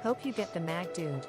Hope you get the mag, dude.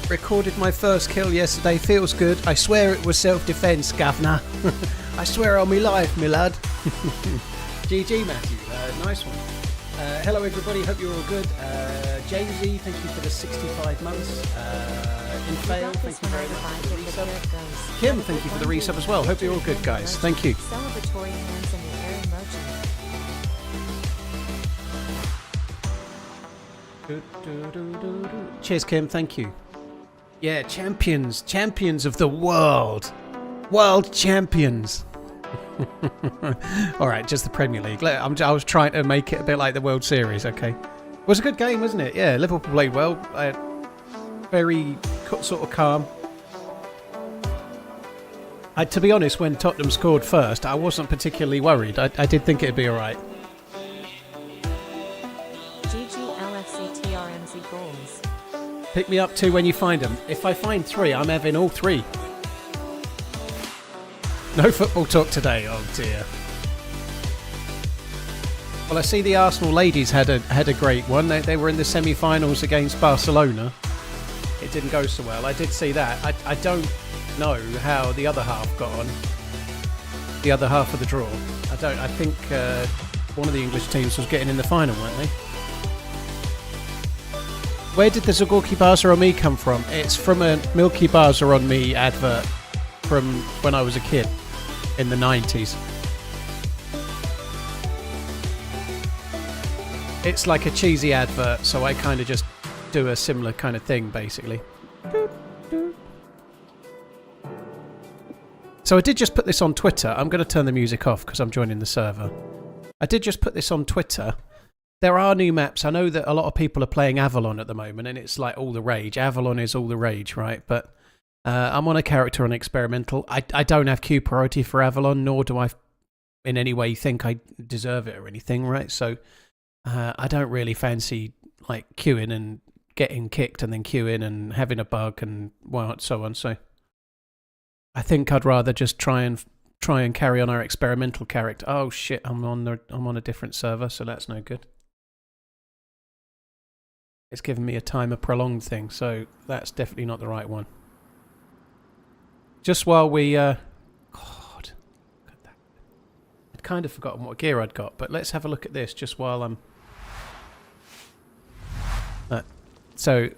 Recorded my first kill yesterday, feels good. I swear it was self-defense, governor. I swear on me life, my lad. GG, Matthew. Nice one. Hello, everybody. Hope you're all good. DayZ, thank you for the 65 months. Infail, thank you very much for the resub. Kim, thank you for the resub as well. Hope you're all good, guys. Thank you. Celebratory hands in the air emoji. Cheers, Kim. Thank you. Yeah, champions of the world, world champions. All right, just the Premier League. I was trying to make it a bit like the World Series. Okay, it was a good game, wasn't it? Yeah, Liverpool played well. Very sort of calm. To be honest, when Tottenham scored first, I wasn't particularly worried. I did think it'd be all right. GG TRMZ goals. Pick me up 2 when you find them. If I find 3, I'm having all 3. No football talk today. Oh dear. Well, I see the Arsenal ladies had a great one. They were in the semi-finals against Barcelona. It didn't go so well. I did see that. I don't know how the other half got on. The other half of the draw. I think one of the English teams was getting in the final, weren't they? Where did the Zagorki Bars Are On Me come from? It's from a Milky Bars Are On Me advert from when I was a kid in the 90s. It's like a cheesy advert, so I kind of just do a similar kind of thing, basically. So I did just put this on Twitter. I'm going to turn the music off because I'm joining the server. I did just put this on Twitter. There are new maps. I know that a lot of people are playing Avalon at the moment, and it's like all the rage. Avalon is all the rage, right? But I'm on a character on experimental. I don't have queue priority for Avalon, nor do I in any way think I deserve it or anything, right? So I don't really fancy like queuing and getting kicked and then queuing and having a bug and so on. So I think I'd rather just try and carry on our experimental character. Oh shit! I'm on a different server, so that's no good. It's giving me a timer prolonged thing, so that's definitely not the right one. Just while we... God. I'd kind of forgotten what gear I'd got, but let's have a look at this just while I'm... So,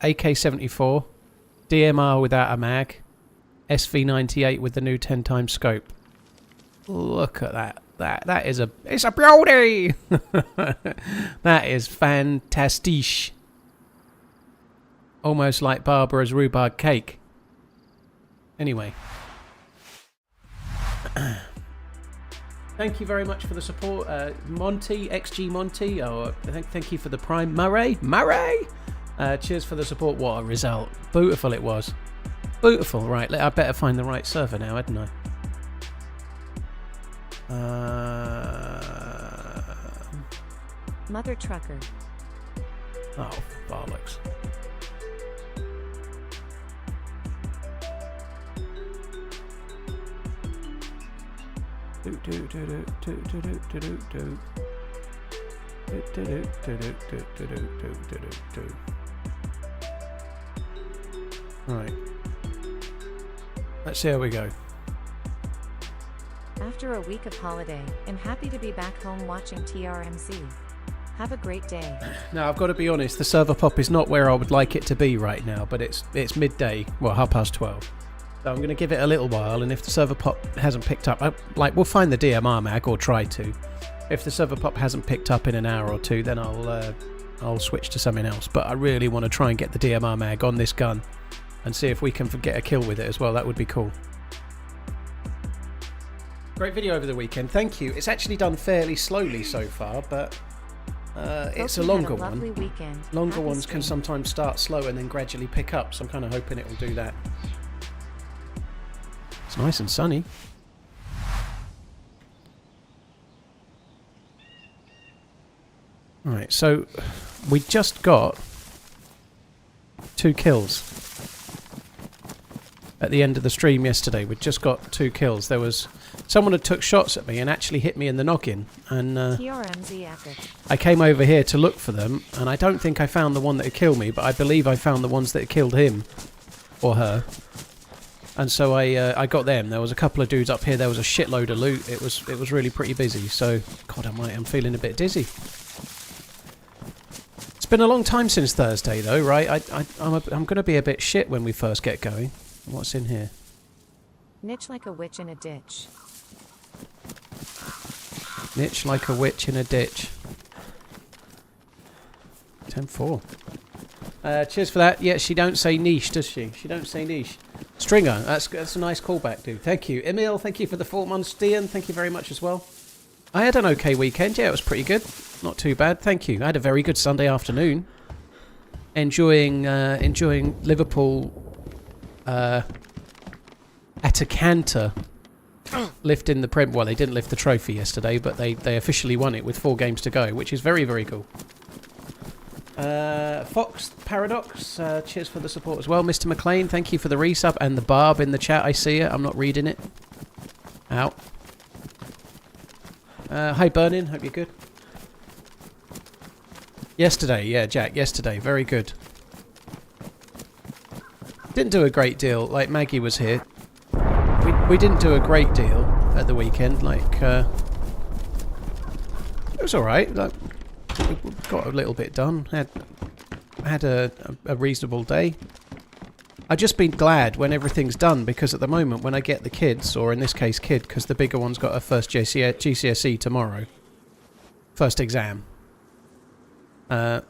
AK-74, DMR without a mag, SV-98 with the new 10x scope. Look at that. That is it's a beauty. That is fantastic. Almost like Barbara's rhubarb cake. Anyway. Thank you very much for the support, Monty, XG Monty. Oh, thank you for the Prime, Murray. Cheers for the support. What a result! Beautiful it was. Beautiful. Right, I better find the right server now, hadn't I? Mother trucker. Oh, bollocks. Right. Let's see how we go. After a week of holiday, I'm happy to be back home watching TRMZ. Have a great day. Now, I've got to be honest, the server pop is not where I would like it to be right now, but it's midday, well, 12:30. So I'm going to give it a little while, and if the server pop hasn't picked up, we'll find the DMR mag, or try to. If the server pop hasn't picked up in an hour or two, then I'll switch to something else. But I really want to try and get the DMR mag on this gun and see if we can get a kill with it as well. That would be cool. Great video over the weekend. Thank you. It's actually done fairly slowly so far, but it's a longer one. Longer ones can sometimes start slow and then gradually pick up, so I'm kind of hoping it will do that. It's nice and sunny. Right, so we just got 2 kills at the end of the stream yesterday. We just got 2 kills. There was someone had took shots at me and actually hit me in the noggin, and TRMZ epic. I came over here to look for them, and I don't think I found the one that had killed me, but I believe I found the ones that had killed him or her. And so I got them. There was a couple of dudes up here. There was a shitload of loot. It was really pretty busy. So God Almighty, I'm feeling a bit dizzy. It's been a long time since Thursday, though, right? I'm going to be a bit shit when we first get going. What's in here? Niche like a witch in a ditch. Niche like a witch in a ditch. 10-4. Cheers for that. Yeah, she don't say niche, does she? She don't say niche. Stringer, that's a nice callback, dude. Thank you. Emil, thank you for the 4 months. Stian, thank you very much as well. I had an okay weekend. Yeah, it was pretty good. Not too bad. Thank you. I had a very good Sunday afternoon. Enjoying Liverpool at a canter lifting the Prem. Well, they didn't lift the trophy yesterday, but they officially won it with 4 games to go, which is very, very cool. Fox Paradox, cheers for the support as well. Mr. McLean, thank you for the resub, and the Barb in the chat. I see it. I'm not reading it. Out. Hi, Burnin. Hope you're good. Yesterday, yeah, Jack. Yesterday, very good. Didn't do a great deal. Like Maggie was here. We didn't do a great deal at the weekend. Like it was all right. Like, we got a little bit done. Had a reasonable day. I've just been glad when everything's done, because at the moment when I get the kids, or in this case kid, because the bigger one's got her first GCSE tomorrow, first exam. It'd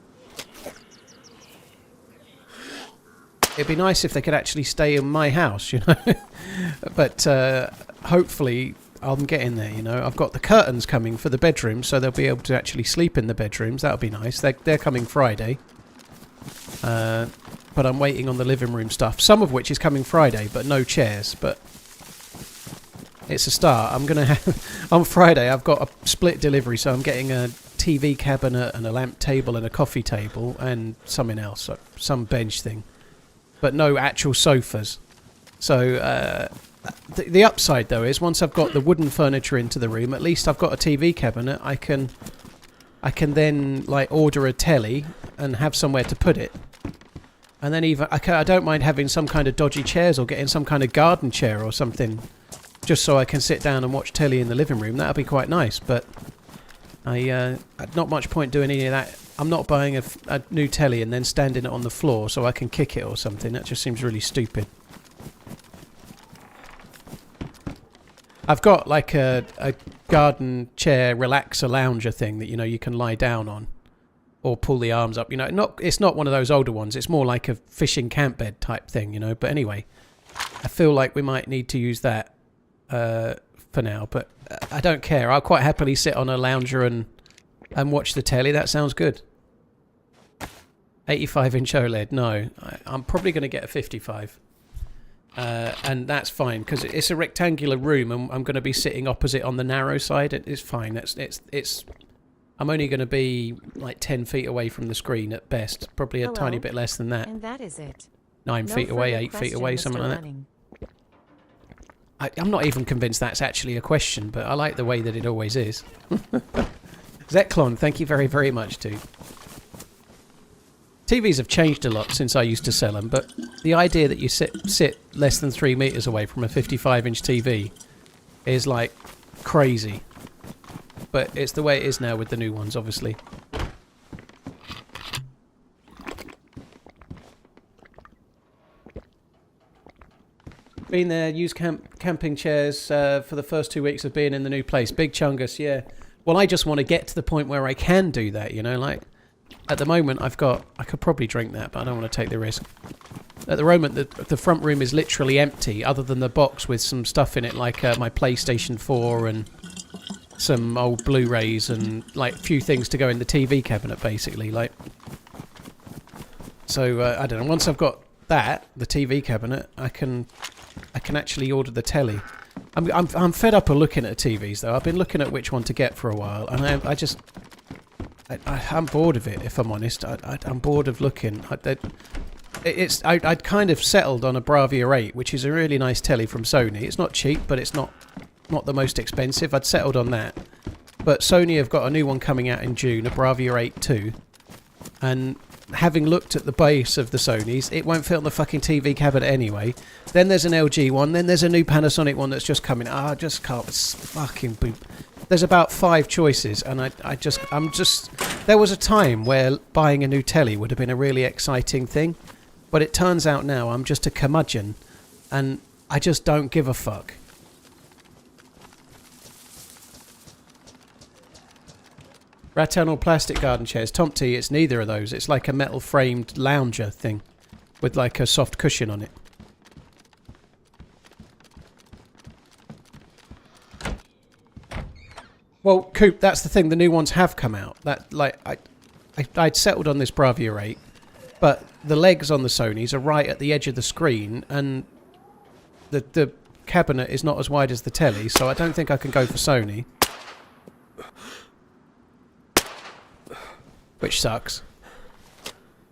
be nice if they could actually stay in my house, you know. But hopefully I'm getting there, you know. I've got the curtains coming for the bedroom, so they'll be able to actually sleep in the bedrooms. That'll be nice. They're coming Friday. But I'm waiting on the living room stuff, some of which is coming Friday, but no chairs. But it's a start. I'm going to have... On Friday, I've got a split delivery, so I'm getting a TV cabinet and a lamp table and a coffee table and something else, some bench thing. But no actual sofas. So the upside, though, is once I've got the wooden furniture into the room, at least I've got a TV cabinet. I can then like order a telly and have somewhere to put it. And then even I don't mind having some kind of dodgy chairs, or getting some kind of garden chair or something, just so I can sit down and watch telly in the living room. That'd be quite nice. But not much point doing any of that. I'm not buying a new telly and then standing it on the floor so I can kick it or something. That just seems really stupid. I've got like a garden chair relaxer lounger thing that, you know, you can lie down on or pull the arms up. You know, it's not one of those older ones. It's more like a fishing camp bed type thing, you know. But anyway, I feel like we might need to use that for now. But I don't care. I'll quite happily sit on a lounger and watch the telly. That sounds good. 85-inch OLED. No, I'm probably going to get a 55. And that's fine, because it's a rectangular room and I'm going to be sitting opposite on the narrow side. It's fine. I'm only going to be like 10 feet away from the screen at best. Probably a tiny bit less than that. And that is it. 9 feet away, 8 feet away, something like that. I'm not even convinced that's actually a question, but I like the way that it always is. Zeklon, thank you very, very much, dude. TVs have changed a lot since I used to sell them, but the idea that you sit less than 3 meters away from a 55-inch TV is like crazy. But it's the way it is now with the new ones, obviously. Been there, used camping chairs for the first 2 weeks of being in the new place. Big Chungus, yeah. Well, I just want to get to the point where I can do that, you know, like... At the moment, I could probably drink that, but I don't want to take the risk. At the moment, the front room is literally empty, other than the box with some stuff in it, like my PlayStation 4 and some old Blu-rays and, like, a few things to go in the TV cabinet, basically, like... So, I don't know, once I've got that, the TV cabinet, I can actually order the telly. I'm fed up of looking at the TVs, though. I've been looking at which one to get for a while, and I'm bored of it, if I'm honest. I'm bored of looking. I'd kind of settled on a Bravia 8, which is a really nice telly from Sony. It's not cheap, but it's not the most expensive. I'd settled on that. But Sony have got a new one coming out in June, a Bravia 8 2. And having looked at the base of the Sonys, it won't fit on the fucking TV cabinet anyway. Then there's an LG one. Then there's a new Panasonic one that's just coming. I just can't. It's fucking... There's about 5 choices, and I'm just... There was a time where buying a new telly would have been a really exciting thing, but it turns out now I'm just a curmudgeon, and I just don't give a fuck. Rattan or plastic garden chairs. Tomty, it's neither of those. It's like a metal-framed lounger thing with like a soft cushion on it. Well, Coop, that's the thing. The new ones have come out. That like I'd settled on this Bravia 8, but the legs on the Sonys are right at the edge of the screen, and the cabinet is not as wide as the telly, so I don't think I can go for Sony. Which sucks.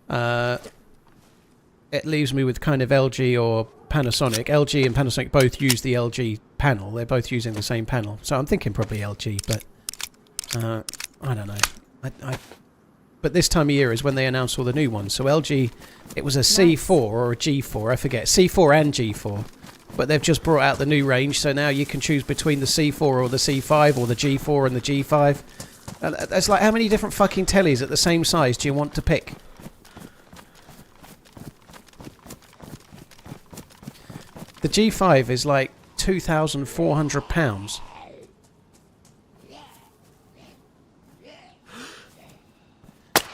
It leaves me with kind of LG or Panasonic. LG and Panasonic both use the LG panel. They're both using the same panel. So I'm thinking probably LG, but I don't know. But this time of year is when they announce all the new ones. So LG, it was a C4 or a G4, I forget. C4 and G4. But they've just brought out the new range, so now you can choose between the C4 or the C5 or the G4 and the G5. It's like, how many different fucking tellies at the same size do you want to pick? The G5 is like £2,400.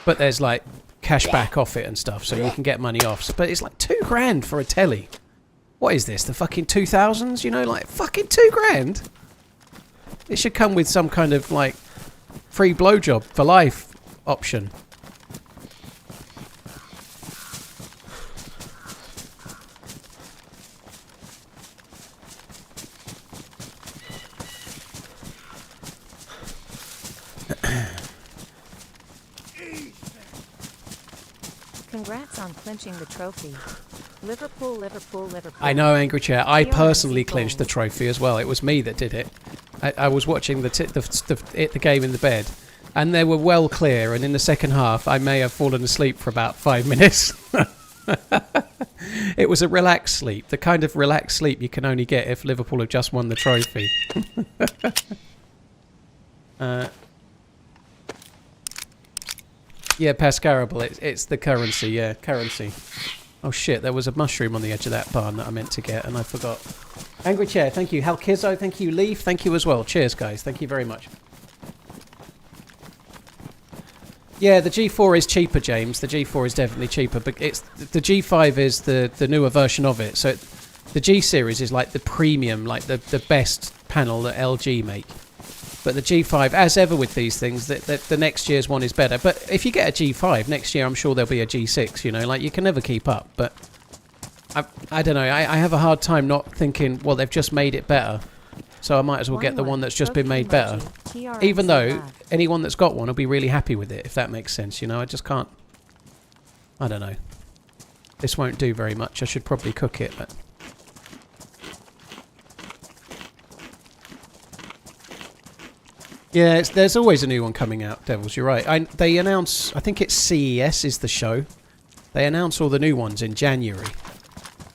But there's like cash back off it and stuff, so you can get money off. But it's like £2,000 for a telly. What is this? The fucking 2000s? You know, like fucking £2,000. It should come with some kind of like free blowjob for life option. Congrats on clinching the trophy. Liverpool, Liverpool, Liverpool. I know, Angry Chair. I personally TRMZ clinched the gold. trophy as well. It was me that did it. I was watching the game in the bed, and they were well clear, and in the second half I may have fallen asleep for about 5 minutes. It was a relaxed sleep, the kind of relaxed sleep you can only get if Liverpool have just won the trophy. Yeah, Pascarable, it's the currency, yeah, currency. Oh shit, there was a mushroom on the edge of that barn that I meant to get, and I forgot. Angry Chair, thank you. Halkizo, thank you. Leaf, thank you as well. Cheers, guys. Thank you very much. Yeah, the G4 is cheaper, James. The G4 is definitely cheaper, but it's the G5 is the newer version of it. So the G series is like the premium, like the best panel that LG make. But the G5, as ever with these things, the next year's one is better. But if you get a G5, next year I'm sure there'll be a G6, you know, like you can never keep up. But I don't know, I have a hard time not thinking, well, they've just made it better. So I might as well get the one that's just been made better. Even though anyone that's got one will be really happy with it, if that makes sense, you know, I just can't. I don't know. This won't do very much, I should probably cook it, but... Yeah, there's always a new one coming out, Devils, you're right. They announce, I think it's CES is the show. They announce all the new ones in January.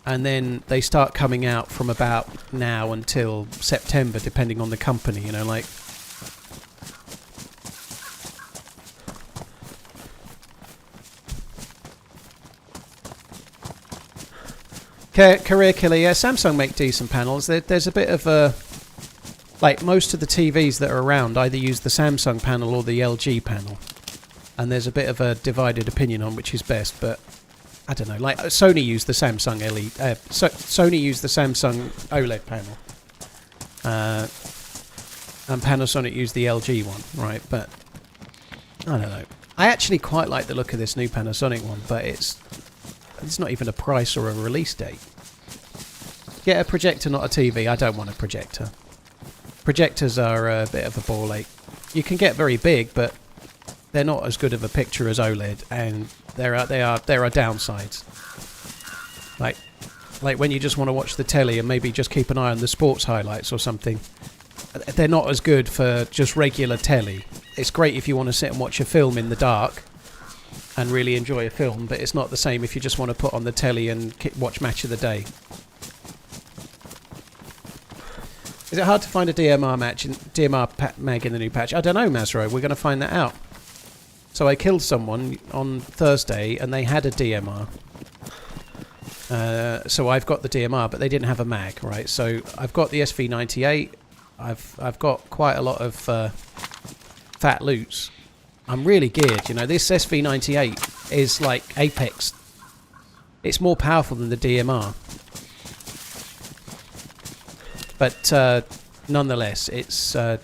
And then they start coming out from about now until September, depending on the company, you know, like... Career killer, yeah. Samsung make decent panels. There's a bit of a... Like, most of the TVs that are around either use the Samsung panel or the LG panel. And there's a bit of a divided opinion on which is best, but... I don't know, like, Sony used the Samsung Sony used the Samsung OLED panel. And Panasonic used the LG one, right? But, I don't know. I actually quite like the look of this new Panasonic one, but it's not even a price or a release date. Get a projector, not a TV. I don't want a projector. Projectors are a bit of a ball ache. You can get very big, but they're not as good of a picture as OLED, and there are downsides. Like when you just want to watch the telly and maybe just keep an eye on the sports highlights or something. They're not as good for just regular telly. It's great if you want to sit and watch a film in the dark and really enjoy a film, but it's not the same if you just want to put on the telly and watch Match of the Day. Is it hard to find a DMR mag in the new patch? I don't know, Mazro. We're going to find that out. So I killed someone on Thursday and they had a DMR. So I've got the DMR, but they didn't have a mag, right? So I've got the SV98. I've got quite a lot of fat loots. I'm really geared, you know. This SV98 is like Apex. It's more powerful than the DMR. But nonetheless, it's the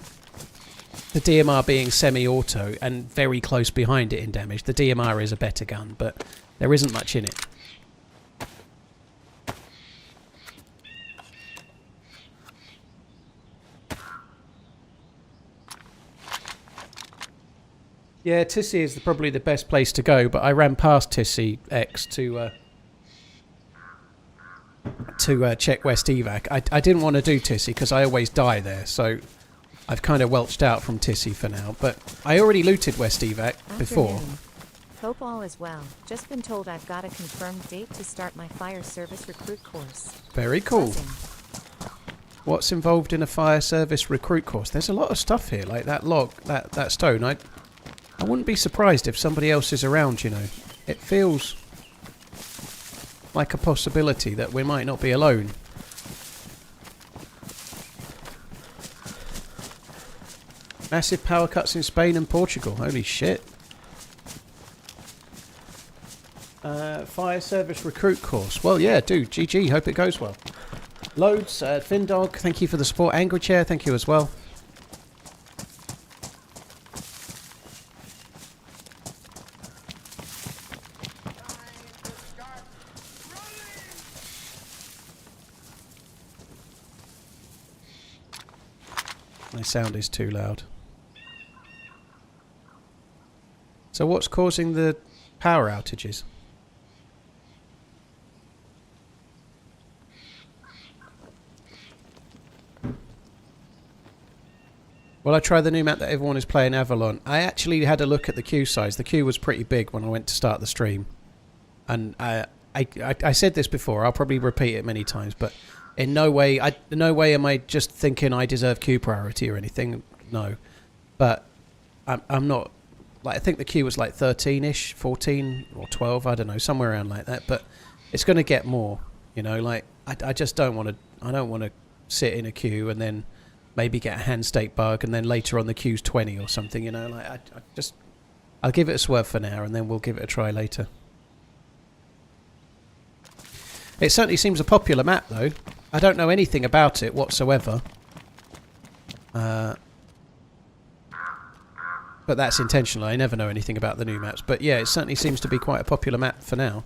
DMR being semi-auto and very close behind it in damage. The DMR is a better gun, but there isn't much in it. Yeah, Tissy is probably the best place to go, but I ran past Tissy X to check West Evac. I didn't want to do Tissy because I always die there, so I've kind of welched out from Tissy for now. But I already looted West Evac before. Hope all is well. Just been told I've got a confirmed date to start my fire service recruit course. Very cool. What's involved in a fire service recruit course? There's a lot of stuff here, like that log, that stone. I wouldn't be surprised if somebody else is around, you know. It feels like a possibility that we might not be alone. Massive power cuts in Spain and Portugal. Holy shit. Fire service recruit course. Well, yeah, dude. GG. Hope it goes well. Loads. Findog, thank you for the support. Angry Chair, thank you as well. My sound is too loud. So what's causing the power outages? Well, I tried the new map that everyone is playing, Avalon. I actually had a look at the queue size. The queue was pretty big when I went to start the stream. And I said this before, I'll probably repeat it many times, but in no way am I just thinking I deserve queue priority or anything. No. But I'm not... Like, I think the queue was like 13-ish, 14 or 12, I don't know, somewhere around like that. But it's going to get more, you know. Like, I just don't want to... I don't want to sit in a queue and then maybe get a hand stake bug and then later on the queue's 20 or something, you know. Like, I'll give it a swerve for now and then we'll give it a try later. It certainly seems a popular map, though. I don't know anything about it whatsoever. But that's intentional. I never know anything about the new maps. But yeah, it certainly seems to be quite a popular map for now.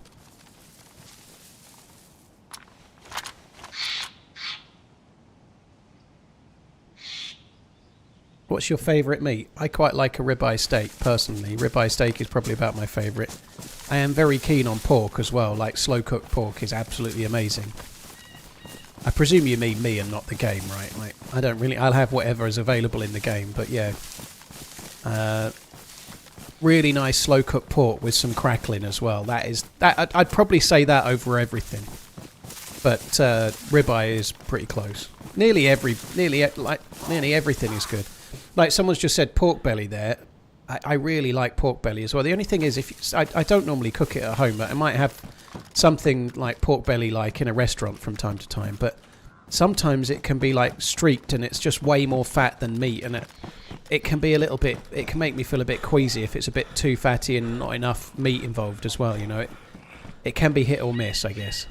What's your favourite meat? I quite like a ribeye steak, personally. Ribeye steak is probably about my favourite. I am very keen on pork as well. Like, slow-cooked pork is absolutely amazing. I presume you mean me and not the game, right? Like, I don't really... I'll have whatever is available in the game, but yeah. Really nice slow-cooked pork with some crackling as well. I'd probably say that over everything. But ribeye is pretty close. Nearly everything is good. Like someone's just said pork belly there. I really like pork belly as well. The only thing is, I don't normally cook it at home, but I might have something like pork belly like in a restaurant from time to time, but sometimes it can be like streaked and it's just way more fat than meat, and it can be a little bit, it can make me feel a bit queasy if it's a bit too fatty and not enough meat involved as well, you know. It can be hit or miss, I guess.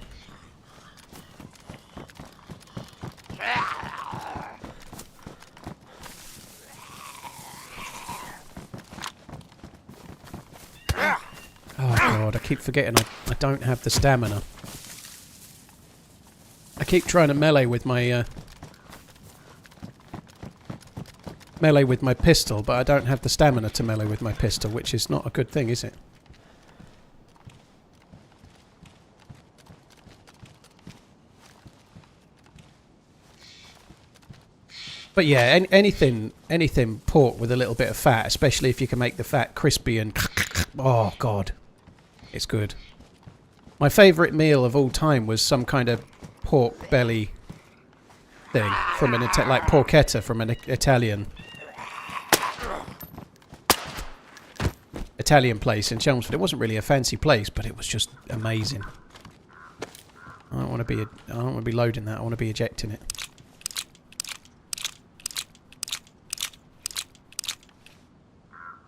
Oh god, I keep forgetting I don't have the stamina. I keep trying to melee with my pistol, but I don't have the stamina to melee with my pistol, which is not a good thing, is it? But yeah, anything pork with a little bit of fat, especially if you can make the fat crispy and oh god, it's good. My favourite meal of all time was some kind of pork belly thing from an like porchetta from an Italian place in Chelmsford. It wasn't really a fancy place, but it was just amazing. I don't want to be loading that. I want to be ejecting it.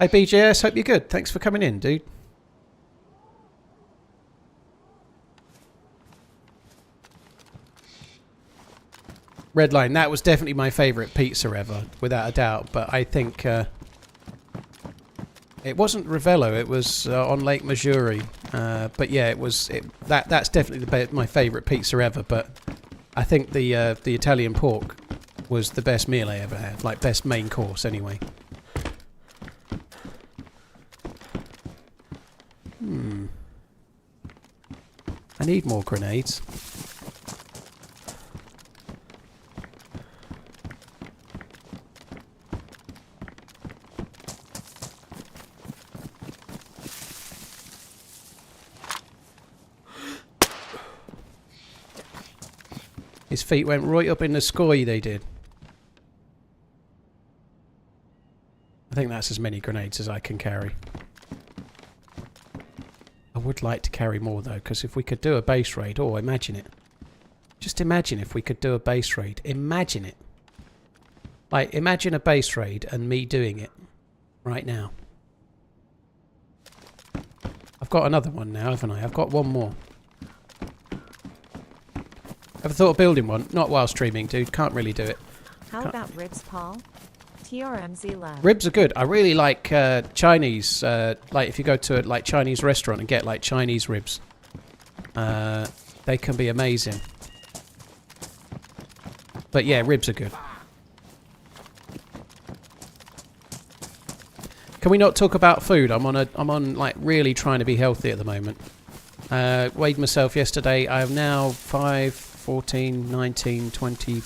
Hey BJS, hope you're good. Thanks for coming in, dude. Redline, that was definitely my favourite pizza ever, without a doubt. But I think it wasn't Ravello. It was on Lake Missouri. But yeah, that's definitely my favourite pizza ever. But I think the Italian pork was the best meal I ever had, like best main course anyway. I need more grenades. His feet went right up in the sky, they did. I think that's as many grenades as I can carry. I would like to carry more though, because if we could do a base raid, oh, imagine it. Just imagine if we could do a base raid. Imagine it. Like, imagine a base raid and me doing it right now. I've got another one now, haven't I? I've got one more. Ever thought of building one? Not while streaming, dude. Can't really do it. How about ribs, Paul? TRMZ lab. Ribs are good. I really like Chinese. Like if you go to a like Chinese restaurant and get like Chinese ribs, they can be amazing. But yeah, ribs are good. Can we not talk about food? I'm on like really trying to be healthy at the moment. Weighed myself yesterday. I am now 5, 14, 19, 20.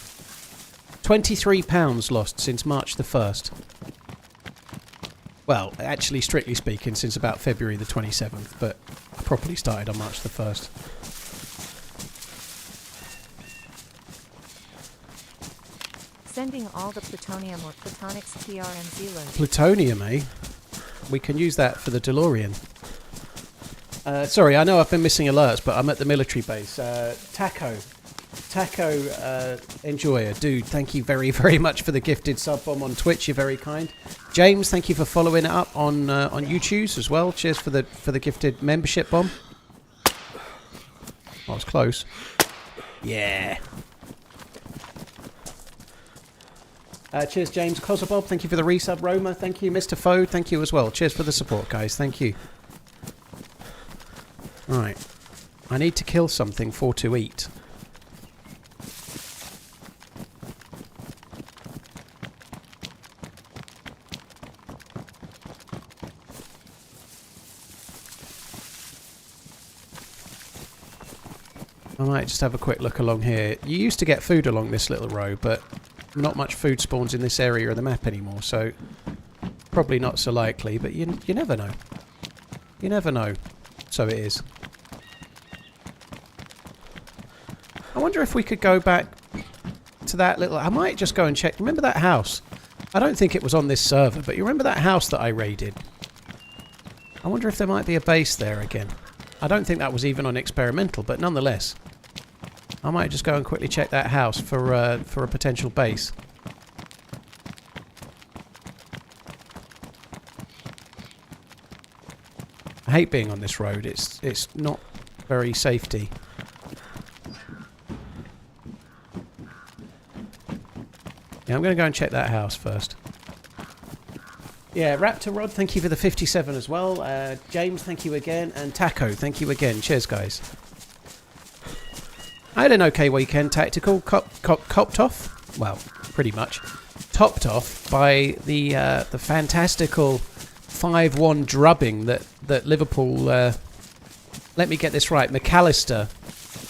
23 pounds lost since March the 1st. Well, actually, strictly speaking, since about February the 27th, but I properly started on March the 1st. Sending all the plutonium or plutonics TRMZ load. Plutonium, eh? We can use that for the DeLorean. Sorry, I know I've been missing alerts, but I'm at the military base. Taco, Enjoyer, dude, thank you very, very much for the gifted sub bomb on Twitch. You're very kind. James, thank you for following it up on YouTube as well. Cheers for the gifted membership bomb. I was close. Yeah. Cheers, James. Bob, thank you for the resub. Roma, thank you. Mr. Fode, thank you as well. Cheers for the support, guys. Thank you. Right. I need to kill something for to eat. I might just have a quick look along here. You used to get food along this little road, but not much food spawns in this area of the map anymore, so probably not so likely, but you never know. You never know. So it is. I wonder if we could go back to that little... I might just go and check. Remember that house? I don't think it was on this server, but you remember that house that I raided? I wonder if there might be a base there again. I don't think that was even on experimental, but nonetheless. I might just go and quickly check that house for a potential base. I hate being on this road. It's not very safety. Yeah, I'm going to go and check that house first. Yeah, Raptor Rod, thank you for the 57 as well. James, thank you again. And Taco, thank you again. Cheers, guys. I had an okay weekend. Tactical, copped off. Well, pretty much. Topped off by the fantastical 5-1 drubbing that Liverpool... let me get this right. McAllister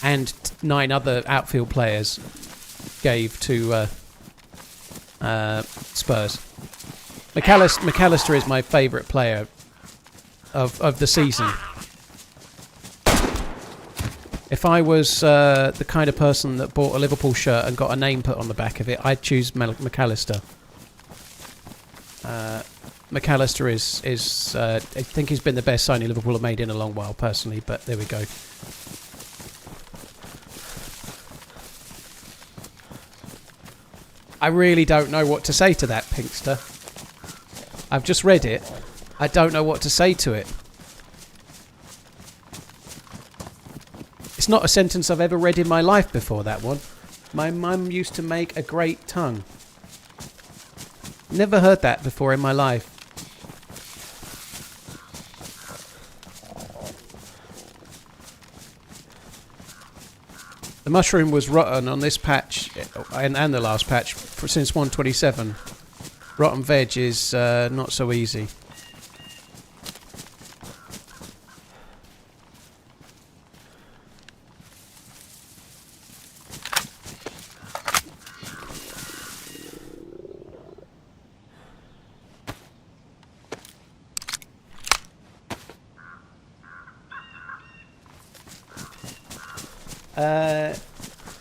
and 9 other outfield players gave to Spurs. McAllister is my favourite player of the season. If I was the kind of person that bought a Liverpool shirt and got a name put on the back of it, I'd choose McAllister. McAllister is I think he's been the best signing Liverpool have made in a long while, personally, but there we go. I really don't know what to say to that, Pinkster. I've just read it. I don't know what to say to it. It's not a sentence I've ever read in my life before, that one. My mum used to make a great tongue. Never heard that before in my life. The mushroom was rotten on this patch and the last patch since 127. Rotten veg is not so easy.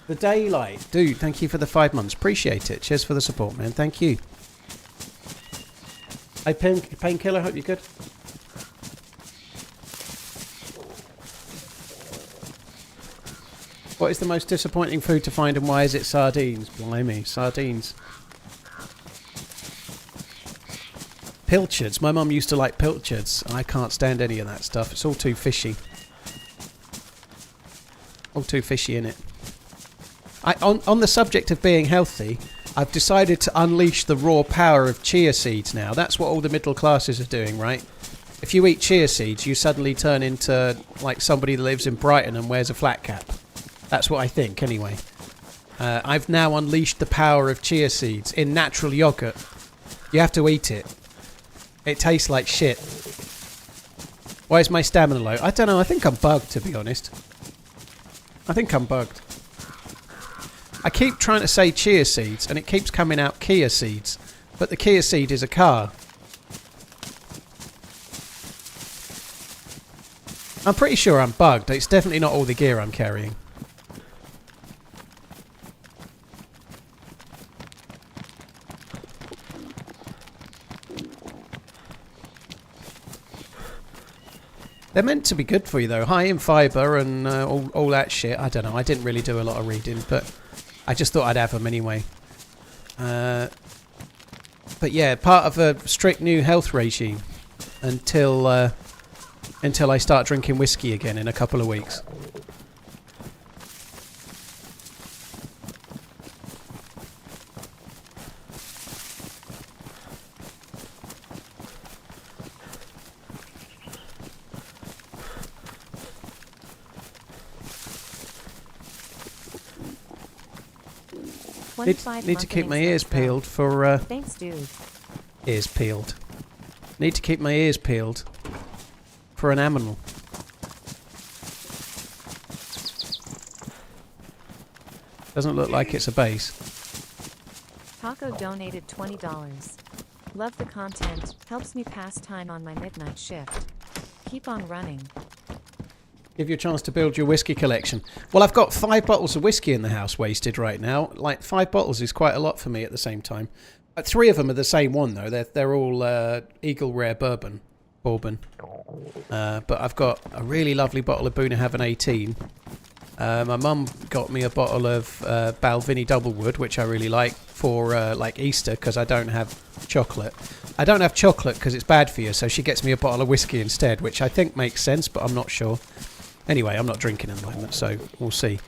The Daylight. Dude, thank you for the 5 months. Appreciate it. Cheers for the support, man. Thank you. Hey, Painkiller, hope you're good. What is the most disappointing food to find and why is it sardines? Blimey, sardines. Pilchards. My mum used to like pilchards. I can't stand any of that stuff. It's all too fishy. All too fishy in it. On the subject of being healthy, I've decided to unleash the raw power of chia seeds now. That's what all the middle classes are doing, right? If you eat chia seeds, you suddenly turn into like somebody that lives in Brighton and wears a flat cap. That's what I think, anyway. I've now unleashed the power of chia seeds in natural yogurt. You have to eat it. It tastes like shit. Why is my stamina low? I don't know. I think I'm bugged, to be honest. I think I'm bugged. I keep trying to say chia seeds and it keeps coming out Kia seeds. But the Kia seed is a car. I'm pretty sure I'm bugged. It's definitely not all the gear I'm carrying. They're meant to be good for you though. High in fibre and all that shit. I don't know. I didn't really do a lot of reading, but I just thought I'd have them anyway. But yeah, part of a strict new health regime until I start drinking whiskey again in a couple of weeks. Need to keep my ears peeled for... Thanks, dude. Ears peeled. Need to keep my ears peeled for an animal. Doesn't look like it's a base. Taco donated $20. Love the content. Helps me pass time on my midnight shift. Keep on running. Give you a chance to build your whiskey collection. Well, I've got 5 bottles of whiskey in the house wasted right now. Like, 5 bottles is quite a lot for me at the same time. 3 of them are the same one, though. They're all Eagle Rare Bourbon. But I've got a really lovely bottle of Bunnahabhain 18. My mum got me a bottle of Balvenie Doublewood, which I really like for like Easter, because I don't have chocolate. I don't have chocolate because it's bad for you, so she gets me a bottle of whiskey instead, which I think makes sense, but I'm not sure. Anyway, I'm not drinking at the moment, so we'll see.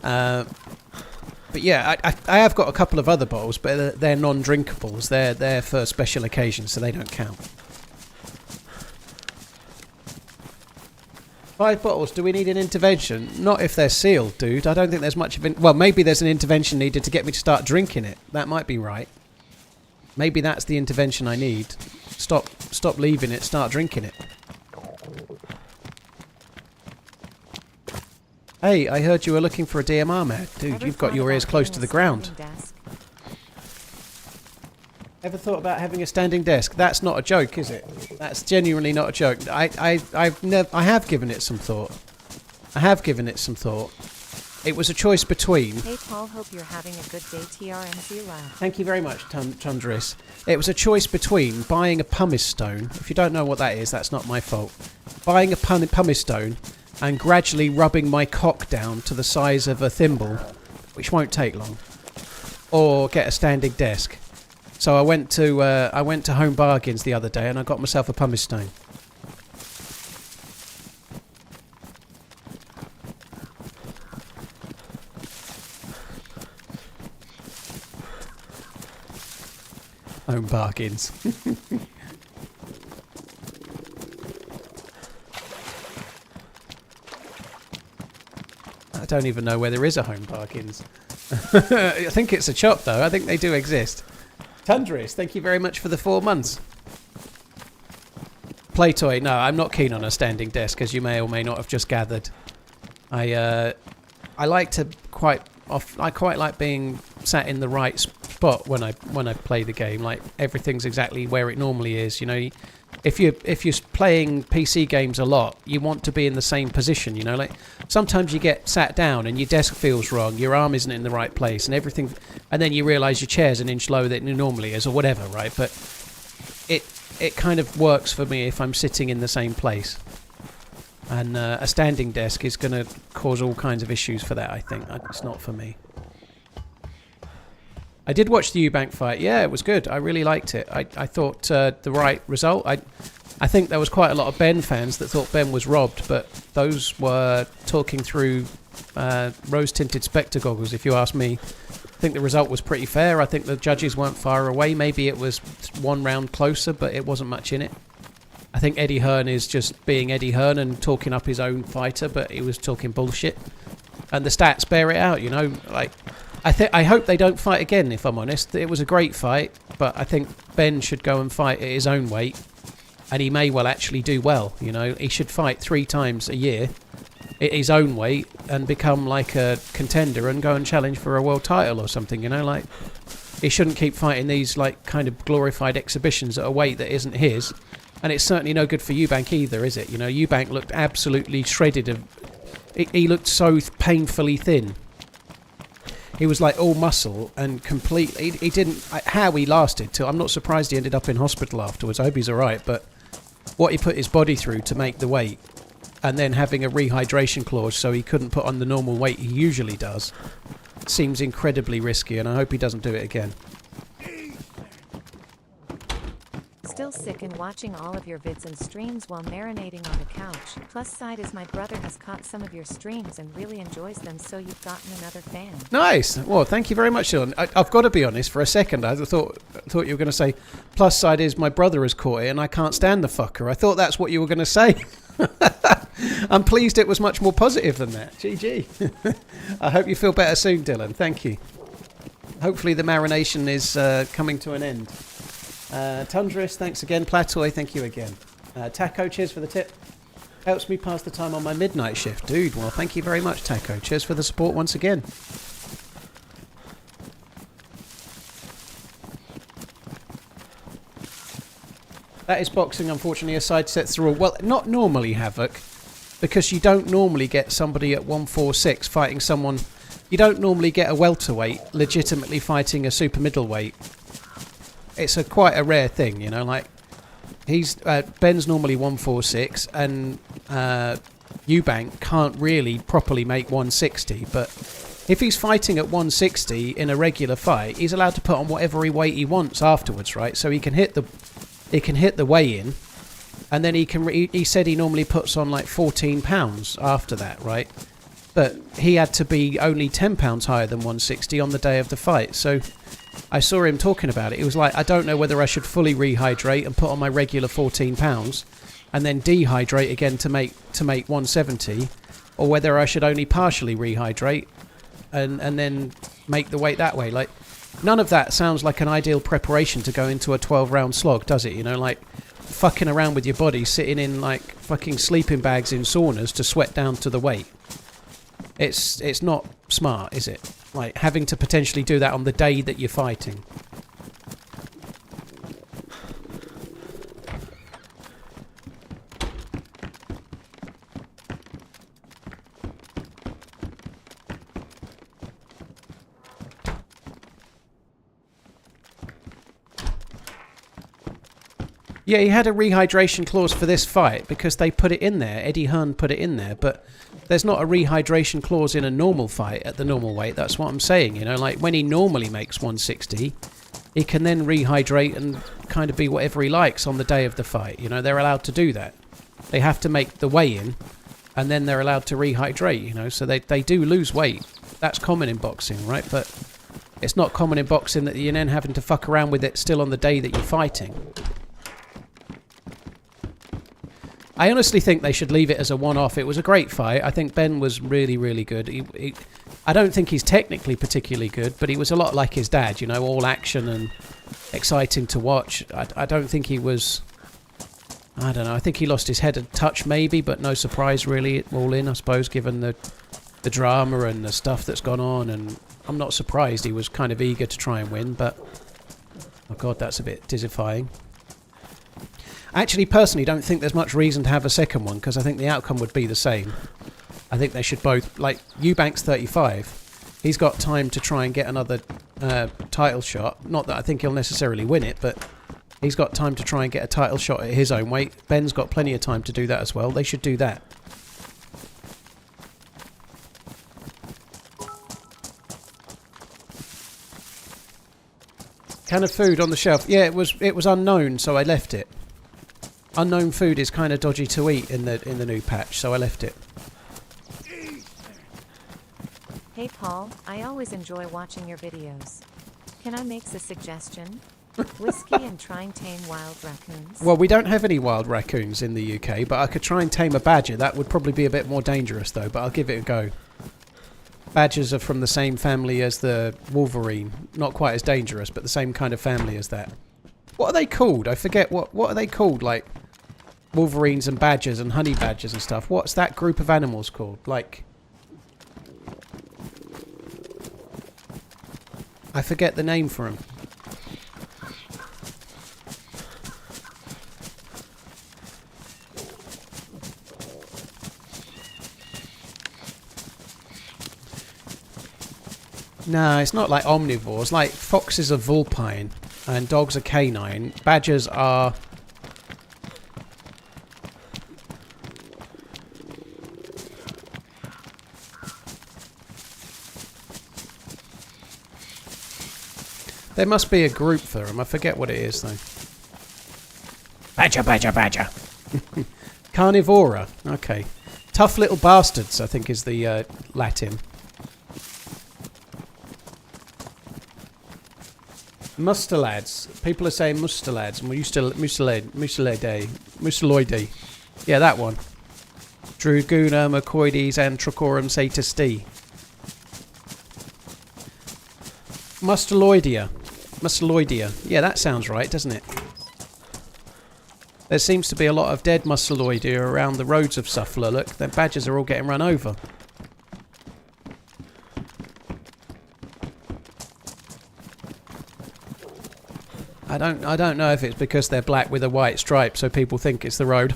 But yeah, I have got a couple of other bottles, but they're non-drinkables. They're for special occasions, so they don't count. 5 bottles, do we need an intervention? Not if they're sealed, dude. I don't think there's much of it. Well, maybe there's an intervention needed to get me to start drinking it. That might be right. Maybe that's the intervention I need. Stop leaving it, start drinking it. Hey, I heard you were looking for a DMR man. Dude, you've got your ears close to the ground. Ever thought about having a standing desk? That's not a joke, is it? That's genuinely not a joke. I have given it some thought. I have given it some thought. It was a choice between... Hey Paul, hope you're having a good day, TRMZ lab. Thank you very much, Chernarus. It was a choice between buying a pumice stone. If you don't know what that is, that's not my fault. Buying a pumice stone and gradually rubbing my cock down to the size of a thimble, which won't take long. Or get a standing desk. So I went to Home Bargains the other day and I got myself a pumice stone. Home Bargains. I don't even know where there is a Home Bargains. I think it's a shop though. I think they do exist. Tundris, thank you very much for the 4 months. Playtoy, no, I'm not keen on a standing desk, as you may or may not have just gathered. I quite like being sat in the right spot when I play the game. Like everything's exactly where it normally is. You know, if you're playing PC games a lot, you want to be in the same position. You know, like sometimes you get sat down and your desk feels wrong, your arm isn't in the right place, and everything, and then you realise your chair's an inch lower than it normally is, or whatever, right? But it kind of works for me if I'm sitting in the same place. And a standing desk is going to cause all kinds of issues for that, I think. It's not for me. I did watch the Eubank fight. Yeah, it was good. I really liked it. I thought the right result. I think there was quite a lot of Ben fans that thought Ben was robbed, but those were talking through rose-tinted spectre goggles, if you ask me. I think the result was pretty fair. I think the judges weren't far away. Maybe it was 1 round closer, but it wasn't much in it. I think Eddie Hearn is just being Eddie Hearn and talking up his own fighter, but he was talking bullshit. And the stats bear it out, you know. Like, I hope they don't fight again, if I'm honest. It was a great fight, but I think Ben should go and fight at his own weight, and he may well actually do well, you know. He should fight 3 times a year at his own weight and become like a contender and go and challenge for a world title or something, you know. Like, he shouldn't keep fighting these, like, kind of glorified exhibitions at a weight that isn't his. And it's certainly no good for Eubank either, is it? You know, Eubank looked absolutely shredded. He looked so painfully thin. He was like all muscle and completely... He didn't... How he lasted till... I'm not surprised he ended up in hospital afterwards. I hope he's alright, but what he put his body through to make the weight, and then having a rehydration clause so he couldn't put on the normal weight he usually does, seems incredibly risky, and I hope he doesn't do it again. Still sick and watching all of your vids and streams while marinating on the couch. Plus side is my brother has caught some of your streams and really enjoys them, so you've gotten another fan. Nice. Well, thank you very much, Dylan. I've got to be honest, for a second I thought you were going to say, plus side is my brother has caught it and I can't stand the fucker. I thought that's what you were going to say. I'm pleased it was much more positive than that. GG. I hope you feel better soon, Dylan. Thank you. Hopefully the marination is coming to an end. Tundris, thanks again. Platoy, thank you again. Taco, cheers for the tip. Helps me pass the time on my midnight shift. Dude, well, thank you very much, Taco. Cheers for the support once again. That is boxing, unfortunately, a side sets the rule. Well, not normally, Havoc, because you don't normally get somebody at 146 fighting someone... You don't normally get a welterweight legitimately fighting a super middleweight. It's quite a rare thing, you know, like, He's Ben's normally 146, and Eubank can't really properly make 160. But if he's fighting at 160 in a regular fight, he's allowed to put on whatever weight he wants afterwards, right? So he can hit the weigh-in, and then he said he normally puts on like 14 pounds after that, right? But he had to be only 10 pounds higher than 160 on the day of the fight. So I saw him talking about it. He was like, I don't know whether I should fully rehydrate and put on my regular 14 pounds and then dehydrate again to make 170, or whether I should only partially rehydrate and then make the weight that way. Like, none of that sounds like an ideal preparation to go into a 12-round slog, does it? You know, like fucking around with your body, sitting in like fucking sleeping bags in saunas to sweat down to the weight. It's not smart, is it? Like, having to potentially do that on the day that you're fighting. Yeah, he had a rehydration clause for this fight because they put it in there. Eddie Hearn put it in there, but there's not a rehydration clause in a normal fight at the normal weight. That's what I'm saying, you know, like when he normally makes 160, he can then rehydrate and kind of be whatever he likes on the day of the fight. You know, they're allowed to do that. They have to make the weigh-in, and then they're allowed to rehydrate, you know, so they do lose weight. That's common in boxing, right? But it's not common in boxing that you're then having to fuck around with it still on the day that you're fighting. I honestly think they should leave it as a one-off. It was a great fight. I think Ben was really, really good. I don't think he's technically particularly good, but he was a lot like his dad, you know, all action and exciting to watch. I don't think he was... I don't know. I think he lost his head a touch maybe, but no surprise really all in, I suppose, given the drama and the stuff that's gone on. And I'm not surprised he was kind of eager to try and win, but... Oh, God, that's a bit disifying. I actually personally don't think there's much reason to have a second one because I think the outcome would be the same. I think they should both... Like, Eubank's 35. He's got time to try and get another title shot. Not that I think he'll necessarily win it, but he's got time to try and get a title shot at his own weight. Ben's got plenty of time to do that as well. They should do that. Can of food on the shelf. Yeah, it was unknown, so I left it. Unknown food is kind of dodgy to eat in the new patch, so I left it. Hey Paul, I always enjoy watching your videos. Can I make a suggestion? Whiskey and try and tame wild raccoons. Well, we don't have any wild raccoons in the UK, but I could try and tame a badger. That would probably be a bit more dangerous though, but I'll give it a go. Badgers are from the same family as the wolverine. Not quite as dangerous, but the same kind of family as that. What are they called? I forget. What are they called? Like wolverines and badgers and honey badgers and stuff. What's that group of animals called? Like, I forget the name for them. No, it's not like omnivores. Like foxes are vulpine and dogs are canine. Badgers are... There must be a group for them. I forget what it is, though. Badger, badger, badger. Carnivora. Okay. Tough little bastards, I think, is the Latin. Mustelads. People are saying mustelads. Musteloidae. Yeah, that one. Draguna, Mercoides, and Trochorum satis. Musteloidea. Yeah, that sounds right, doesn't it? There seems to be a lot of dead Musteloidea around the roads of Suffolk. Look, the badgers are all getting run over. I don't know if it's because they're black with a white stripe, so people think it's the road.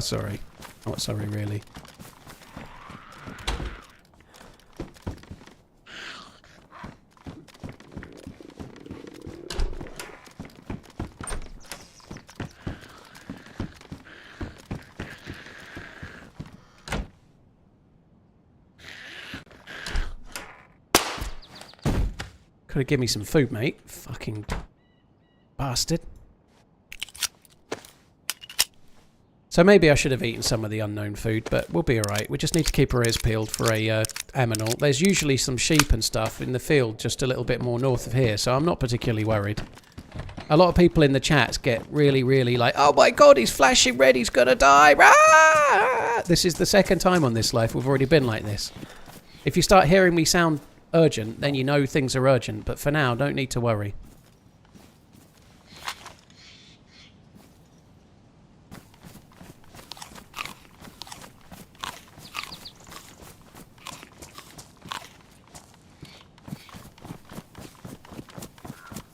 Sorry. Not sorry, really. Could have given me some food, mate. Fucking bastard. So maybe I should have eaten some of the unknown food, but we'll be alright. We just need to keep our ears peeled for a aminal. There's usually some sheep and stuff in the field just a little bit more north of here, so I'm not particularly worried. A lot of people in the chats get really, really like, oh my god, he's flashing red, he's gonna die. Rah! This is the second time on this life we've already been like this. If you start hearing me sound urgent, then you know things are urgent, but for now, don't need to worry.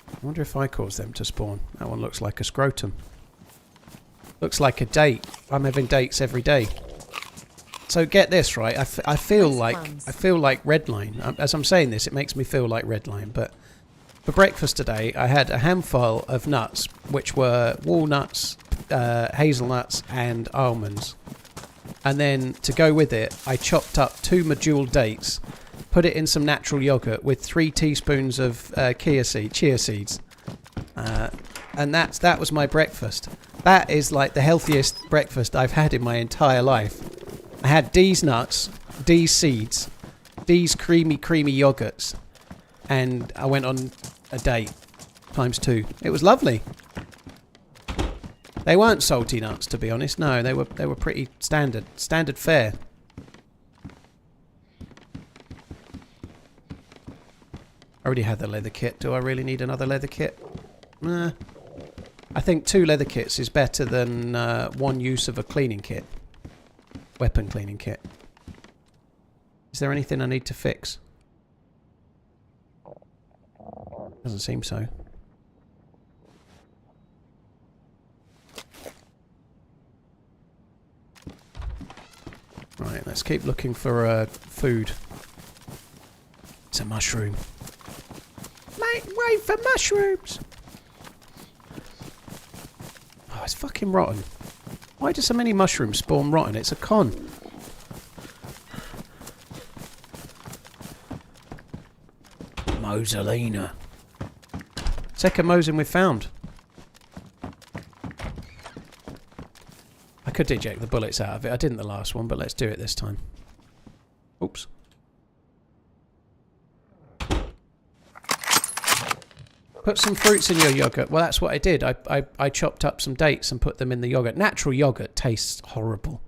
I wonder if I cause them to spawn. That one looks like a scrotum. Looks like a date. I'm having dates every day. So get this, right? I feel like Redline. As I'm saying this, it makes me feel like Redline. But for breakfast today, I had a handful of nuts, which were walnuts, hazelnuts, and almonds. And then to go with it, I chopped up 2 medjool dates, put it in some natural yogurt with 3 teaspoons of chia seeds. And that was my breakfast. That is like the healthiest breakfast I've had in my entire life. I had these nuts, these seeds, these creamy yogurts, and I went on a date times 2. It was lovely. They weren't salty nuts, to be honest. No, they were pretty standard fare. I already had the leather kit. Do I really need another leather kit? Nah. I think 2 leather kits is better than 1 use of a cleaning kit. Weapon cleaning kit. Is there anything I need to fix? Doesn't seem so. Right, let's keep looking for food. It's a mushroom. Mate, wait for mushrooms! Oh, it's fucking rotten. Why do so many mushrooms spawn rotten? It's a con. Moselina. Second Mosin we've found. I could eject the bullets out of it. I didn't the last one, but let's do it this time. Oops. Put some fruits in your yogurt. Well, that's what I did. I chopped up some dates and put them in the yogurt. Natural yogurt tastes horrible.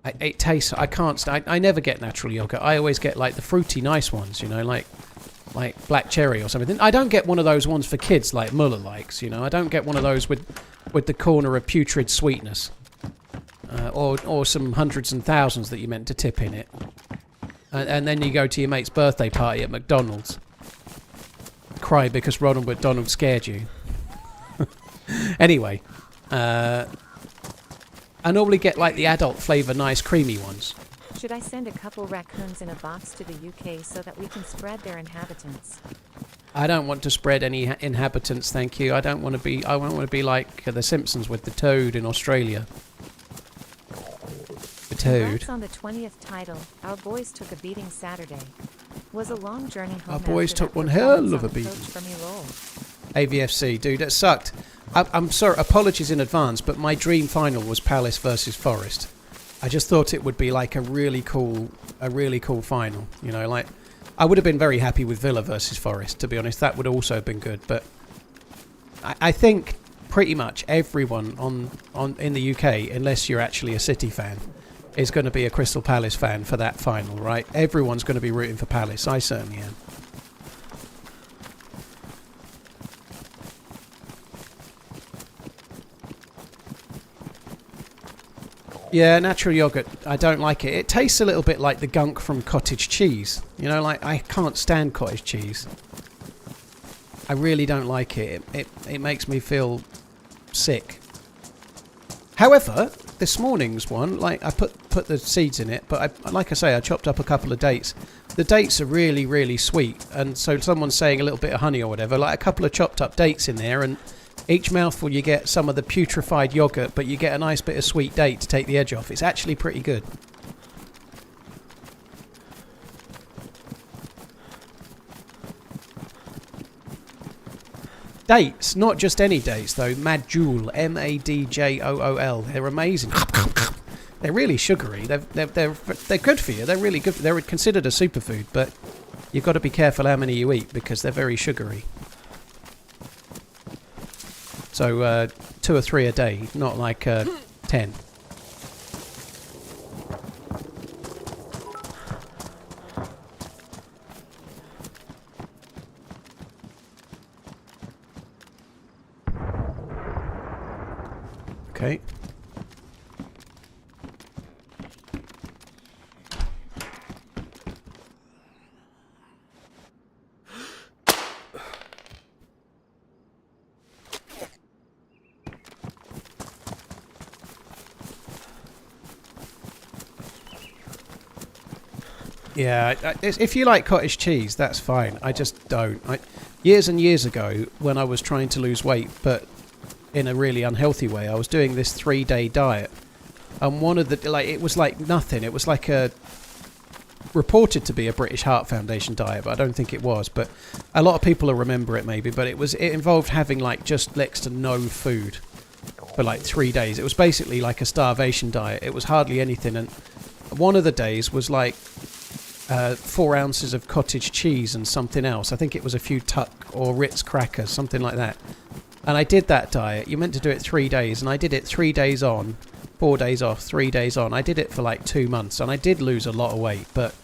It tastes... I never get natural yogurt. I always get, like, the fruity nice ones, you know, like black cherry or something. I don't get one of those ones for kids like Muller likes, you know. I don't get one of those with the corner of putrid sweetness. Or some hundreds and thousands that you meant to tip in it. And then you go to your mate's birthday party at McDonald's. Cry because Ronald McDonald scared you. Anyway, I normally get like the adult flavour nice creamy ones. Should I send a couple raccoons in a box to the UK so that we can spread their inhabitants? I don't want to spread any inhabitants, thank you. I don't want to be like the Simpsons with the toad in Australia. The toad. Congrats on the 20th title. Our boys took a beating Saturday. Was a long journey home. Our boys took one hell of a beating. AVFC, dude, that sucked. I'm sorry, apologies in advance, but my dream final was Palace versus Forest. I just thought it would be like a really cool final. You know, like I would have been very happy with Villa versus Forest, to be honest. That would also have been good, but I think pretty much everyone in the UK, unless you're actually a City fan, is going to be a Crystal Palace fan for that final, right? Everyone's going to be rooting for Palace. I certainly am. Yeah, natural yogurt, I don't like it. It tastes a little bit like the gunk from cottage cheese. You know, like, I can't stand cottage cheese. I really don't like it. It makes me feel sick. However, this morning's one, like, I put the seeds in it, but like I say, I chopped up a couple of dates. The dates are really, really sweet, and so someone's saying a little bit of honey or whatever, like a couple of chopped up dates in there, and each mouthful you get some of the putrefied yogurt, but you get a nice bit of sweet date to take the edge off. It's actually pretty good. Dates, not just any dates though. Madjool, Madjool. They're amazing. They're really sugary. They're good for you. They're really good. They're considered a superfood, but you've got to be careful how many you eat because they're very sugary. So 2 or 3 a day, not like 10. Okay. Yeah, if you like cottage cheese, that's fine. I just don't. Years and years ago, when I was trying to lose weight, but in a really unhealthy way, I was doing this 3-day diet. And one of the, it was like nothing. It was like reported to be a British Heart Foundation diet, but I don't think it was. But a lot of people will remember it maybe. But it involved having just next to no food for 3 days. It was basically like a starvation diet. It was hardly anything. And one of the days was 4 ounces of cottage cheese and something else. I think it was a few Tuck or Ritz crackers, something like that. And I did that diet. You're meant to do it 3 days, and I did it 3 days on, 4 days off, 3 days on. I did it for 2 months, and I did lose a lot of weight, but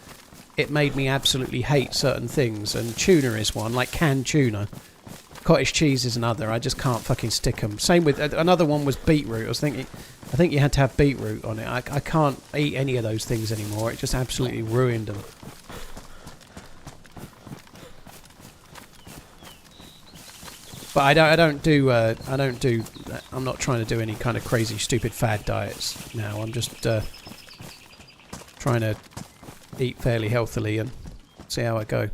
it made me absolutely hate certain things. And tuna is one, like canned tuna. Cottage cheese is another. I just can't fucking stick them. Same with another one was beetroot. I think you had to have beetroot on it. I can't eat any of those things anymore. It just absolutely ruined them. But I'm not trying to do any kind of crazy stupid fad diets now. I'm just trying to eat fairly healthily and see how I go.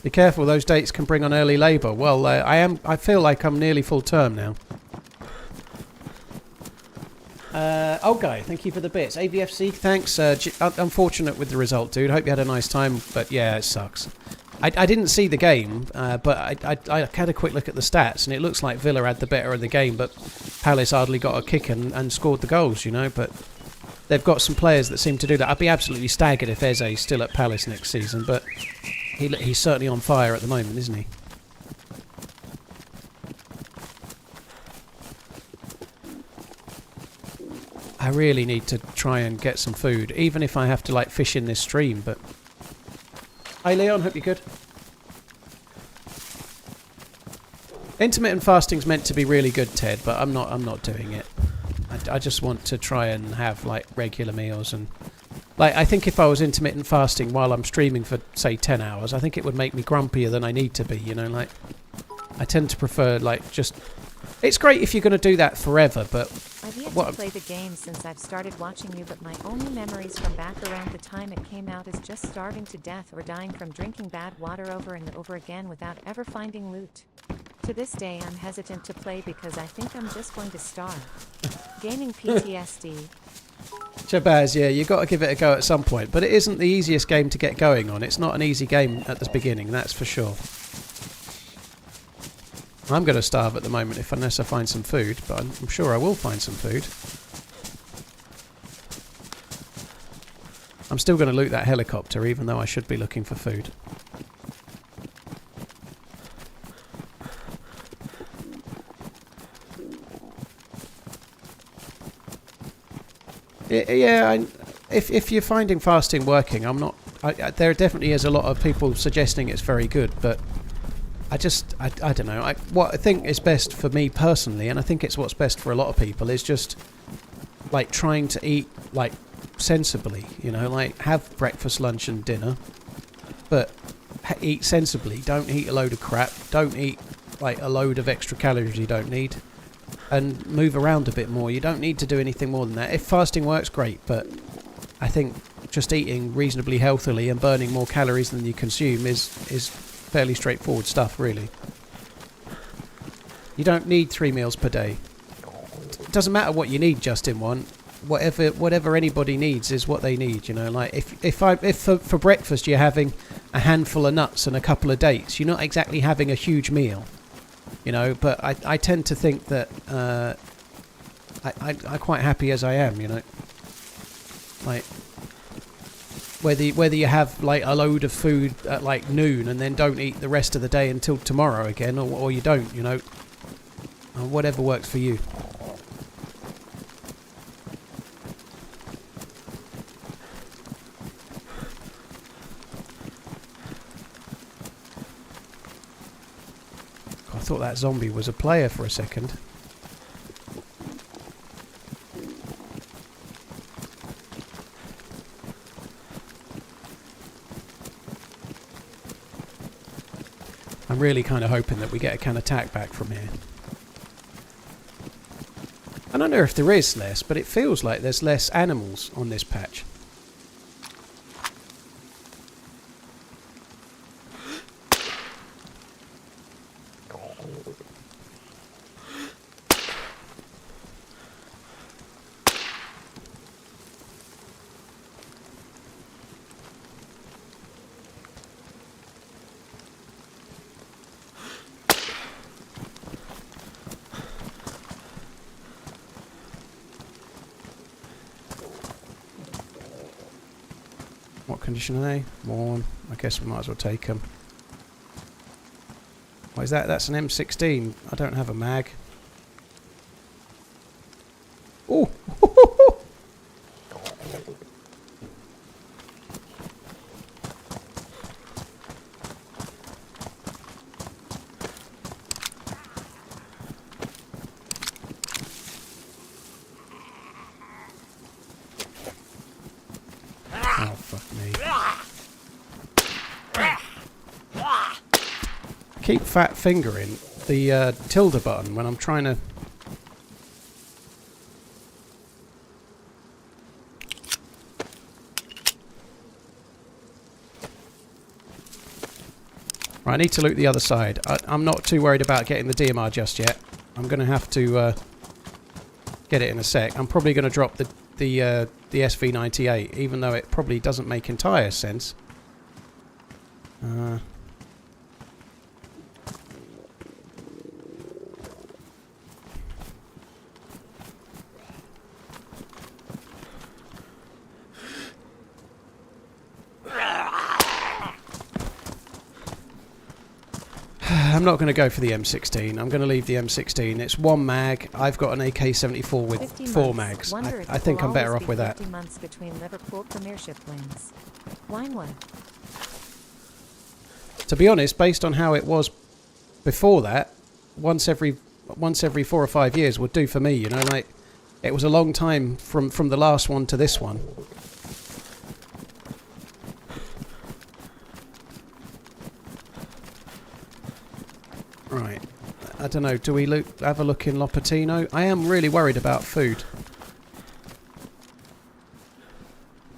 Be careful, those dates can bring on early labour. Well, I feel like I'm nearly full term now. Old guy, thank you for the bits. AVFC, thanks. Unfortunate with the result, dude. Hope you had a nice time, but yeah, it sucks. I didn't see the game, but I had a quick look at the stats, and it looks like Villa had the better of the game, but Palace hardly got a kick and scored the goals, you know, but they've got some players that seem to do that. I'd be absolutely staggered if Eze's still at Palace next season, but he's certainly on fire at the moment, isn't he? I really need to try and get some food, even if I have to fish in this stream, but... Hi Leon, hope you're good. Intermittent fasting's meant to be really good, Ted, but I'm not doing it. I just want to try and have regular meals, and I think if I was intermittent fasting while I'm streaming for say 10 hours, I think it would make me grumpier than I need to be, you know, I tend to prefer just... It's great if you're going to do that forever, but... I've yet to play the game since I've started watching you, but my only memories from back around the time it came out is just starving to death or dying from drinking bad water over and over again without ever finding loot. To this day I'm hesitant to play because I think I'm just going to starve. Gaming PTSD. Shabazz, yeah, you've got to give it a go at some point, but it isn't the easiest game to get going on. It's not an easy game at the beginning, that's for sure. I'm going to starve at the moment unless I find some food, but I'm sure I will find some food. I'm still going to loot that helicopter, even though I should be looking for food. Yeah, if you're finding fasting working, there definitely is a lot of people suggesting it's very good, but... I don't know. What I think is best for me personally, and I think it's what's best for a lot of people, is just trying to eat sensibly. You know, have breakfast, lunch, and dinner, but eat sensibly. Don't eat a load of crap. Don't eat a load of extra calories you don't need, and move around a bit more. You don't need to do anything more than that. If fasting works, great, but I think just eating reasonably healthily and burning more calories than you consume is fairly straightforward stuff, really. You don't need 3 meals per day. It doesn't matter what you need just in one. whatever anybody needs is what they need, you know. Like if for breakfast you're having a handful of nuts and a couple of dates, you're not exactly having a huge meal, you know. But I tend to think that I'm quite happy as I am, you know. Like whether you have like a load of food at like noon and then don't eat the rest of the day until tomorrow again, or you don't, you know, whatever works for you. I thought that zombie was a player for a second. I'm really kind of hoping that we get a can attack back from here. I don't know if there is less, but it feels like there's less animals on this patch. What condition are they? Warm. I guess we might as well take them. What is that? That's an M16. I don't have a mag. Oh! Oh, fuck me. I keep fat fingering the tilde button when I'm trying to... Right, I need to loot the other side. I'm not too worried about getting the DMR just yet. I'm going to have to get it in a sec. I'm probably going to drop the SV98, even though it probably doesn't make entire sense. I'm not going to go for the M16. I'm going to leave the M16. It's one mag. I've got an AK-74 with 4 mags. I think I'm better off with that. 50 months between Liverpool Premiership wins. Winewood. To be honest, based on how it was before that, once every 4 or 5 years would do for me. You know, like it was a long time from the last one to this one. Right, I don't know, do we have a look in Lopatino? I am really worried about food.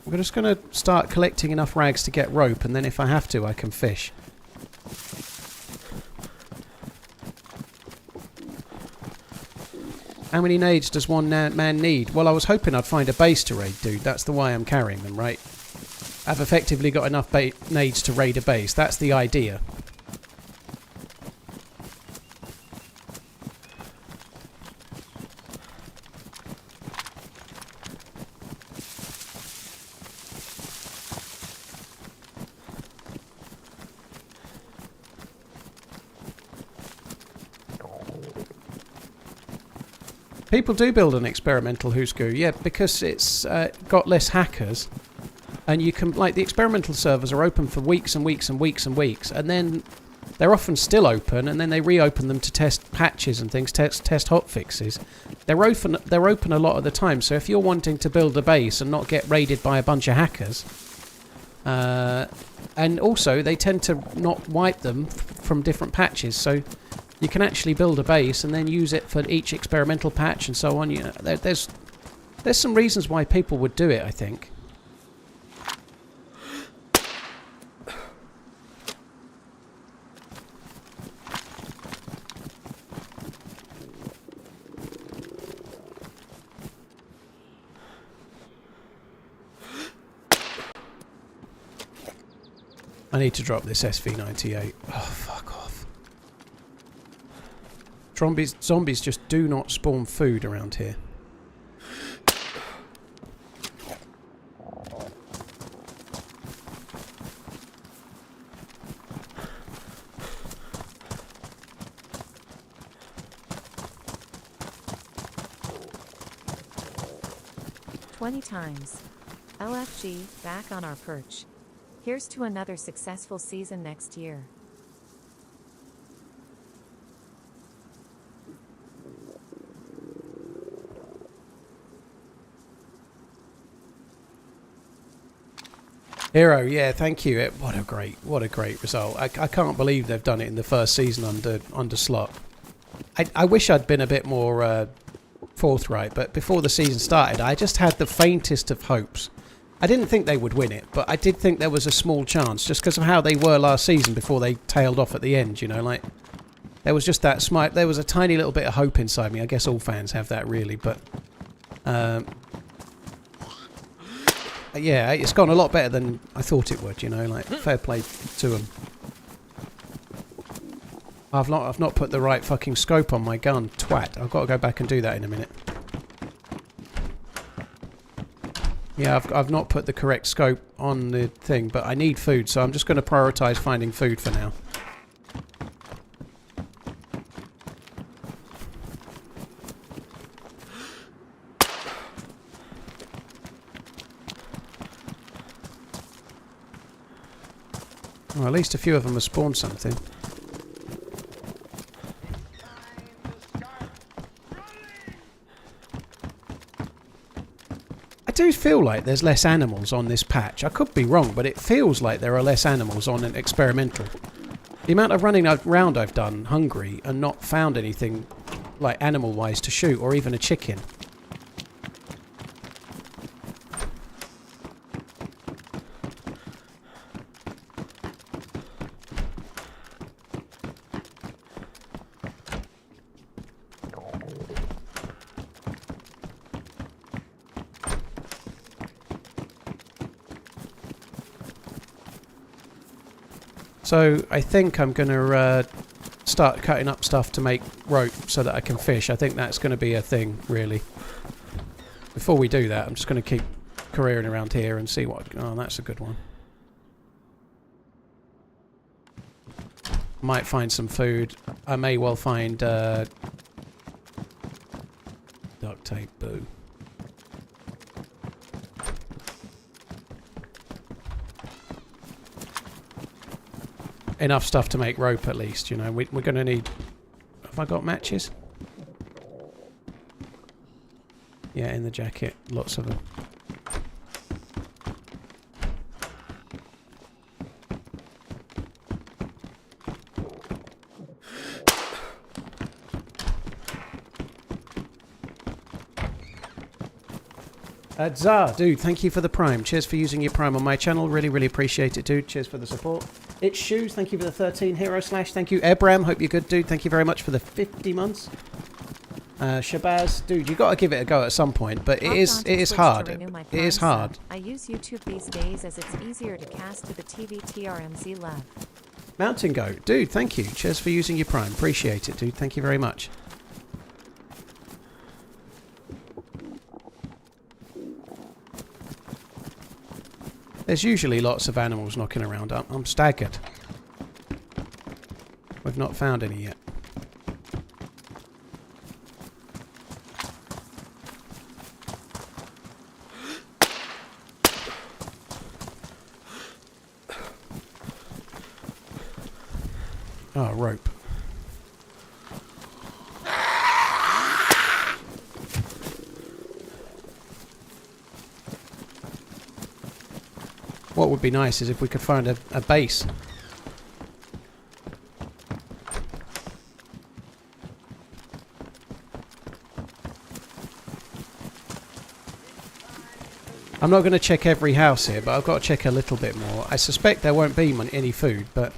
We're just going to start collecting enough rags to get rope, and then if I have to, I can fish. How many nades does one man need? Well, I was hoping I'd find a base to raid, dude. That's the why I'm carrying them, right? I've effectively got enough nades to raid a base. That's the idea. People do build an experimental Husku, yeah, because it's got less hackers, and you can, like, the experimental servers are open for weeks and weeks and weeks and weeks, and then they're often still open, and then they reopen them to test patches and things, test hotfixes. They're open a lot of the time, so if you're wanting to build a base and not get raided by a bunch of hackers, and also they tend to not wipe them from different patches, so you can actually build a base and then use it for each experimental patch and so on. You know, there's some reasons why people would do it, I think. I need to drop this SV98. Oh, fuck off. Zombies just do not spawn food around here. Times. LFG, back on our perch. Here's to another successful season next year. Hero, yeah, thank you. What a great result. I can't believe they've done it in the first season under slot. I wish I'd been a bit more forthright, but before the season started I just had the faintest of hopes. I didn't think they would win it, but I did think there was a small chance just because of how they were last season before they tailed off at the end, you know, like there was just that smite, there was a tiny little bit of hope inside me. I guess all fans have that really, but yeah, it's gone a lot better than I thought it would, you know, like fair play to them. I've not put the right fucking scope on my gun, twat. I've got to go back and do that in a minute. Yeah, I've not put the correct scope on the thing, but I need food, so I'm just going to prioritise finding food for now. Well, at least a few of them have spawned something. I do feel like there's less animals on this patch. I could be wrong, but it feels like there are less animals on an experimental. The amount of running around I've done hungry and not found anything like animal-wise to shoot, or even a chicken. So I think I'm going to start cutting up stuff to make rope so that I can fish. I think that's going to be a thing, really. Before we do that, I'm just going to keep careering around here and see what... Oh, that's a good one. Might find some food. I may well find duct tape, boo. Enough stuff to make rope at least, you know. We're going to need... Have I got matches? Yeah, in the jacket. Lots of them. Zah, dude, thank you for the Prime. Cheers for using your Prime on my channel. Really, really appreciate it, dude. Cheers for the support. It's Shoes, thank you for the 13 Hero Slash. Thank you, Ebram. Hope you're good, dude. Thank you very much for the 50 months. Shabazz, dude, you got to give it a go at some point, but it is hard. It is hard. I use YouTube these days as it's easier to cast to the TV TRMZ love. Mountain Goat, dude, thank you. Cheers for using your Prime. Appreciate it, dude. Thank you very much. There's usually lots of animals knocking around. I'm staggered. We've not found any yet. Oh, rope. What would be nice is if we could find a base. I'm not going to check every house here, but I've got to check a little bit more. I suspect there won't be any food, but...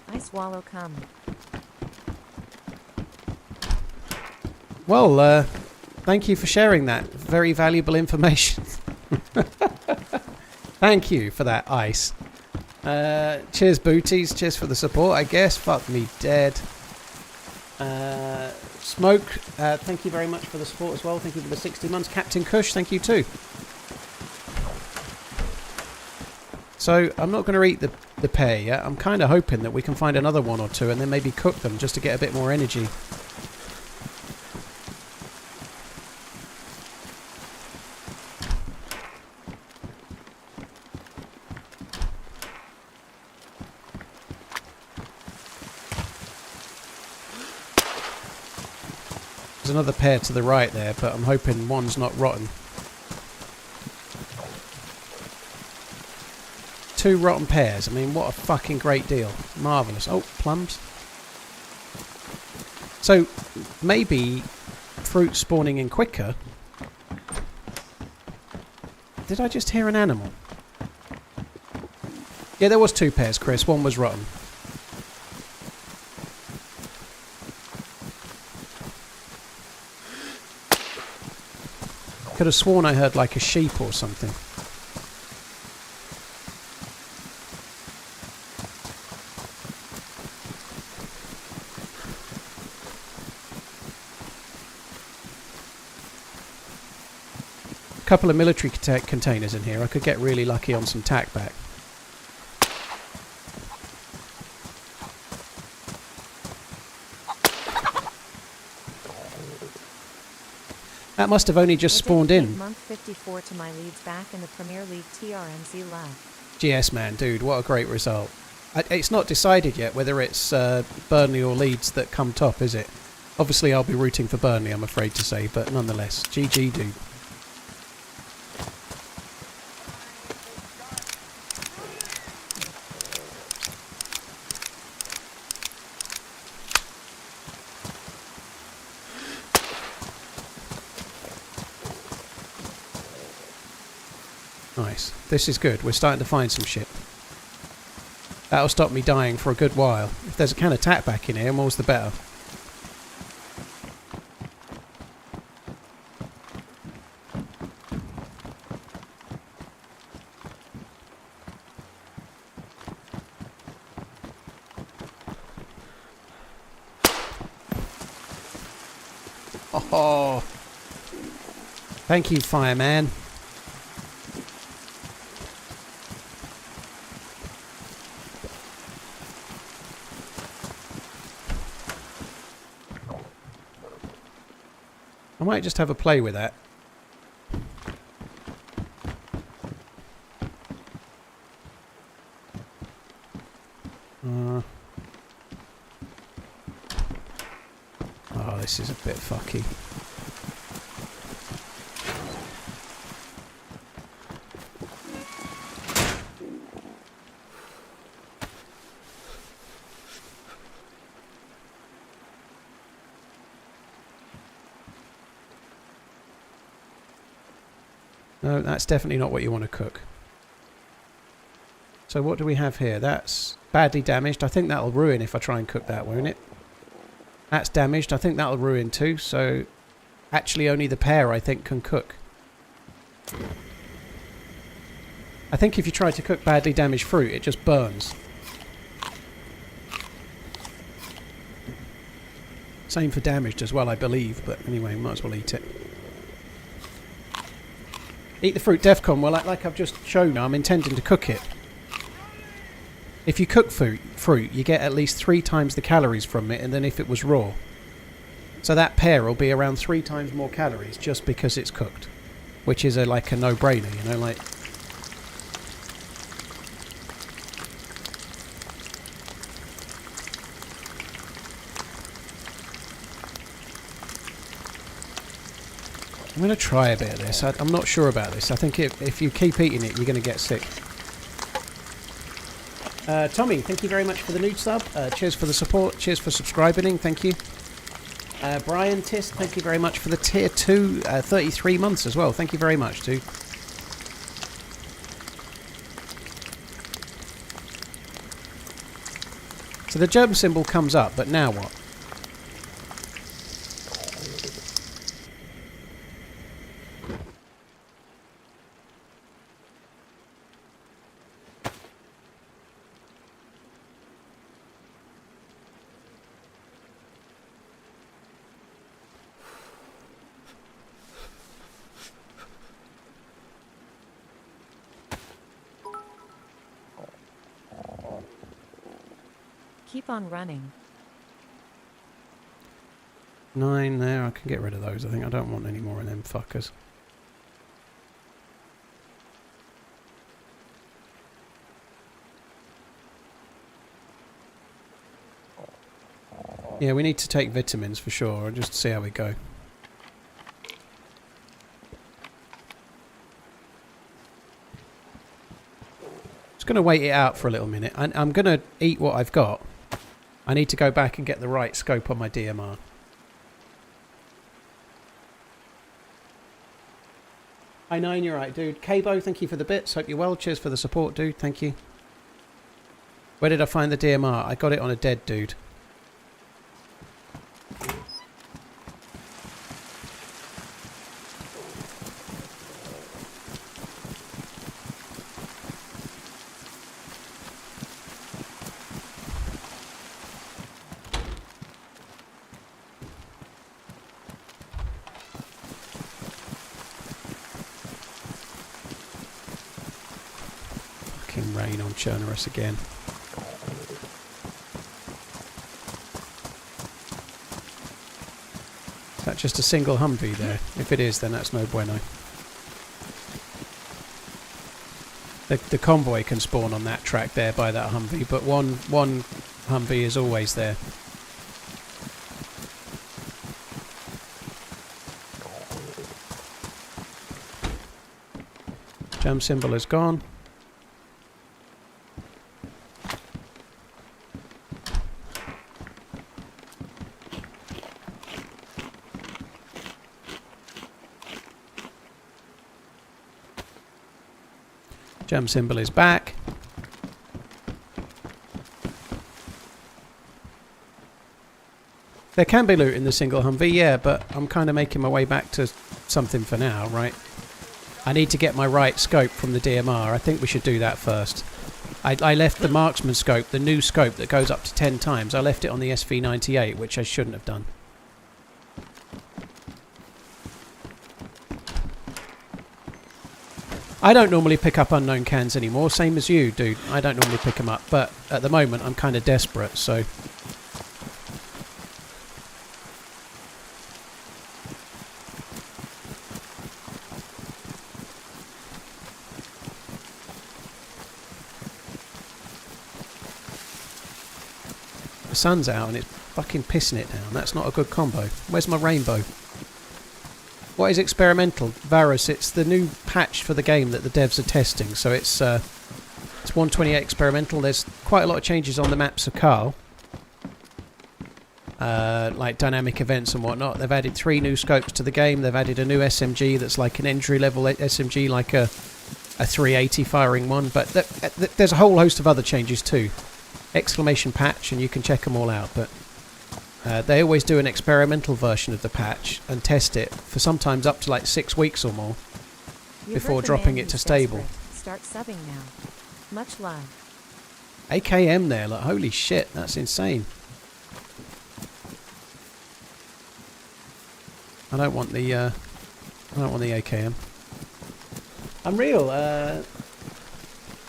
I swallow cum. Well, thank you for sharing that. Very valuable information. Thank you for that, Ice. Cheers, Booties. Cheers for the support, I guess. Fuck me dead. Smoke, thank you very much for the support as well. Thank you for the 60 months. Captain Kush, thank you too. So, I'm not going to eat the pear yet. I'm kind of hoping that we can find another one or two and then maybe cook them just to get a bit more energy. There's another pear to the right there, but I'm hoping one's not rotten. 2 rotten pears. I mean, what a fucking great deal. Marvellous. Oh, plums. So, maybe fruit spawning in quicker. Did I just hear an animal? Yeah, there was 2 pears, Chris. One was rotten. Could have sworn I heard like a sheep or something. A couple of military containers in here. I could get really lucky on some tack back. That must have only just spawned in. Month 54 to my leads back in the Premier League TRMZ left. GS man, dude, what a great result. It's not decided yet whether it's Burnley or Leeds that come top, is it? Obviously I'll be rooting for Burnley, I'm afraid to say, but nonetheless, GG dude. Nice. This is good. We're starting to find some shit. That'll stop me dying for a good while. If there's a can of tack back in here, more's the better. Oh. Thank you, fireman. I might just have a play with that. Oh, this is a bit fucky. No, that's definitely not what you want to cook. So what do we have here? That's badly damaged. I think that'll ruin if I try and cook that, won't it? That's damaged. I think that'll ruin too. So actually only the pear, I think, can cook. I think if you try to cook badly damaged fruit, it just burns. Same for damaged as well, I believe. But anyway, might as well eat it. Eat the fruit Defcon. Well, like I've just shown, I'm intending to cook it. If you cook fruit, you get at least 3 times the calories from it than if it was raw. So that pear will be around 3 times more calories just because it's cooked. Which is like a no-brainer, you know, like... I'm going to try a bit of this. I'm not sure about this. I think if you keep eating it, you're going to get sick. Tommy, thank you very much for the nude sub. Cheers for the support. Cheers for subscribing. Thank you. Brian Tist, thank you very much for the tier 2, 33 months as well. Thank you very much, too. So the germ symbol comes up, but now what? keep on running. 9 there. I can get rid of those. I think I don't want any more of them fuckers. Yeah, we need to take vitamins for sure, just to see how we go. Just going to wait it out for a little minute. I'm going to eat what I've got. I need to go back and get the right scope on my DMR. Hi 9, you're right, dude. Cabo, thank you for the bits. Hope you're well. Cheers for the support, dude. Thank you. Where did I find the DMR? I got it on a dead dude. Rain on Chernarus again. Is that just a single Humvee there? If it is, then that's no bueno. The convoy can spawn on that track there by that Humvee, but one Humvee is always there. Jam symbol is gone. Jam symbol is back. There can be loot in the single Humvee, yeah, but I'm kind of making my way back to something for now, right? I need to get my right scope from the DMR. I think we should do that first. I left the marksman scope, the new scope that goes up to 10 times. I left it on the SV98, which I shouldn't have done. I don't normally pick up unknown cans anymore, same as you, dude. I don't normally pick them up, but at the moment I'm kind of desperate, so... The sun's out and it's fucking pissing it down. That's not a good combo. Where's my rainbow? What is experimental? Varus, it's the new patch for the game that the devs are testing. So it's 128 experimental. There's quite a lot of changes on the maps of Carl. Like dynamic events and whatnot. They've added 3 new scopes to the game. They've added a new SMG that's like an entry-level SMG, like a 380 firing one. But there's a whole host of other changes too. Exclamation patch, and you can check them all out. But they always do an experimental version of the patch and test it for sometimes up to like 6 weeks or more before dropping it to stable. Start subbing now. Much love. AKM there, like holy shit, that's insane. I don't want the AKM. Unreal.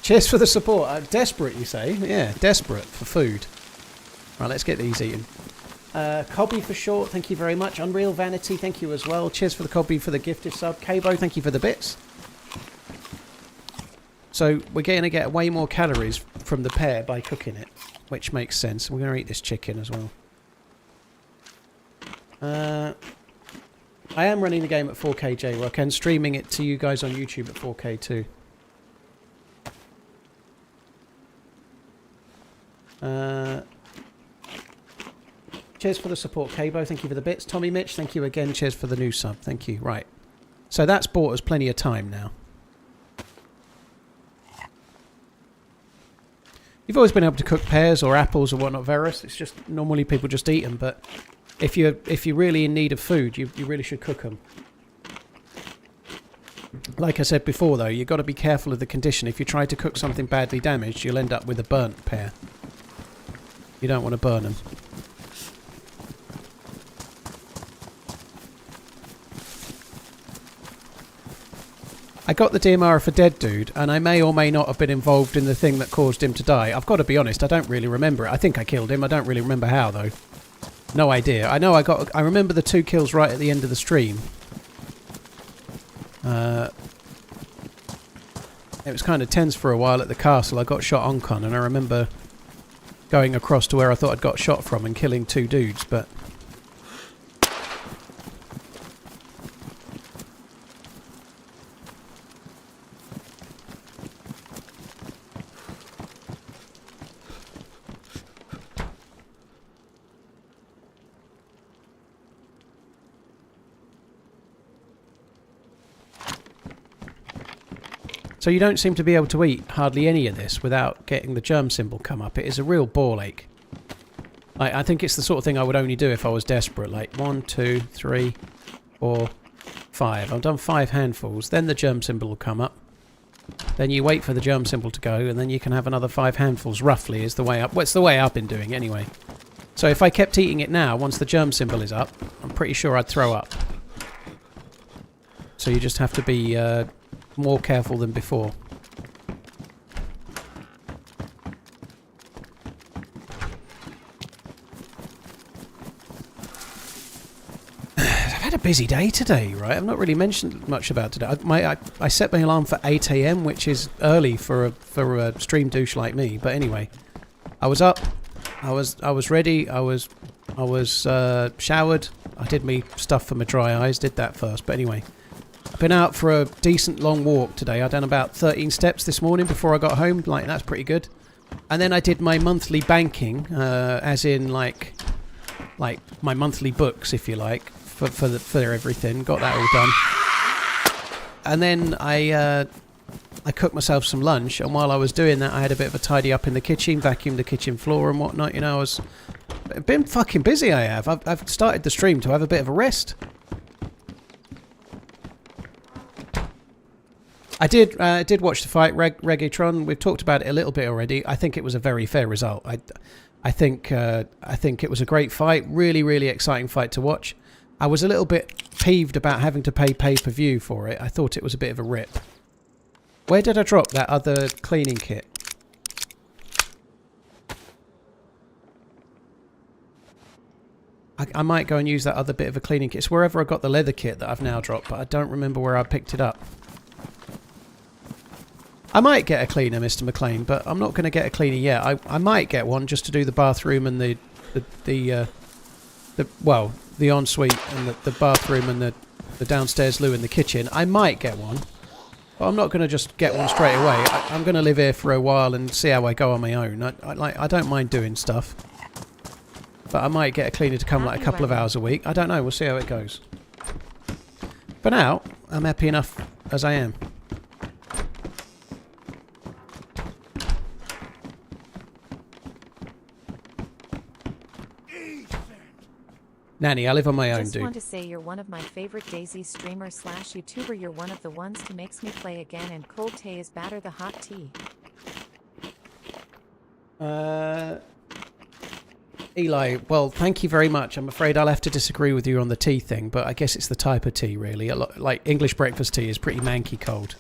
Cheers for the support. Desperate, you say? Yeah, desperate for food. Right, let's get these eaten. Cobby for short, thank you very much. Unreal Vanity, thank you as well. Cheers for the Cobby for the gifted sub. Cabo, thank you for the bits. So we're going to get way more calories from the pear by cooking it, which makes sense. We're going to eat this chicken as well. I am running the game at 4K J-Rock and streaming it to you guys on YouTube at 4K too. Cheers for the support, Cabo. Thank you for the bits. Tommy Mitch, thank you again. Cheers for the new sub. Thank you. Right. So that's bought us plenty of time now. You've always been able to cook pears or apples or whatnot, Varus. It's just normally people just eat them, but if you're really in need of food, you really should cook them. Like I said before, though, you've got to be careful of the condition. If you try to cook something badly damaged, you'll end up with a burnt pear. You don't want to burn them. I got the DMR for dead dude, and I may or may not have been involved in the thing that caused him to die. I've got to be honest, I don't really remember it. I think I killed him. I don't really remember how, though. No idea. I know I remember the 2 kills right at the end of the stream. It was kind of tense for a while at the castle. I got shot on con, and I remember going across to where I thought I'd got shot from and killing 2 dudes, but... So you don't seem to be able to eat hardly any of this without getting the germ symbol come up. It is a real ball ache. I think it's the sort of thing I would only do if I was desperate. Like 1, 2, 3, 4, 5. I've done 5 handfuls. Then the germ symbol will come up. Then you wait for the germ symbol to go, and then you can have another 5 handfuls. Roughly is the way up. Well, it's the way I've been doing anyway. So if I kept eating it now, once the germ symbol is up, I'm pretty sure I'd throw up. So you just have to be more careful than before. I've had a busy day today, right? I've not really mentioned much about today. I set my alarm for 8 AM, which is early for a stream douche like me. But anyway, I was up. I was ready. I was showered. I did me stuff for my dry eyes. Did that first. But anyway. I've been out for a decent long walk today. I've done about 13 steps this morning before I got home. Like, that's pretty good. And then I did my monthly banking, as in like my monthly books, if you like, for everything. Got that all done. And then I cooked myself some lunch. And while I was doing that, I had a bit of a tidy up in the kitchen, vacuumed the kitchen floor and whatnot. You know, I've been fucking busy. I have. I've started the stream to have a bit of a rest. I did watch the fight, Reggaetron. We've talked about it a little bit already. I think it was a very fair result. I think it was a great fight. Really, really exciting fight to watch. I was a little bit peeved about having to pay pay-per-view for it. I thought it was a bit of a rip. Where did I drop that other cleaning kit? I might go and use that other bit of a cleaning kit. It's wherever I got the leather kit that I've now dropped, but I don't remember where I picked it up. I might get a cleaner, Mr. McLean, but I'm not going to get a cleaner yet. I might get one just to do the bathroom and the ensuite and the bathroom and the downstairs loo and the kitchen. I might get one, but I'm not going to just get one straight away. I'm going to live here for a while and see how I go on my own. I don't mind doing stuff, but I might get a cleaner to come like a couple of hours a week. I don't know. We'll see how it goes. For now, I'm happy enough as I am. Nanny, I live on my own, dude. Just want to say you're one of my favorite DayZ streamer / YouTuber. You're one of the ones who makes me play again, and cold tea is better the hot tea. Eli, well, thank you very much. I'm afraid I'll have to disagree with you on the tea thing, but I guess it's the type of tea, really. Like English breakfast tea is pretty manky cold.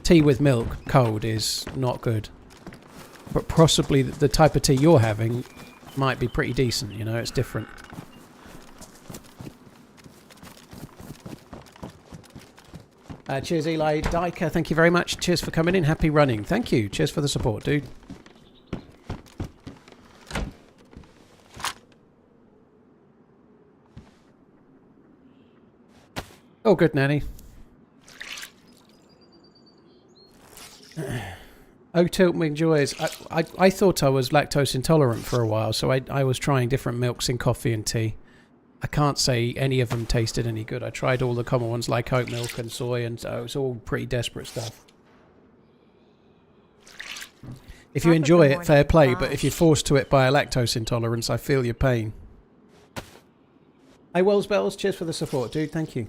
Tea with milk cold is not good. But possibly the type of tea you're having might be pretty decent, you know, it's different. Cheers, Eli. Diker, thank you very much. Cheers for coming in. Happy running. Thank you. Cheers for the support, dude. Oh, good, Nanny. Oh, Tilt McJoys. I thought I was lactose intolerant for a while, so I was trying different milks in coffee and tea. I can't say any of them tasted any good. I tried all the common ones like oat milk and soy, and so it's all pretty desperate stuff. If you enjoy it, fair play, but if you're forced to it by a lactose intolerance, I feel your pain. Hey, Wells Bells, cheers for the support, dude. Thank you.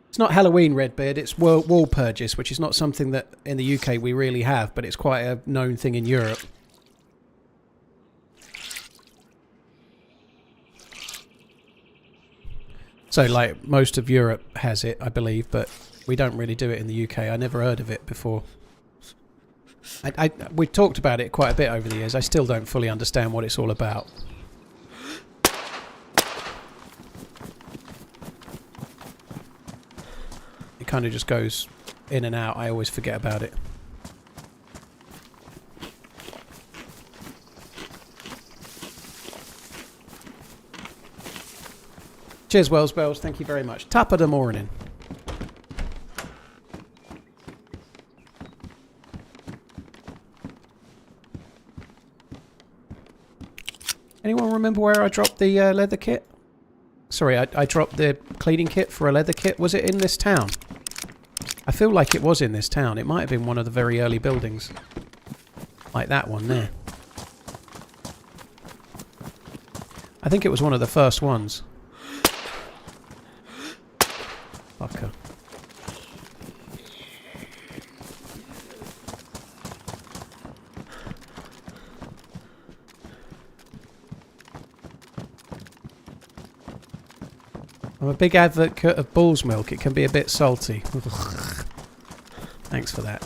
It's not Halloween, Redbeard, it's wall purges, which is not something that in the UK we really have, but it's quite a known thing in Europe. So, like, most of Europe has it, I believe, but we don't really do it in the UK. I never heard of it before. We've talked about it quite a bit over the years. I still don't fully understand what it's all about. It kind of just goes in and out. I always forget about it. Cheers, Wells Bells. Thank you very much. Top of the morning. Anyone remember where I dropped the leather kit? Sorry, I dropped the cleaning kit for a leather kit. Was it in this town? I feel like it was in this town. It might have been one of the very early buildings. Like that one there. I think it was one of the first ones. Fucker. I'm a big advocate of bull's milk. It can be a bit salty. Thanks for that.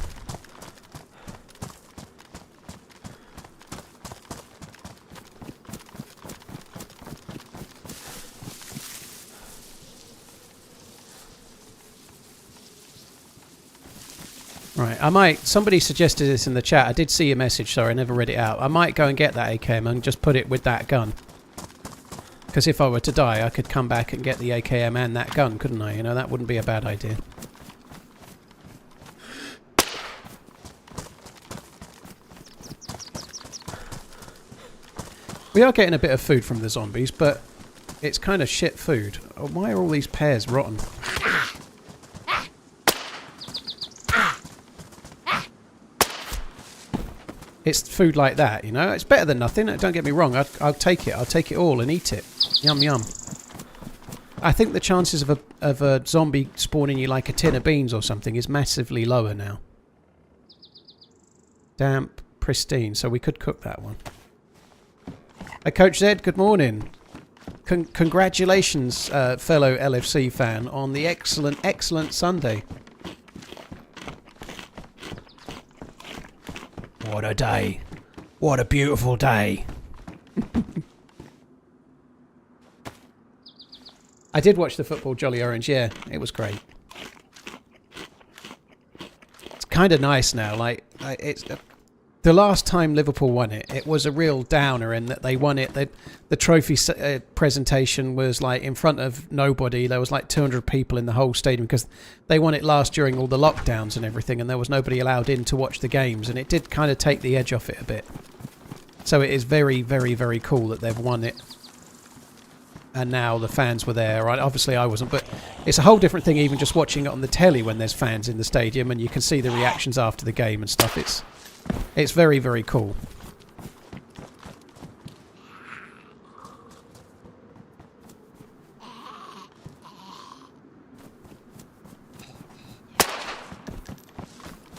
Right, I might... Somebody suggested this in the chat. I did see your message, sorry, I never read it out. I might go and get that AKM and just put it with that gun. Because if I were to die, I could come back and get the AKM and that gun, couldn't I? You know, that wouldn't be a bad idea. We are getting a bit of food from the zombies, but it's kind of shit food. Why are all these pears rotten? It's food like that, you know? It's better than nothing. Don't get me wrong. I'll take it. I'll take it all and eat it. Yum, yum. I think the chances of a zombie spawning you like a tin of beans or something is massively lower now. Damp, pristine. So we could cook that one. Hey, Coach Zed, good morning. Congratulations, fellow LFC fan, on the excellent Sunday. What a day. What a beautiful day. I did watch the football Jolly Orange, yeah. It was great. It's kind of nice now. Like, it's... The last time Liverpool won it, it was a real downer in that they won it. The trophy presentation was like in front of nobody. There was like 200 people in the whole stadium because they won it last during all the lockdowns and everything, and there was nobody allowed in to watch the games, and it did kind of take the edge off it a bit. So it is very, very, very cool that they've won it. And now the fans were there. Obviously I wasn't, but it's a whole different thing even just watching it on the telly when there's fans in the stadium and you can see the reactions after the game and stuff. It's very, very cool.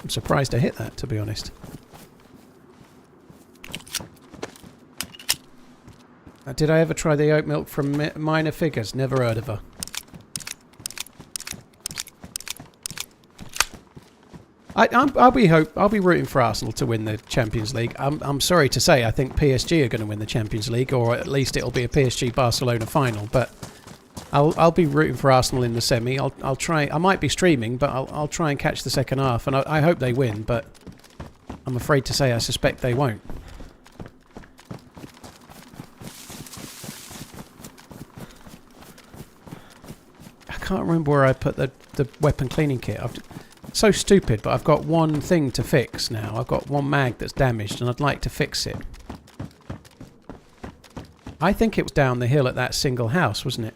I'm surprised I hit that, to be honest. Did I ever try the oat milk from Minor Figures? Never heard of her. I'll be rooting for Arsenal to win the Champions League. I'm sorry to say I think PSG are going to win the Champions League, or at least it'll be a PSG Barcelona final. But I'll be rooting for Arsenal in the semi. I'll try. I might be streaming, but I'll try and catch the second half, and I hope they win. But I'm afraid to say I suspect they won't. I can't remember where I put the weapon cleaning kit. So stupid, but I've got one thing to fix now. I've got one mag that's damaged and I'd like to fix it. I think it was down the hill at that single house, wasn't it?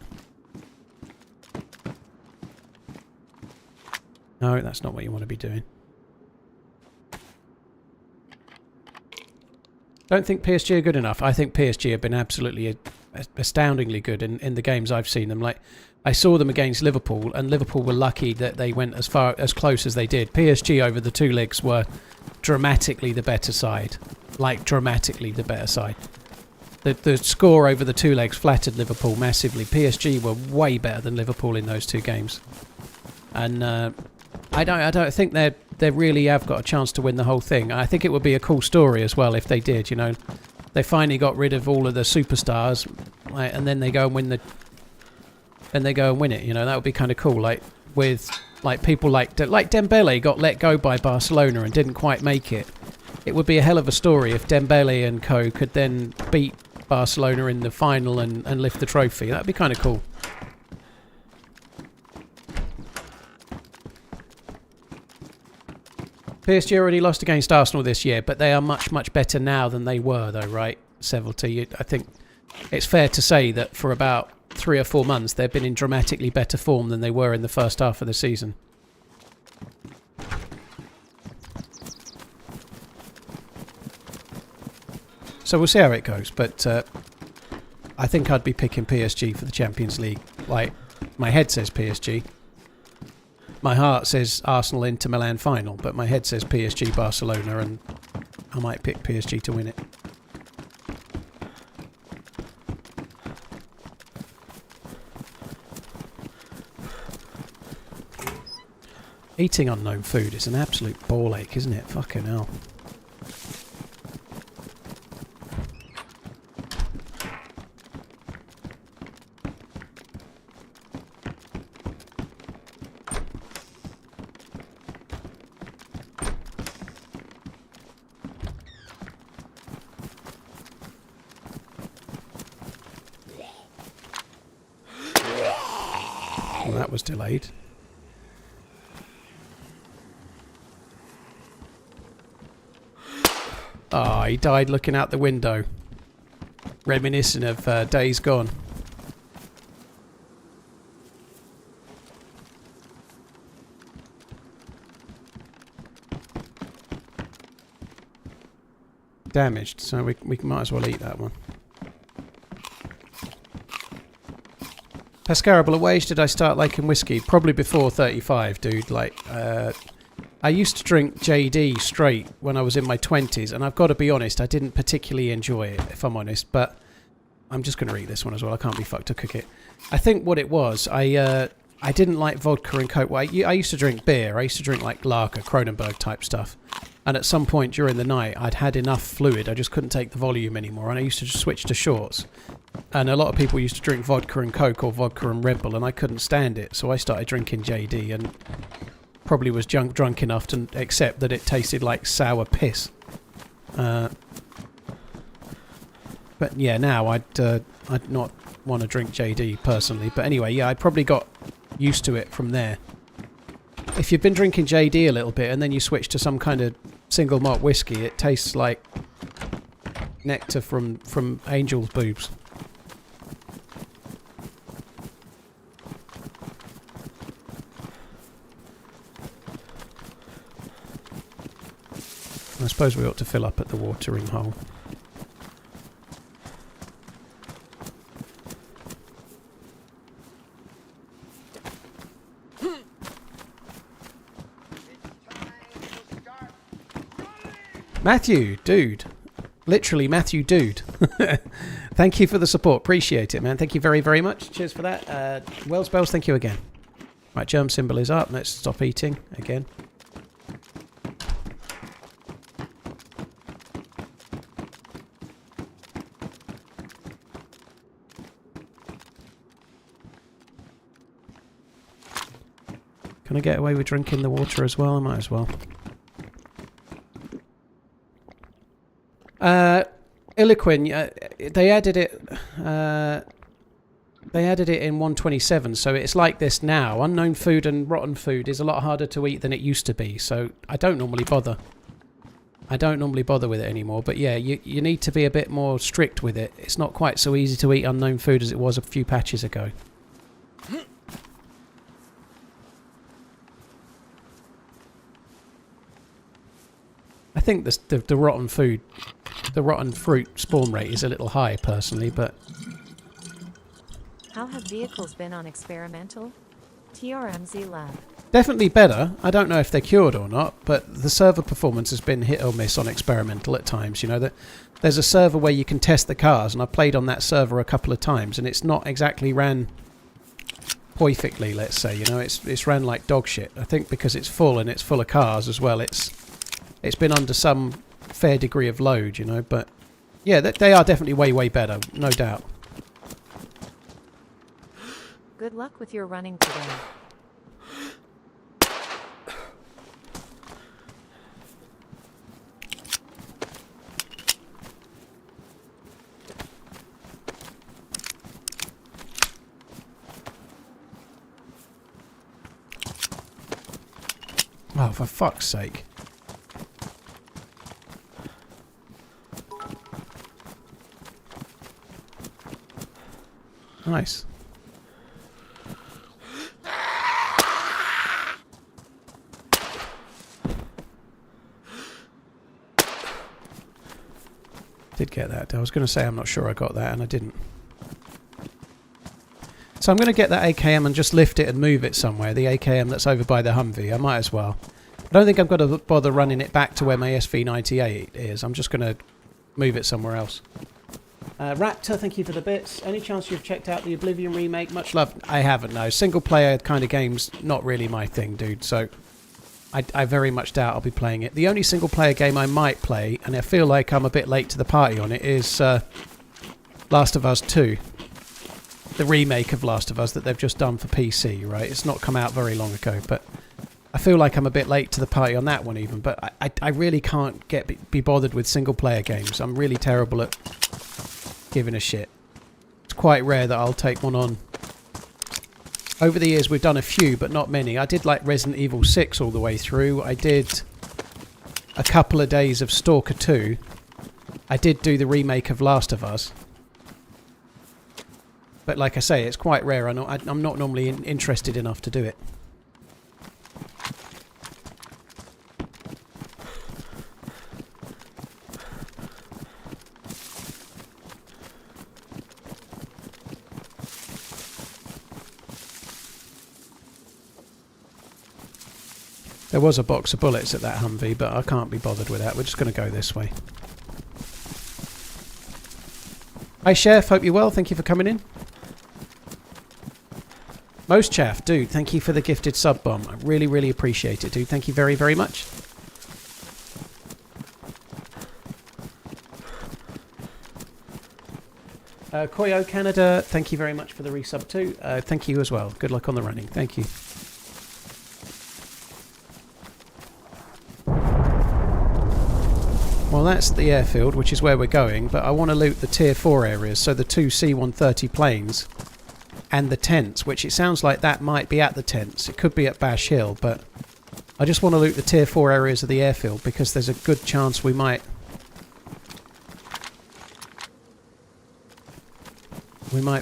No, that's not what you want to be doing. Don't think PSG are good enough. I think PSG have been absolutely astoundingly good in the games I've seen them. Like, I saw them against Liverpool, and Liverpool were lucky that they went as close as they did. PSG over the two legs were dramatically the better side. Like, dramatically the better side. The score over the two legs flattered Liverpool massively. PSG were way better than Liverpool in those two games, and I don't think they really have got a chance to win the whole thing. I think it would be a cool story as well if they did. You know, they finally got rid of all of the superstars, like, and then they go and win it. You know, that would be kind of cool. Like with like people like Dembele got let go by Barcelona and didn't quite make it. It would be a hell of a story if Dembele and co could then beat Barcelona in the final and lift the trophy. That'd be kind of cool. PSG already lost against Arsenal this year, but they are much, much better now than they were, though, right, Sevelty? I think it's fair to say that for about 3 or 4 months, they've been in dramatically better form than they were in the first half of the season. So we'll see how it goes, but I think I'd be picking PSG for the Champions League. Like, my head says PSG. My heart says Arsenal Inter Milan final, but my head says PSG Barcelona, and I might pick PSG to win it. Eating unknown food is an absolute ball ache, isn't it? Fucking hell. Well, that was delayed. Ah, he died looking out the window. Reminiscent of days gone. Damaged, so we might as well eat that one. Pascarable, at what age did I start liking whiskey? Probably before 35, dude. Like, I used to drink JD straight when I was in my 20s, and I've got to be honest, I didn't particularly enjoy it, if I'm honest, but I'm just going to eat this one as well. I can't be fucked to cook it. I think what it was, I didn't like vodka and Coke. Well, I used to drink beer. I used to drink like lager, Kronenberg type stuff. And at some point during the night, I'd had enough fluid. I just couldn't take the volume anymore, and I used to just switch to shorts. And a lot of people used to drink vodka and Coke or vodka and Red Bull, and I couldn't stand it. So I started drinking JD, and probably was drunk enough to accept that it tasted like sour piss. But yeah, now I'd not want to drink JD personally. But anyway, yeah, I probably got used to it from there. If you've been drinking JD a little bit and then you switch to some kind of single malt whiskey, it tastes like nectar from angel's boobs. I suppose we ought to fill up at the watering hole. Matthew, dude. Literally, Matthew, dude. Thank you for the support. Appreciate it, man. Thank you very, very much. Cheers for that. Wells Bells, thank you again. Right, germ symbol is up. Let's stop eating again. Can I get away with drinking the water as well? I might as well. Illiquin, they added it. They added it in 1.27, so it's like this now. Unknown food and rotten food is a lot harder to eat than it used to be. So I don't normally bother. I don't normally bother with it anymore. But yeah, you need to be a bit more strict with it. It's not quite so easy to eat unknown food as it was a few patches ago. I think the rotten food, the rotten fruit spawn rate is a little high personally, but... How have vehicles been on experimental? TRMZ Lab. Definitely better. I don't know if they're cured or not, but the server performance has been hit or miss on experimental at times. You know, that there's a server where you can test the cars, and I played on that server a couple of times, and it's not exactly ran perfectly, let's say. You know, it's ran like dog shit. I think because it's full and it's full of cars as well. It's been under some fair degree of load, you know. But yeah, they are definitely way better, no doubt. Good luck with your running today. Oh, for fuck's sake. Nice. Did get that. I was going to say I'm not sure I got that, and I didn't. So I'm going to get that AKM and just lift it and move it somewhere. The AKM that's over by the Humvee. I might as well. I don't think I'm going to bother running it back to where my SV98 is. I'm just going to move it somewhere else. Raptor, thank you for the bits. Any chance you've checked out the Oblivion remake? Much love. I haven't, no. Single player kind of games, not really my thing, dude. So I very much doubt I'll be playing it. The only single player game I might play, and I feel like I'm a bit late to the party on it, is Last of Us 2. The remake of Last of Us that they've just done for PC, right? It's not come out very long ago, but I feel like I'm a bit late to the party on that one even. But I really can't be bothered with single player games. I'm really terrible at giving a shit. It's quite rare that I'll take one on. Over the years we've done a few, but not many. I did like Resident Evil 6 all the way through. I did a couple of days of Stalker 2. I did do the remake of Last of Us. But like I say, it's quite rare. I'm not normally interested enough to do it. There was a box of bullets at that Humvee, but I can't be bothered with that. We're just going to go this way. Hi Chef, hope you're well. Thank you for coming in. Most Chaff, dude, thank you for the gifted sub bomb. I really appreciate it, dude. Thank you very much. Koyo Canada, thank you very much for the resub too. Thank you as well. Good luck on the running. Thank you. Well, that's the airfield, which is where we're going, but I want to loot the tier 4 areas, so the 2 C-130 planes and the tents, which it sounds like that might be at the tents. It could be at Bash Hill, but I just want to loot the tier 4 areas of the airfield because there's a good chance we might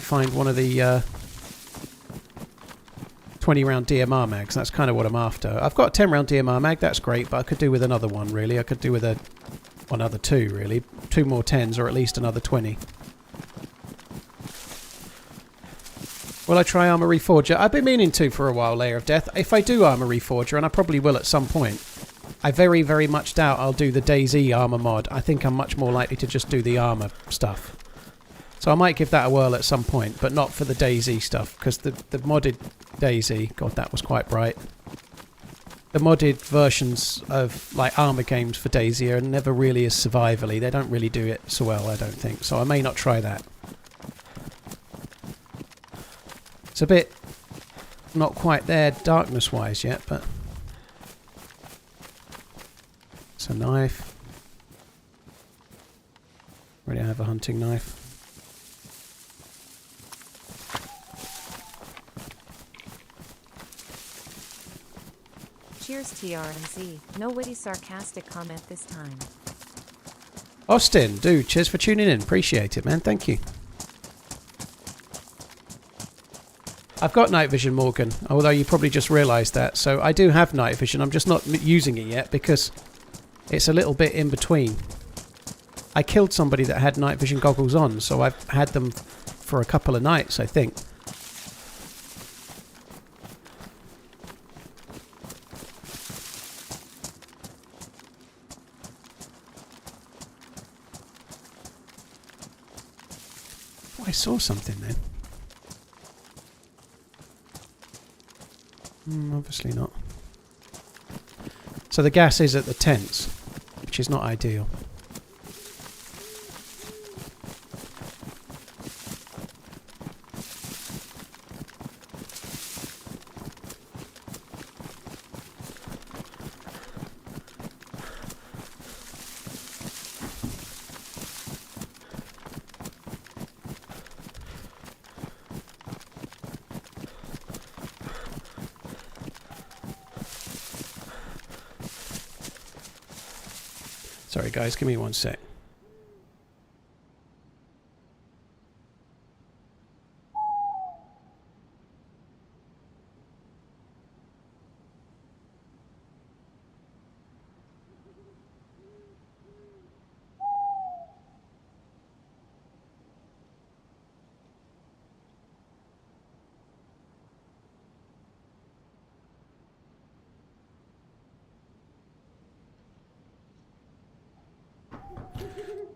find one of the 20 round DMR mags. That's kind of what I'm after. I've got a 10 round DMR mag, that's great, but I could do with another one really. I could do with another 2 really. 2 more 10s or at least another 20. Will I try Armour Reforger? I've been meaning to for a while, Layer of Death. If I do Armour Reforger, and I probably will at some point, I very much doubt I'll do the DayZ armour mod. I think I'm much more likely to just do the armour stuff. So I might give that a whirl at some point, but not for the DayZ stuff, because the modded DayZ, God, that was quite bright. The modded versions of like armour games for DayZ are never really as survivally. They don't really do it so well, I don't think. So I may not try that. It's a bit not quite there darkness-wise yet, but it's a knife. Already have a hunting knife. Cheers TRMZ. No witty sarcastic comment this time. Austin, dude, cheers for tuning in. Appreciate it, man. Thank you. I've got night vision, Morgan, although you probably just realised that. So I do have night vision. I'm just not using it yet because it's a little bit in between. I killed somebody that had night vision goggles on, so I've had them for a couple of nights, I think. I saw something then. Obviously not. So the gas is at the tents, which is not ideal. Sorry guys, give me one sec.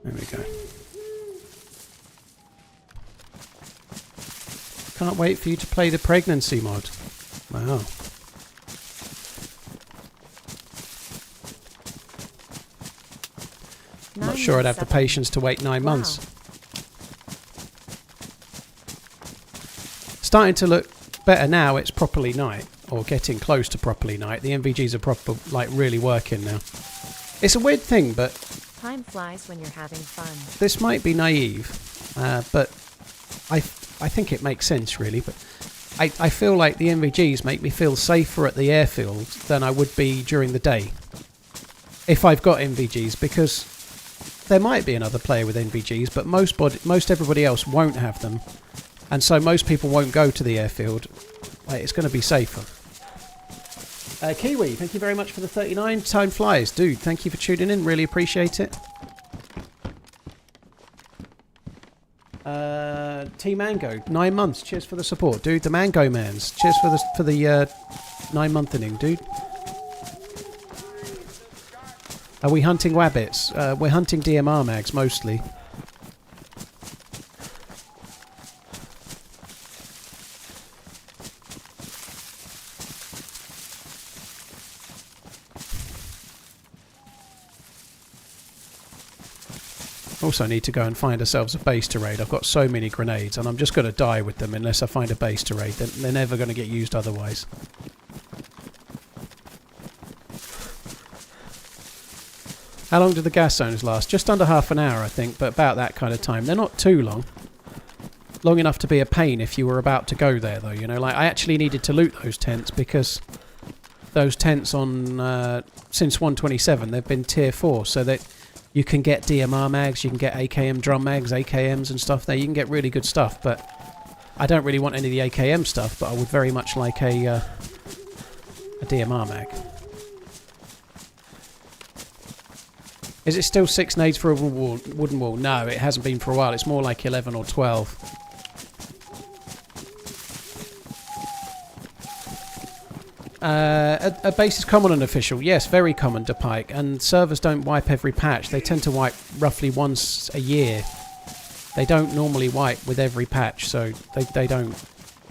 There we go. Can't wait for you to play the pregnancy mod. Wow. I'm not sure I'd have the patience to wait 9 months. Starting to look better now. It's properly night, or getting close to properly night. The MVGs are proper, like really working now. It's a weird thing, but time flies when you're having fun. This might be naive, but I think it makes sense really. But I feel like the NVGs make me feel safer at the airfield than I would be during the day if I've got NVGs, because there might be another player with NVGs, but most everybody else won't have them, and so most people won't go to the airfield. It's going to be safer. Kiwi, thank you very much for the 39. Time flies. Dude, thank you for tuning in. Really appreciate it. T Mango, 9 months. Cheers for the support, dude. The Mango Mans. Cheers for the 9 month inning, dude. Are we hunting wabbits? We're hunting DMR mags mostly. Also need to go and find ourselves a base to raid. I've got so many grenades and I'm just going to die with them unless I find a base to raid. They're never going to get used otherwise. How long do the gas zones last? Just under half an hour I think, but about that kind of time. They're not too long. Long enough to be a pain if you were about to go there though, you know. Like I actually needed to loot those tents because those tents on since 127 they've been tier 4, so that you can get DMR mags, you can get AKM drum mags, AKMs and stuff there. You can get really good stuff, but I don't really want any of the AKM stuff, but I would very much like a DMR mag. Is it still 6 nades for a wooden wall? No, it hasn't been for a while. It's more like 11 or 12. A base is common and official. Yes, very common to Pike. And servers don't wipe every patch. They tend to wipe roughly once a year. They don't normally wipe with every patch, so they don't.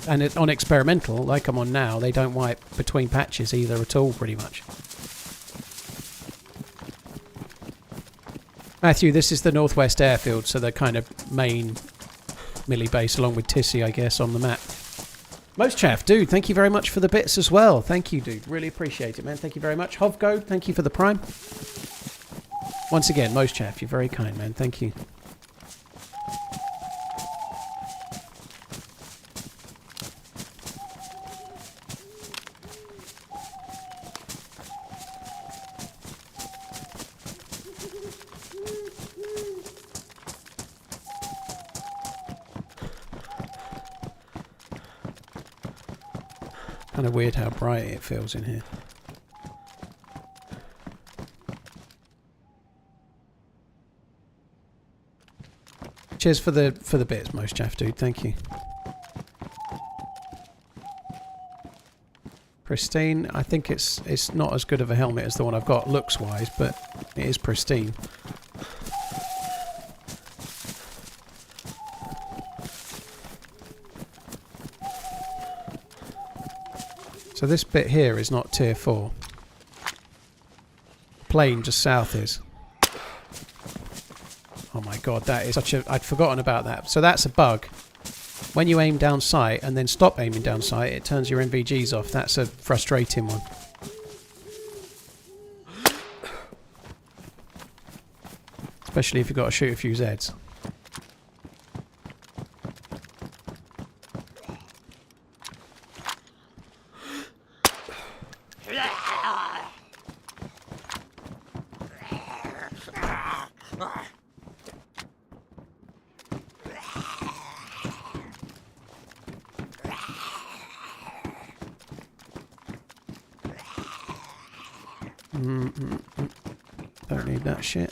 And on experimental, like I'm on now, they don't wipe between patches either at all, pretty much. Matthew, this is the Northwest Airfield, so the kind of main melee base, along with Tissy, I guess, on the map. Most chaff, dude, thank you very much for the bits as well. Thank you, dude. Really appreciate it, man. Thank you very much. Hovgo, thank you for the prime. Once again, Most chaff, you're very kind, man. Thank you. Kind of weird how bright it feels in here. Cheers for the bits, Most chaff, dude. Thank you. Pristine. I think it's not as good of a helmet as the one I've got looks wise, but it is pristine. So this bit here is not tier 4. Plane just south is. Oh my god, that is such a... I'd forgotten about that. So that's a bug. When you aim down sight and then stop aiming down sight, it turns your NVGs off. That's a frustrating one. Especially if you've got to shoot a few Zs. Don't need that shit.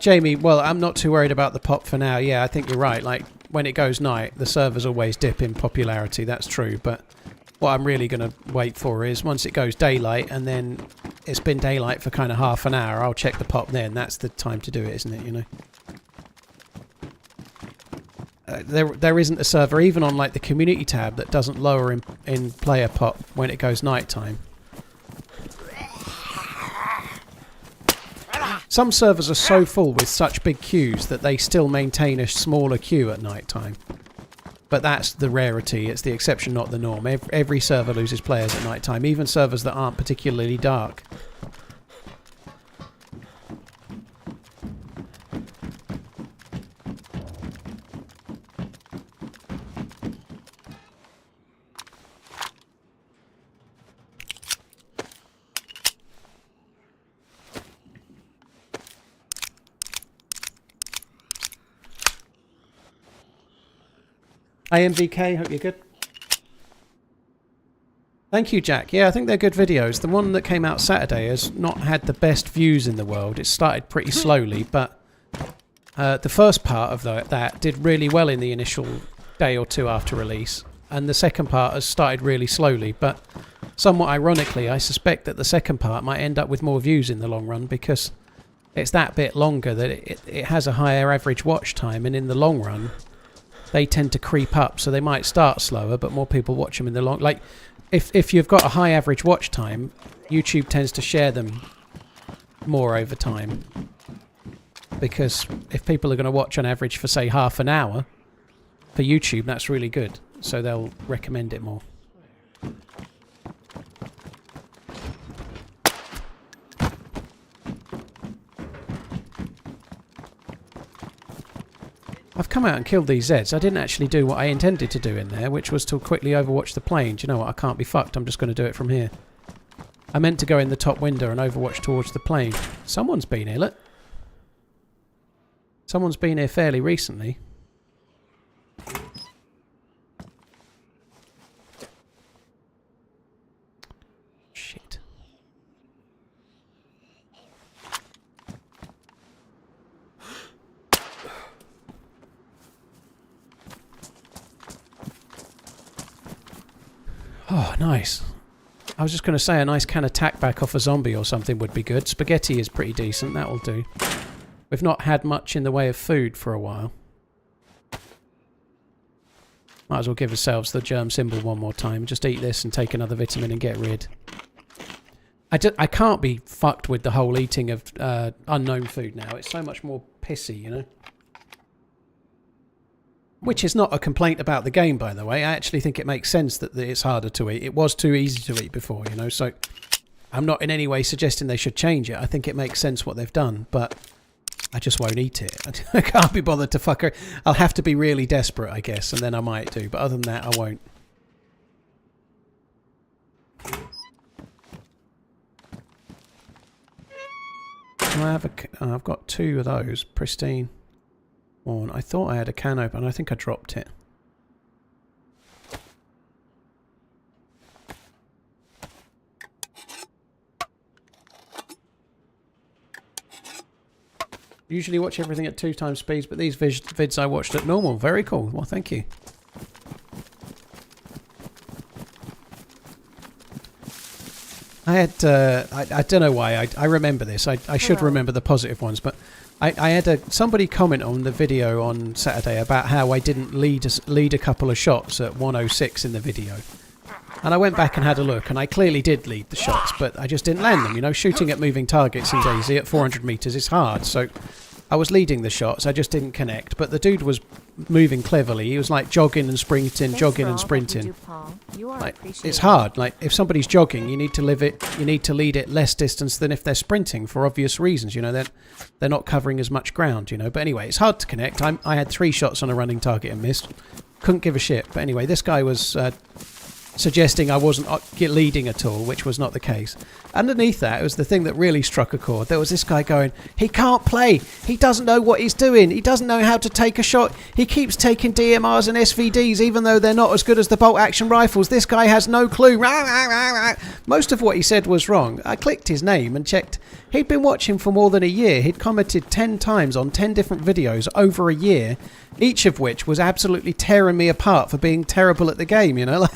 Jamie, well, I'm not too worried about the pop for now. Yeah, I think you're right. Like, when it goes night, the servers always dip in popularity. That's true. But what I'm really going to wait for is once it goes daylight and then it's been daylight for kind of half an hour, I'll check the pop then. That's the time to do it, isn't it, you know? There isn't a server, even on like the community tab, that doesn't lower in player pop when it goes nighttime. Some servers are so full with such big queues that they still maintain a smaller queue at night time. But that's the rarity, it's the exception, not the norm. Every server loses players at night time, even servers that aren't particularly dark. AMVK, hope you're good. Thank you, Jack. Yeah, I think they're good videos. The one that came out Saturday has not had the best views in the world. It started pretty slowly, but the first part of that did really well in the initial day or two after release. And the second part has started really slowly, but somewhat ironically, I suspect that the second part might end up with more views in the long run because it's that bit longer that it has a higher average watch time, and in the long run they tend to creep up, so they might start slower, but more people watch them in the long... Like, if you've got a high average watch time, YouTube tends to share them more over time. Because if people are going to watch on average for, say, half an hour, for YouTube, that's really good. So they'll recommend it more. I've come out and killed these Zeds. I didn't actually do what I intended to do in there, which was to quickly overwatch the plane. Do you know what? I can't be fucked. I'm just going to do it from here. I meant to go in the top window and overwatch towards the plane. Someone's been here, look. Someone's been here fairly recently. Shit. Oh, nice. I was just going to say a nice can of tack back off a zombie or something would be good. Spaghetti is pretty decent, that will do. We've not had much in the way of food for a while. Might as well give ourselves the germ symbol one more time. Just eat this and take another vitamin and get rid. I can't be fucked with the whole eating of unknown food now. It's so much more pissy, you know? Which is not a complaint about the game, by the way. I actually think it makes sense that it's harder to eat. It was too easy to eat before, you know, so I'm not in any way suggesting they should change it. I think it makes sense what they've done, but I just won't eat it. I can't be bothered to fuck her. I'll have to be really desperate, I guess, and then I might do, but other than that, I won't. Do I have I've got 2 of those, pristine. One. I thought I had a can open. I think I dropped it. Usually watch everything at 2 times speeds, but these vids I watched at normal. Very cool. Well, thank you. I had, I don't know why, I remember this. I should remember the positive ones, but I had somebody comment on the video on Saturday about how I didn't lead a couple of shots at 106 in the video. And I went back and had a look, and I clearly did lead the shots, but I just didn't land them. You know, shooting at moving targets in DayZ at 400 metres is hard, so I was leading the shots, I just didn't connect. But the dude was moving cleverly. He was like jogging and sprinting, jogging and sprinting. Like, it's hard. Like, if somebody's jogging, you need to lead it less distance than if they're sprinting for obvious reasons. You know, they're not covering as much ground. You know, but anyway, it's hard to connect. I had 3 shots on a running target and missed. Couldn't give a shit. But anyway, this guy was suggesting I wasn't leading at all, which was not the case. Underneath that, it was the thing that really struck a chord. There was this guy going, he can't play, he doesn't know what he's doing, he doesn't know how to take a shot, he keeps taking DMRs and SVDs even though they're not as good as the bolt action rifles, this guy has no clue. Most of what he said was wrong. I clicked his name and checked. He'd been watching for more than a year. He'd commented 10 times on 10 different videos over a year, each of which was absolutely tearing me apart for being terrible at the game, you know.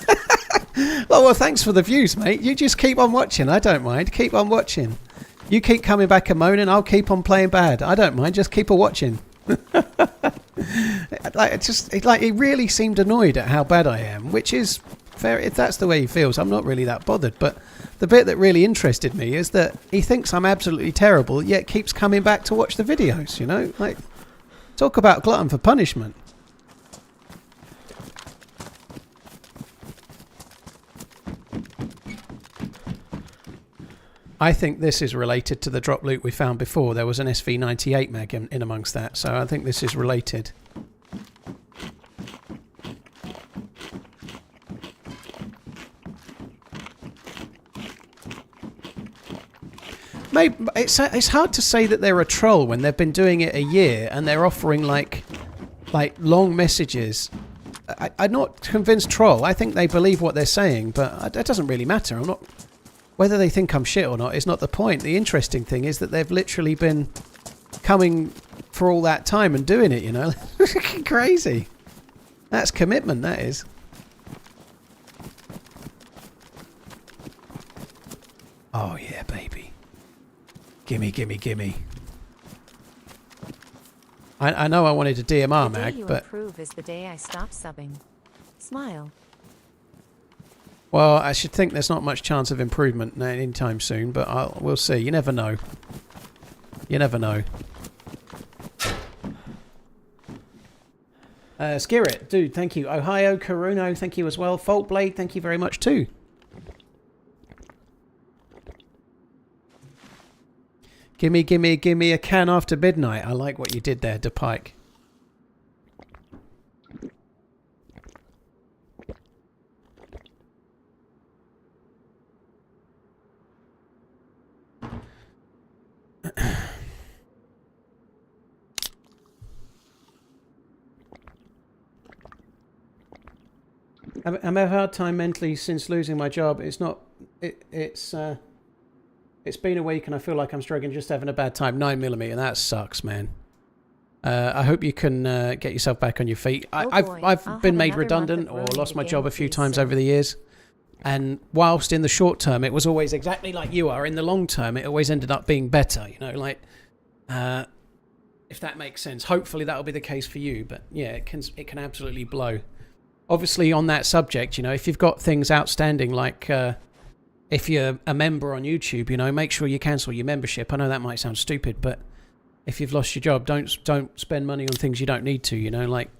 Oh, well, thanks for the views, mate. You just keep on watching. I don't mind. Keep on watching. You keep coming back and moaning. I'll keep on playing bad. I don't mind. Just keep on watching. He really seemed annoyed at how bad I am, which is fair. If that's the way he feels, I'm not really that bothered. But the bit that really interested me is that he thinks I'm absolutely terrible, yet keeps coming back to watch the videos, you know? Like, talk about glutton for punishment. I think this is related to the drop loot we found before. There was an SV98 mag in amongst that, so I think this is related. Maybe it's hard to say that they're a troll when they've been doing it a year and they're offering like long messages. I'm not convinced troll. I think they believe what they're saying, but that doesn't really matter. I'm not. Whether they think I'm shit or not is not the point. The interesting thing is that they've literally been coming for all that time and doing it, you know. Crazy. That's commitment, that is. Oh yeah, baby. Gimme, gimme, gimme. I know I wanted a DMR mag, but... improve is the day I stop subbing. Smile. Well, I should think there's not much chance of improvement anytime soon, but we'll see. You never know. You never know. Skirit, dude, thank you. Ohio, Karuno, thank you as well. Fault Blade, thank you very much too. Gimme, gimme, gimme a can after midnight. I like what you did there, DePike. I'm having a hard time mentally since losing my job. It's not. It's been a week and I feel like I'm struggling, just having a bad time. 9mm, that sucks, man. I hope you can get yourself back on your feet. I've been made redundant or lost my job a few times over the years. And whilst in the short term it was always exactly like you are, in the long term it always ended up being better, you know, like if that makes sense. Hopefully that'll be the case for you, but yeah, it can absolutely blow. Obviously on that subject, you know, if you've got things outstanding like if you're a member on YouTube, you know, make sure you cancel your membership. I know that might sound stupid, but if you've lost your job, don't spend money on things you don't need to, you know, like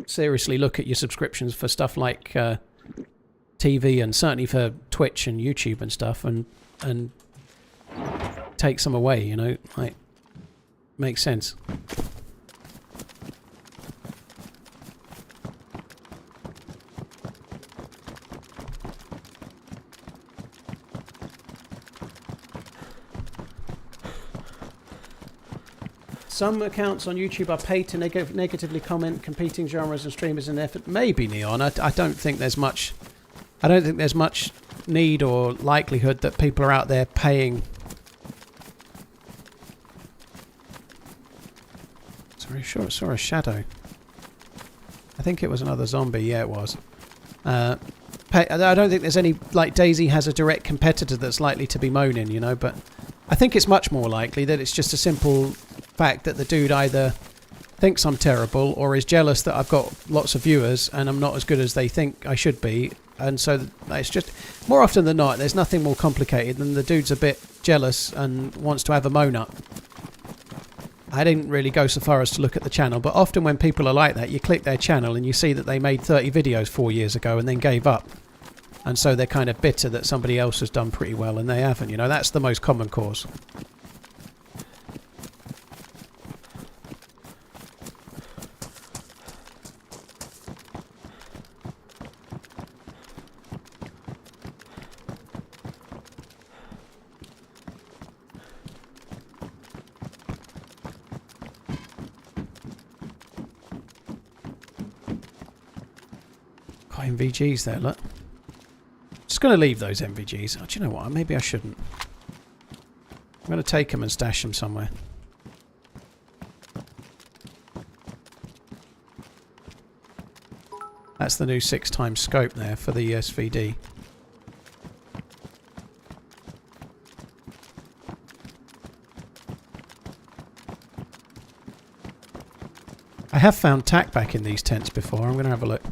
seriously look at your subscriptions for stuff like TV and certainly for Twitch and YouTube and stuff, and take some away, you know, like, makes sense. Some accounts on YouTube are paid to negatively comment competing genres and streamers in their effort. Maybe, Neon. I don't think there's much. I don't think there's much need or likelihood that people are out there paying. Sorry, sure, I saw a shadow. I think it was another zombie. Yeah, it was. I don't think there's any, like, DayZ has a direct competitor that's likely to be moaning, you know, but I think it's much more likely that it's just a simple fact that the dude either thinks I'm terrible or is jealous that I've got lots of viewers and I'm not as good as they think I should be. And so it's just, more often than not, there's nothing more complicated than the dude's a bit jealous and wants to have a moan up. I didn't really go so far as to look at the channel, but often when people are like that, you click their channel and you see that they made 30 videos 4 years ago and then gave up. And so they're kind of bitter that somebody else has done pretty well and they haven't, you know. That's the most common cause. Got MVGs there, look. Just going to leave those MVGs. Oh, do you know what? Maybe I shouldn't. I'm going to take them and stash them somewhere. That's the new 6x scope there for the SVD. I have found tack back in these tents before. I'm going to have a look.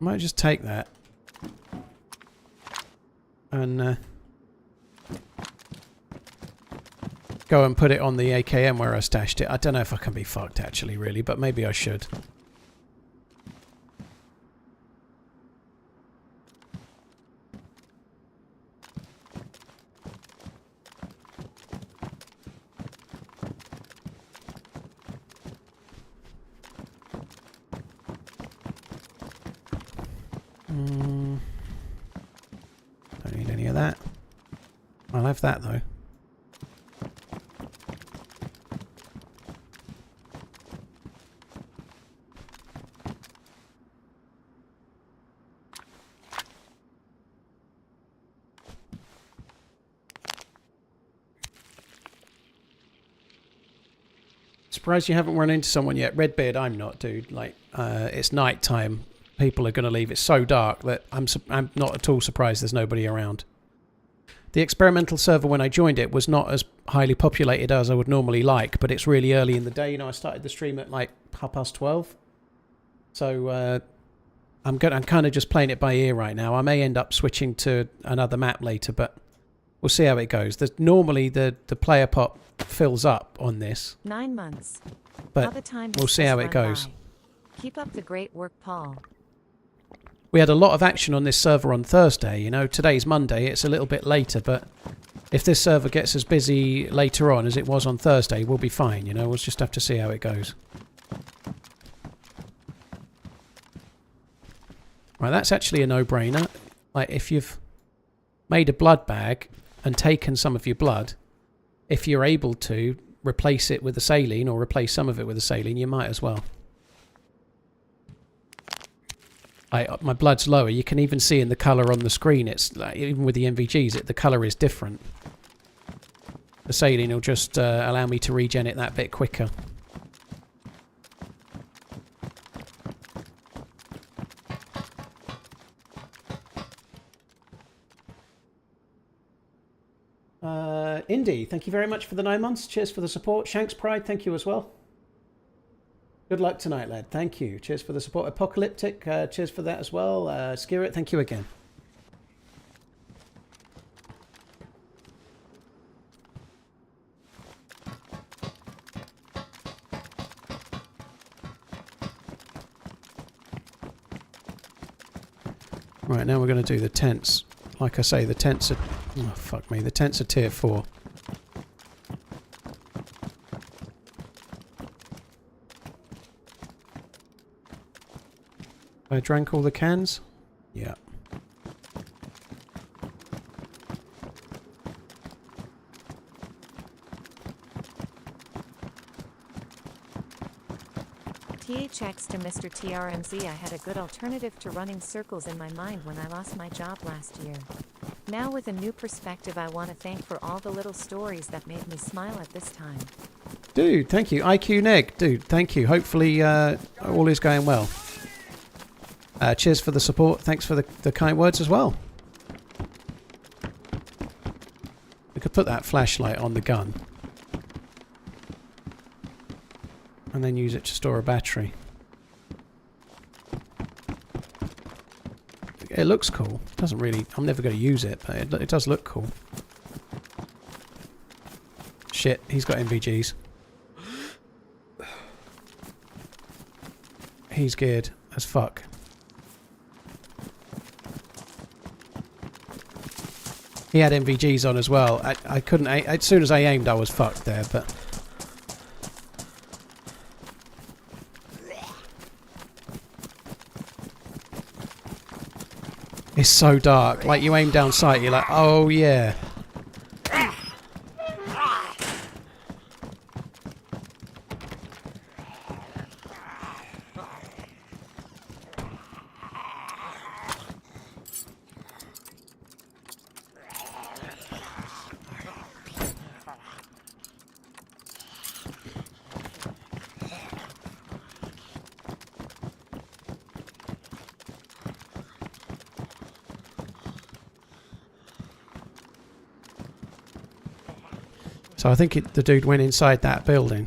Might just take that and go and put it on the AKM where I stashed it. I don't know if I can be fucked actually, really, but maybe I should. Don't need any of that. I'll have that though. Surprised you haven't run into someone yet. Redbeard, I'm not, dude. Like, it's night time. People are going to leave. It's so dark that I'm not at all surprised there's nobody around. The experimental server, when I joined it, was not as highly populated as I would normally like, but it's really early in the day. You know, I started the stream at like 12:30. So I'm kind of just playing it by ear right now. I may end up switching to another map later, but we'll see how it goes. Normally the player pot fills up on this. 9 months. But we'll see how it goes. By. Keep up the great work, Paul. We had a lot of action on this server on Thursday. You know, today's Monday. It's a little bit later, but if this server gets as busy later on as it was on Thursday, we'll be fine. You know, we'll just have to see how it goes. Right, that's actually a no-brainer. Like, if you've made a blood bag and taken some of your blood, if you're able to replace it with a saline or replace some of it with a saline, you might as well. My blood's lower. You can even see in the colour on the screen, it's like, even with the MVGs, the colour is different. The saline will just allow me to regen it that bit quicker. Indy, thank you very much for the 9 months. Cheers for the support. Shanks Pride, thank you as well. Good luck tonight, lad. Thank you. Cheers for the support. Apocalyptic, cheers for that as well. Skirit, thank you again. Right, now we're going to do the tents. Like I say, the tents are... Oh, fuck me. The tents are tier 4. I drank all the cans? Yeah. THC checks to Mr. TRMZ. I had a good alternative to running circles in my mind when I lost my job last year. Now with a new perspective, I want to thank for all the little stories that made me smile at this time. Dude, thank you. IQ Neg, dude, thank you. Hopefully all is going well. Cheers for the support. Thanks for the kind words as well. We could put that flashlight on the gun. And then use it to store a battery. It looks cool. Doesn't really... I'm never going to use it, but it does look cool. Shit, he's got NVGs. He's geared as fuck. He had NVGs on as well. I couldn't... as soon as I aimed, I was fucked there, but... It's so dark. Like, you aim down sight, you're like, oh yeah. So I think the dude went inside that building.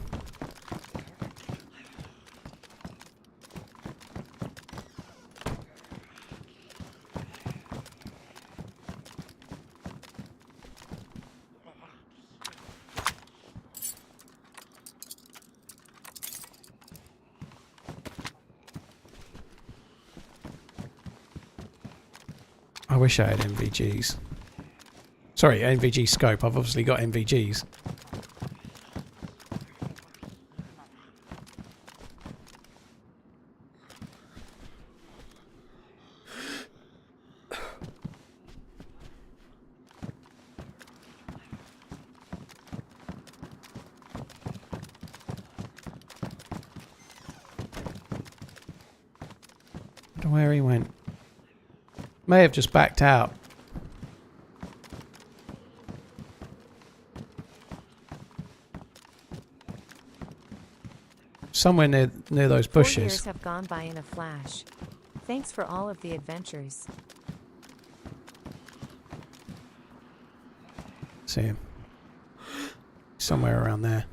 I wish I had NVGs. Sorry, NVG scope. I've obviously got NVGs. I don't know where he went. May have just backed out. Somewhere near those bushes. 4 years have gone by in a flash. Thanks for all of the adventures. See him. Somewhere around there.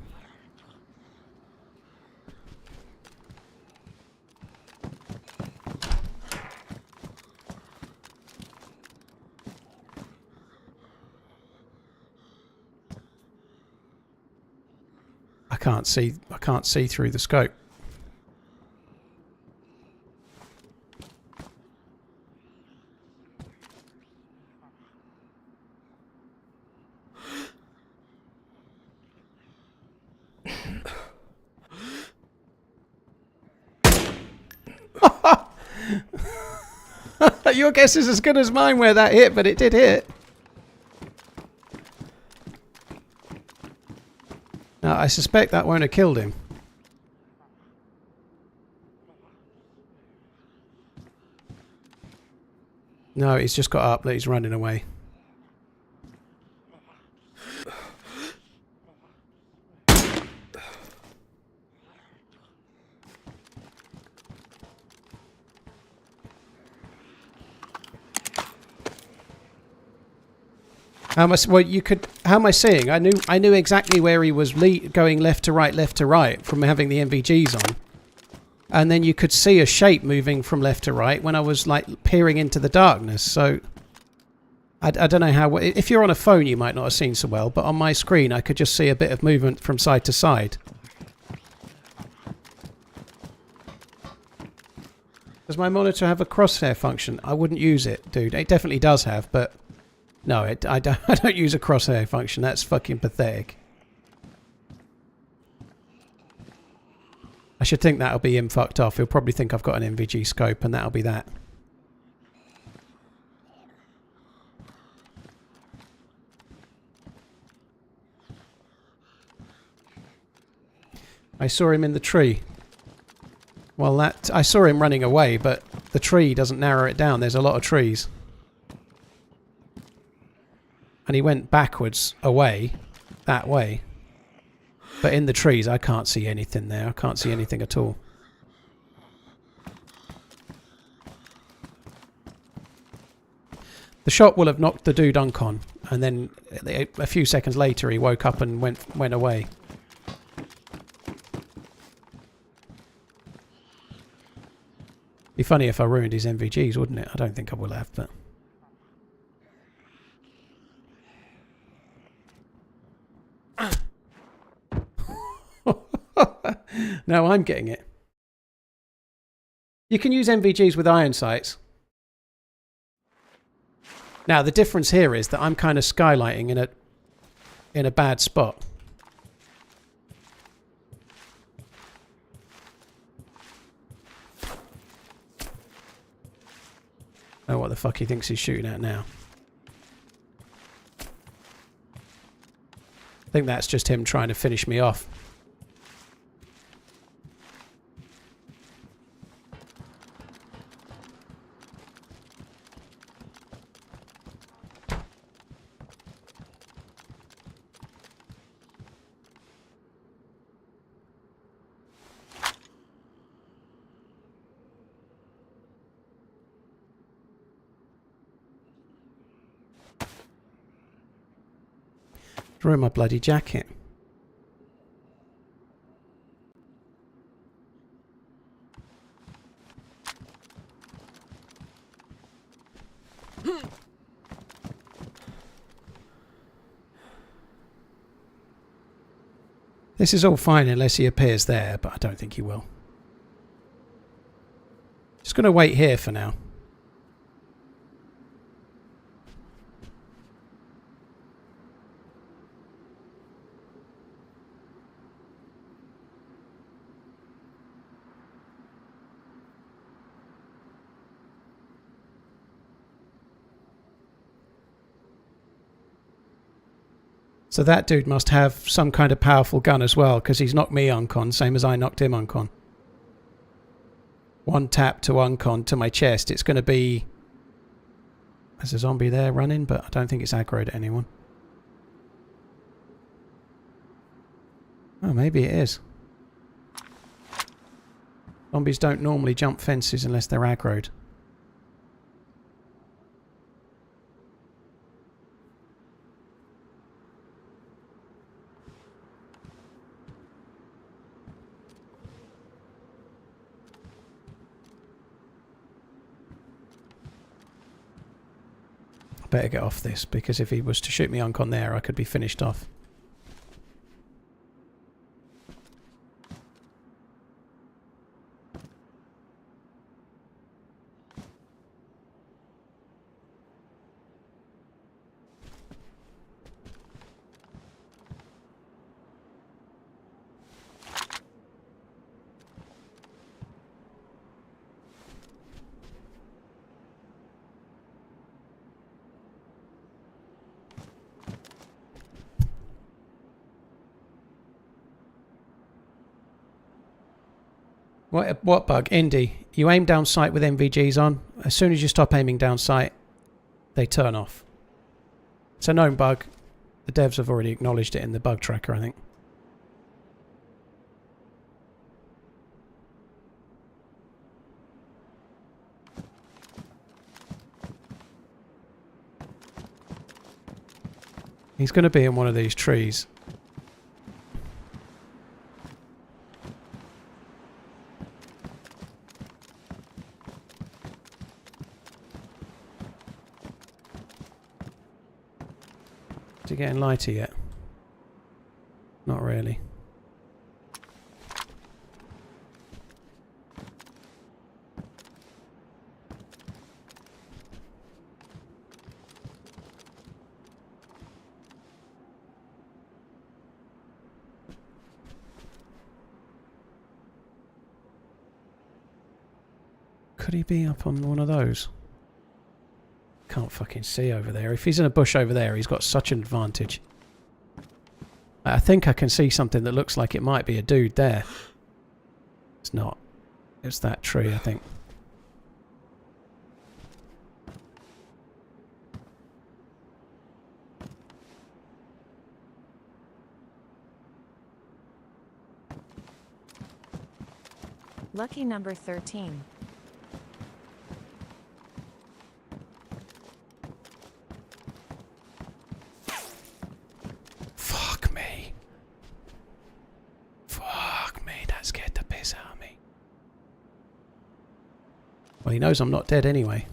I can't see through the scope. Your guess is as good as mine where that hit, but it did hit. Now, I suspect that won't have killed him. No, he's just got up that he's running away. How am I, well, you could. How am I seeing? I knew exactly where he was going left to right from having the NVGs on, and then you could see a shape moving from left to right when I was like peering into the darkness. So I don't know how. If you're on a phone, you might not have seen so well, but on my screen, I could just see a bit of movement from side to side. Does my monitor have a crosshair function? I wouldn't use it, dude. It definitely does have, but. No, I don't use a crosshair function. That's fucking pathetic. I should think that'll be him fucked off. He'll probably think I've got an NVG scope and that'll be that. I saw him in the tree. Well, that I saw him running away, but the tree doesn't narrow it down. There's a lot of trees. And he went backwards away, that way. But in the trees, I can't see anything there. I can't see anything at all. The shot will have knocked the dude uncon, and then a few seconds later he woke up and went away. Be funny if I ruined his MVGs, wouldn't it? I don't think I will have, but... No, I'm getting it. You can use MVGs with iron sights. Now, the difference here is that I'm kind of skylighting in a bad spot. Oh, what the fuck he thinks he's shooting at now. I think that's just him trying to finish me off. Ruin my bloody jacket. This is all fine unless he appears there, but I don't think he will. Just going to wait here for now. So that dude must have some kind of powerful gun as well, because he's knocked me uncon, same as I knocked him uncon. One tap to uncon to my chest. It's going to be... There's a zombie there running, but I don't think it's aggroed at anyone. Oh, maybe it is. Zombies don't normally jump fences unless they're aggroed. Better get off this, because if he was to shoot me uncon there, I could be finished off. What bug? Indy, you aim down sight with MVGs on. As soon as you stop aiming down sight, they turn off. It's a known bug. The devs have already acknowledged it in the bug tracker, I think. He's going to be in one of these trees. Is it getting lighter yet? Not really. Could he be up on one of those? Can't fucking see over there. If he's in a bush over there, he's got such an advantage. I think I can see something that looks like it might be a dude there. It's not. It's that tree, I think. Lucky number 13. Fuck me. Fuck me, that scared the piss out of me. Well, he knows I'm not dead anyway.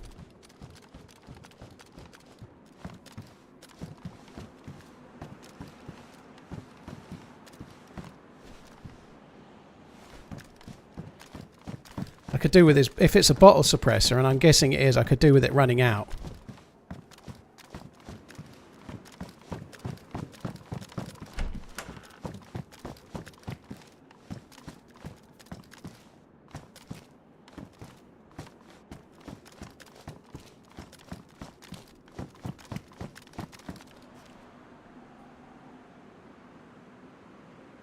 I could do with his, if it's a bottle suppressor, and I'm guessing it is, I could do with it running out.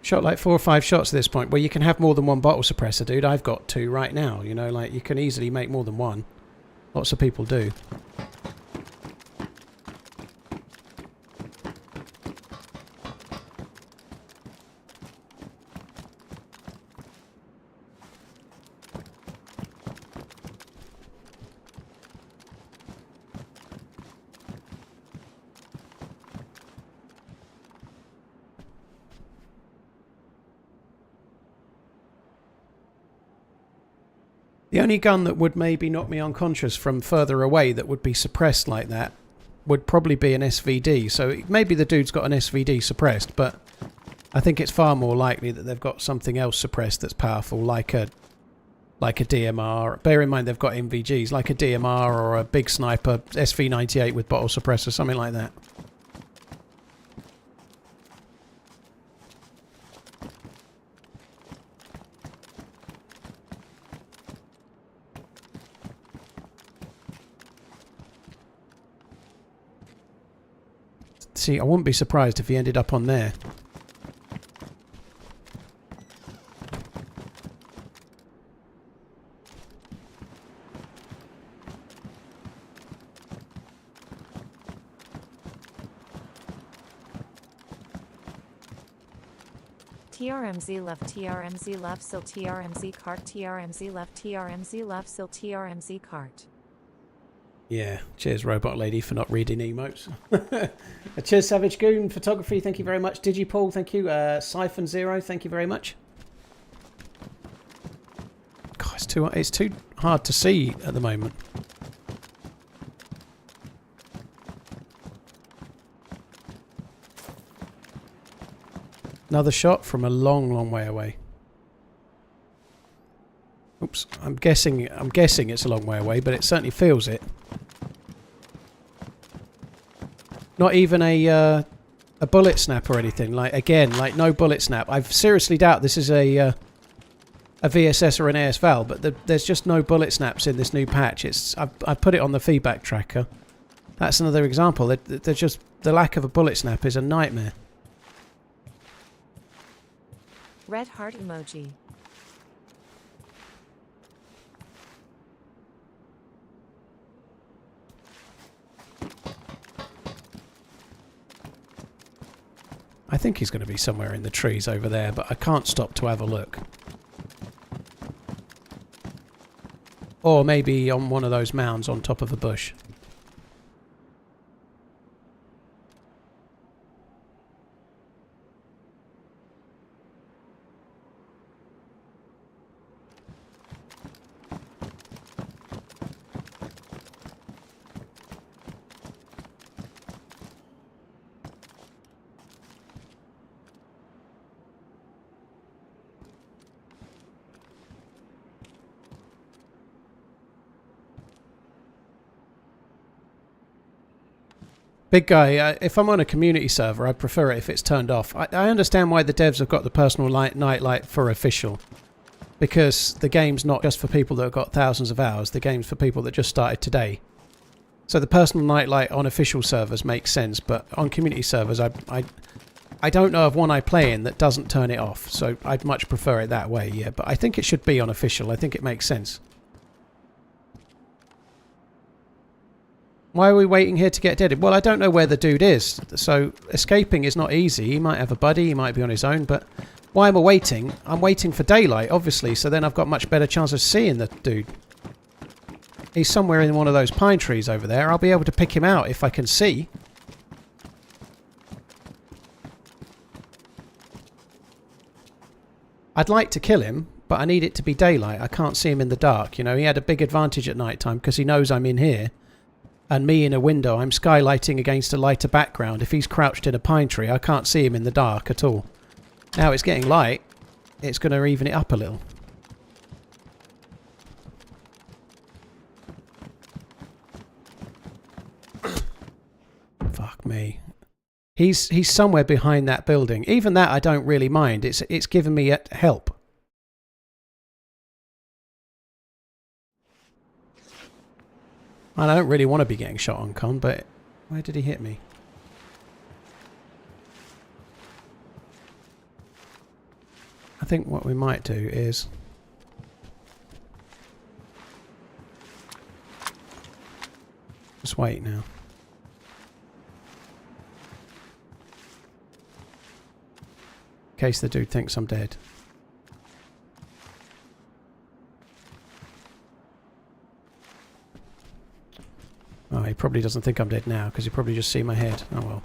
Shot like 4 or 5 shots at this point. Well, you can have more than one bottle suppressor, dude. I've got 2 right now. You know, like, you can easily make more than one. Lots of people do. The only gun that would maybe knock me unconscious from further away that would be suppressed like that would probably be an SVD. So maybe the dude's got an SVD suppressed, but I think it's far more likely that they've got something else suppressed that's powerful, like a DMR. Bear in mind they've got MVGs, like a DMR or a big sniper SV98 with bottle suppressor, something like that. See, I wouldn't be surprised if he ended up on there. TRMZ love TRMZ love sil TRMZ cart TRMZ love TRMZ love sil TRMZ cart. Yeah, cheers Robot Lady for not reading emotes. Cheers Savage Goon Photography, thank you very much. DigiPaul, thank you. Siphon Zero, thank you very much. God, it's too hard to see at the moment. Another shot from a long, long way away. Oops, I'm guessing it's a long way away, but it certainly feels it. Not even a bullet snap or anything. Like, again, like no bullet snap. I seriously doubt this is a VSS or an AS Val, but there's just no bullet snaps in this new patch. I put it on the feedback tracker. That's another example. They're just, the lack of a bullet snap is a nightmare. Red heart emoji. I think he's going to be somewhere in the trees over there, but I can't stop to have a look. Or maybe on one of those mounds on top of a bush. Big guy, if I'm on a community server, I prefer it if it's turned off. I understand why the devs have got the personal nightlight for official. Because the game's not just for people that have got thousands of hours, the game's for people that just started today. So the personal nightlight on official servers makes sense, but on community servers, I don't know of one I play in that doesn't turn it off, so I'd much prefer it that way, yeah. But I think it should be on official. I think it makes sense. Why are we waiting here to get deaded? Well, I don't know where the dude is, so escaping is not easy. He might have a buddy, he might be on his own, but why am I waiting? I'm waiting for daylight, obviously, so then I've got much better chance of seeing the dude. He's somewhere in one of those pine trees over there. I'll be able to pick him out if I can see. I'd like to kill him, but I need it to be daylight. I can't see him in the dark. You know, he had a big advantage at night time because he knows I'm in here. And me in a window, I'm skylighting against a lighter background. If he's crouched in a pine tree, I can't see him in the dark at all. Now it's getting light. It's going to even it up a little. Fuck me. He's somewhere behind that building. Even that I don't really mind. It's given me help. I don't really want to be getting shot on con, but where did he hit me? I think what we might do is just wait now. In case the dude thinks I'm dead. Oh, he probably doesn't think I'm dead now, because he probably just see my head. Oh well.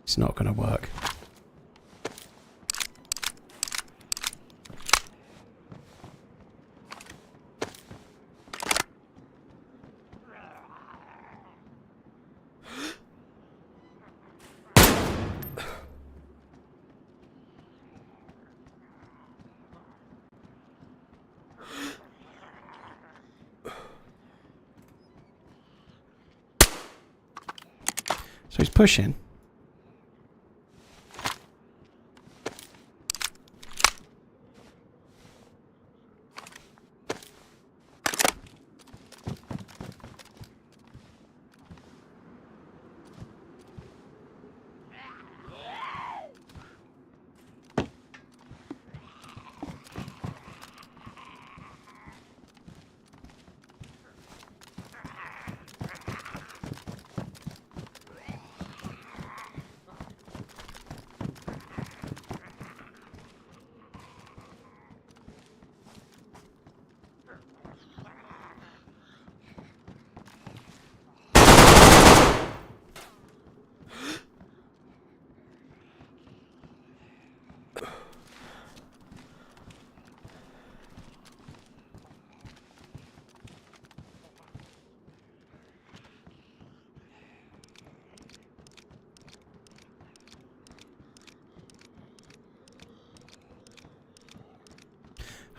It's not going to work. So he's pushing.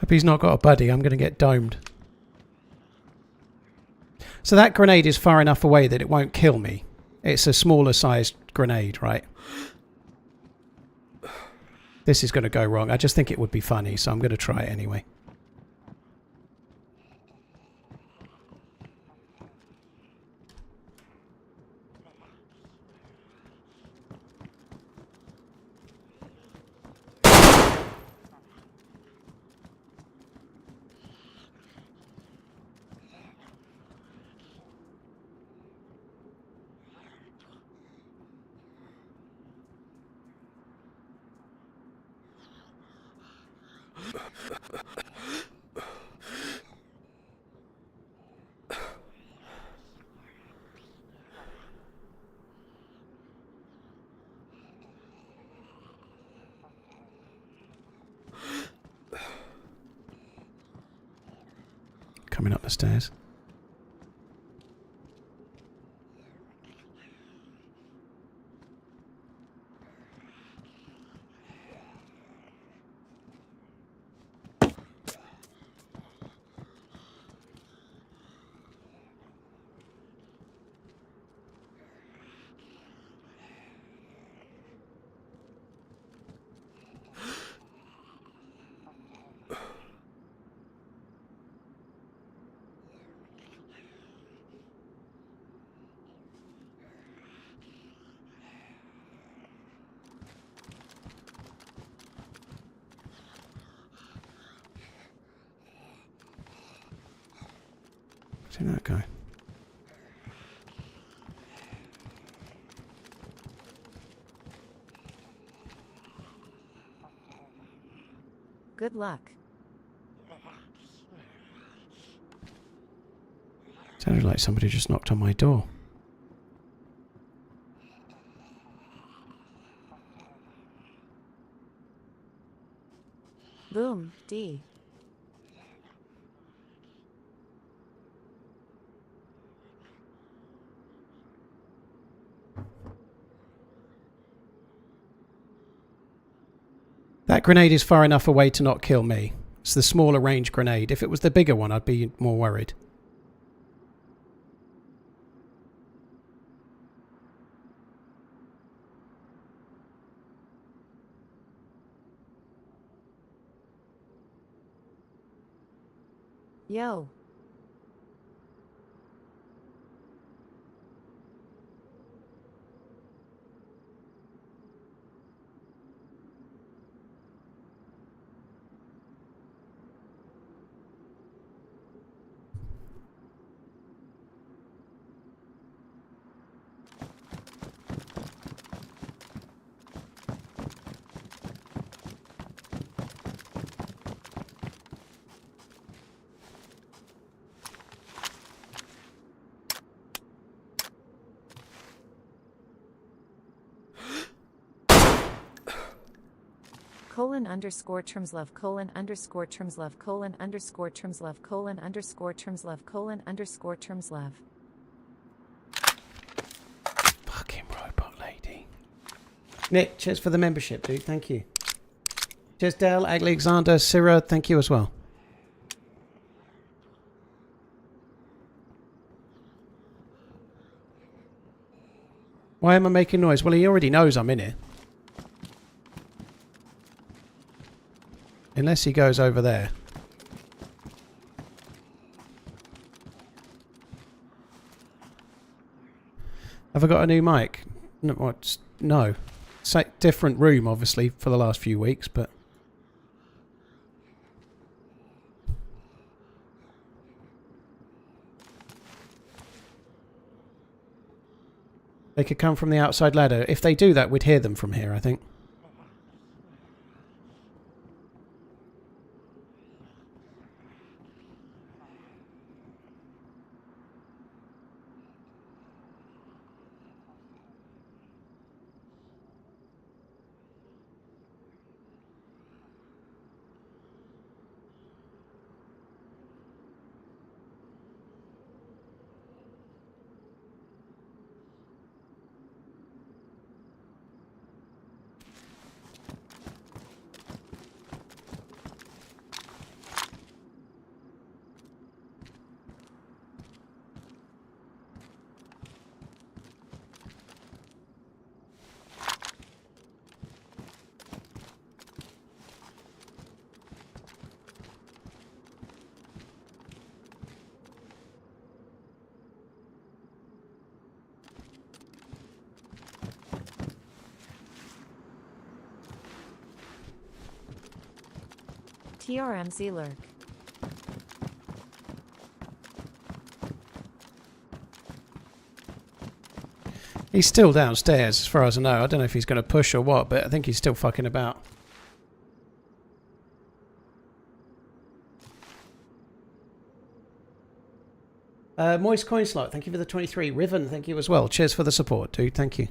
Hope he's not got a buddy. I'm going to get domed. So that grenade is far enough away that it won't kill me. It's a smaller sized grenade, right? This is going to go wrong. I just think it would be funny, so I'm going to try it anyway. Coming up the stairs. See that guy. Good luck. Sounded like somebody just knocked on my door. Boom, D. That grenade is far enough away to not kill me. It's the smaller range grenade. If it was the bigger one, I'd be more worried. Yo. _termslove _termslove _termslove. Fucking robot lady. Nick, cheers for the membership, dude. Thank you. Cheers, Dell, Alexander, Syrah. Thank you as well. Why am I making noise? Well, he already knows I'm in here. Unless he goes over there. Have I got a new mic? No. What? No. Different room, obviously, for the last few weeks, but... They could come from the outside ladder. If they do that, we'd hear them from here, I think. TRMZ lurk. He's still downstairs, as far as I know. I don't know if he's going to push or what, but I think he's still fucking about. Moist Coin Slot, thank you for the 23. Riven, thank you as well. Cheers for the support, dude. Thank you.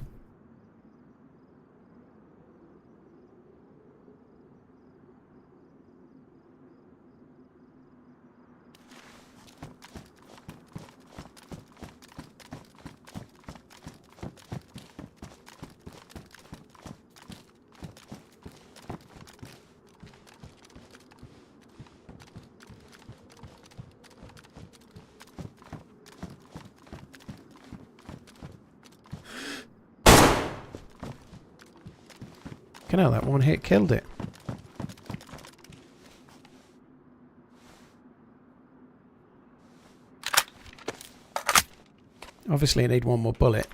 Hell, that one hit killed it. Obviously, I need one more bullet.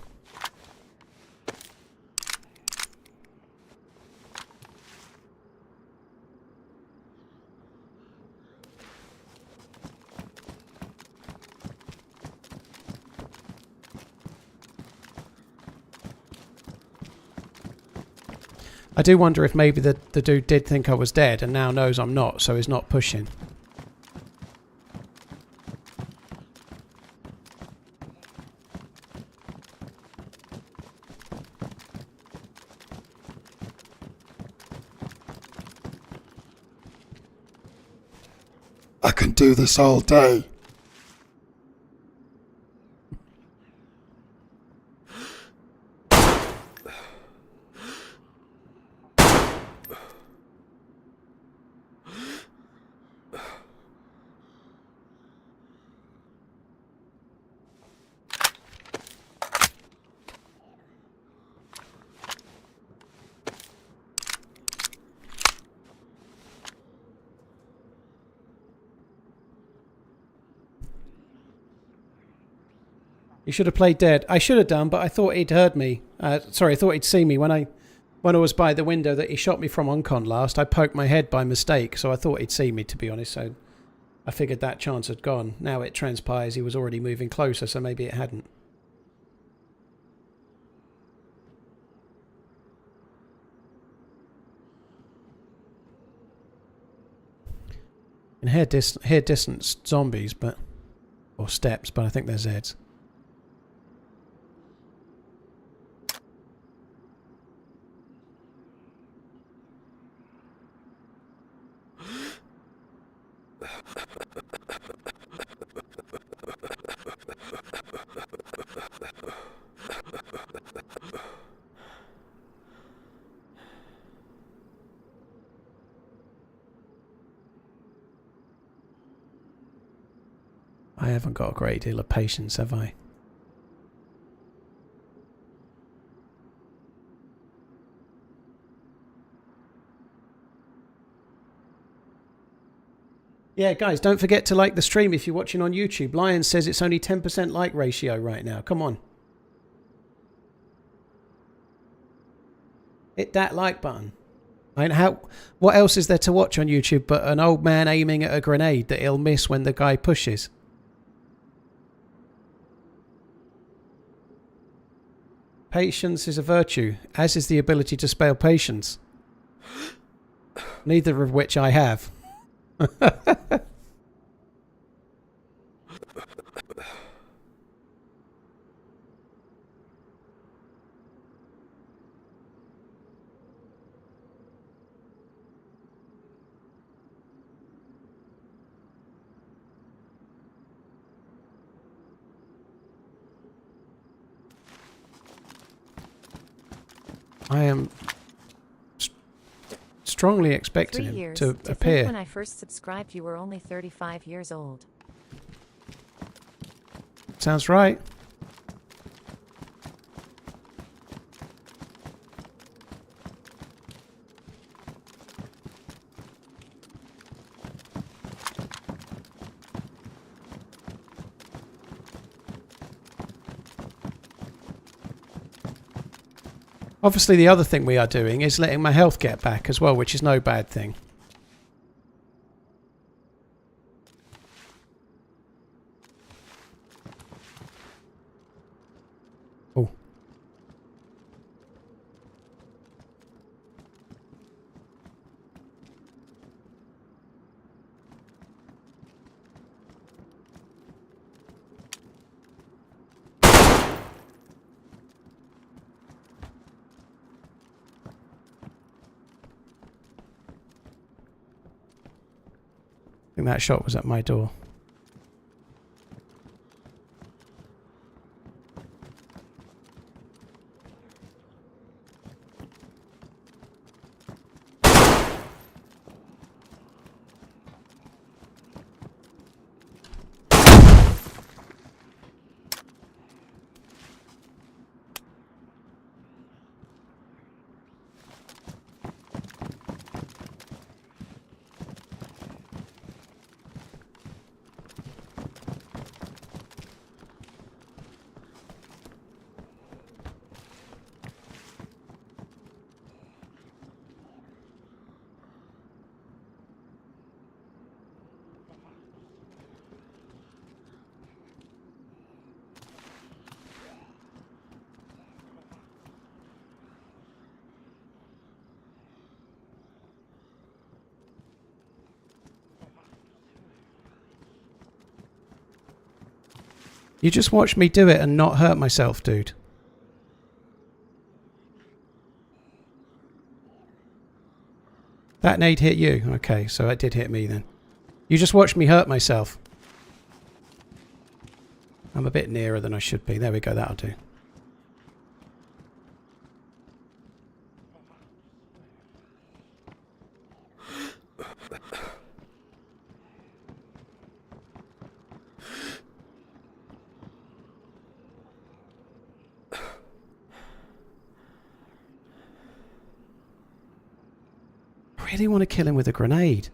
I do wonder if maybe the dude did think I was dead and now knows I'm not, so he's not pushing. I can do this all day. You should have played dead. I should have done, but I thought he'd heard me. Sorry, I thought he'd see me when I was by the window that he shot me from Uncon last. I poked my head by mistake, so I thought he'd see me, to be honest. So I figured that chance had gone. Now it transpires he was already moving closer, so maybe it hadn't. And hear distance zombies, but or steps, but I think they're Zeds. I haven't got a great deal of patience, have I? Yeah, guys, don't forget to like the stream if you're watching on YouTube. Lion says it's only 10% like ratio right now. Come on. Hit that like button. I mean, what else is there to watch on YouTube but an old man aiming at a grenade that he'll miss when the guy pushes? Patience is a virtue, as is the ability to spell patience. Neither of which I have. I am strongly expecting him to appear. Think when I first subscribed, you were only 35 years old. Sounds right. Obviously, the other thing we are doing is letting my health get back as well, which is no bad thing. think that shot was at my door. You just watched me do it and not hurt myself, dude. That nade hit you. Okay, so it did hit me then. You just watched me hurt myself. I'm a bit nearer than I should be. There we go, that'll do. I really want to kill him with a grenade.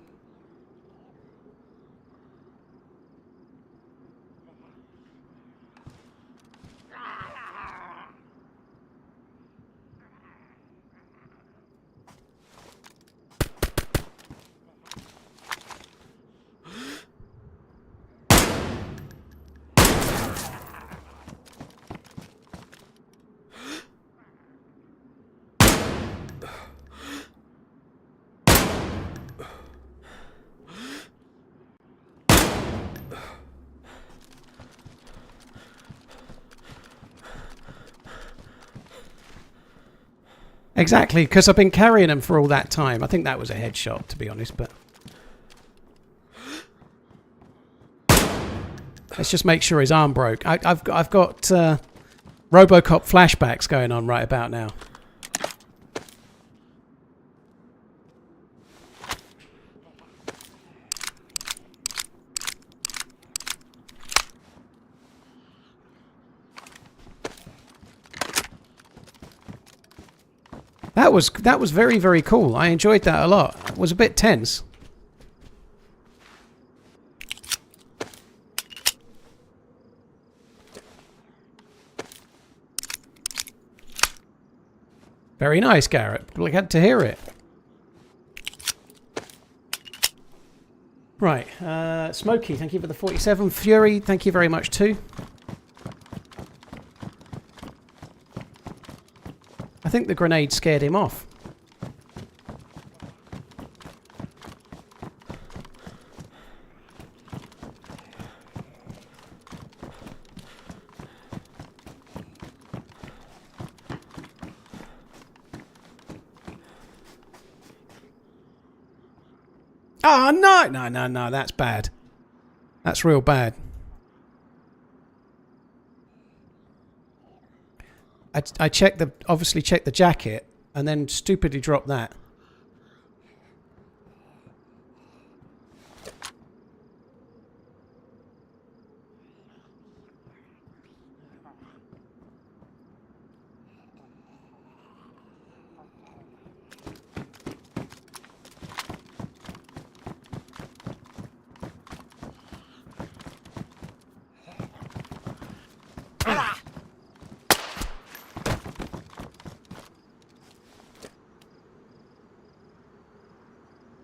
Exactly, because I've been carrying him for all that time. I think that was a headshot, to be honest, but... Let's just make sure his arm broke. I've got RoboCop flashbacks going on right about now. That was very, very cool. I enjoyed that a lot. It was a bit tense. Very nice, Garrett. Glad to hear it. Right, Smokey, thank you for the 47. Fury, thank you very much too. I think the grenade scared him off. Oh, no! No, that's bad. That's real bad. I obviously checked the jacket and then stupidly dropped that.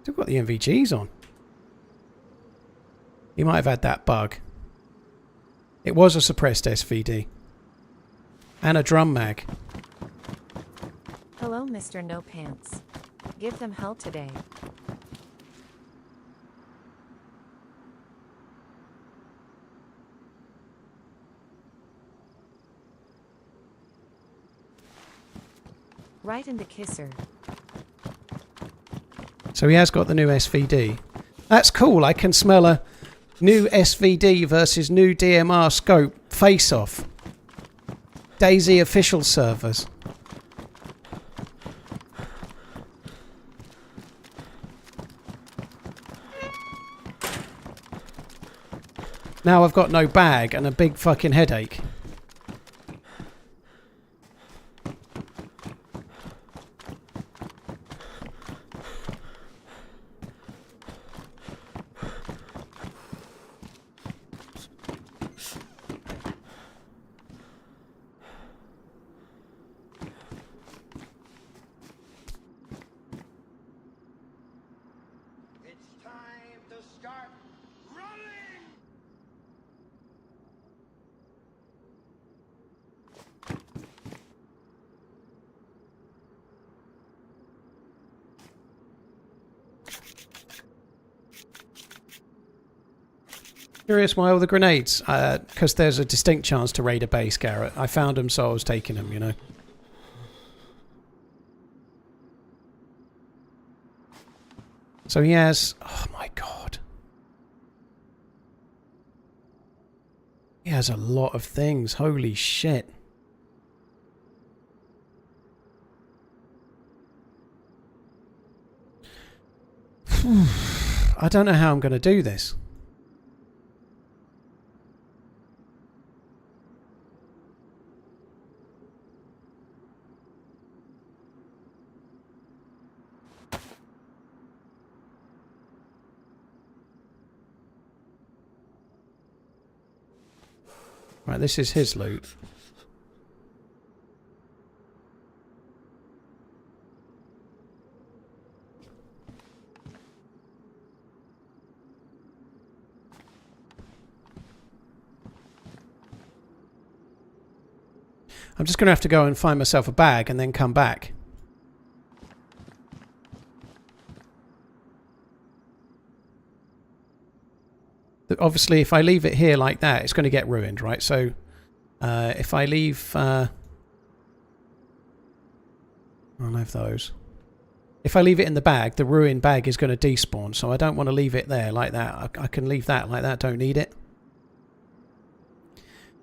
Still got the NVGs on. You might have had that bug. It was a suppressed SVD. And a drum mag. Hello, Mr. No Pants. Give them hell today. Right in the kisser. So he has got the new SVD. That's cool. I can smell a new SVD versus new DMR scope face-off. DayZ official servers. Now I've got no bag and a big fucking headache. Curious why all the grenades? Because there's a distinct chance to raid a base, Garrett. I found them, so I was taking them, you know. So he has... Oh my god. He has a lot of things. Holy shit. I don't know how I'm going to do this. Right, this is his loot. I'm just going to have to go and find myself a bag and then come back. Obviously, if I leave it here like that, it's going to get ruined, right? So, if I leave... I'll have those. If I leave it in the bag, the ruined bag is going to despawn, so I don't want to leave it there like that. I can leave that like that, don't need it.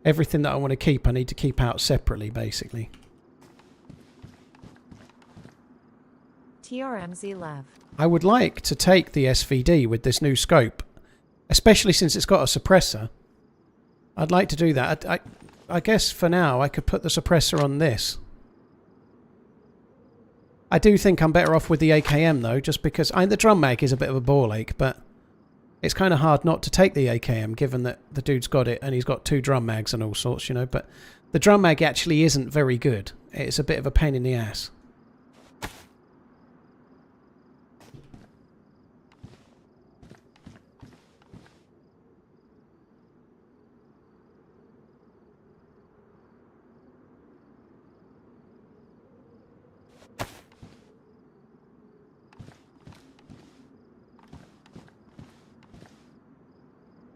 Everything that I want to keep, I need to keep out separately, basically. TRMZ Lev. I would like to take the SVD with this new scope. Especially since it's got a suppressor. I'd like to do that. I guess for now I could put the suppressor on this. I do think I'm better off with the AKM though, just because the drum mag is a bit of a ball ache, but it's kind of hard not to take the AKM given that the dude's got it and he's got 2 drum mags and all sorts, you know, but the drum mag actually isn't very good. It's a bit of a pain in the ass.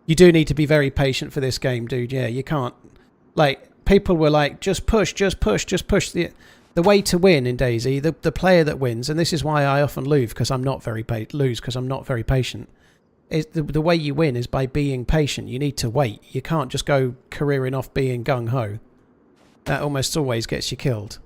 You do need to be very patient for this game, dude. Yeah, you can't... Like, people were like, just push, just push, just push. The way to win in DayZ, the player that wins, and this is why I often lose because I'm not very patient, is the way you win is by being patient. You need to wait. You can't just go careering off being gung-ho. That almost always gets you killed.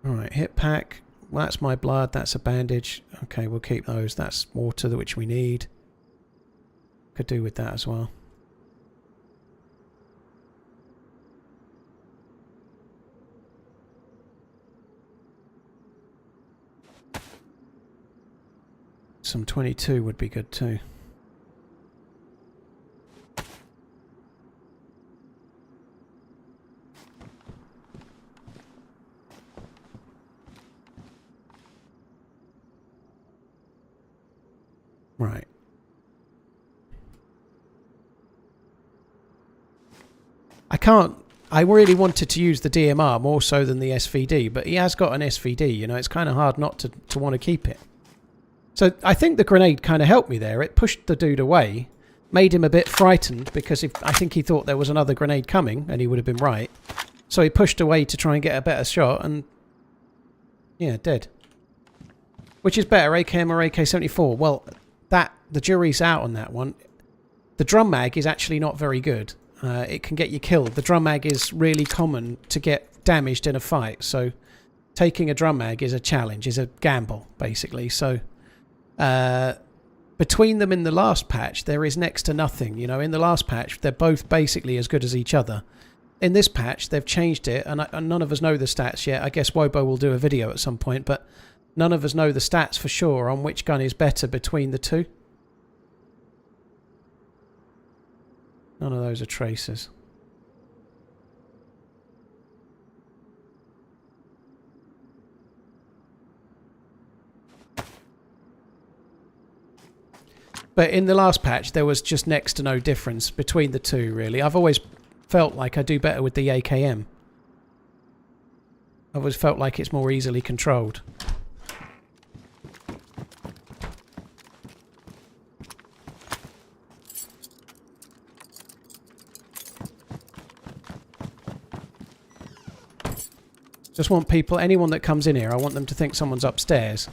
Alright, hit pack. Well, that's my blood. That's a bandage. Okay, we'll keep those. That's water, which we need. Could do with that as well. Some 22 would be good too. Right. I really wanted to use the DMR more so than the SVD, but he has got an SVD, you know, it's kind of hard not to want to keep it. So I think the grenade kind of helped me there. It pushed the dude away, made him a bit frightened because I think he thought there was another grenade coming, and he would have been right. So he pushed away to try and get a better shot, and yeah, dead. Which is better, AKM or AK-74? Well, the jury's out on that one. The drum mag is actually not very good. It can get you killed. The drum mag is really common to get damaged in a fight, so taking a drum mag is a challenge, is a gamble, basically. So between them in the last patch, there is next to nothing. You know, in the last patch, they're both basically as good as each other. In this patch, they've changed it, and none of us know the stats yet. I guess Wobo will do a video at some point, but none of us know the stats for sure on which gun is better between the two. None of those are tracers. But in the last patch, there was just next to no difference between the two, really. I've always felt like I do better with the AKM. I've always felt like it's more easily controlled. Just want people, anyone that comes in here, I want them to think someone's upstairs.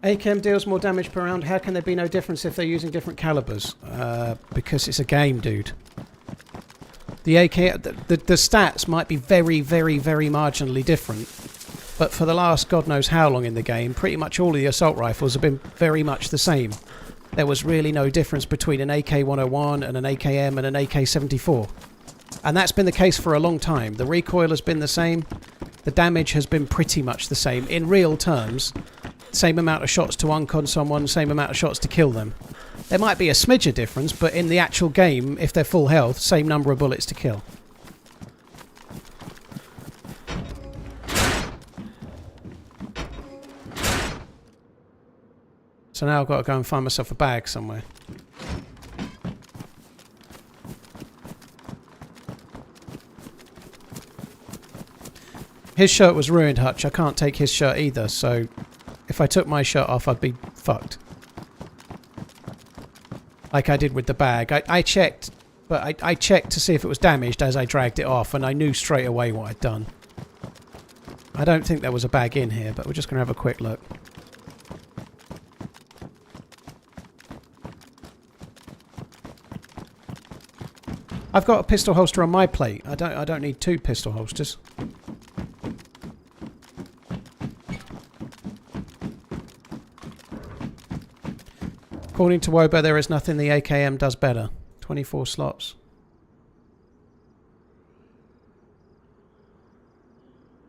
AKM deals more damage per round. How can there be no difference if they're using different calibers? Because it's a game, dude. The AK, the stats might be very, very, very marginally different, but for the last God knows how long in the game, pretty much all of the assault rifles have been very much the same. There was really no difference between an AK-101 and an AKM and an AK-74. And that's been the case for a long time. The recoil has been the same. The damage has been pretty much the same. In real terms, same amount of shots to uncon someone, same amount of shots to kill them. There might be a smidge of difference, but in the actual game, if they're full health, same number of bullets to kill. So now I've got to go and find myself a bag somewhere. His shirt was ruined, Hutch. I can't take his shirt either, so if I took my shirt off, I'd be fucked. Like I did with the bag. I checked, but I checked to see if it was damaged as I dragged it off, and I knew straight away what I'd done. I don't think there was a bag in here, but we're just going to have a quick look. I've got a pistol holster on my plate. I don't need two pistol holsters. According to Wobo, there is nothing the AKM does better. 24 slots.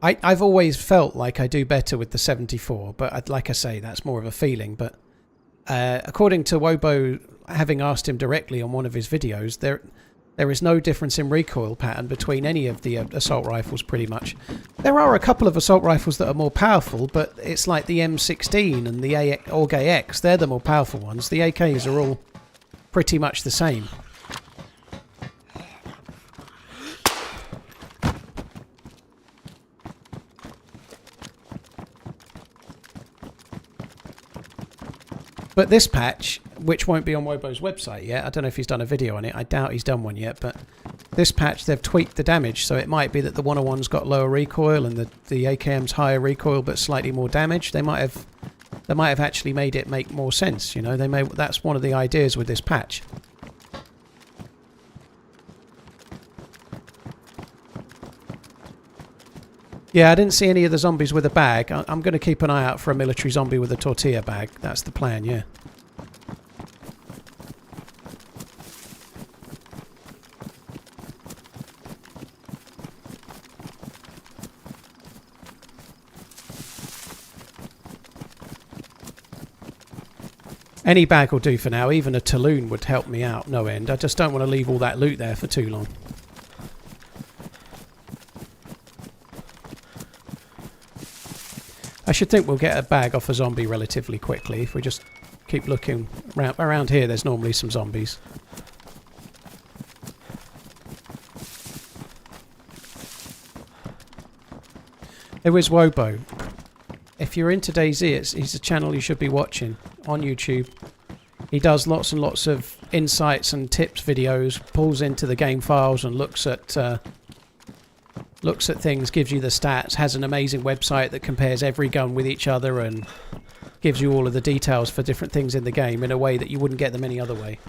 I've always felt like I do better with the 74, but like I say, that's more of a feeling. But according to Wobo, having asked him directly on one of his videos, there is no difference in recoil pattern between any of the assault rifles, pretty much. There are a couple of assault rifles that are more powerful, but it's like the M16 and the Orgay X. They're the more powerful ones. The AKs are all pretty much the same. But this patch, which won't be on Wobo's website yet, I don't know if he's done a video on it, I doubt he's done one yet, but this patch they've tweaked the damage, so it might be that the 101's got lower recoil and the AKM's higher recoil but slightly more damage. They might have actually made it make more sense, you know. That's one of the ideas with this patch. Yeah, I didn't see any of the zombies with a bag. I'm going to keep an eye out for a military zombie with a tortilla bag. That's the plan, yeah. Any bag will do for now. Even a Talloon would help me out no end. I just don't want to leave all that loot there for too long. I should think we'll get a bag off a zombie relatively quickly if we just keep looking around here. There's normally some zombies. There is Wobo. If you're into DayZ, he's a channel you should be watching on YouTube. He does lots and lots of insights and tips videos, pulls into the game files and looks at things, gives you the stats, has an amazing website that compares every gun with each other and gives you all of the details for different things in the game in a way that you wouldn't get them any other way.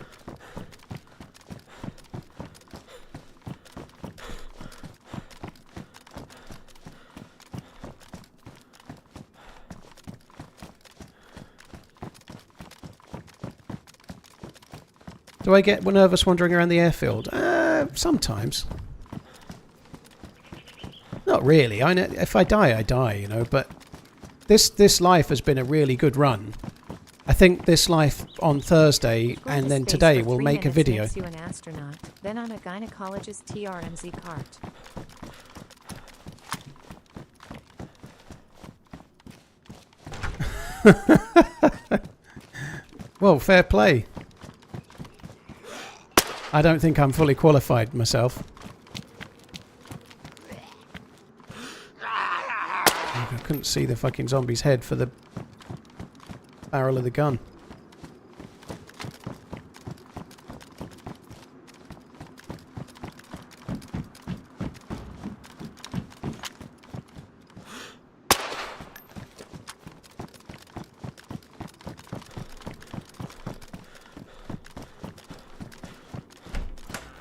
Do I get nervous wandering around the airfield? Sometimes. Not really. I know, if I die, I die, you know, but this life has been a really good run. I think this life on Thursday and then today we'll make a video. Makes you an astronaut, then on a gynecologist TRMZ cart. Well, fair play. I don't think I'm fully qualified myself. I couldn't see the fucking zombie's head for the barrel of the gun.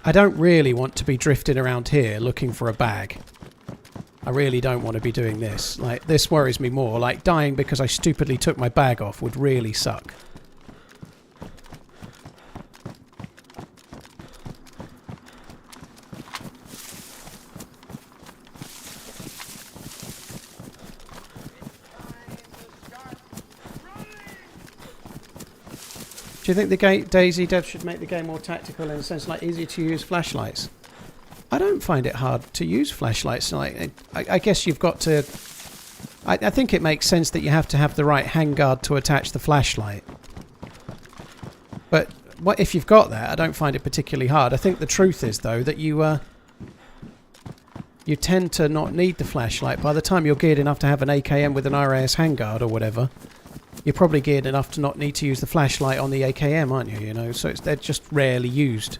I don't really want to be drifting around here looking for a bag. I really don't want to be doing this. Like, this worries me more. Like, dying because I stupidly took my bag off would really suck. Do you think the DayZ devs should make the game more tactical in a sense, like easier to use flashlights? I don't find it hard to use flashlights. Like, I guess you've got to... I think it makes sense that you have to have the right handguard to attach the flashlight. But what if you've got that? I don't find it particularly hard. I think the truth is, though, that you tend to not need the flashlight. By the time you're geared enough to have an AKM with an RAS handguard or whatever, you're probably geared enough to not need to use the flashlight on the AKM, aren't you? You know, so they're just rarely used.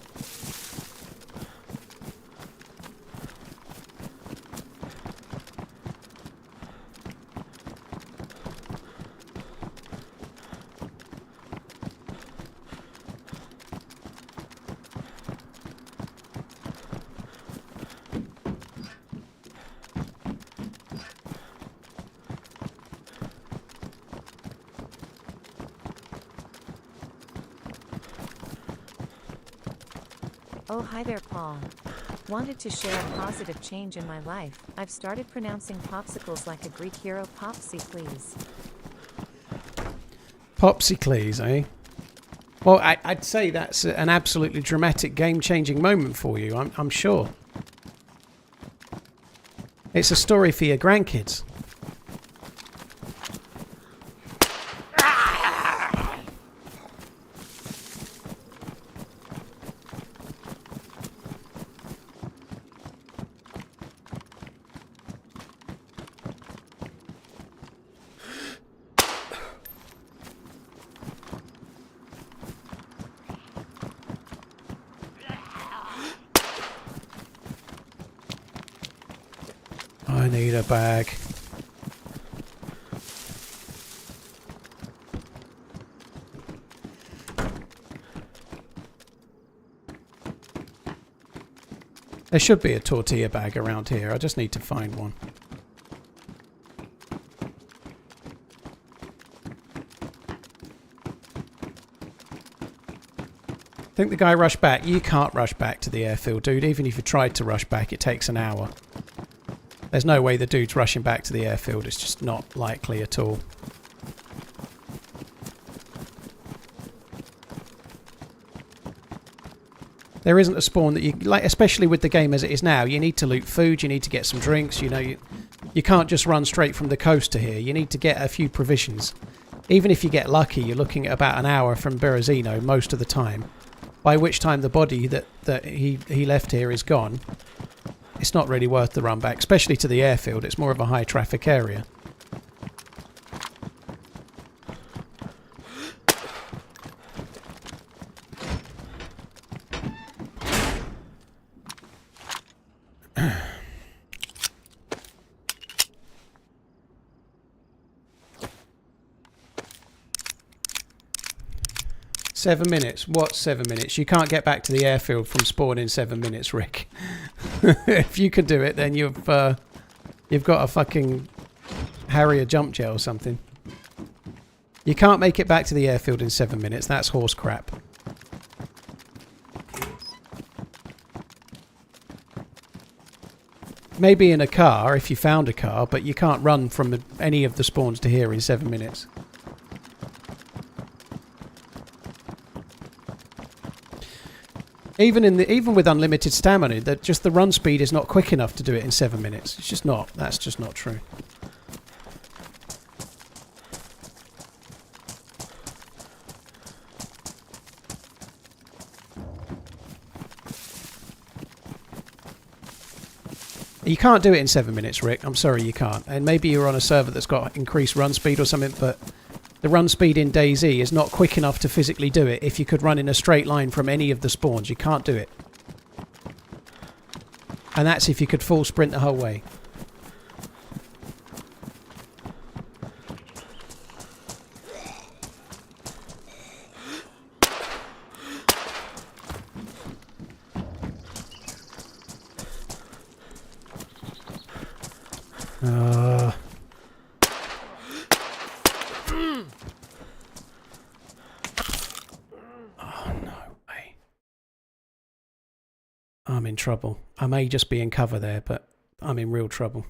Oh, hi there, Paul. Wanted to share a positive change in my life. I've started pronouncing popsicles like a Greek hero. Popsy, please. Popsicles, eh? Well, I'd say that's an absolutely dramatic, game-changing moment for you, I'm sure. It's a story for your grandkids. I need a bag. There should be a tortilla bag around here. I just need to find one. I think the guy rushed back. You can't rush back to the airfield, dude. Even if you tried to rush back, it takes an hour. There's no way the dude's rushing back to the airfield. It's just not likely at all. There isn't a spawn that you like, especially with the game as it is now. You need to loot food, you need to get some drinks, you know, you can't just run straight from the coast to here. You need to get a few provisions. Even if you get lucky, you're looking at about an hour from Berezino most of the time. By which time the body that he left here is gone. It's not really worth the run back, especially to the airfield. It's more of a high traffic area. Seven minutes? What 7 minutes? You can't get back to the airfield from spawn in 7 minutes, Rick. If you can do it, then you've got a fucking Harrier jump jet or something. You can't make it back to the airfield in 7 minutes. That's horse crap. Maybe in a car, if you found a car, but you can't run from any of the spawns to here in 7 minutes. Even with unlimited stamina, the run speed is not quick enough to do it in 7 minutes. It's just not. That's just not true. You can't do it in 7 minutes, Rick. I'm sorry, you can't. And maybe you're on a server that's got increased run speed or something, but the run speed in DayZ is not quick enough to physically do it. If you could run in a straight line from any of the spawns, you can't do it. And that's if you could full sprint the whole way. I'm in trouble. I may just be in cover there, but I'm in real trouble.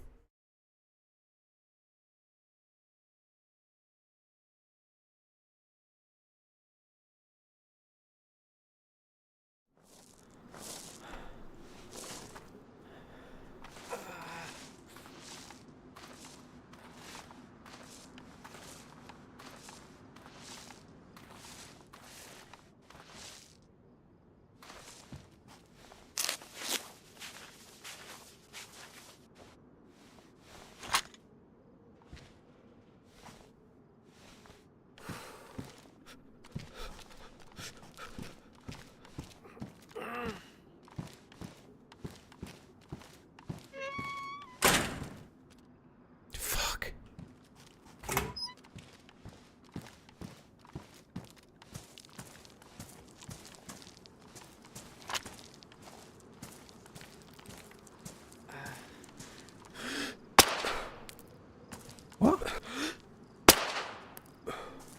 What?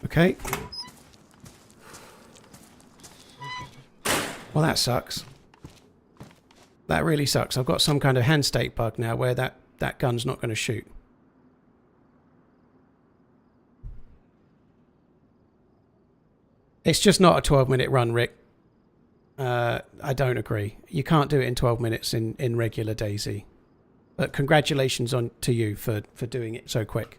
Okay. Well, that sucks. That really sucks. I've got some kind of hand state bug now where that gun's not going to shoot. It's just not a 12-minute run, Rick. I don't agree. You can't do it in 12 minutes in regular DayZ. But congratulations to you for doing it so quick.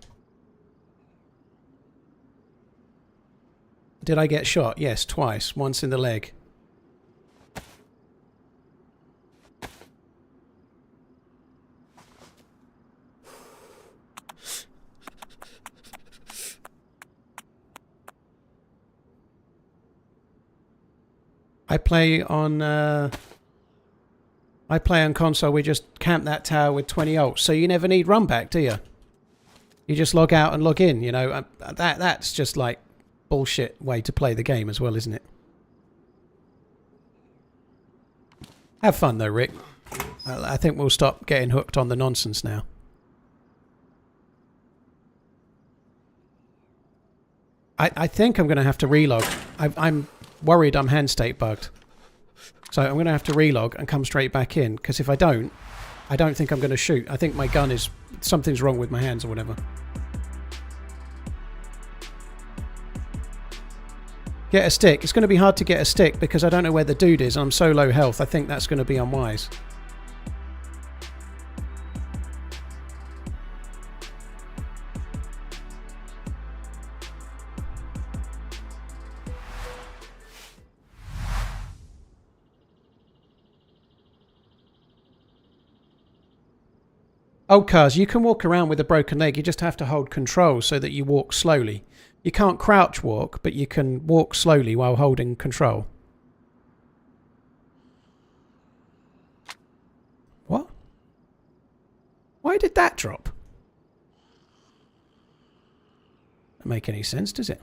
Did I get shot? Yes, twice. Once in the leg. I play on console. We just camp that tower with 20 ults, so you never need run back, do you? You just log out and log in. You know, that's just like bullshit way to play the game as well, isn't it? Have fun though, Rick. I think we'll stop getting hooked on the nonsense now. I think I'm going to have to relog. I'm worried I'm hand state bugged. So I'm going to have to relog and come straight back in, because if I don't think I'm going to shoot. I think my gun is... something's wrong with my hands or whatever. Get a stick. It's going to be hard to get a stick because I don't know where the dude is. I'm so low health. I think that's going to be unwise. Old cars, you can walk around with a broken leg. You just have to hold control so that you walk slowly. You can't crouch walk, but you can walk slowly while holding control. What? Why did that drop? Doesn't make any sense, does it?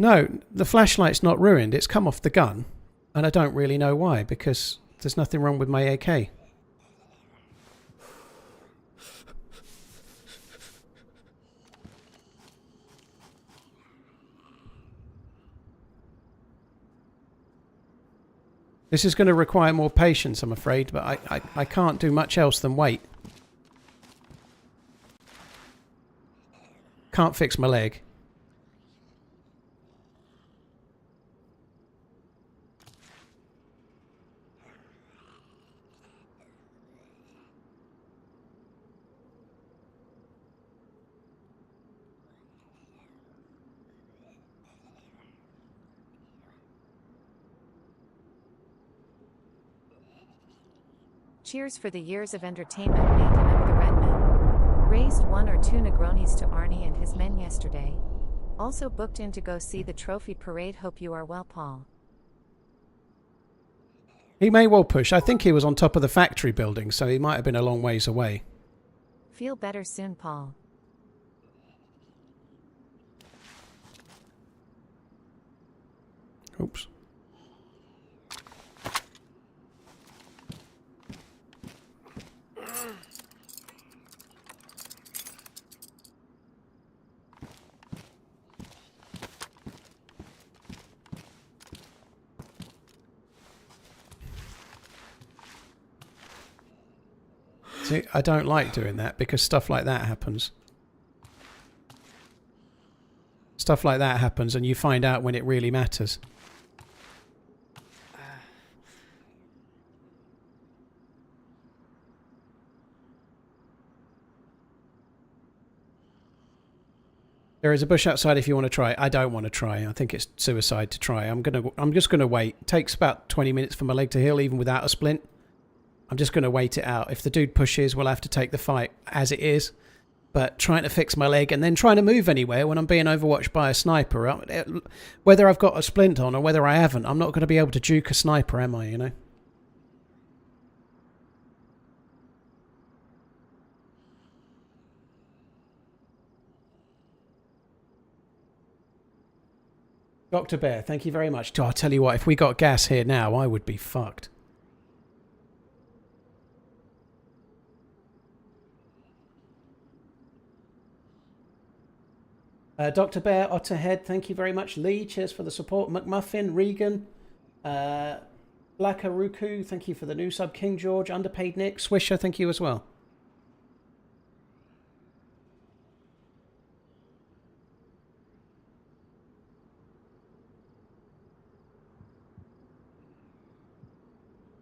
No, the flashlight's not ruined. It's come off the gun. And I don't really know why, because there's nothing wrong with my AK. This is going to require more patience, I'm afraid, but I can't do much else than wait. Can't fix my leg. Cheers for the years of entertainment making up the Red Men. Raised 1 or 2 Negronis to Arnie and his men yesterday. Also booked in to go see the trophy parade. Hope you are well, Paul. He may well push. I think he was on top of the factory building, so he might have been a long ways away. Feel better soon, Paul. Oops. See, I don't like doing that because stuff like that happens. Stuff like that happens and you find out when it really matters. There is a bush outside if you want to try. I don't want to try. I think it's suicide to try. I'm just gonna wait. It takes about 20 minutes for my leg to heal, even without a splint. I'm just going to wait it out. If the dude pushes, we'll have to take the fight as it is. But trying to fix my leg and then trying to move anywhere when I'm being overwatched by a sniper, whether I've got a splint on or whether I haven't, I'm not going to be able to juke a sniper, am I, you know? Dr. Bear, thank you very much. I'll tell you what, if we got gas here now, I would be fucked. Dr. Bear, Otterhead, thank you very much. Lee, cheers for the support. McMuffin, Regan, Blackaruku, thank you for the new sub. King George, Underpaid Nick, Swisher, thank you as well.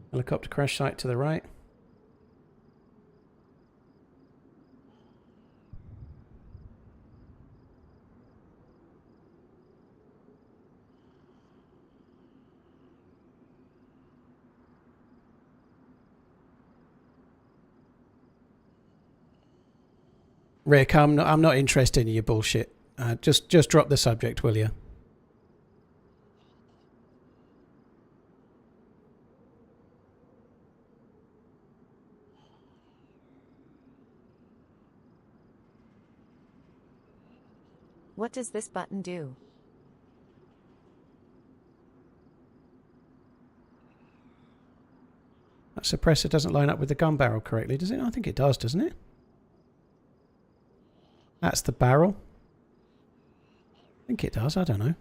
Helicopter crash site to the right. Rick, I'm not interested in your bullshit. Just drop the subject, will you? What does this button do? That suppressor doesn't line up with the gun barrel correctly, does it? I think it does, doesn't it? That's the barrel. I think it does, I don't know.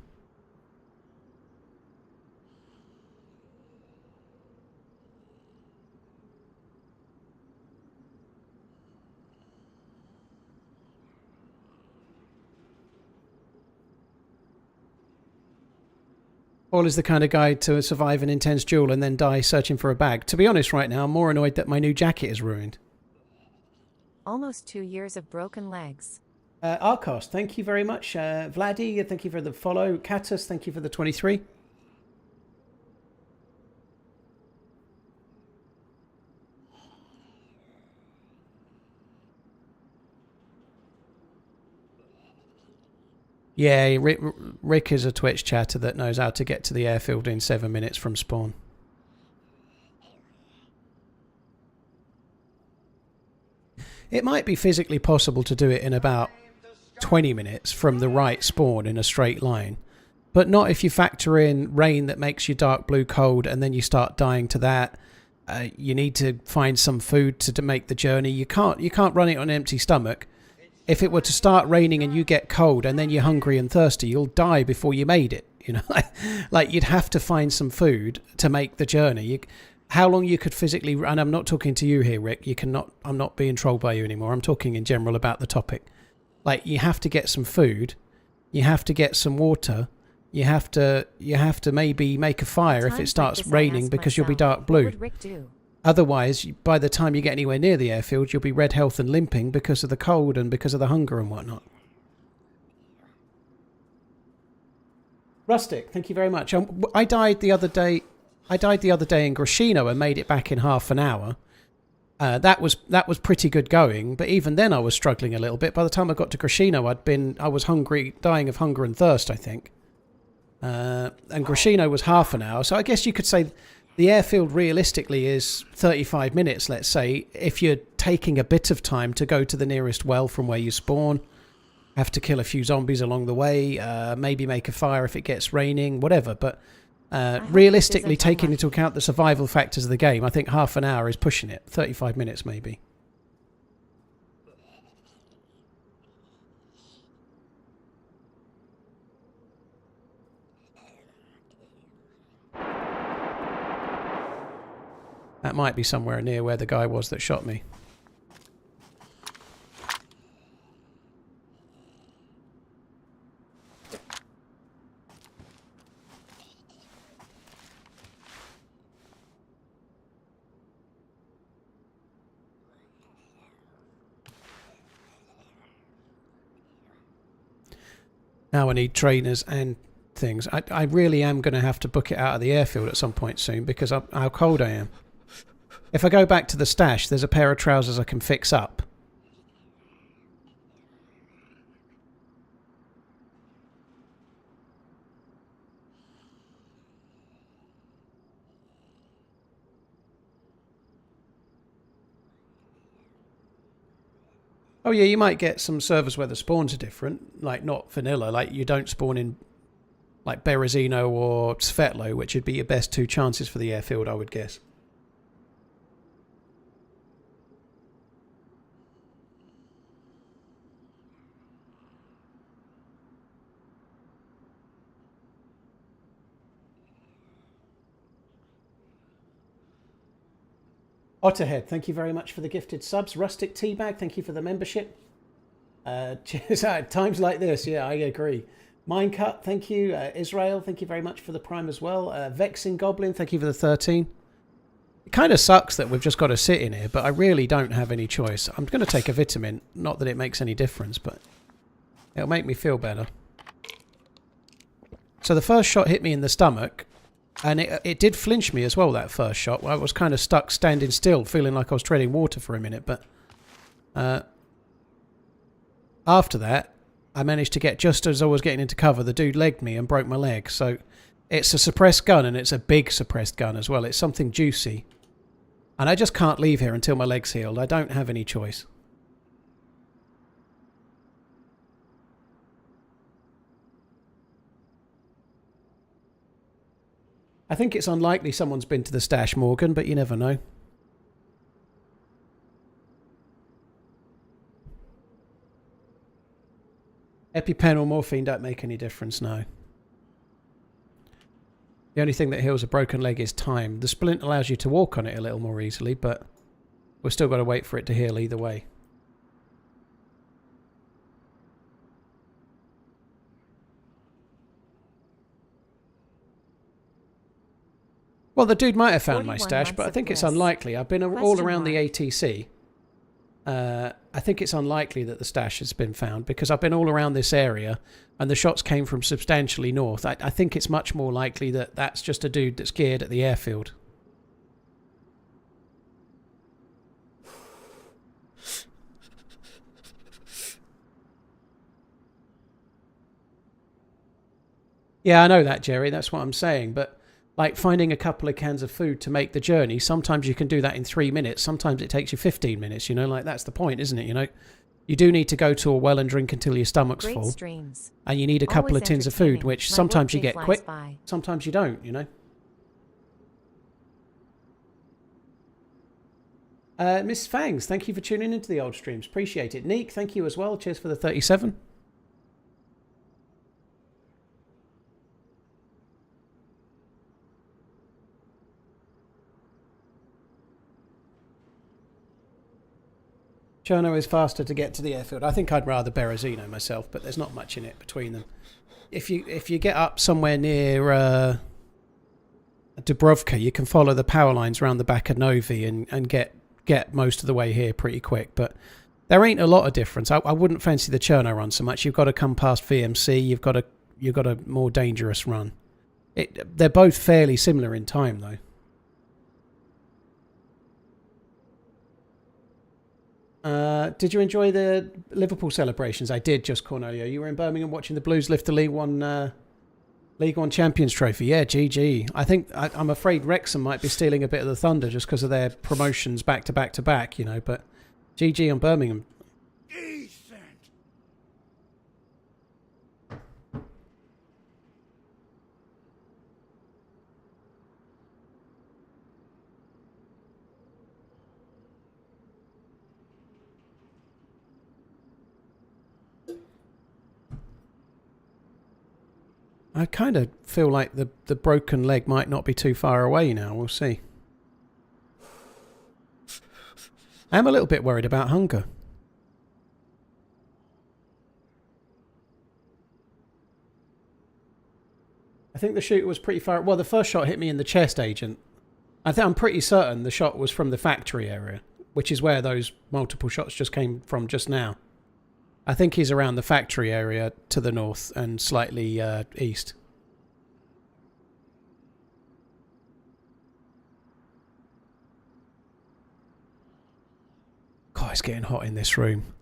Paul is the kind of guy to survive an intense duel and then die searching for a bag. To be honest, right now, I'm more annoyed that my new jacket is ruined. Almost 2 years of broken legs. Arcos, thank you very much. Vladdy, thank you for the follow. Katus, thank you for the 23. Yeah, Rick is a Twitch chatter that knows how to get to the airfield in 7 minutes from spawn. It might be physically possible to do it in about 20 minutes from the right spawn in a straight line, but not if you factor in rain that makes you dark blue cold and then you start dying to that. You need to find some food to make the journey. You can't run it on an empty stomach. If it were to start raining and you get cold and then you're hungry and thirsty, you'll die before you made it. You know, like you'd have to find some food to make the journey. How long you could physically, and I'm not talking to you here, Rick. I'm not being trolled by you anymore. I'm talking in general about the topic. Like you have to get some food, you have to get some water, you have to maybe make a fire if it starts raining because you'll be dark blue. What would Rick do? Otherwise, by the time you get anywhere near the airfield, you'll be red health and limping because of the cold and because of the hunger and whatnot. Rustic, thank you very much. I died the other day. in Grashino and made it back in half an hour. That was pretty good going, but even then I was struggling a little bit. By the time I got to Grashino, I was hungry, dying of hunger and thirst, I think. And Grashino was half an hour, so I guess you could say the airfield realistically is 35 minutes, let's say, if you're taking a bit of time to go to the nearest well from where you spawn, have to kill a few zombies along the way, maybe make a fire if it gets raining, whatever. But realistically, taking into account the survival factors of the game, I think half an hour is pushing it. 35 minutes maybe. That might be somewhere near where the guy was that shot me. Now I need trainers and things. I really am going to have to book it out of the airfield at some point soon because of how cold I am. If I go back to the stash, there's a pair of trousers I can fix up. Oh yeah, you might get some servers where the spawns are different, like not vanilla, like you don't spawn in like Berezino or Svetlo, which would be your best two chances for the airfield, I would guess. Otterhead, thank you very much for the gifted subs. Rustic Teabag, thank you for the membership. Cheers. Times like this, yeah, I agree. Minecut, thank you. Israel, thank you very much for the prime as well. Vexing Goblin, thank you for the 13. It kind of sucks that we've just got to sit in here, but I really don't have any choice. I'm going to take a vitamin. Not that it makes any difference, but it'll make me feel better. So the first shot hit me in the stomach. And it did flinch me as well, that first shot. I was kind of stuck standing still, feeling like I was treading water for a minute. But after that, I managed to get, just as I was getting into cover, the dude legged me and broke my leg. So it's a suppressed gun, and it's a big suppressed gun as well. It's something juicy. And I just can't leave here until my leg's healed. I don't have any choice. I think it's unlikely someone's been to the stash, Morgan, but you never know. EpiPen or morphine don't make any difference, no. The only thing that heals a broken leg is time. The splint allows you to walk on it a little more easily, but we've still got to wait for it to heal either way. Well, the dude might have found my stash, but I think it's unlikely. I've been all around the ATC. I think it's unlikely that the stash has been found because I've been all around this area and the shots came from substantially north. I think it's much more likely that that's just a dude that's geared at the airfield. Yeah, I know that, Jerry. That's what I'm saying. But like finding a couple of cans of food to make the journey, sometimes you can do that in 3 minutes. Sometimes it takes you 15 minutes, you know, like that's the point, isn't it? You know, you do need to go to a well and drink until your stomach's full. Streams. And you need a couple of tins of food, which sometimes you get quick, sometimes you don't, you know. Miss Fangs, thank you for tuning into the old streams. Appreciate it. Neek, thank you as well. Cheers for the 37. Cherno is faster to get to the airfield. I think I'd rather Berezino myself, but there's not much in it between them. If you get up somewhere near Dubrovka, you can follow the power lines around the back of Novi and get most of the way here pretty quick. But there ain't a lot of difference. I wouldn't fancy the Cherno run so much. You've got to come past VMC. You've got a more dangerous run. They're both fairly similar in time though. Did you enjoy the Liverpool celebrations? I did, just Cornelio. You were in Birmingham watching the Blues lift the League One Champions Trophy. Yeah, GG. I think I'm afraid Wrexham might be stealing a bit of the thunder just because of their promotions back to back to back, you know. But GG on Birmingham. I kind of feel like the broken leg might not be too far away now. We'll see. I am a little bit worried about hunger. I think the shooter was pretty far. Well, the first shot hit me in the chest, Agent. I'm pretty certain the shot was from the factory area, which is where those multiple shots just came from just now. I think he's around the factory area to the north and slightly east. God, it's getting hot in this room.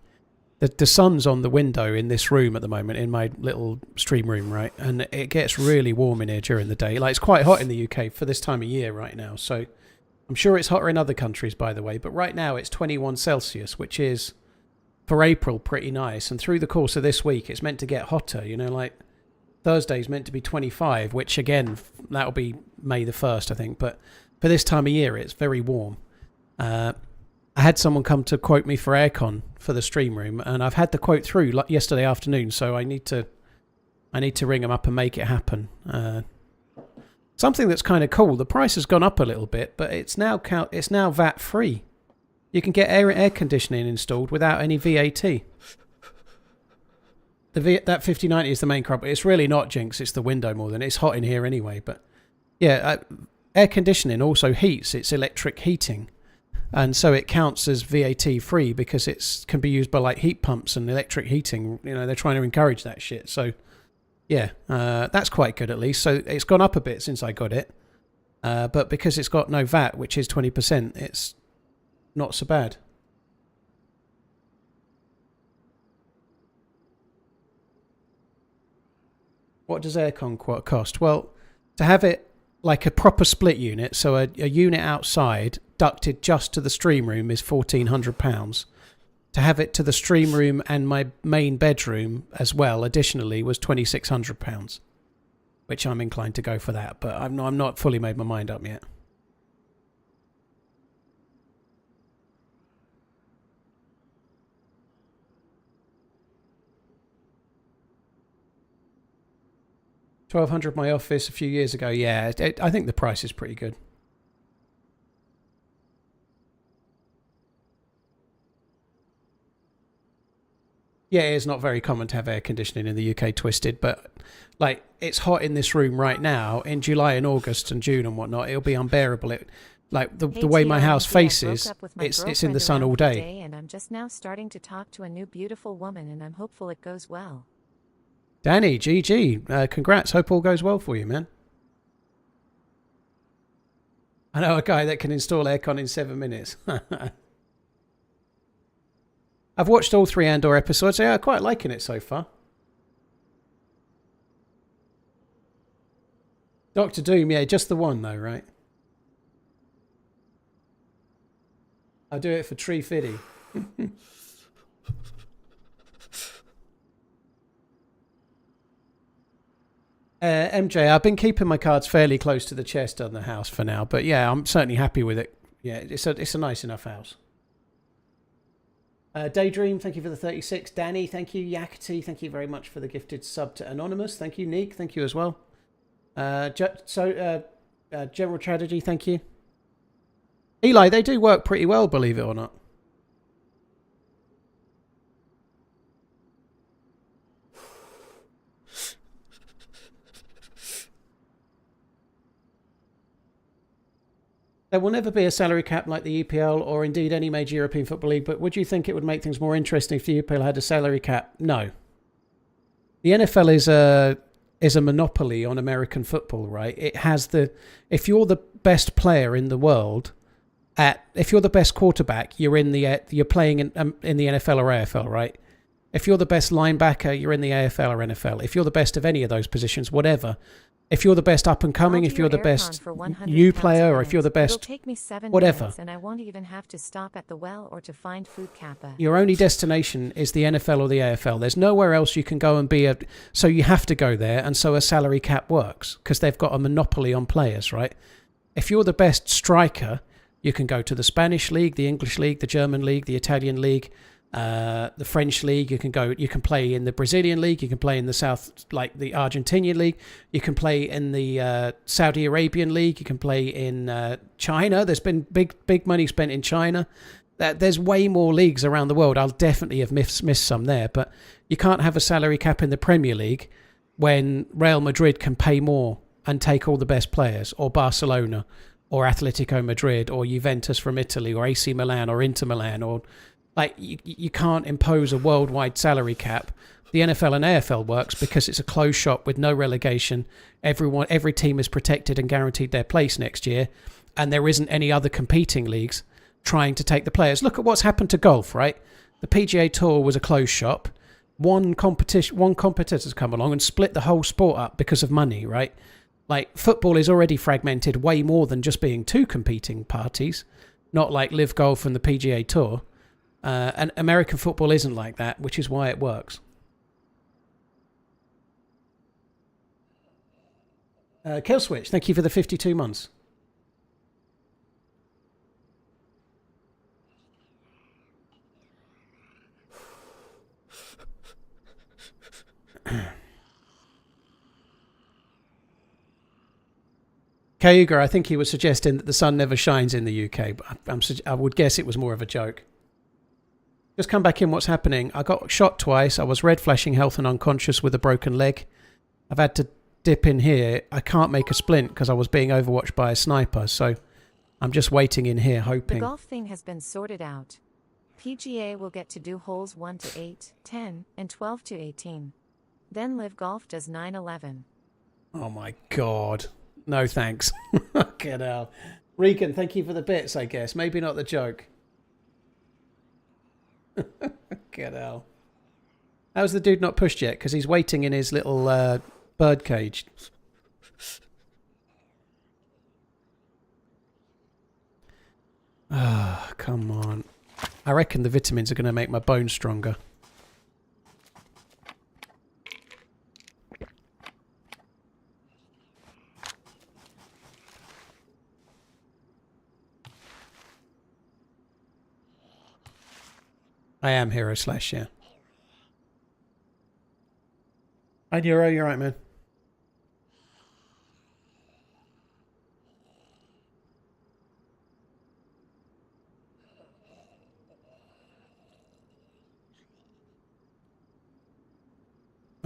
The sun's on the window in this room at the moment, in my little stream room, right? And it gets really warm in here during the day. Like, it's quite hot in the UK for this time of year right now. So I'm sure it's hotter in other countries, by the way. But right now it's 21 Celsius, which is, for April, pretty nice. And through the course of this week, it's meant to get hotter. You know, like Thursday's meant to be 25, which again, that'll be May the 1st, I think. But for this time of year, it's very warm. I had someone come to quote me for aircon for the stream room, and I've had the quote through yesterday afternoon, so I need to ring them up and make it happen. Something that's kind of cool. The price has gone up a little bit, but it's now VAT free. You can get air conditioning installed without any VAT. That 5090 is the main crop. It's really not, Jinx. It's the window more than it's hot in here anyway. But yeah, air conditioning also heats. It's electric heating. And so it counts as VAT free because it can be used by like heat pumps and electric heating. You know, they're trying to encourage that shit. So yeah, that's quite good at least. So it's gone up a bit since I got it. But because it's got no VAT, which is 20%, it's not so bad. What does aircon cost? Well, to have it like a proper split unit, so a unit outside ducted just to the stream room is £1,400. To have it to the stream room and my main bedroom as well, additionally, was £2,600, which I'm inclined to go for that, but I'm not fully made my mind up yet. 1,200 my office a few years ago. Yeah, I think the price is pretty good. Yeah, it's not very common to have air conditioning in the UK, Twisted, but like it's hot in this room right now. In July and August and June and whatnot, it'll be unbearable. The way my house faces, it's in the sun all day. And I'm just now starting to talk to a new beautiful woman, and I'm hopeful it goes well. Danny, GG, congrats. Hope all goes well for you, man. I know a guy that can install aircon in 7 minutes. I've watched all 3 Andor episodes. Yeah, I'm quite liking it so far. Doctor Doom, yeah, just the one though, right? I'll do it for Tree Fiddy. MJ, I've been keeping my cards fairly close to the chest on the house for now, but yeah, I'm certainly happy with it. Yeah, it's a nice enough house. Daydream, thank you for the 36. Danny, thank you. Yakety, thank you very much for the gifted sub to Anonymous. Thank you. Neek, thank you as well. General Tragedy, thank you. Eli, they do work pretty well, believe it or not. There will never be a salary cap like the EPL or indeed any major European football league, but would you think it would make things more interesting if the EPL had a salary cap? No. The NFL is a monopoly on American football, right? It has if you're the best player in the world, if you're the best quarterback, you're playing in the NFL or AFL, right? If you're the best linebacker, you're in the AFL or NFL. If you're the best of any of those positions, whatever. If you're the best up and coming, if you're the best new player, or if you're the best, it'll take me 7 whatever, minutes, and I won't even have to stop at the well or to find food kappa. Your only destination is the NFL or the AFL. There's nowhere else you can go and be so you have to go there, and so a salary cap works because they've got a monopoly on players, right? If you're the best striker, you can go to the Spanish league, the English league, the German league, the Italian league, the French league. You can play in the Brazilian league, you can play in the South, like the Argentinian league, you can play in the Saudi Arabian league, you can play in China. There's been big money spent in China. There's way more leagues around the world. I'll definitely have missed some there, but you can't have a salary cap in the Premier League when Real Madrid can pay more and take all the best players, or Barcelona or Atletico Madrid or Juventus from Italy or AC Milan or Inter Milan, or like you can't impose a worldwide salary cap. The NFL and AFL works because it's a closed shop with no relegation. Every team is protected and guaranteed their place next year, and there isn't any other competing leagues trying to take the players. Look at what's happened to golf, right? The PGA Tour was a closed shop. One competitor's come along and split the whole sport up because of money, right? Like football is already fragmented way more than just being 2 competing parties, not like Live Golf and the PGA Tour. And American football isn't like that, which is why it works. Killswitch, thank you for the 52 months. Cayuga, I think he was suggesting that the sun never shines in the UK, but I would guess it was more of a joke. Just come back in, what's happening? I got shot twice. I was red flashing health and unconscious with a broken leg. I've had to dip in here. I can't make a splint because I was being overwatched by a sniper, so I'm just waiting in here hoping. The golf thing has been sorted out. PGA will get to do holes 1 to 8, 10, and 12 to 18. Then Live Golf does 9, 11. Oh my god. No thanks. Get out. Regan, thank you for the bits, I guess. Maybe not the joke. Get out. How's the dude not pushed yet? Because he's waiting in his little bird cage. Ah, come on. I reckon the vitamins are going to make my bones stronger. I am Hero Slash, yeah. Hi, Nero, you're right, man.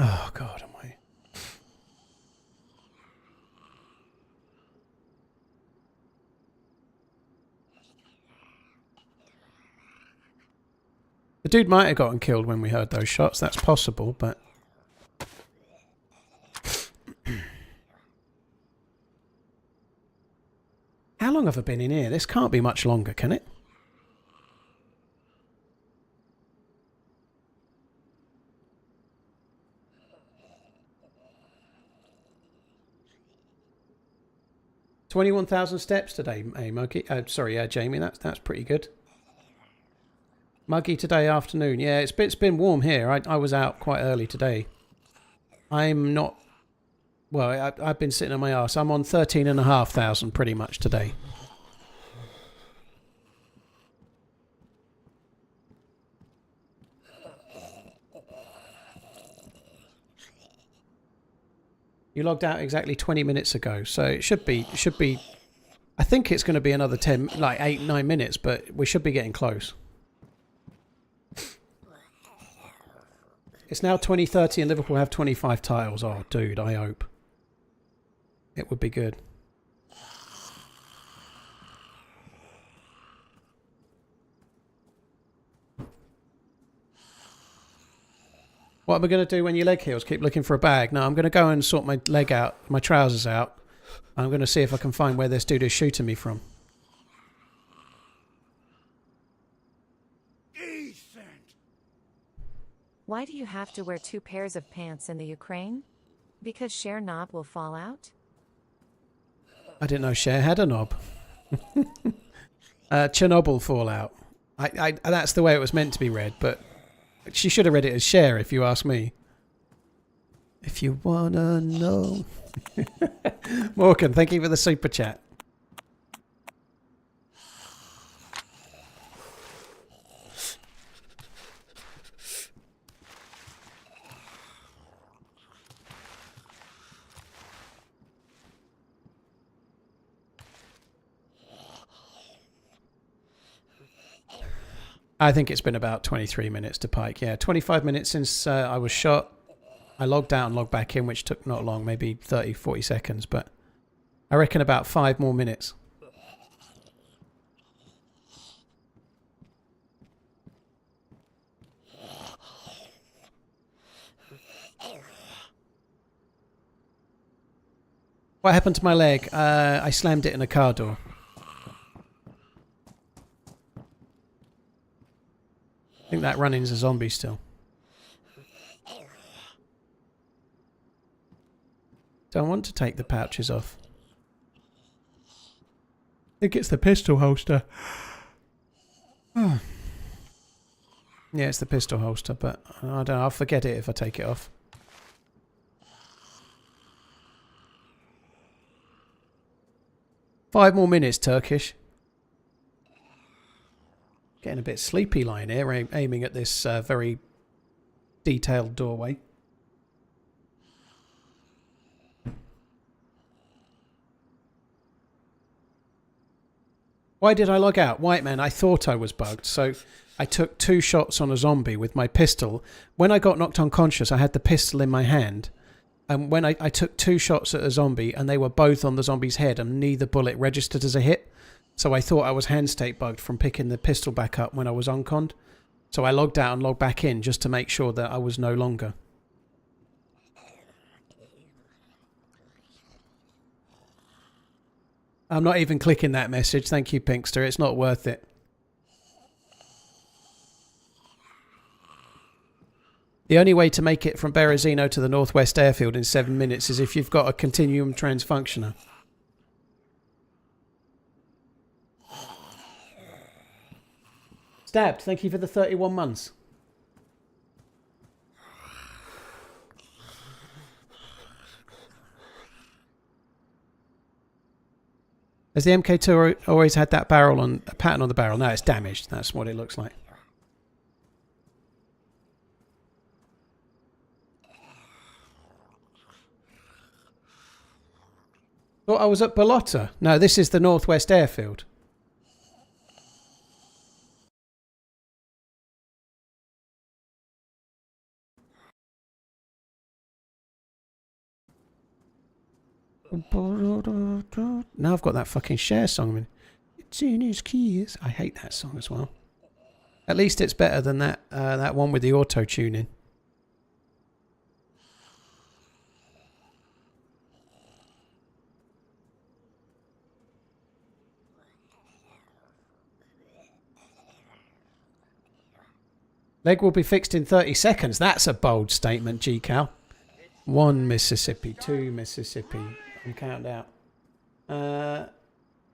Oh, God, am I... The dude might have gotten killed when we heard those shots. That's possible, but... How long have I been in here? This can't be much longer, can it? "21,000 steps today, hey, Muggy. Sorry, Jamie. That's pretty good. Muggy today afternoon. Yeah, it's been warm here. I was out quite early today. I'm not... Well, I've been sitting on my arse. I'm on 13,500 pretty much today. You logged out exactly 20 minutes ago, so it should be... I think it's going to be another 10, like 8, 9 minutes, but we should be getting close. It's now 2030 and Liverpool have 25 titles. Oh, dude, I hope. It would be good. What am I going to do when your leg heals? Keep looking for a bag? No, I'm going to go and sort my leg out, my trousers out. I'm going to see if I can find where this dude is shooting me from. Why do you have to wear 2 pairs of pants in the Ukraine? Because Cher knob will fall out? I didn't know Cher had a knob. Chernobyl fallout. That's the way it was meant to be read, but she should have read it as Cher, if you ask me. If you wanna know. Morgan, thank you for the super chat. I think it's been about 23 minutes to Pike. Yeah, 25 minutes since I was shot. I logged out and logged back in, which took not long, maybe 30, 40 seconds, but I reckon about 5 more minutes. What happened to my leg? I slammed it in a car door. I think that running's a zombie still. Don't want to take the pouches off. I think it's the pistol holster. Oh. Yeah, it's the pistol holster, but I don't know. I'll forget it if I take it off. Five more minutes, Turkish. Getting a bit sleepy lying here, aiming at this very detailed doorway. Why did I log out? White man, I thought I was bugged, so I took 2 shots on a zombie with my pistol. When I got knocked unconscious, I had the pistol in my hand. And when I took 2 shots at a zombie, and they were both on the zombie's head, and neither bullet registered as a hit. So I thought I was hand state bugged from picking the pistol back up when I was unconned. So I logged out and logged back in just to make sure that I was no longer. I'm not even clicking that message. Thank you, Pinkster. It's not worth it. The only way to make it from Berezino to the Northwest Airfield in 7 minutes is if you've got a continuum transfunctioner. Stabbed, thank you for the 31 months. Has the MK2 always had that barrel on a pattern on the barrel? No, it's damaged. That's what it looks like. Thought I was at Balota. No, this is the Northwest Airfield. Now I've got that fucking Cher song. I mean, it's in his keys. I hate that song as well. At least it's better than that one with the auto tuning. Leg will be fixed in 30 seconds. That's a bold statement, GCal. 1 Mississippi, 2 Mississippi. I'm counting out.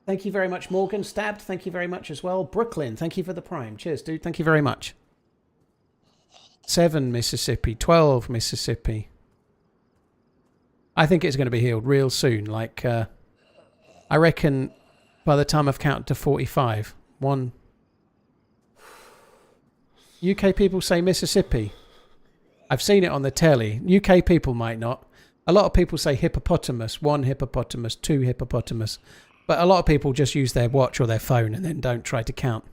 Thank you very much, Morgan. Stabbed, thank you very much as well. Brooklyn, thank you for the prime. Cheers, dude. Thank you very much. 7 Mississippi, 12 Mississippi. I think it's going to be healed real soon. Like, I reckon by the time I've counted to 45. 1... UK people say Mississippi. I've seen it on the telly. UK people might not. A lot of people say hippopotamus. 1 hippopotamus, 2 hippopotamus. But a lot of people just use their watch or their phone and then don't try to count.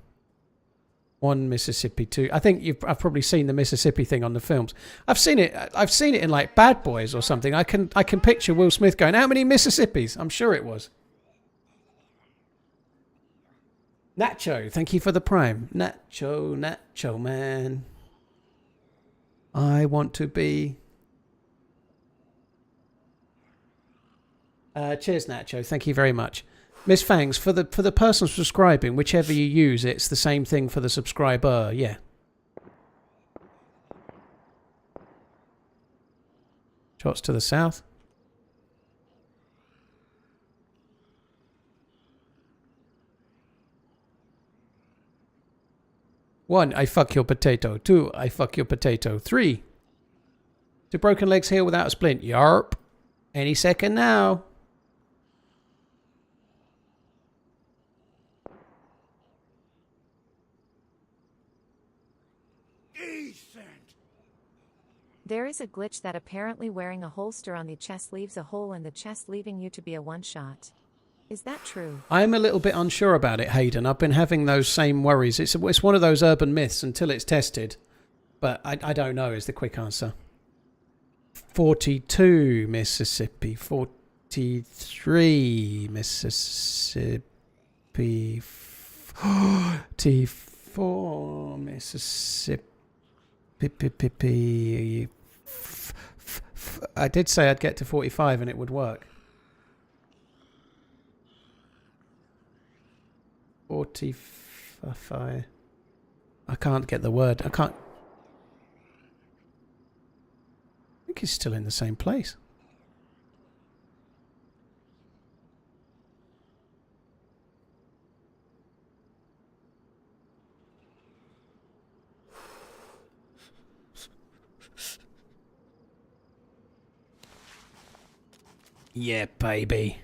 1 Mississippi, 2. I think I've probably seen the Mississippi thing on the films. I've seen it in like Bad Boys or something. I can picture Will Smith going, how many Mississippis? I'm sure it was. Nacho, thank you for the prime. Nacho man. I want to be... cheers, Nacho. Thank you very much. Miss Fangs, for the person subscribing, whichever you use, it's the same thing for the subscriber. Yeah. Shots to the south. One, I fuck your potato. 2, I fuck your potato. 3, do broken legs heal without a splint? Yarp. Any second now. There is a glitch that apparently wearing a holster on the chest leaves a hole in the chest, leaving you to be a one-shot. Is that true? I'm a little bit unsure about it, Hayden. I've been having those same worries. It's one of those urban myths until it's tested. But I don't know is the quick answer. 42 Mississippi. 43 Mississippi. 44 Mississippi. I did say I'd get to 45 and it would work. 45. I can't get the word. I can't. I think he's still in the same place. Yeah, baby.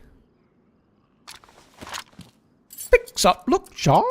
Picks up, look sharp.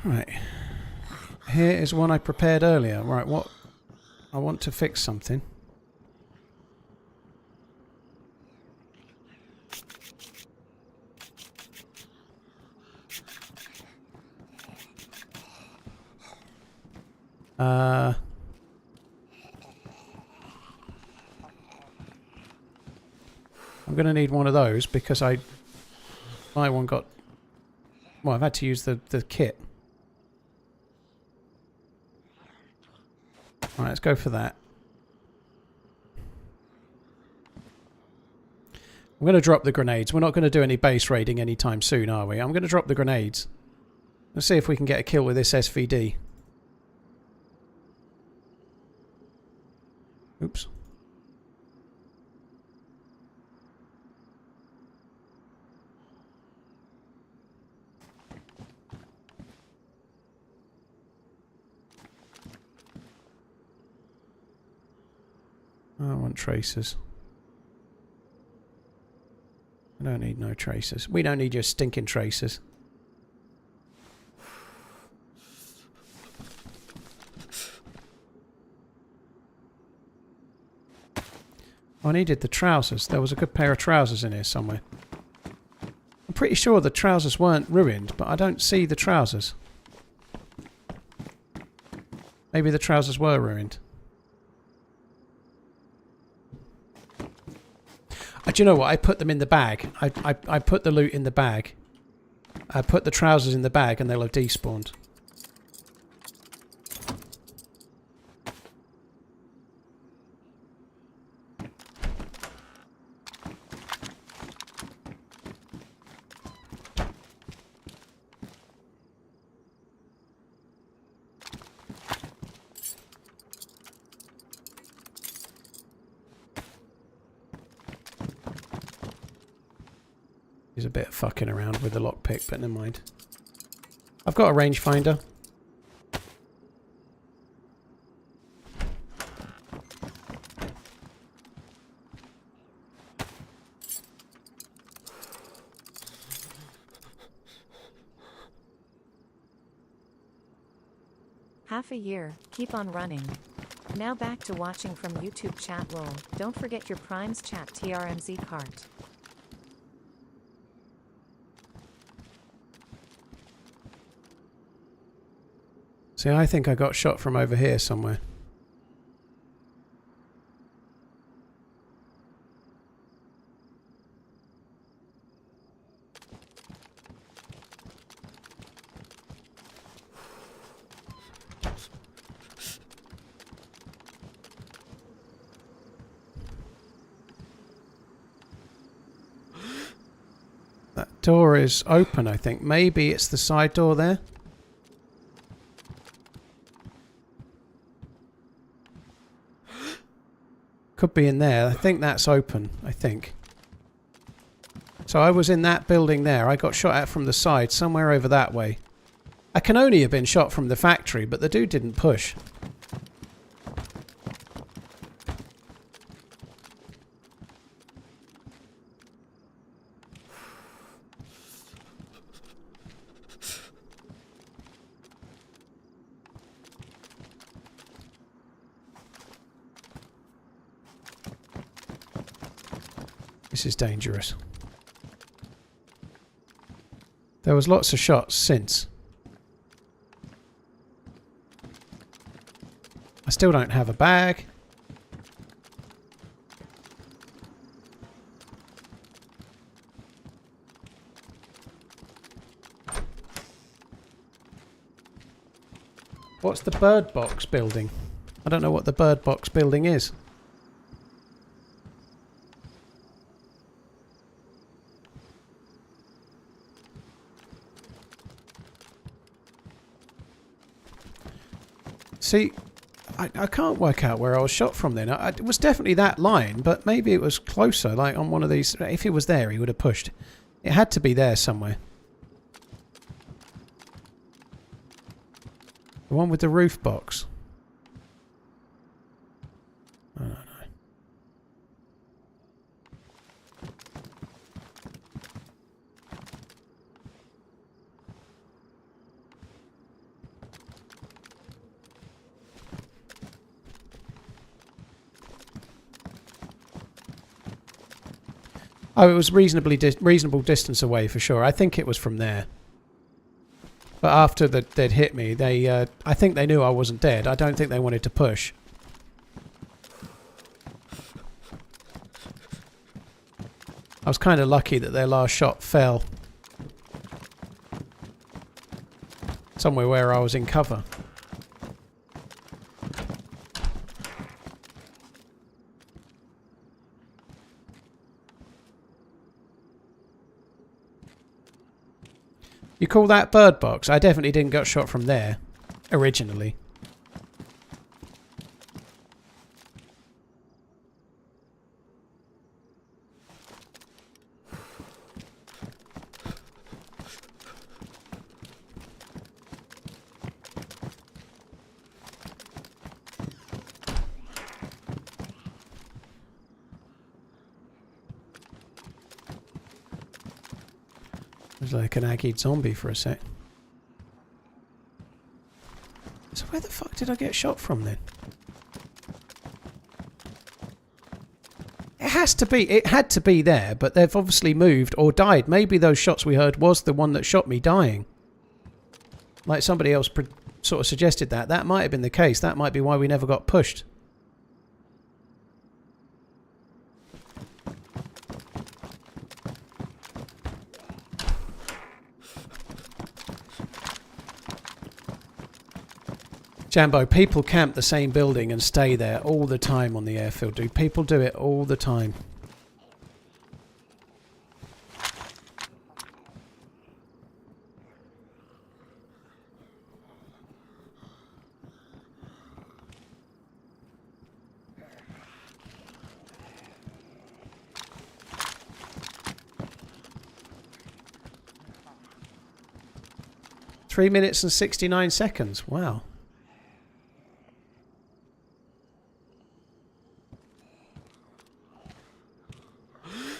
Right. Here is one I prepared earlier. Right, what? I want to fix something. I'm going to need one of those because my one got... Well, I've had to use the kit. Right, let's go for that. I'm going to drop the grenades. We're not going to do any base raiding anytime soon, are we? I'm going to drop the grenades. Let's see if we can get a kill with this SVD. Oops. I want tracers. I don't need no tracers. We don't need your stinking tracers. I needed the trousers. There was a good pair of trousers in here somewhere. I'm pretty sure the trousers weren't ruined, but I don't see the trousers. Maybe the trousers were ruined. Do you know what? I put them in the bag. I put the loot in the bag. I put the trousers in the bag and they'll have despawned. He's a bit fucking around with the lockpick, but never mind. I've got a rangefinder. Half a year, keep on running. Now back to watching from YouTube chat lol. Don't forget your Prime's chat TRMZ cart. See, I think I got shot from over here somewhere. That door is open, I think. Maybe it's the side door there. Could be in there. I think that's open, I think. So I was in that building there. I got shot at from the side, somewhere over that way. I can only have been shot from the factory, but the dude didn't push. This is dangerous. There was lots of shots since. I still don't have a bag. What's the bird box building? I don't know what the bird box building is. See, I can't work out where I was shot from then. It was definitely that line, but maybe it was closer, like on one of these. If he was there, he would have pushed. It had to be there somewhere. The one with the roof box. I don't know. Oh, it was reasonable distance away for sure. I think it was from there. But after they'd hit me, I think they knew I wasn't dead. I don't think they wanted to push. I was kind of lucky that their last shot fell somewhere where I was in cover. You call that bird box? I definitely didn't get shot from there originally. It was like an aggied zombie for a sec. So where the fuck did I get shot from then? It has to be. It had to be there, but they've obviously moved or died. Maybe those shots we heard was the one that shot me dying. Like somebody else sort of suggested that. That might have been the case. That might be why we never got pushed. Jambo, people camp the same building and stay there all the time on the airfield, dude. People do it all the time. $3 minutes and 69 seconds. Wow.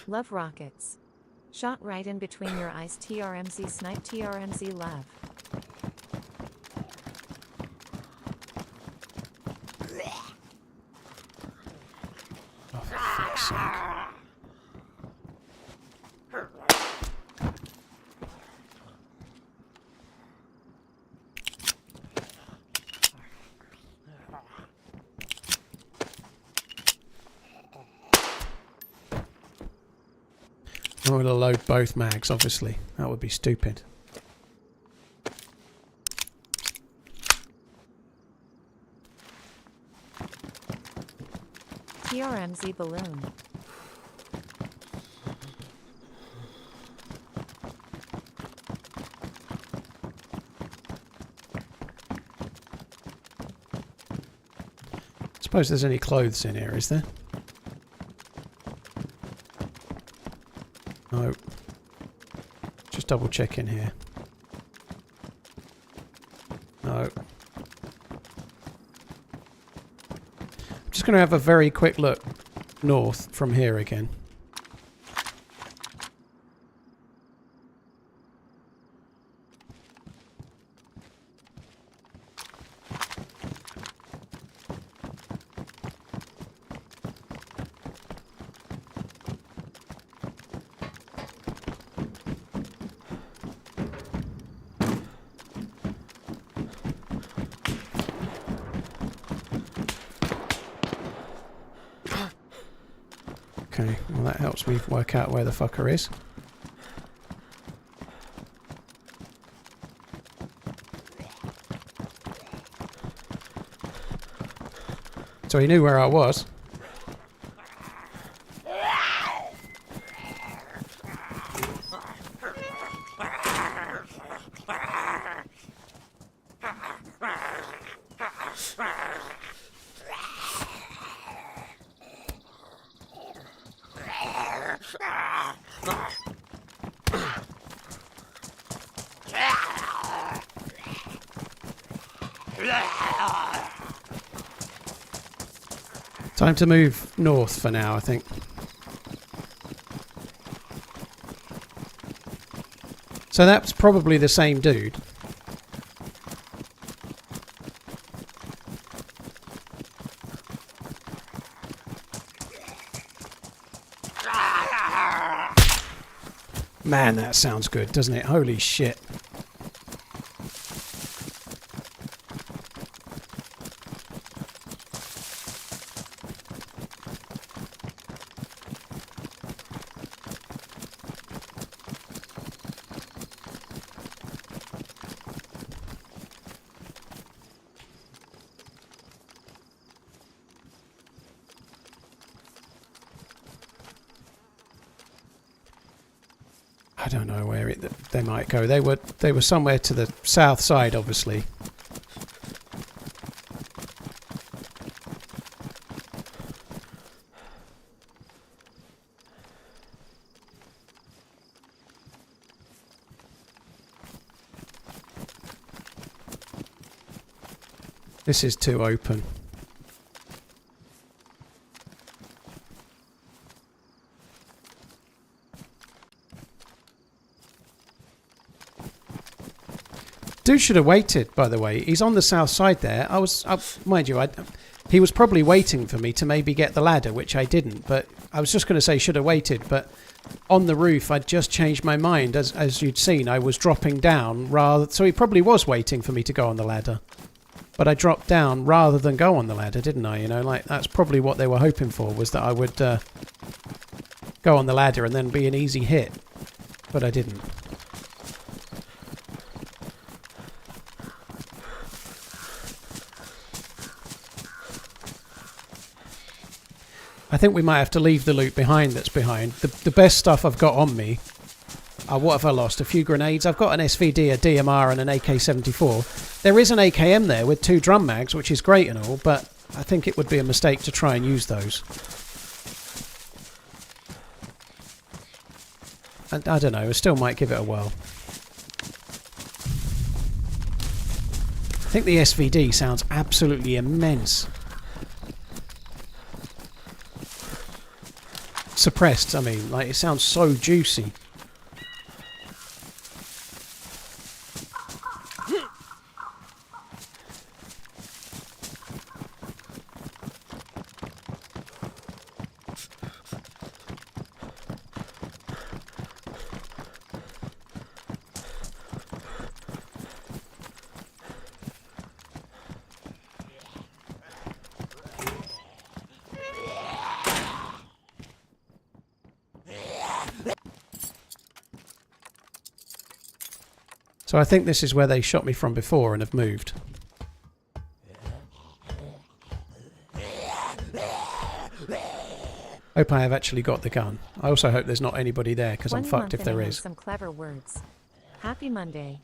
Love rockets. Shot right in between your eyes. TRMZ snipe. TRMZ love. Oh, for fuck's sake. I'm going to load both mags, obviously. That would be stupid. TRMZ balloon. Suppose there's any clothes in here, is there? No. Just double check in here. No. I'm just going to have a very quick look north from here again. Okay, well that helps me work out where the fucker is. So he knew where I was. Time to move north for now, I think. So that's probably the same dude. Man, that sounds good, doesn't it? Holy shit. I don't know where they might go. They were somewhere to the south side, obviously. This is too open. Dude should have waited, by the way. He's on the south side there. Mind you, he was probably waiting for me to maybe get the ladder, which I didn't. But I was just going to say should have waited. But on the roof, I'd just changed my mind. As you'd seen, I was dropping down rather. So he probably was waiting for me to go on the ladder. But I dropped down rather than go on the ladder, didn't I? You know, like that's probably what they were hoping for, was that I would go on the ladder and then be an easy hit. But I didn't. I think we might have to leave the loot behind that's behind. The best stuff I've got on me... what have I lost? A few grenades. I've got an SVD, a DMR and an AK-74. There is an AKM there with 2 drum mags, which is great and all, but I think it would be a mistake to try and use those. And I don't know, I still might give it a whirl. I think the SVD sounds absolutely immense. Suppressed, I mean, like it sounds so juicy. So I think this is where they shot me from before and have moved. Hope I have actually got the gun. I also hope there's not anybody there, because I'm fucked if there is. Some clever words. Happy Monday.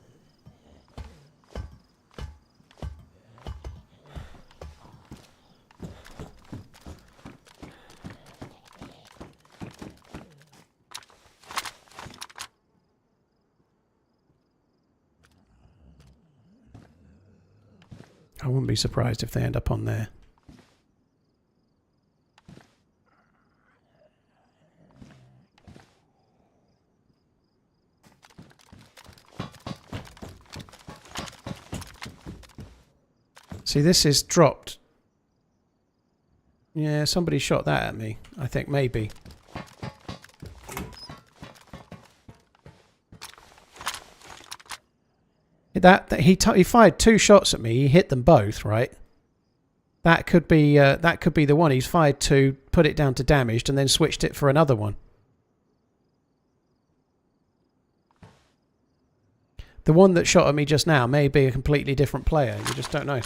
I wouldn't be surprised if they end up on there. See, this is dropped. Yeah, somebody shot that at me. I think maybe. He fired 2 shots at me. He hit them both, right? That could be the one. He's fired 2, put it down to damaged, and then switched it for another one. The one that shot at me just now may be a completely different player. You just don't know.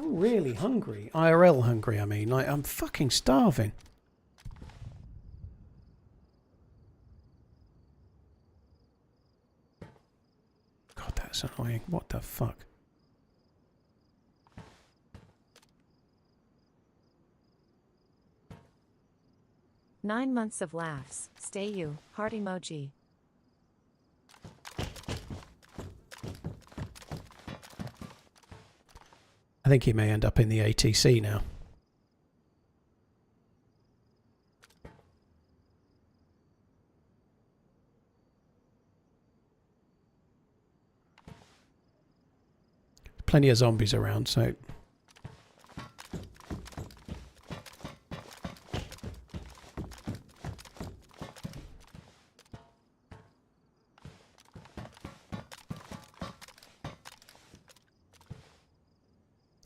I'm really hungry. IRL hungry, I mean. Like, I'm fucking starving. God, that's annoying. What the fuck? "9 months of laughs. Stay you. Heart emoji." I think he may end up in the ATC now. Plenty of zombies around, so...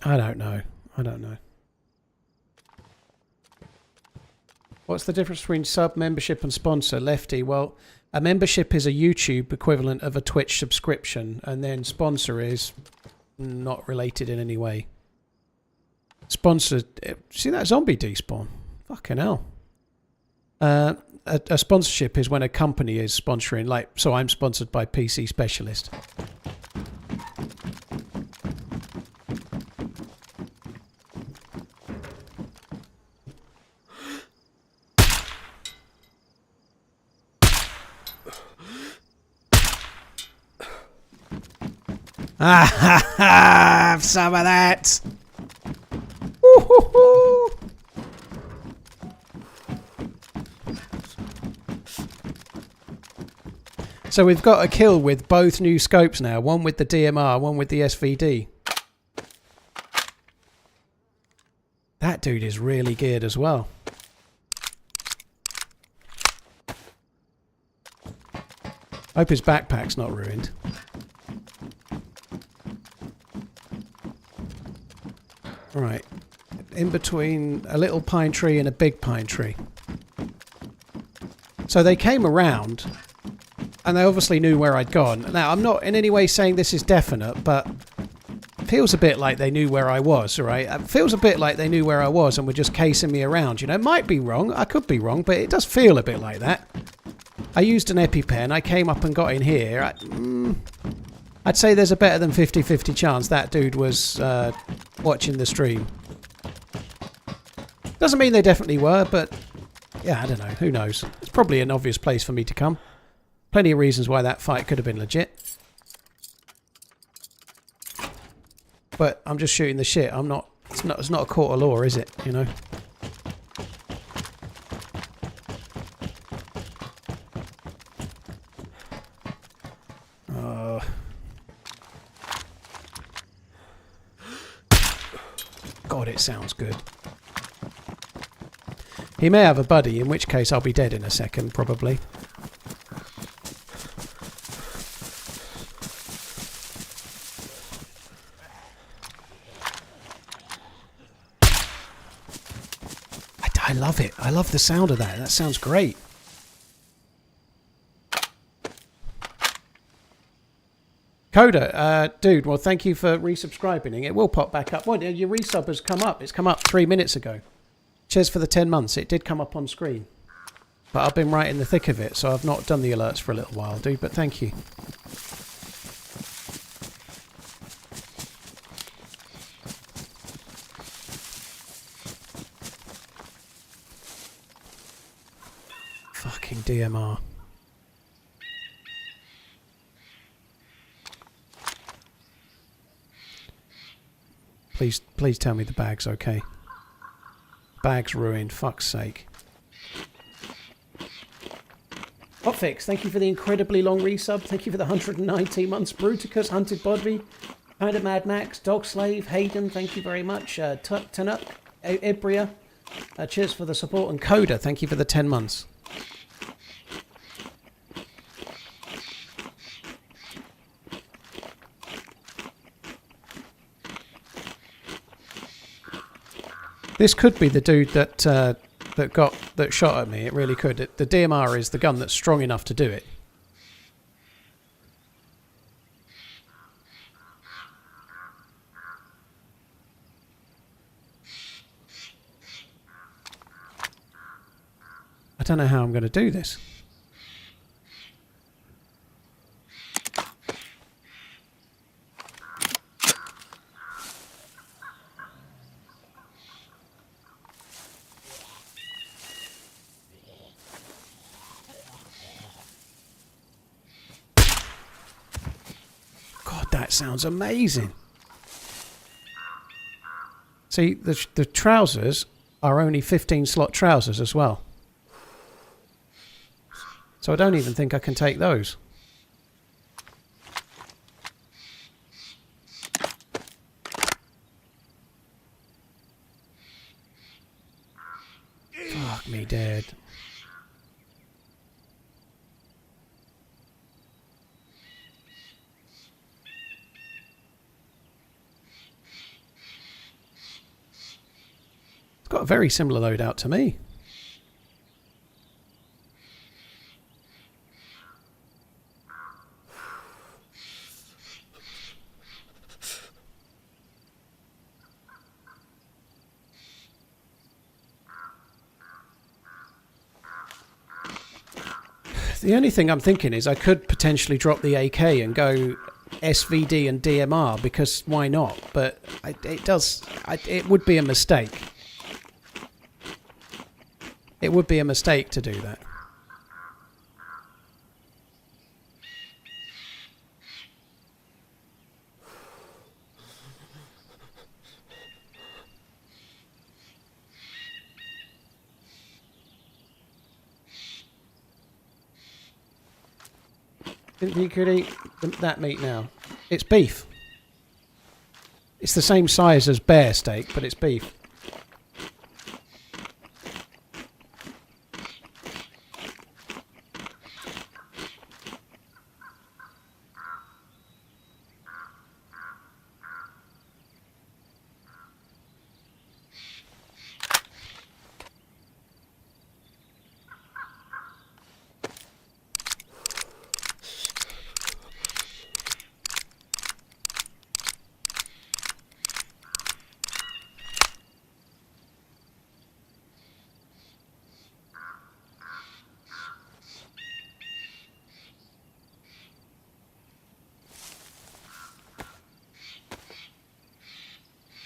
I don't know. I don't know. What's the difference between sub, membership and sponsor? Lefty, well, a membership is a YouTube equivalent of a Twitch subscription, and then sponsor is not related in any way. Sponsor, see that zombie despawn? Fucking hell. A sponsorship is when a company is sponsoring, like, so I'm sponsored by PC Specialist. Have some of that. Woo-hoo-hoo. So we've got a kill with both new scopes now. One with the DMR, one with the SVD. That dude is really geared as well. Hope his backpack's not ruined. Right, in between a little pine tree and a big pine tree. So they came around, and they obviously knew where I'd gone. Now, I'm not in any way saying this is definite, but it feels a bit like they knew where I was, right? It feels a bit like they knew where I was and were just casing me around. You know, it might be wrong, I could be wrong, but it does feel a bit like that. I used an EpiPen, I came up and got in here. I'd say there's a better than 50-50 chance that dude was watching the stream. Doesn't mean they definitely were, but yeah, I don't know. Who knows? It's probably an obvious place for me to come. Plenty of reasons why that fight could have been legit. But I'm just shooting the shit. I'm not. It's not a court of law, is it? You know. God, it sounds good. He may have a buddy, in which case I'll be dead in a second, probably. I love it. I love the sound of that. That sounds great. Coda, dude, well, thank you for resubscribing. It will pop back up. Well, your resub has come up. It's come up 3 minutes ago. Cheers for the 10 months. It did come up on screen. But I've been right in the thick of it, so I've not done the alerts for a little while, dude, but thank you. Fucking DMR. Please tell me the bag's okay. Bag's ruined, fuck's sake. Hotfix, thank you for the incredibly long resub. Thank you for the 119 months. Bruticus, Hunted Bodby, Kinda Mad Max, Dog Slave, Hayden, thank you very much. Tanuk, Ibria, cheers for the support. And Coda, thank you for the 10 months. This could be the dude that that shot at me. It really could. The DMR is the gun that's strong enough to do it. I don't know how I'm going to do this. That sounds amazing. See, the trousers are only 15 slot trousers as well. So I don't even think I can take those. Fuck me dead. got a very similar loadout to me. The only thing I'm thinking is I could potentially drop the AK and go SVD and DMR, because why not? But it would be a mistake. It would be a mistake to do that. Think you could eat that meat now? It's beef. It's the same size as bear steak, but it's beef.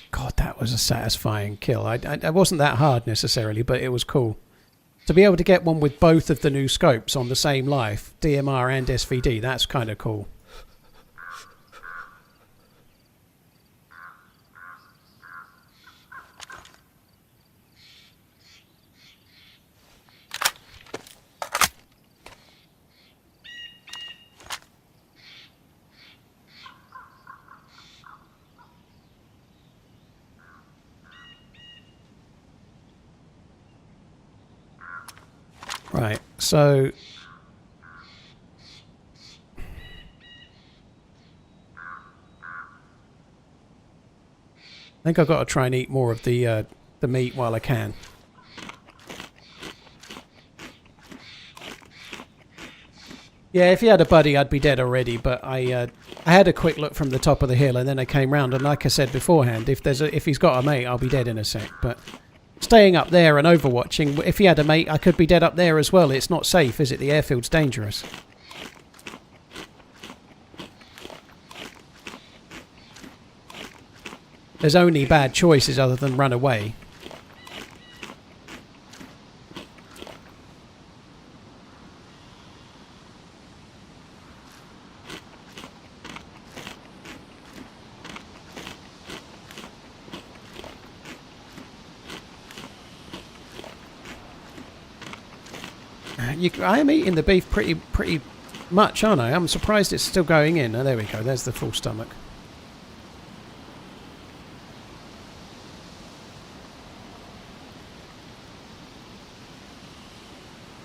God, that was a satisfying kill. I wasn't that hard necessarily, but it was cool. To be able to get one with both of the new scopes on the same life, DMR and SVD, that's kind of cool. Right, so I think I've got to try and eat more of the meat while I can. Yeah, if he had a buddy, I'd be dead already. But I had a quick look from the top of the hill, and then I came round, and like I said beforehand, if he's got a mate, I'll be dead in a sec. But staying up there and overwatching, if he had a mate, I could be dead up there as well. It's not safe, is it? The airfield's dangerous. There's only bad choices other than run away. I am eating the beef pretty much, aren't I? I'm surprised it's still going in. Oh, there we go. There's the full stomach.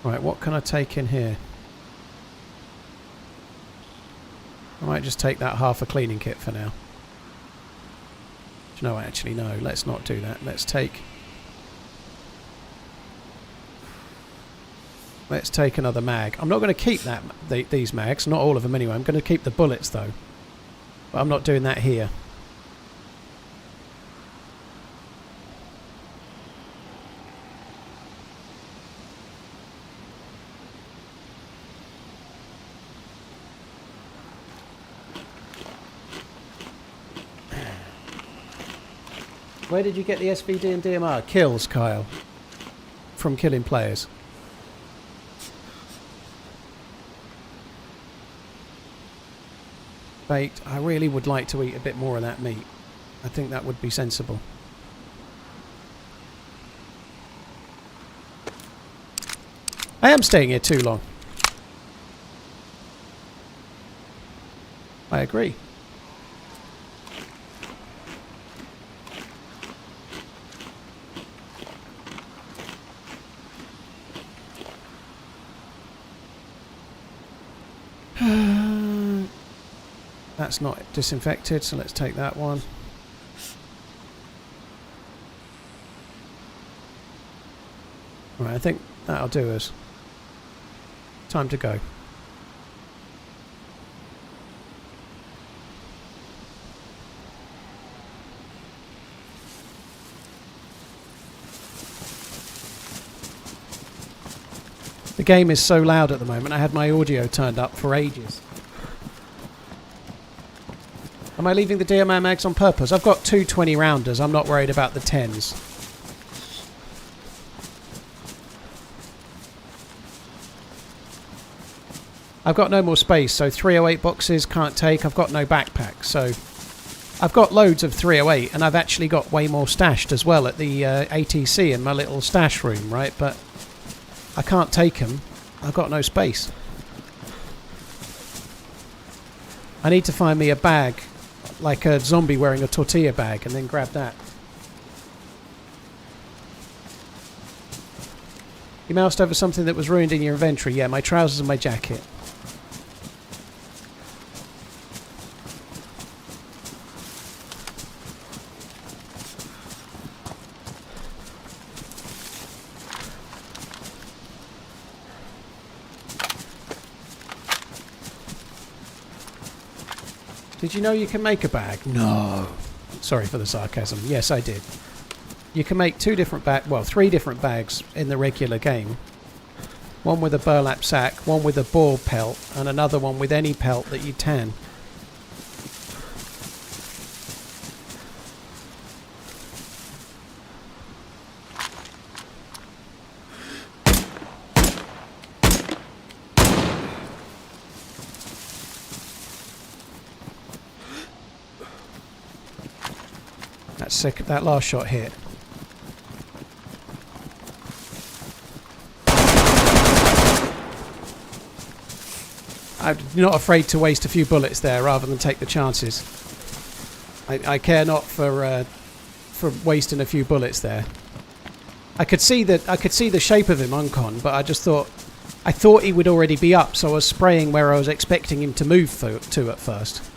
Right, what can I take in here? I might just take that half a cleaning kit for now. No, actually, no. Let's not do that. Let's take another mag. I'm not going to keep these mags, not all of them anyway. I'm going to keep the bullets though. But I'm not doing that here. Where did you get the SVD and DMR? Kills, Kyle. From killing players. Baked. I really would like to eat a bit more of that meat. I think that would be sensible. I am staying here too long. I agree. That's not disinfected, so let's take that one. Right, I think that'll do us. Time to go. The game is so loud at the moment, I had my audio turned up for ages. Am I leaving the DMR mags on purpose? I've got two 20 rounders, I'm not worried about the 10s. I've got no more space, so 308 boxes can't take, I've got no backpack, so... I've got loads of 308, and I've actually got way more stashed as well at the ATC in my little stash room, right? But I can't take them. I've got no space. I need to find me a bag, like a zombie wearing a tortilla bag, and then grab that. You moused over something that was ruined in your inventory. Yeah, my trousers and my jacket. Did you know you can make a bag? No. Sorry for the sarcasm. Yes, I did. You can make three different bags in the regular game. One with a burlap sack, one with a boar pelt, and another one with any pelt that you tan. That's sick. That last shot hit. I'm not afraid to waste a few bullets there rather than take the chances. I care not for wasting a few bullets there. I could see the shape of him uncon, but I thought he would already be up, so I was spraying where I was expecting him to move to at first.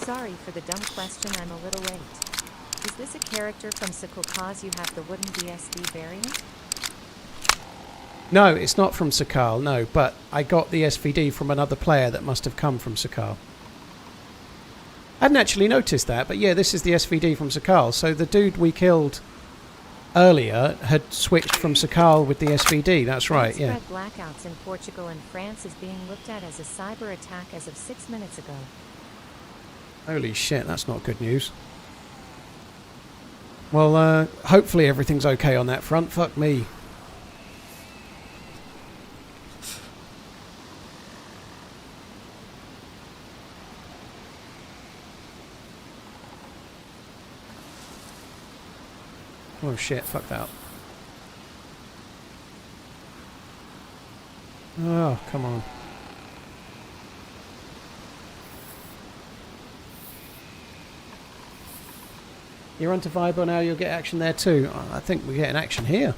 Sorry for the dumb question, I'm a little late. Is this a character from Sakal cause you have the wooden DSD variant? No, it's not from Sakal, no, but I got the SVD from another player that must have come from Sakal. I hadn't actually noticed that, but yeah, this is the SVD from Sakal. So the dude we killed earlier had switched from Sakal with the SVD, that's right, yeah. Widespread blackouts in Portugal and France is being looked at as a cyber attack as of 6 minutes ago. Holy shit, that's not good news. Well, hopefully everything's okay on that front. Fuck me. Oh shit, fuck that. Oh, come on. You're onto Viber now, you'll get action there too. I think we're getting action here.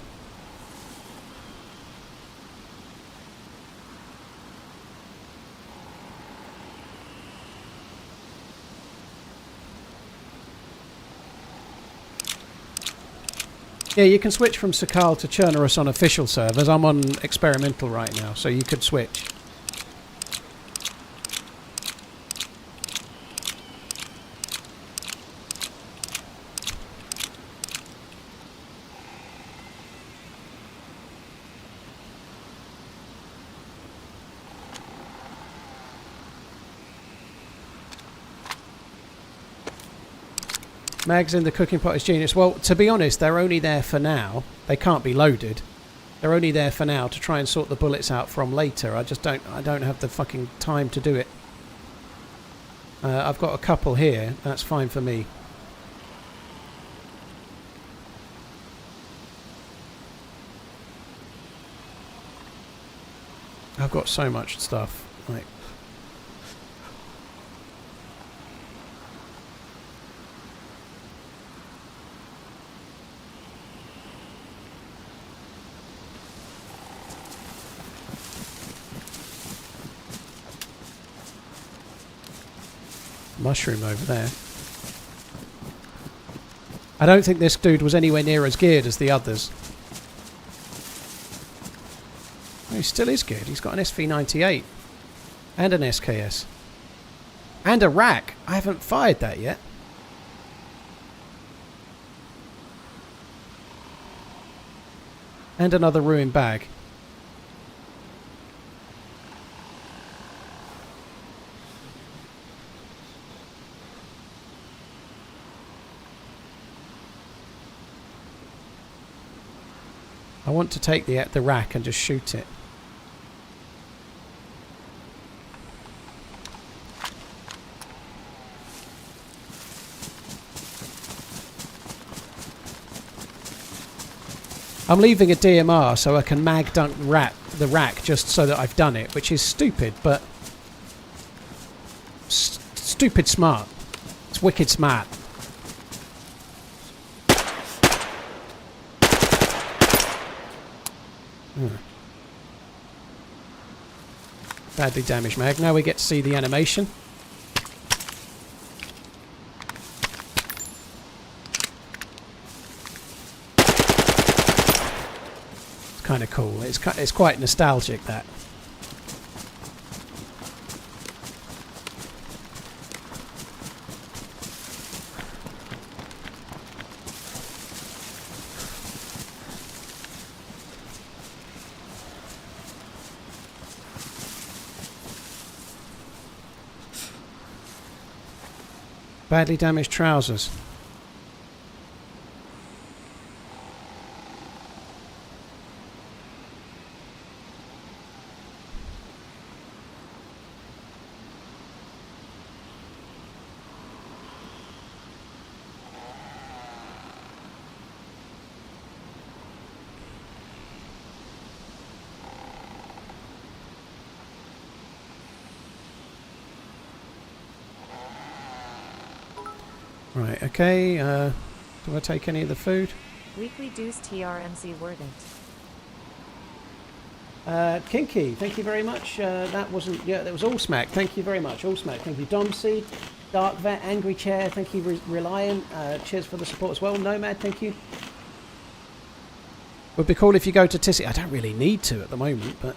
Yeah, you can switch from Sakal to Chernarus on official servers. I'm on experimental right now, so you could switch. Mags in the cooking pot is genius. Well, to be honest, they're only there for now. They can't be loaded. They're only there for now to try and sort the bullets out from later. I don't have the fucking time to do it. I've got a couple here. That's fine for me. I've got so much stuff. Like, Mushroom over there. I don't think this dude was anywhere near as geared as the others. Oh, he still is geared. He's got an SV98 and an SKS and a rack. I haven't fired that yet. And another ruined bag. I want to take the rack and just shoot it. I'm leaving a DMR so I can mag dunk the rack just so that I've done it, which is stupid, but stupid smart. It's wicked smart. Badly damaged mag. Now we get to see the animation. It's kind of cool. It's quite nostalgic, that. Badly damaged trousers. Right, okay, do I take any of the food? Weekly dues TRMZ worded. Kinky, thank you very much. That wasn't, yeah, that was All Smack. Thank you very much, All Smack. Thank you, Domsey, Dark Vet, Angry Chair. Thank you, Reliant. Cheers for the support as well. Nomad, thank you. Would be cool if you go to Tissy. I don't really need to at the moment, but...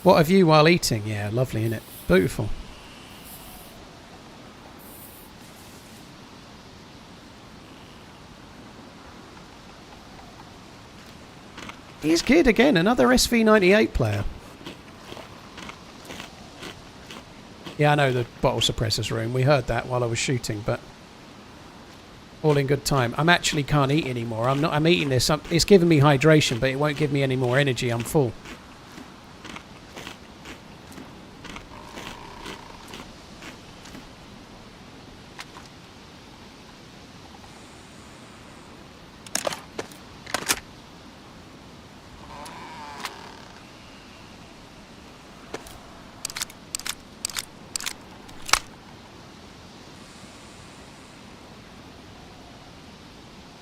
What have you while eating? Yeah, lovely, innit? Beautiful. He's good again, another SV98 player. Yeah, I know the bottle suppressor's room. We heard that while I was shooting, but all in good time. I'm actually can't eat anymore. I'm eating this. It's giving me hydration, but it won't give me any more energy. I'm full.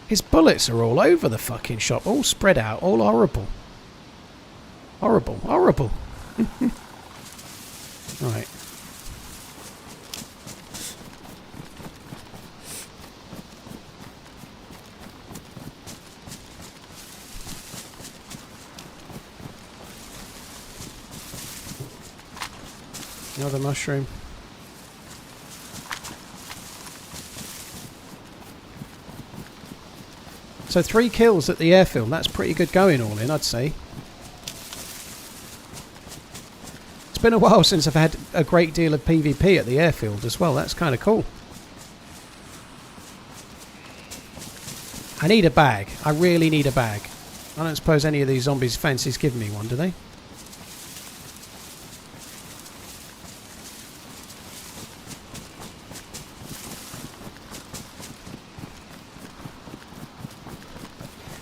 His bullets are all over the fucking shop, all spread out, all horrible. Horrible, horrible. Right. Another mushroom. So 3 kills at the airfield. That's pretty good going all in, I'd say. It's been a while since I've had a great deal of PvP at the airfield as well. That's kind of cool. I need a bag. I really need a bag. I don't suppose any of these zombies fancies giving me one, do they?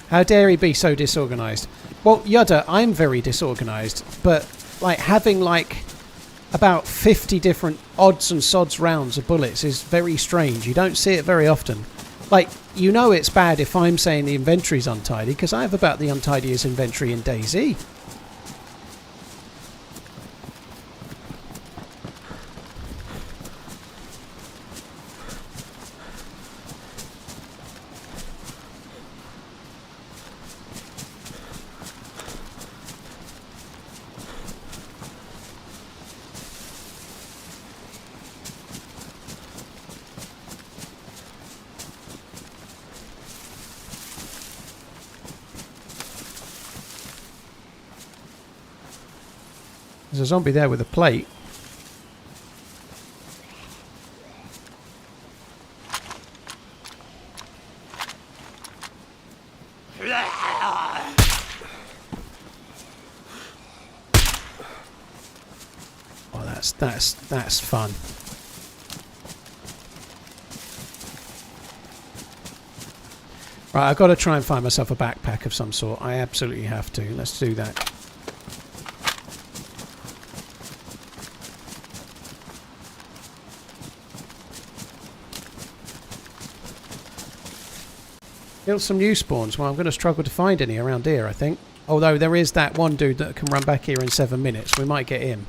How dare he be so disorganised? Well, Yudda, I'm very disorganised, but like having like about 50 different odds and sods rounds of bullets is very strange. You don't see it very often. Like, you know it's bad if I'm saying the inventory's untidy, because I have about the untidiest inventory in DayZ. There's a zombie there with a plate. Oh, that's fun. Right, I've got to try and find myself a backpack of some sort. I absolutely have to. Let's do that. Build some new spawns. Well, I'm going to struggle to find any around here, I think. Although there is that one dude that can run back here in 7 minutes. We might get him.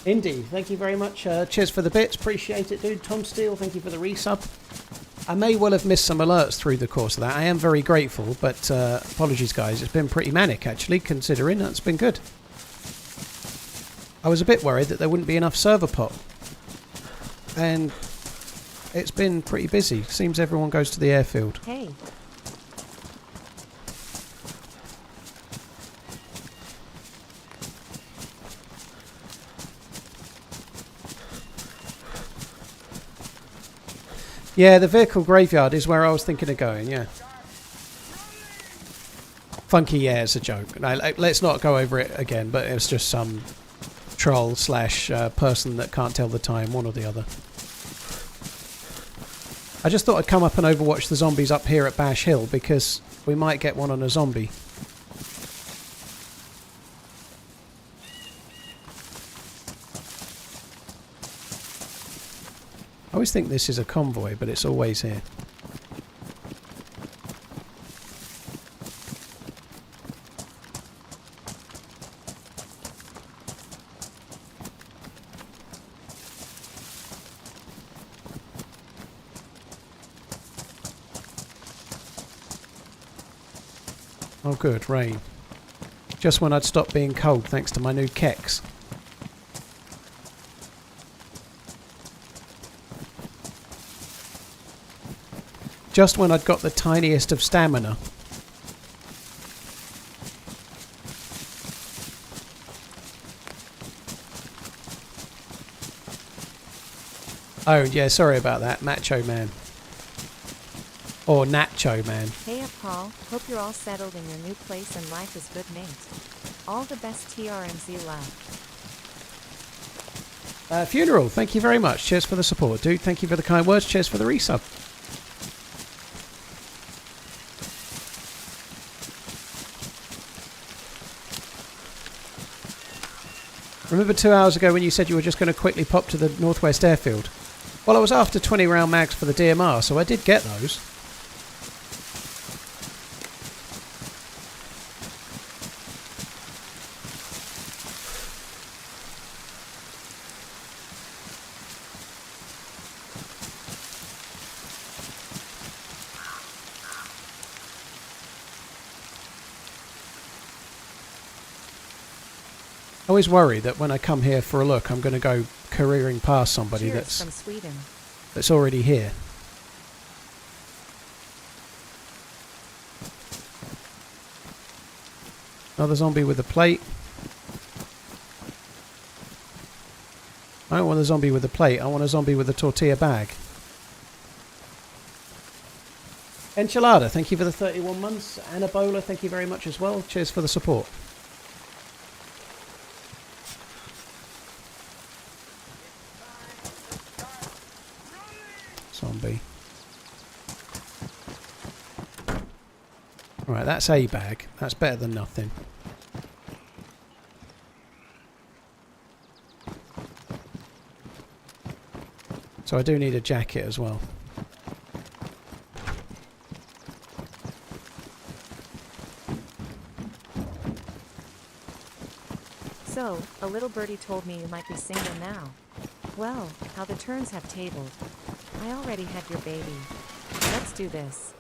Indeed, thank you very much. Cheers for the bits, appreciate it, dude. Tom Steele, thank you for the resub. I may well have missed some alerts through the course of that. I am very grateful, but apologies, guys. It's been pretty manic, actually, considering that's been good. I was a bit worried that there wouldn't be enough server pop, and it's been pretty busy. Seems everyone goes to the airfield. Hey. Yeah, the vehicle graveyard is where I was thinking of going, yeah. Funky, yeah, it's a joke. No, let's not go over it again, but it's just some troll slash person that can't tell the time, one or the other. I just thought I'd come up and overwatch the zombies up here at Bash Hill, because we might get one on a zombie. I always think this is a convoy, but it's always here. Oh good, rain. Just when I'd stopped being cold thanks to my new keks. Just when I'd got the tiniest of stamina. Oh, yeah, sorry about that. Macho Man. Or Nacho Man. Hey up, Paul. Hope you're all settled in your new place and life is good, mate. All the best, TRMZ love. Funeral, thank you very much. Cheers for the support, dude. Thank you for the kind words. Cheers for the resub. Remember 2 hours ago when you said you were just going to quickly pop to the Northwest Airfield? Well, I was after 20 round mags for the DMR, so I did get those. I always worry that when I come here for a look, I'm going to go careering past somebody Cheers from Sweden. that's already here. Another zombie with a plate. I don't want a zombie with a plate. I want a zombie with a tortilla bag. Enchilada, thank you for the 31 months. Anabola, thank you very much as well. Cheers for the support. Zombie. Alright, that's a bag. That's better than nothing. So I do need a jacket as well. So, a little birdie told me you might be single now. Well, how the turns have tabled. I already had your baby. Let's do this.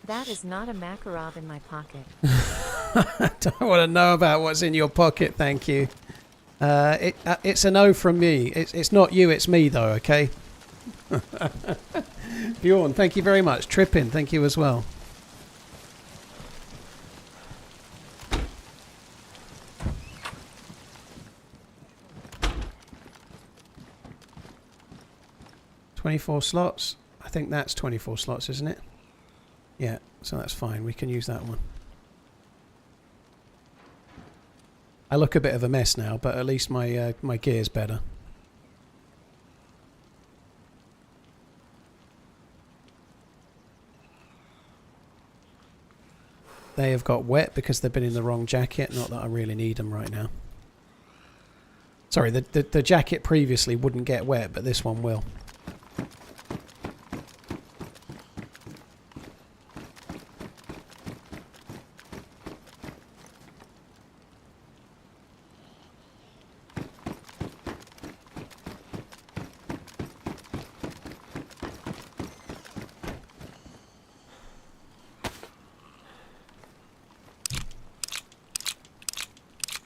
That is not a Makarov in my pocket. I don't want to know about what's in your pocket, thank you. It's a no from me. It's not you, it's me though, okay? Bjorn, thank you very much. Trippin, thank you as well. $24 slots. I think that's 24 slots, isn't it? Yeah, so that's fine. We can use that one. I look a bit of a mess now, but at least my my gear's better. They have got wet because they've been in the wrong jacket. Not that I really need them right now. Sorry, the jacket previously wouldn't get wet, but this one will.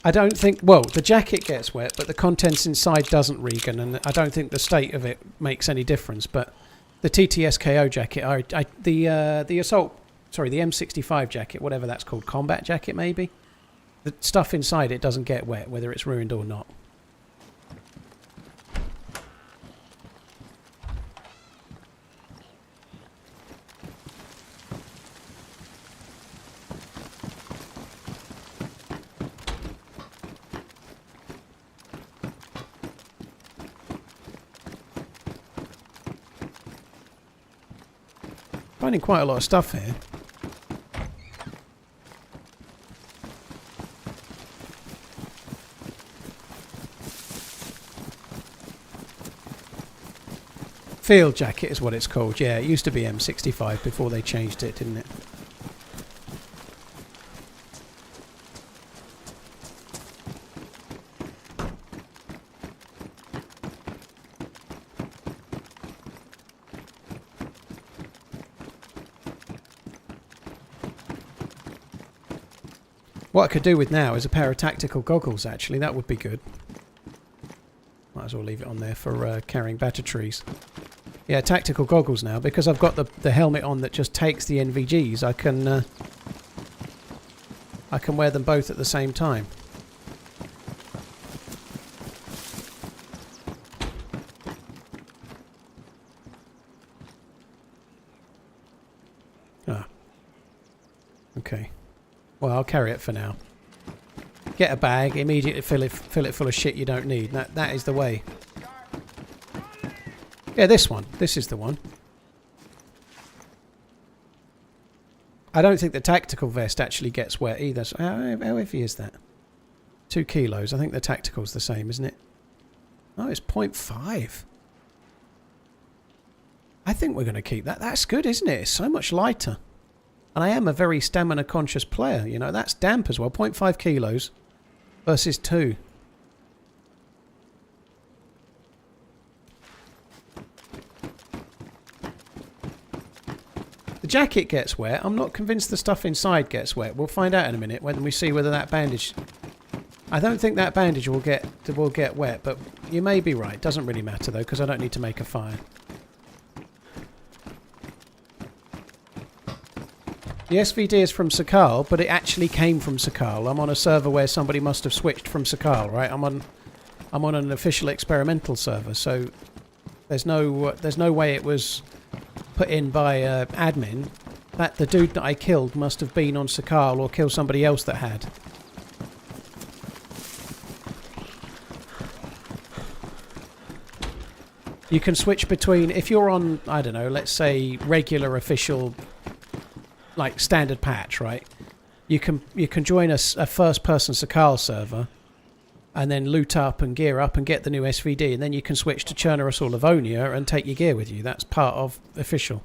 I don't think... Well, the jacket gets wet, but the contents inside doesn't, Regan, and I don't think the state of it makes any difference. But the TTSKO jacket, the assault... Sorry, the M65 jacket, whatever that's called, combat jacket maybe? The stuff inside it doesn't get wet, whether it's ruined or not. Finding quite a lot of stuff here. Field jacket is what it's called. Yeah, it used to be M65 before they changed it, didn't it? What I could do with now is a pair of tactical goggles, actually. That would be good. Might as well leave it on there for carrying batteries. Yeah, tactical goggles now. Because I've got the helmet on that just takes the NVGs, I can wear them both at the same time. Ah. Okay. Well, I'll carry it for now. Get a bag, immediately fill it full of shit you don't need. That is the way. Yeah, this one. This is the one. I don't think the tactical vest actually gets wet either. So how heavy is that? 2 kilos. I think the tactical's the same, isn't it? Oh, it's 0.5. I think we're going to keep that. That's good, isn't it? It's so much lighter. And I am a very stamina conscious player, you know, that's damp as well. 0.5 kilos versus 2. The jacket gets wet. I'm not convinced the stuff inside gets wet. We'll find out in a minute when we see whether that bandage... I don't think that bandage will get wet, but you may be right. Doesn't really matter though, because I don't need to make a fire. The SVD is from Sakal, but it actually came from Sakal. I'm on a server where somebody must have switched from Sakal, right? I'm on an official experimental server, so there's no way it was put in by admin. That the dude that I killed must have been on Sakal or killed somebody else that had. You can switch between, if you're on, I don't know, let's say regular official, like standard patch, right? You can join a first-person Sakal server, and then loot up and gear up and get the new SVD, and then you can switch to Chernarus or Livonia and take your gear with you. That's part of official.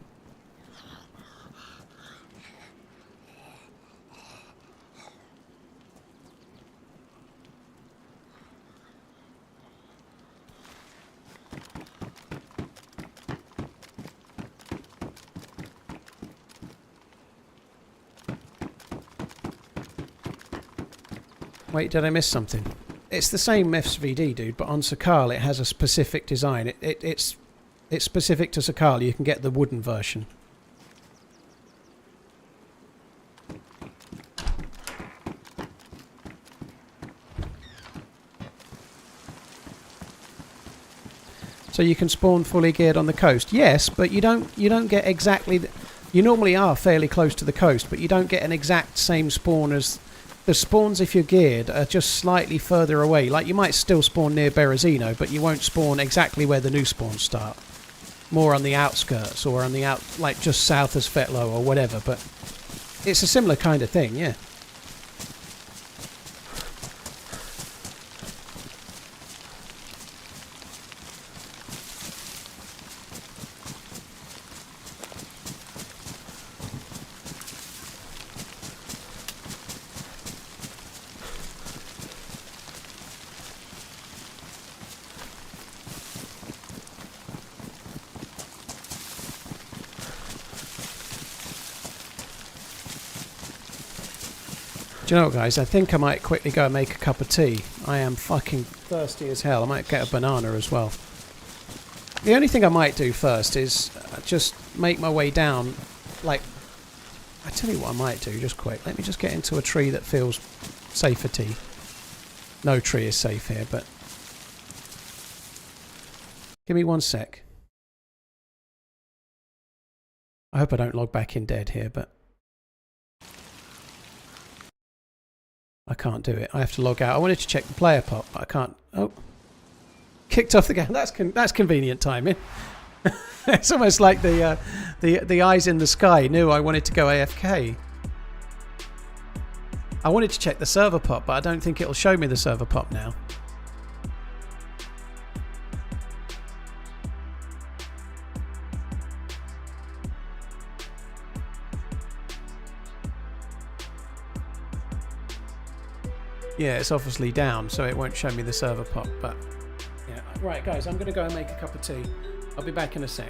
Wait, did I miss something? It's the same SVD, dude, but on Sakal it has a specific design. It's specific to Sakal. You can get the wooden version. So you can spawn fully geared on the coast. Yes, but you don't get exactly. You normally are fairly close to the coast, but you don't get an exact same spawn as. The spawns, if you're geared, are just slightly further away. Like, you might still spawn near Berezino, but you won't spawn exactly where the new spawns start. More on the outskirts, or on the like just south of Svetlo, or whatever, but it's a similar kind of thing, yeah. Do you know what, guys? I think I might quickly go and make a cup of tea. I am fucking thirsty as hell. I might get a banana as well. The only thing I might do first is just make my way down. Like, I tell you what I might do, just quick. Let me just get into a tree that feels safe for tea. No tree is safe here, but... Give me 1 sec. I hope I don't log back in dead here, but... I can't do it. I have to log out. I wanted to check the player pop, but I can't. Oh, kicked off the game. That's convenient timing. It's almost like the eyes in the sky knew I wanted to go AFK. I wanted to check the server pop, but I don't think it'll show me the server pop now. Yeah, it's obviously down, so it won't show me the server pop, but yeah. Right, guys, I'm going to go and make a cup of tea. I'll be back in a sec.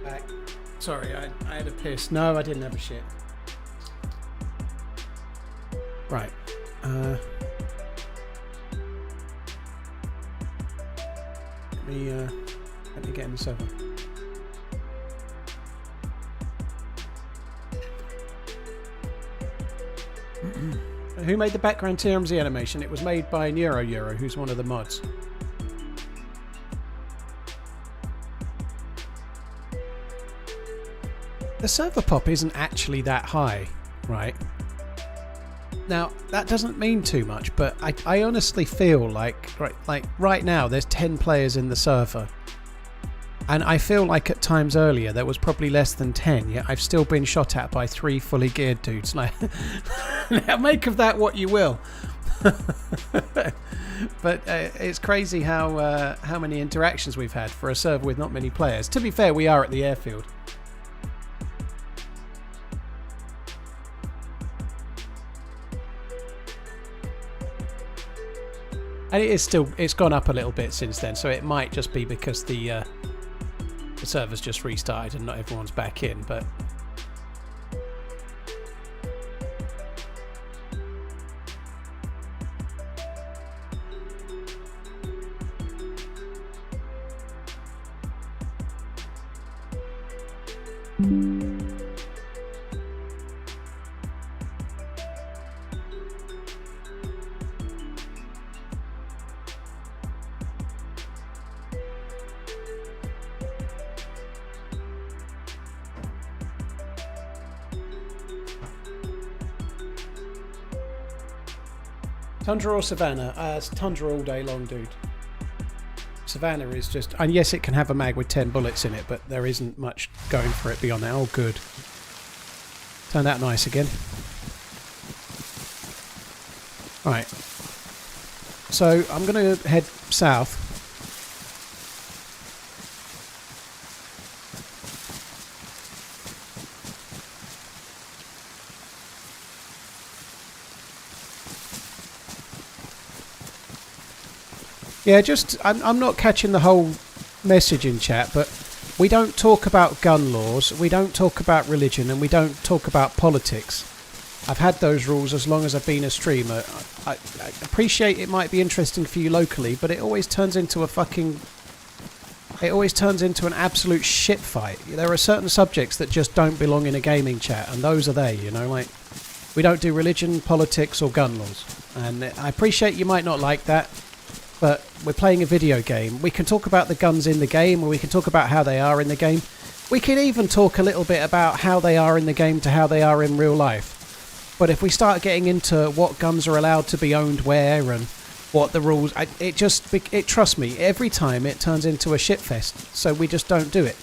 Back. Sorry, I had a piss. No, I didn't have a shit. Right. Let me get in the server. Who made the background TRMZ animation? It was made by Euro, who's one of the mods. The server pop isn't actually that high, right? Now, that doesn't mean too much, but I honestly feel like right now there's 10 players in the server. And I feel like at times earlier there was probably less than 10, yet I've still been shot at by 3 fully geared dudes. Like, now make of that what you will. But it's crazy how many interactions we've had for a server with not many players. To be fair, we are at the airfield. And it's gone up a little bit since then, so it might just be because the server's just restarted and not everyone's back in, but Tundra or Savannah? It's Tundra all day long, dude. Savannah is just... And yes, it can have a mag with 10 bullets in it, but there isn't much going for it beyond that. Oh, good. Turned out nice again. Right. So, I'm going to head south. Yeah, I'm not catching the whole message in chat, but we don't talk about gun laws, we don't talk about religion, and we don't talk about politics. I've had those rules as long as I've been a streamer. I appreciate it might be interesting for you locally, but it always turns into an absolute shit fight. There are certain subjects that just don't belong in a gaming chat, and those are they, you know, like, we don't do religion, politics, or gun laws. And I appreciate you might not like that, but we're playing a video game. We can talk about the guns in the game, or we can talk about how they are in the game. We can even talk a little bit about how they are in the game to how they are in real life. But if we start getting into what guns are allowed to be owned where and what the rules... trust me, every time it turns into a shitfest, so we just don't do it.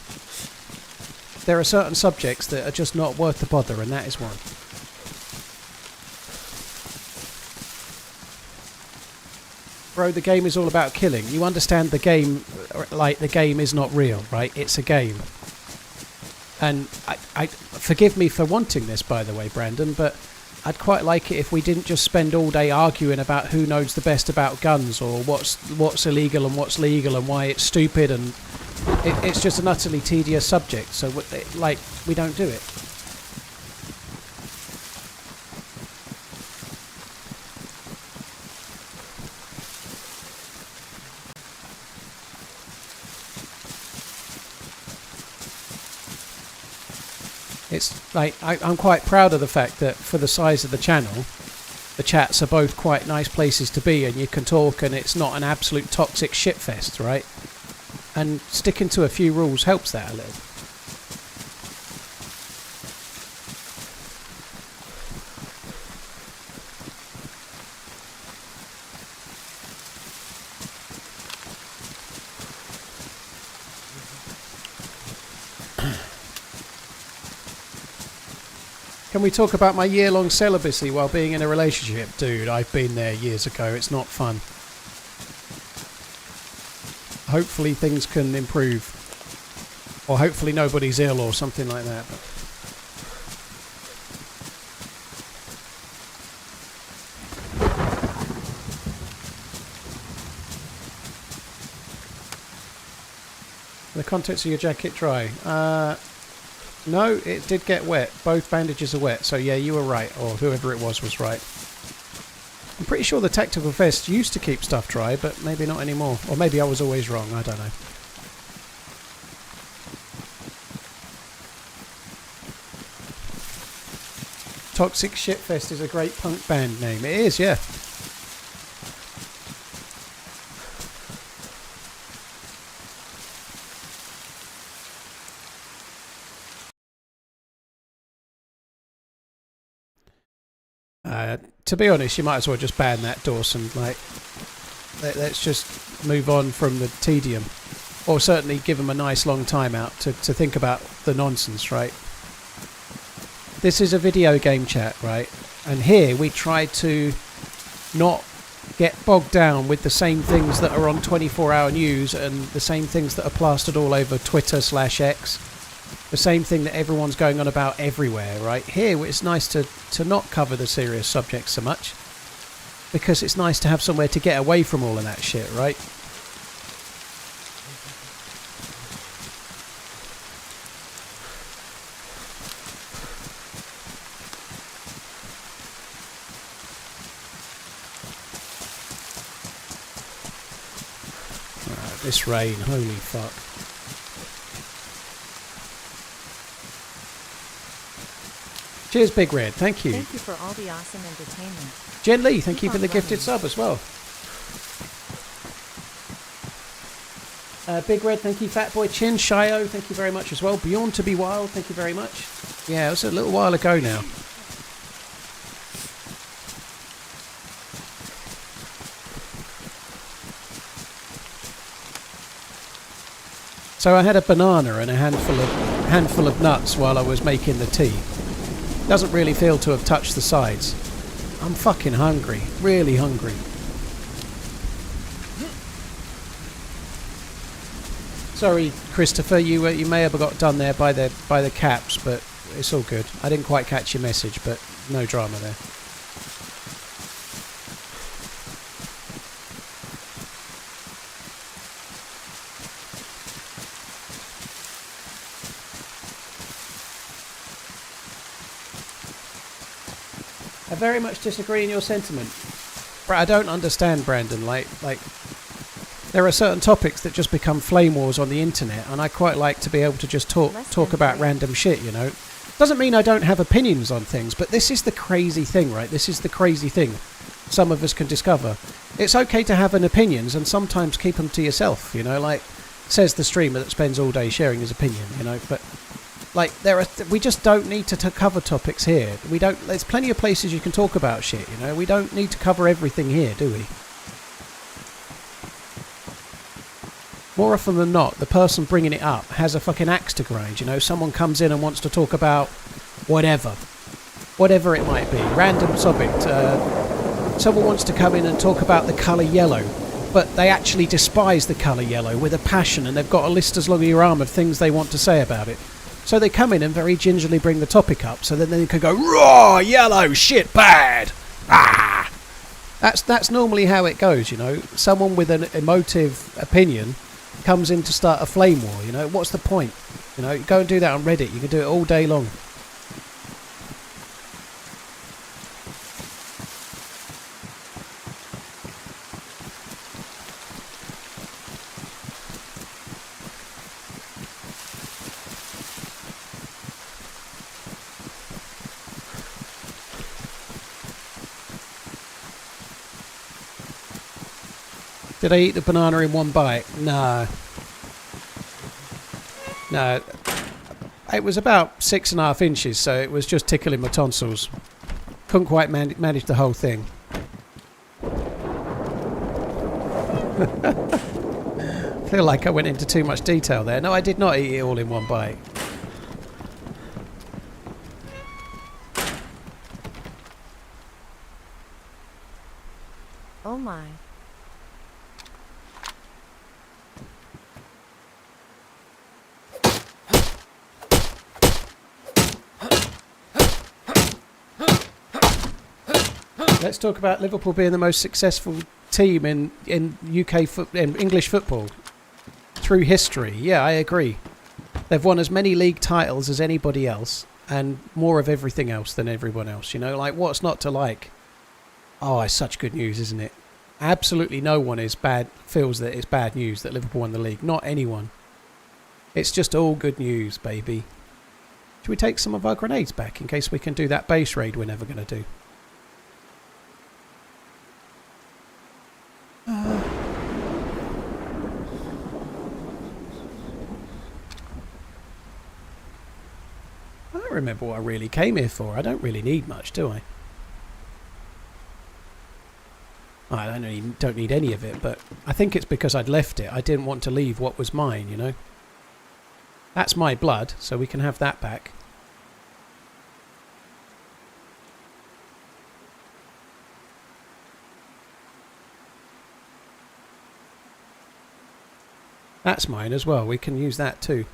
There are certain subjects that are just not worth the bother, and that is one. Bro, the game is all about killing. You understand the game, like, the game is not real, right? It's a game. And I forgive me for wanting this, by the way, Brandon, but I'd quite like it if we didn't just spend all day arguing about who knows the best about guns, or what's illegal and what's legal and why it's stupid, and it's just an utterly tedious subject, so like, we don't do it. It's like, I'm quite proud of the fact that for the size of the channel, the chats are both quite nice places to be, and you can talk and it's not an absolute toxic shitfest, right? And sticking to a few rules helps that a little. Can we talk about my year-long celibacy while being in a relationship? Dude, I've been there years ago. It's not fun. Hopefully things can improve. Or hopefully nobody's ill or something like that. The contents of your jacket dry. No, it did get wet. Both bandages are wet. So yeah, you were right, or whoever it was right. I'm pretty sure the tactical vest used to keep stuff dry, but maybe not anymore. Or maybe I was always wrong, I don't know. Toxic Shitfest is a great punk band name. It is, yeah. To be honest, you might as well just ban that, Dawson. Like, let's just move on from the tedium. Or certainly give them a nice long time out to think about the nonsense, right? This is a video game chat, right? And here we try to not get bogged down with the same things that are on 24-hour news and the same things that are plastered all over Twitter/X. The same thing that everyone's going on about everywhere, right? Here it's nice to not cover the serious subjects so much, because it's nice to have somewhere to get away from all of that shit, right? Right, this rain, holy fuck. Cheers, Big Red. Thank you. Thank you for all the awesome entertainment. Jen Lee, thank Keep you for on the running. gifted sub as well. Big Red, thank you. Fatboy Chin, Shio, thank you very much as well. Beyond to be Wild, thank you very much. Yeah, it was a little while ago now. So I had a banana and a handful of nuts while I was making the tea. Doesn't really feel to have touched the sides. I'm fucking hungry, really hungry. Sorry, Christopher, you may have got done there by the caps, but it's all good. I didn't quite catch your message, but no drama there. I very much disagree in your sentiment. I don't understand, Brandon. Like there are certain topics that just become flame wars on the internet, and I quite like to be able to just talk about random shit, you know. Doesn't mean I don't have opinions on things, but this is the crazy thing, right? This is the crazy thing some of us can discover. It's okay to have an opinions and sometimes keep them to yourself, you know, like says the streamer that spends all day sharing his opinion, you know, but like we just don't need to cover topics here. There's plenty of places you can talk about shit, you know. We don't need to cover everything here, do we? More often than not, the person bringing it up has a fucking axe to grind, you know. Someone comes in and wants to talk about whatever it might be, random subject. Someone wants to come in and talk about the colour yellow, but they actually despise the colour yellow with a passion, and they've got a list as long as your arm of things they want to say about it. So they come in and very gingerly bring the topic up, so then they can go, raw, yellow, shit, bad, ah! That's normally how it goes, you know. Someone with an emotive opinion comes in to start a flame war, you know. What's the point? You know, you go and do that on Reddit, you can do it all day long. Did I eat the banana in one bite? No. No. It was about 6.5 inches, so it was just tickling my tonsils. Couldn't quite manage the whole thing. I feel like I went into too much detail there. No, I did not eat it all in one bite. Oh my. Let's talk about Liverpool being the most successful team in UK in English football. through history. Yeah, I agree. They've won as many league titles as anybody else, and more of everything else than everyone else. You know, like, what's not to like? Oh, it's such good news, isn't it? Absolutely no one feels that it's bad news that Liverpool won the league. Not anyone. It's just all good news, baby. Should we take some of our grenades back in case we can do that base raid we're never going to do? I don't remember what I really came here for. I don't really need much, do I? I don't need any of it, but I think it's because I'd left it. I didn't want to leave what was mine, you know? That's my blood, so we can have that back. That's mine as well. We can use that too.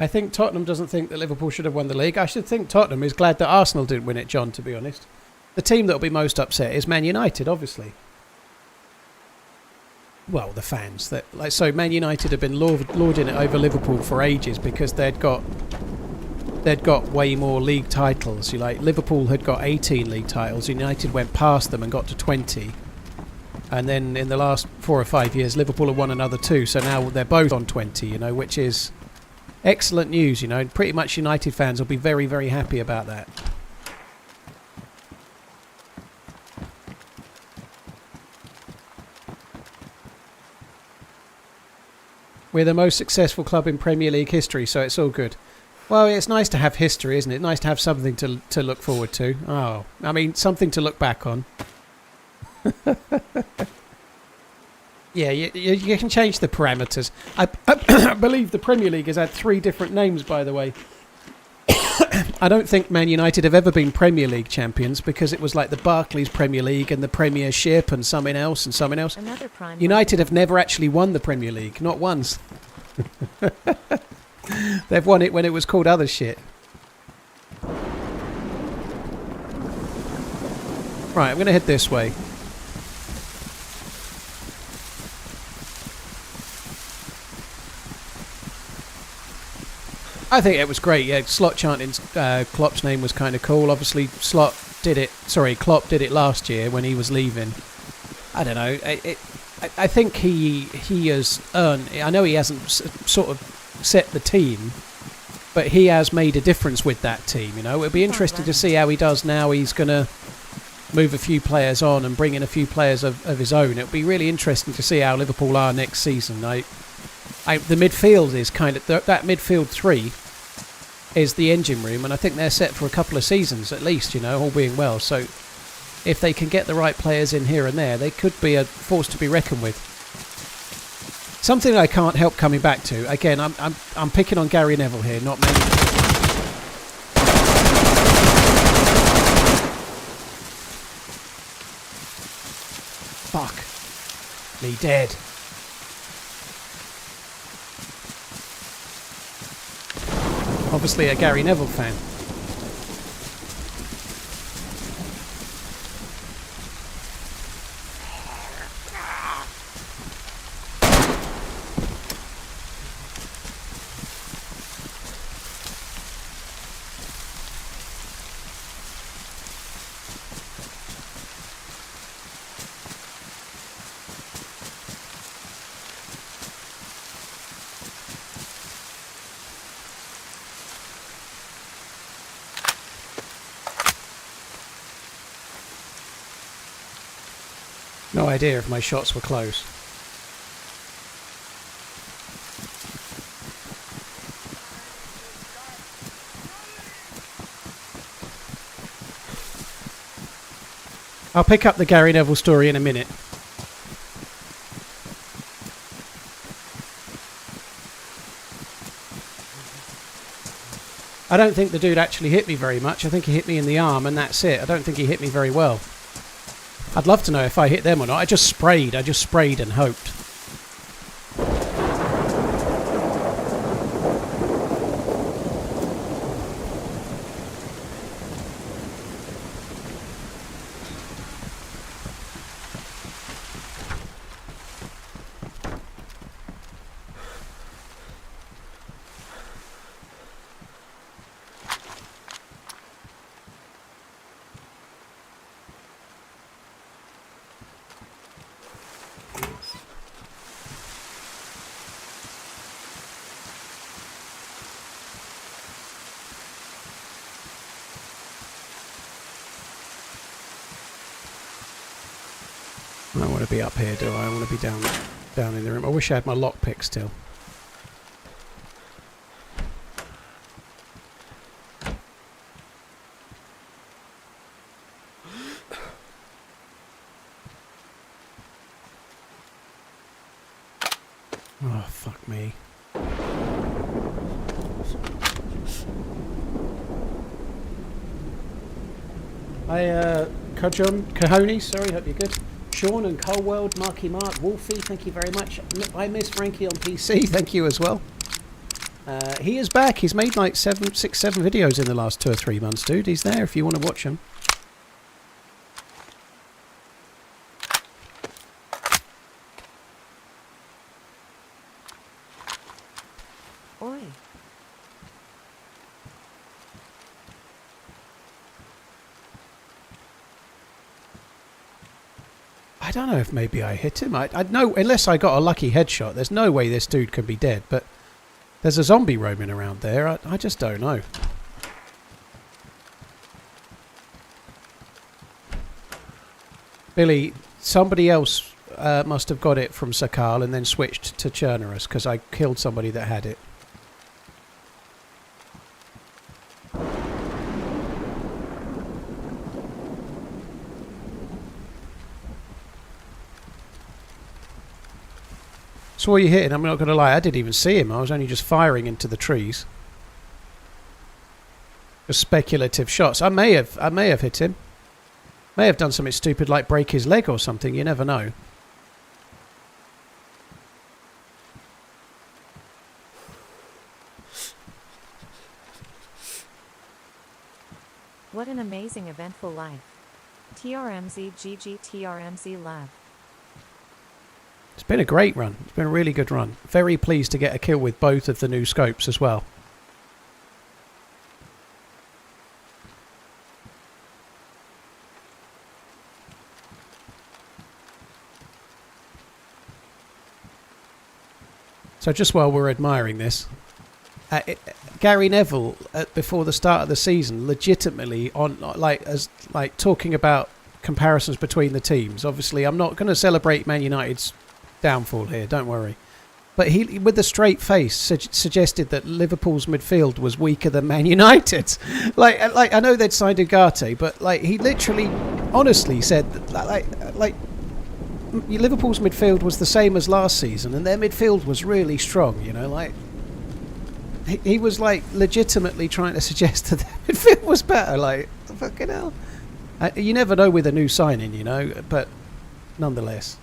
I think Tottenham doesn't think that Liverpool should have won the league. I should think Tottenham is glad that Arsenal didn't win it, John, to be honest. The team that will be most upset is Man United, obviously. Well, the fans. So Man United have been lording it over Liverpool for ages because they'd got way more league titles. Liverpool had got 18 league titles. United went past them and got to 20. And then in the last 4 or 5 years, Liverpool have won another 2. So now they're both on 20, you know, which is excellent news, you know. Pretty much United fans will be very, very happy about that. We're the most successful club in Premier League history, so it's all good. Well, it's nice to have history, isn't it? Nice to have something to look forward to. Oh, I mean, something to look back on. Yeah, you can change the parameters. I believe the Premier League has had 3 different names, by the way. I don't think Man United have ever been Premier League champions because it was like the Barclays Premier League and the Premiership and something else and something else. United have never actually won the Premier League, not once. They've won it when it was called other shit. Right, I'm going to head this way. I think it was great, yeah. Slot chanting Klopp's name was kind of cool. Obviously, Klopp did it last year when he was leaving. I don't know. I think he has earned... I know he hasn't sort of set the team, but he has made a difference with that team, you know. It'll be interesting to see how he does now. He's going to move a few players on and bring in a few players of his own. It'll be really interesting to see how Liverpool are next season. The midfield is kind of... That midfield 3 is the engine room, and I think they're set for a couple of seasons at least, you know, all being well. So if they can get the right players in here and there, they could be a force to be reckoned with. Something I can't help coming back to. Again, I'm picking on Gary Neville here, not many. Fuck. Me dead. Obviously a Gary Neville fan. No idea if my shots were close. I'll pick up the Gary Neville story in a minute. I don't think the dude actually hit me very much. I think he hit me in the arm and that's it. I don't think he hit me very well. I'd love to know if I hit them or not. I just sprayed and hoped. I don't want to be up here, do I? I want to be down in the room. I wish I had my lockpick still. Oh, fuck me. Hi, Kahoni, sorry, hope you're good. Sean and Coalworld, Marky Mark, Wolfie, thank you very much. I miss Frankie on PC, thank you as well. He is back. He's made like 6, 7 videos in the last 2 or 3 months, dude. He's there if you want to watch him. Oi. I don't know if maybe I hit him. I know, unless I got a lucky headshot, there's no way this dude can be dead, but there's a zombie roaming around there. I just don't know. Billy, somebody else must have got it from Sakal and then switched to Chernarus because I killed somebody that had it. So what are you hitting? I'm not going to lie, I didn't even see him. I was only just firing into the trees. Just speculative shots. I may have hit him. May have done something stupid like break his leg or something. You never know. What an amazing eventful life. TRMZ GG TRMZ love. It's been a great run. It's been a really good run. Very pleased to get a kill with both of the new scopes as well. So just while we're admiring this, Gary Neville before the start of the season, legitimately on like talking about comparisons between the teams. Obviously, I'm not going to celebrate Man United's downfall here. Don't worry, but he, with a straight face, suggested that Liverpool's midfield was weaker than Man United's. like I know they'd signed Ugarte, but like he literally, honestly said that, like. Liverpool's midfield was the same as last season, and their midfield was really strong. You know, like he was like legitimately trying to suggest that their midfield was better. Like fucking hell, you never know with a new signing, you know. But nonetheless,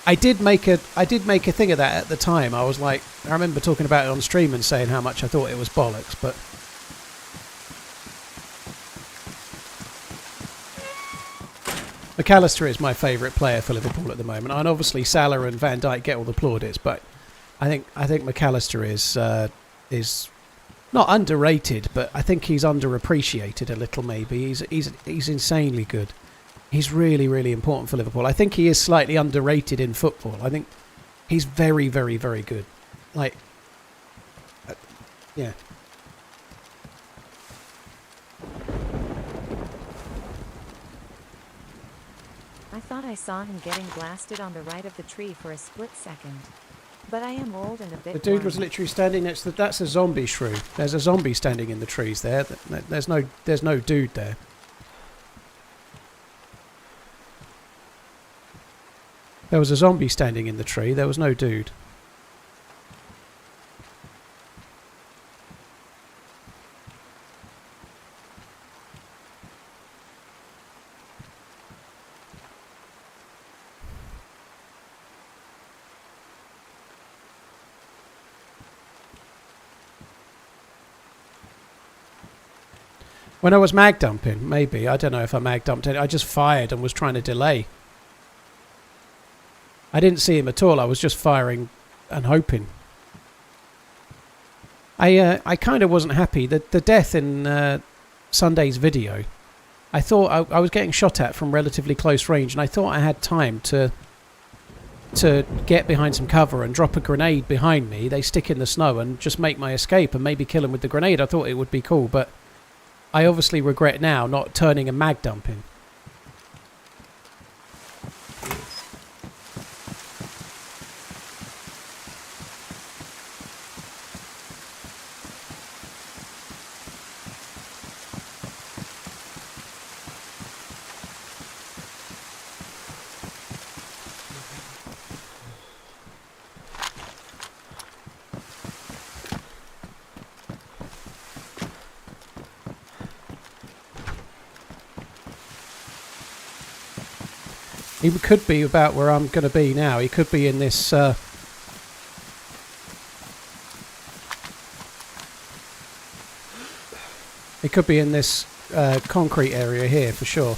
I did make a thing of that at the time. I was like, I remember talking about it on stream and saying how much I thought it was bollocks, but. McAllister is my favourite player for Liverpool at the moment, and obviously Salah and Van Dijk get all the plaudits, but I think McAllister is not underrated, but I think he's underappreciated a little. Maybe he's insanely good. He's really, really important for Liverpool. I think he is slightly underrated in football. I think he's very, very, very good. Like, yeah. I thought I saw him getting blasted on the right of the tree for a split second. But I am old and a bit The dude was blind. literally standing next to... That's a zombie shrew. There's a zombie standing in the trees there. There's no dude there. There was a zombie standing in the tree. There was no dude. When I was mag dumping, maybe. I don't know if I mag dumped it. I just fired and was trying to delay. I didn't see him at all. I was just firing and hoping. I kind of wasn't happy. The death in Sunday's video, I thought I was getting shot at from relatively close range, and I thought I had time to get behind some cover and drop a grenade behind me. They stick in the snow and just make my escape and maybe kill him with the grenade. I thought it would be cool, but I obviously regret now not turning and mag dumping. He could be about where I'm going to be now. He could be in this... he could be in this concrete area here, for sure.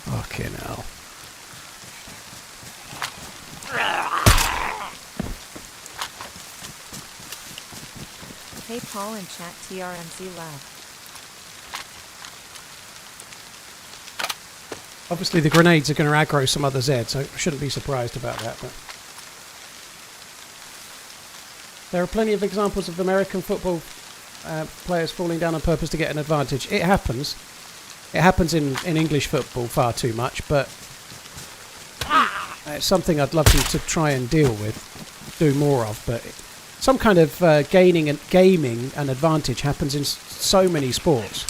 Fucking hell. Hey Paul in chat, TRMZ left. Obviously the grenades are going to aggro some other Zeds, so I shouldn't be surprised about that. But there are plenty of examples of American football players falling down on purpose to get an advantage. It happens. It happens in English football far too much, but it's something I'd love to try and deal with, do more of. But some kind of gaming an advantage happens in so many sports.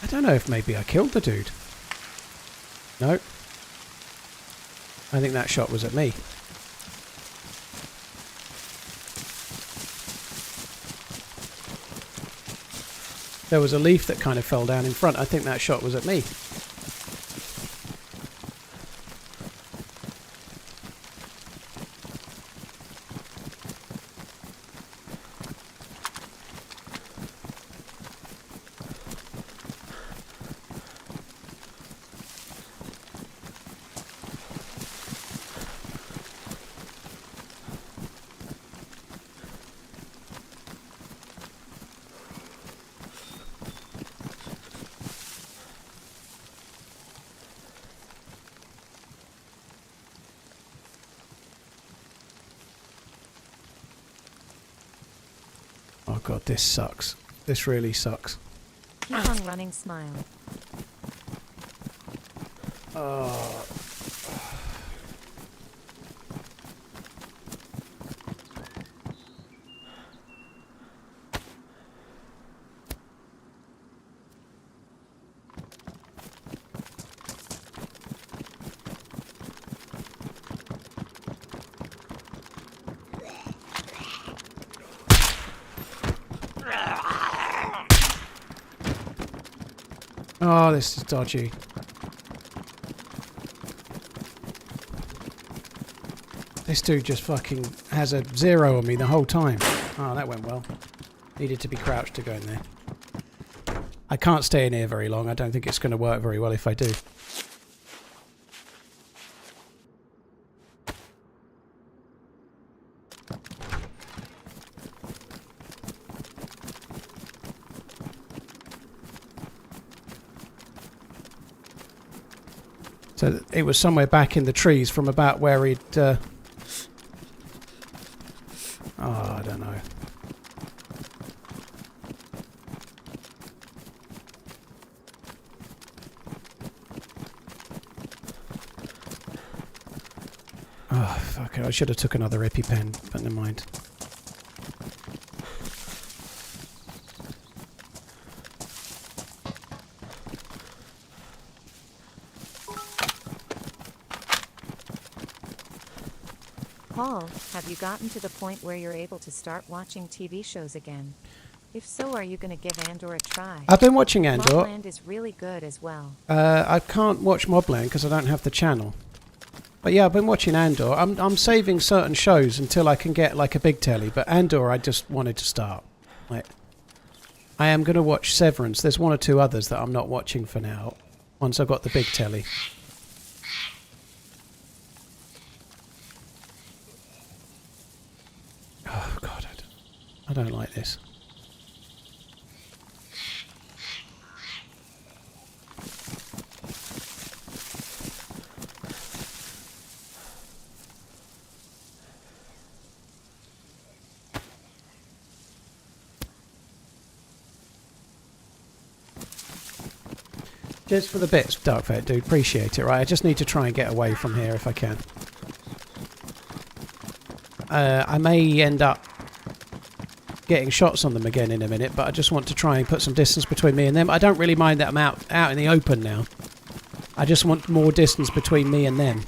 I don't know if maybe I killed the dude. No. I think that shot was at me. There was a leaf that kind of fell down in front. I think that shot was at me. Oh god, this sucks. This really sucks. Keep on running, smile. Oh. Oh, this is dodgy. This dude just fucking has a 0 on me the whole time. Oh, that went well. Needed to be crouched to go in there. I can't stay in here very long. I don't think it's going to work very well if I do. So it was somewhere back in the trees from about where he'd... oh, I don't know. Oh, fuck it. I should have took another EpiPen, but never mind. Paul, have you gotten to the point where you're able to start watching TV shows again? If so, are you going to give Andor a try? I've been watching Andor. Mobland is really good as well. I can't watch Mobland because I don't have the channel. But yeah, I've been watching Andor. I'm saving certain shows until I can get like a big telly. But Andor, I just wanted to start. Like, I am going to watch Severance. There's one or two others that I'm not watching for now. Once I've got the big telly. Oh God, I don't like this. Cheers for the bits, Darkfate, dude. Appreciate it, right? I just need to try and get away from here if I can. I may end up getting shots on them again in a minute, but I just want to try and put some distance between me and them. I don't really mind that I'm out in the open now. I just want more distance between me and them.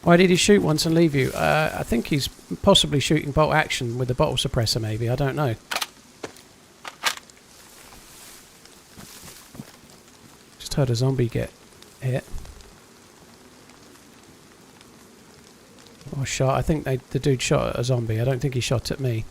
Why did he shoot once and leave you? I think he's possibly shooting bolt action with the bottle suppressor, maybe. I don't know. Just heard a zombie get hit. Or shot. I think the dude shot at a zombie. I don't think he shot at me.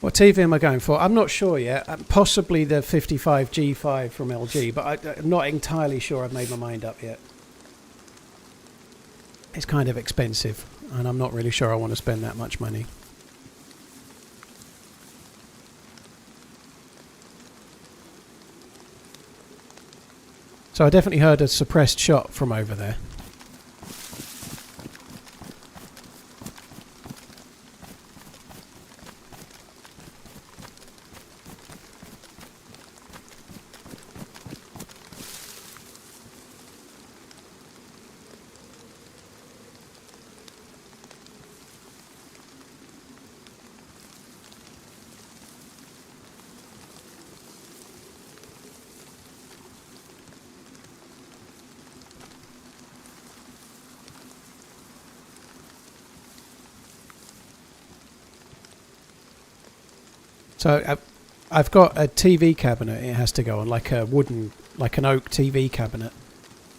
What TV am I going for? I'm not sure yet. Possibly the 55G5 from LG, but I'm not entirely sure I've made my mind up yet. It's kind of expensive, and I'm not really sure I want to spend that much money. So I definitely heard a suppressed shot from over there. So I've got a TV cabinet it has to go on, like a wooden like an oak TV cabinet.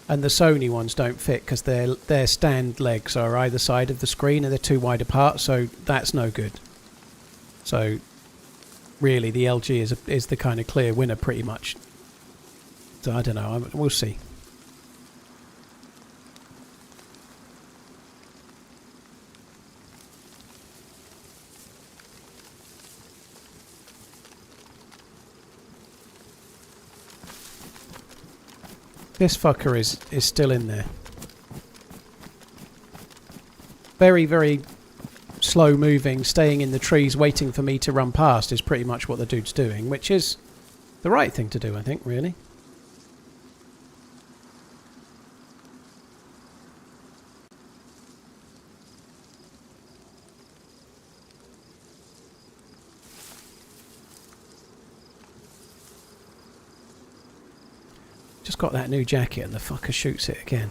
And the Sony ones don't fit because their stand legs are either side of the screen and they're too wide apart, so that's no good. So really the LG is the kind of clear winner pretty much. So I don't know, we'll see. This fucker is still in there. Very, very slow moving, staying in the trees, waiting for me to run past is pretty much what the dude's doing, which is the right thing to do, I think, really. Just got that new jacket and the fucker shoots it again.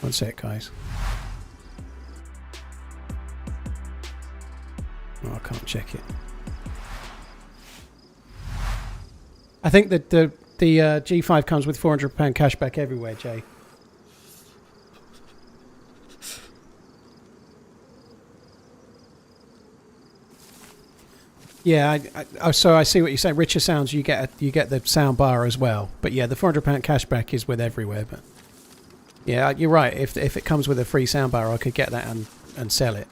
One sec, guys. Oh, I can't check it. I think that the G5 comes with £400 cashback everywhere, Jay. Yeah, so I see what you're saying. Richer sounds, you get the sound bar as well. But yeah, the £400 cashback is with everywhere. But yeah, you're right. If it comes with a free soundbar, I could get that and sell it.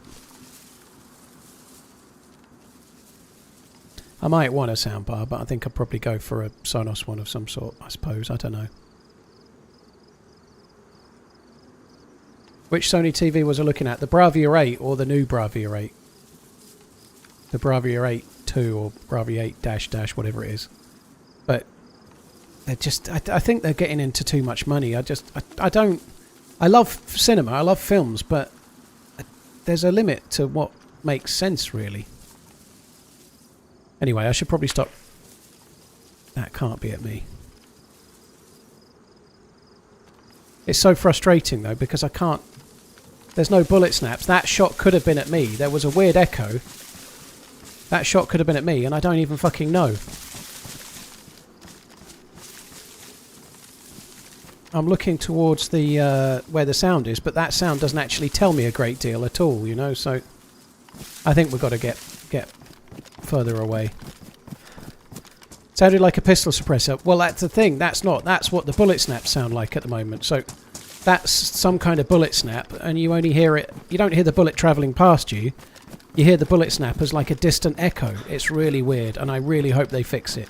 I might want a soundbar, but I think I'd probably go for a Sonos one of some sort, I suppose. I don't know. Which Sony TV was I looking at? The Bravia 8 or the new Bravia 8? The Bravia 8 2 or Bravia 8 dash whatever it is. But they're just, I think they're getting into too much money. I love cinema, I love films, but there's a limit to what makes sense, really. Anyway, I should probably stop. That can't be at me. It's so frustrating, though, because I can't... There's no bullet snaps. That shot could have been at me. There was a weird echo. That shot could have been at me, and I don't even fucking know. I'm looking towards the where the sound is, but that sound doesn't actually tell me a great deal at all, you know, so I think we've got to get further away. Sounded like a pistol suppressor. Well, that's the thing. That's what the bullet snaps sound like at the moment. So that's some kind of bullet snap, and you only hear it. You don't hear the bullet travelling past you. You hear the bullet snap as like a distant echo. It's really weird, and I really hope they fix it.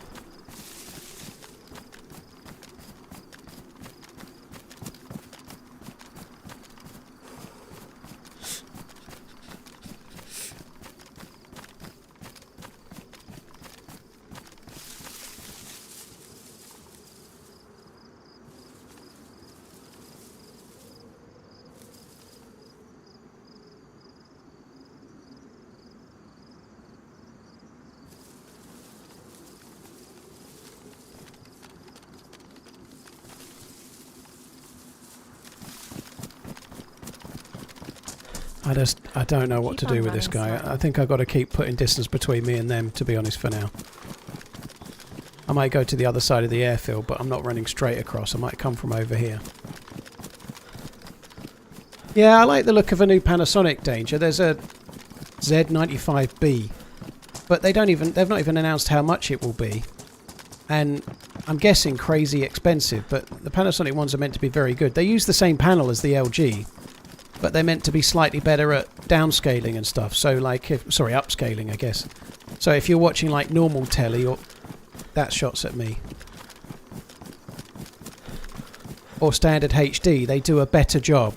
I don't know what to do with this guy. I think I've got to keep putting distance between me and them, to be honest, for now. I might go to the other side of the airfield, but I'm not running straight across. I might come from over here. Yeah, I like the look of a new Panasonic Danger. There's a Z95B, but they've not even announced how much it will be. And I'm guessing crazy expensive, but the Panasonic ones are meant to be very good. They use the same panel as the LG, but they're meant to be slightly better at downscaling and stuff. So like, upscaling, I guess. So if you're watching like normal telly, or that shot's at me, or standard HD, they do a better job.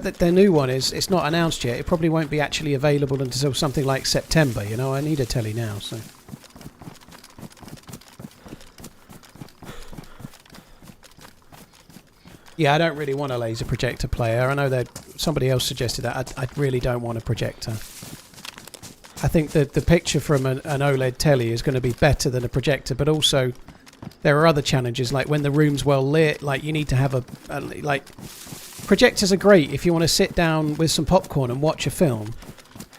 But the new one it's not announced yet. It probably won't be actually available until something like September, you know. I need a telly now, so... Yeah, I don't really want a laser projector player. I know that somebody else suggested that. I really don't want a projector. I think that the picture from an OLED telly is going to be better than a projector, but also there are other challenges, like when the room's well lit, like you need to have like... Projectors are great if you want to sit down with some popcorn and watch a film.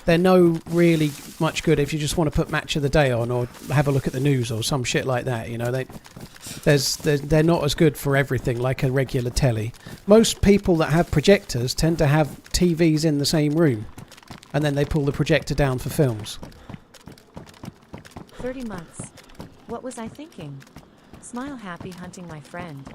They're no really much good if you just want to put Match of the Day on or have a look at the news or some shit like that, you know. They're not as good for everything like a regular telly. Most people that have projectors tend to have TVs in the same room, and then they pull the projector down for films. 30 months. What was I thinking? Smile happy hunting my friend.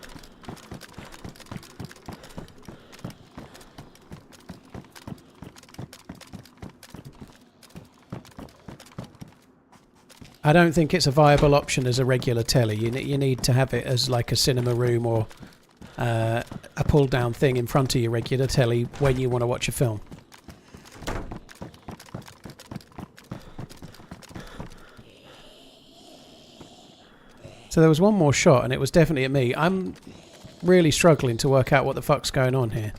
I don't think it's a viable option as a regular telly. You need to have it as like a cinema room or a pull-down thing in front of your regular telly when you want to watch a film. So there was one more shot and it was definitely at me. I'm really struggling to work out what the fuck's going on here.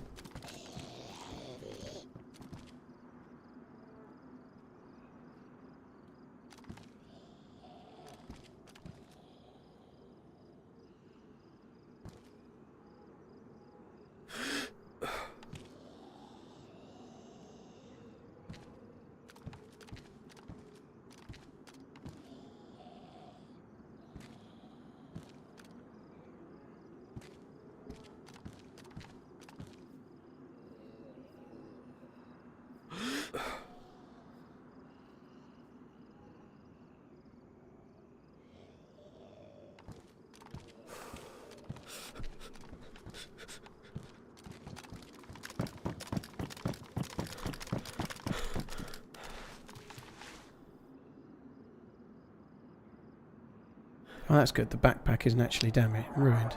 Oh, that's good. The backpack isn't actually ruined.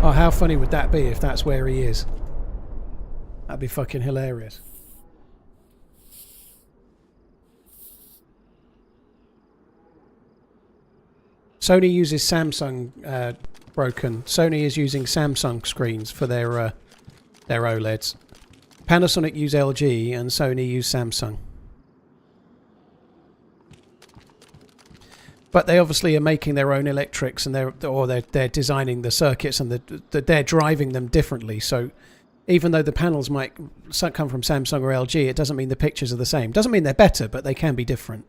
Oh, how funny would that be if that's where he is? That'd be fucking hilarious. Sony uses Samsung broken. Sony is using Samsung screens for their OLEDs. Panasonic use LG and Sony use Samsung. But they obviously are making their own electrics, and they're designing the circuits, and they're driving them differently. So even though the panels might come from Samsung or LG, it doesn't mean the pictures are the same. Doesn't mean they're better, but they can be different.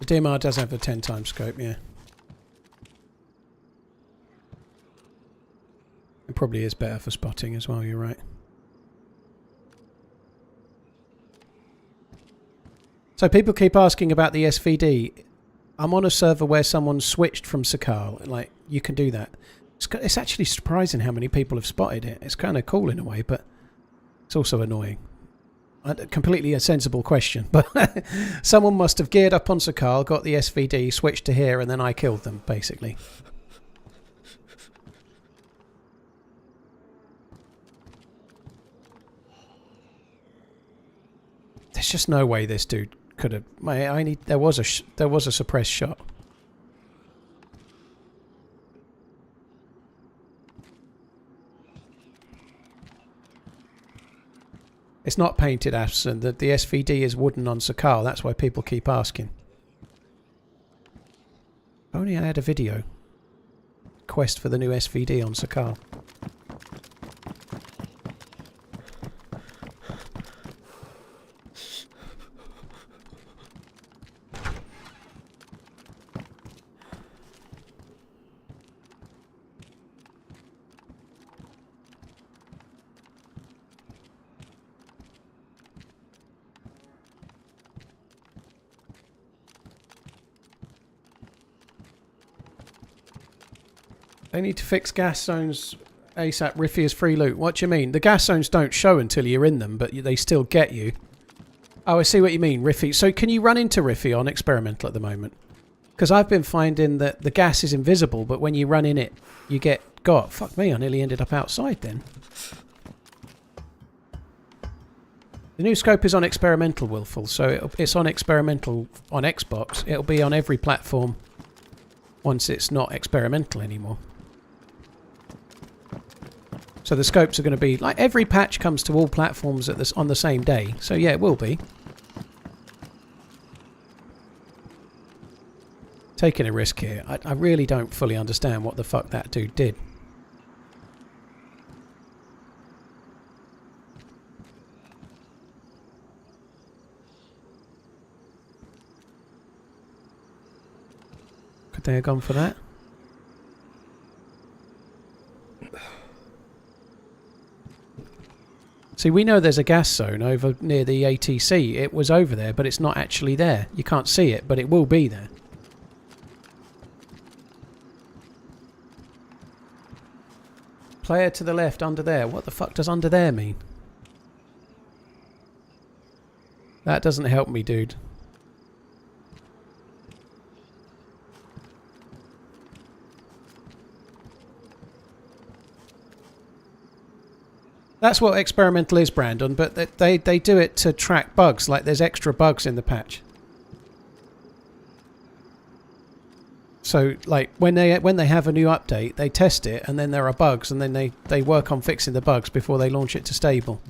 The DMR does have a 10 times scope, yeah. It probably is better for spotting as well, you're right. So people keep asking about the SVD. I'm on a server where someone switched from Sakal. Like, you can do that. It's actually surprising how many people have spotted it. It's kind of cool in a way, but it's also annoying. Completely a sensible question, but someone must have geared up on Sakal, got the SVD, switched to here, and then I killed them, basically. There's just no way this dude could have. There was a suppressed shot. It's not painted, Aston. The SVD is wooden on Sakal. That's why people keep asking. If only I had a video. Quest for the new SVD on Sakal. They need to fix gas zones ASAP. Riffy is free loot. What do you mean? The gas zones don't show until you're in them, but they still get you. Oh, I see what you mean, Riffy. So can you run into Riffy on experimental at the moment? Because I've been finding that the gas is invisible, but when you run in it, you get got. Fuck me, I nearly ended up outside then. The new scope is on experimental, Willful, so it's on experimental on Xbox. It'll be on every platform once it's not experimental anymore. So the scopes are going to be like every patch comes to all platforms at this on the same day. So yeah, it will be. Taking a risk here. I really don't fully understand what the fuck that dude did. Could they have gone for that? See, we know there's a gas zone over near the ATC. It was over there, but it's not actually there. You can't see it, but it will be there. Player to the left, under there. What the fuck does under there mean? That doesn't help me, dude. That's what experimental is, Brandon, but they do it to track bugs, like there's extra bugs in the patch. So, like, when they have a new update, they test it, and then there are bugs, and then they work on fixing the bugs before they launch it to stable.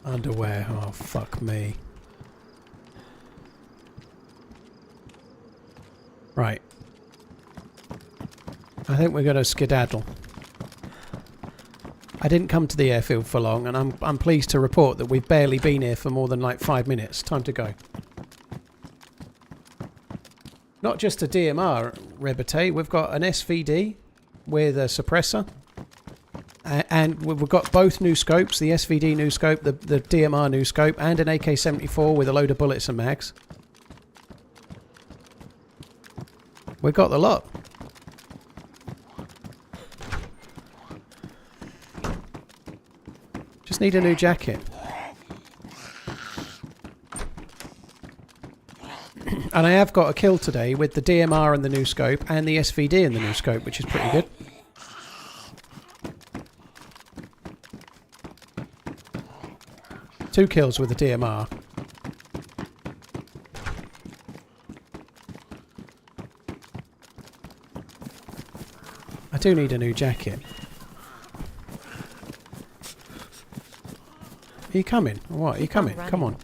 Underwear, oh fuck me. Right. I think we're going to skedaddle. I didn't come to the airfield for long, and I'm pleased to report that we've barely been here for more than like 5 minutes. Time to go. Not just a DMR, Rebate. We've got an SVD with a suppressor. And we've got both new scopes, the SVD new scope, the DMR new scope, and an AK-74 with a load of bullets and mags. We've got the lot. Just need a new jacket. And I have got a kill today with the DMR and the new scope and the SVD and the new scope, which is pretty good. Two kills with the DMR. I do need a new jacket. Are you coming? Or what? Are you coming? Come on.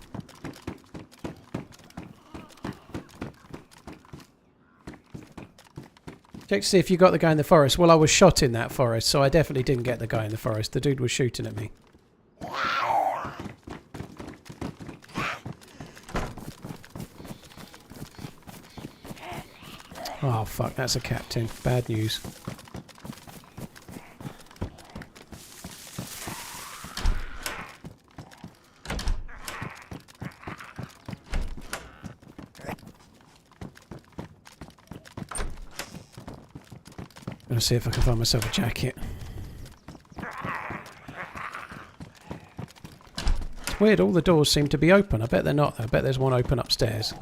Check to see if you got the guy in the forest. Well, I was shot in that forest, so I definitely didn't get the guy in the forest. The dude was shooting at me. Oh, fuck. That's a captain. Bad news. Gonna see if I can find myself a jacket. It's weird, all the doors seem to be open. I bet they're not though. I bet there's one open upstairs.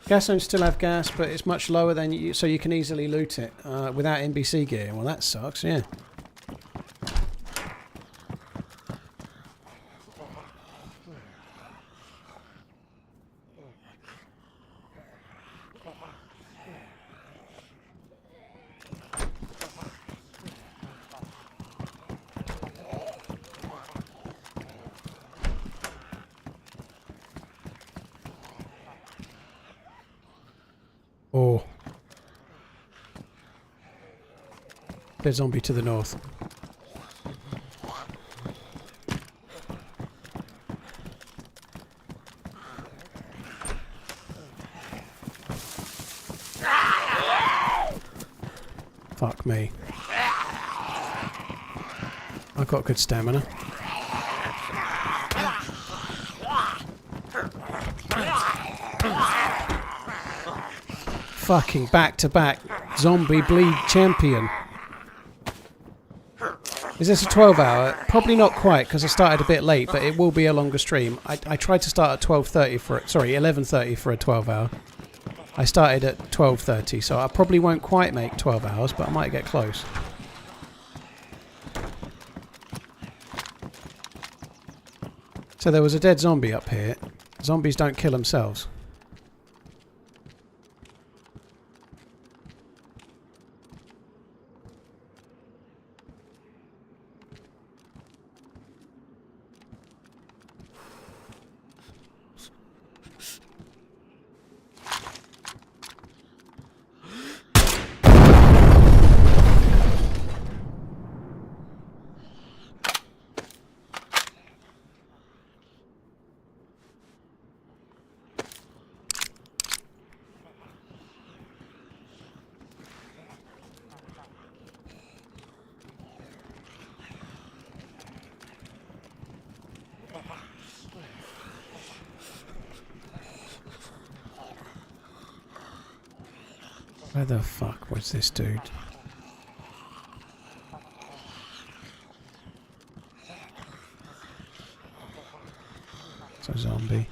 Gas zones still have gas, but it's much lower than you, so you can easily loot it without NBC gear. Well, that sucks, yeah. Oh. There's zombie to the north. Fuck me. I've got good stamina. Fucking back-to-back zombie bleed champion. Is this a 12-hour? Probably not quite, because I started a bit late, but it will be a longer stream. I tried to start at 12:30 for it. Sorry, 11:30 for a 12-hour. I started at 12:30, so I probably won't quite make 12 hours, but I might get close. So there was a dead zombie up here. Zombies don't kill themselves. Where the fuck was this dude? It's a zombie.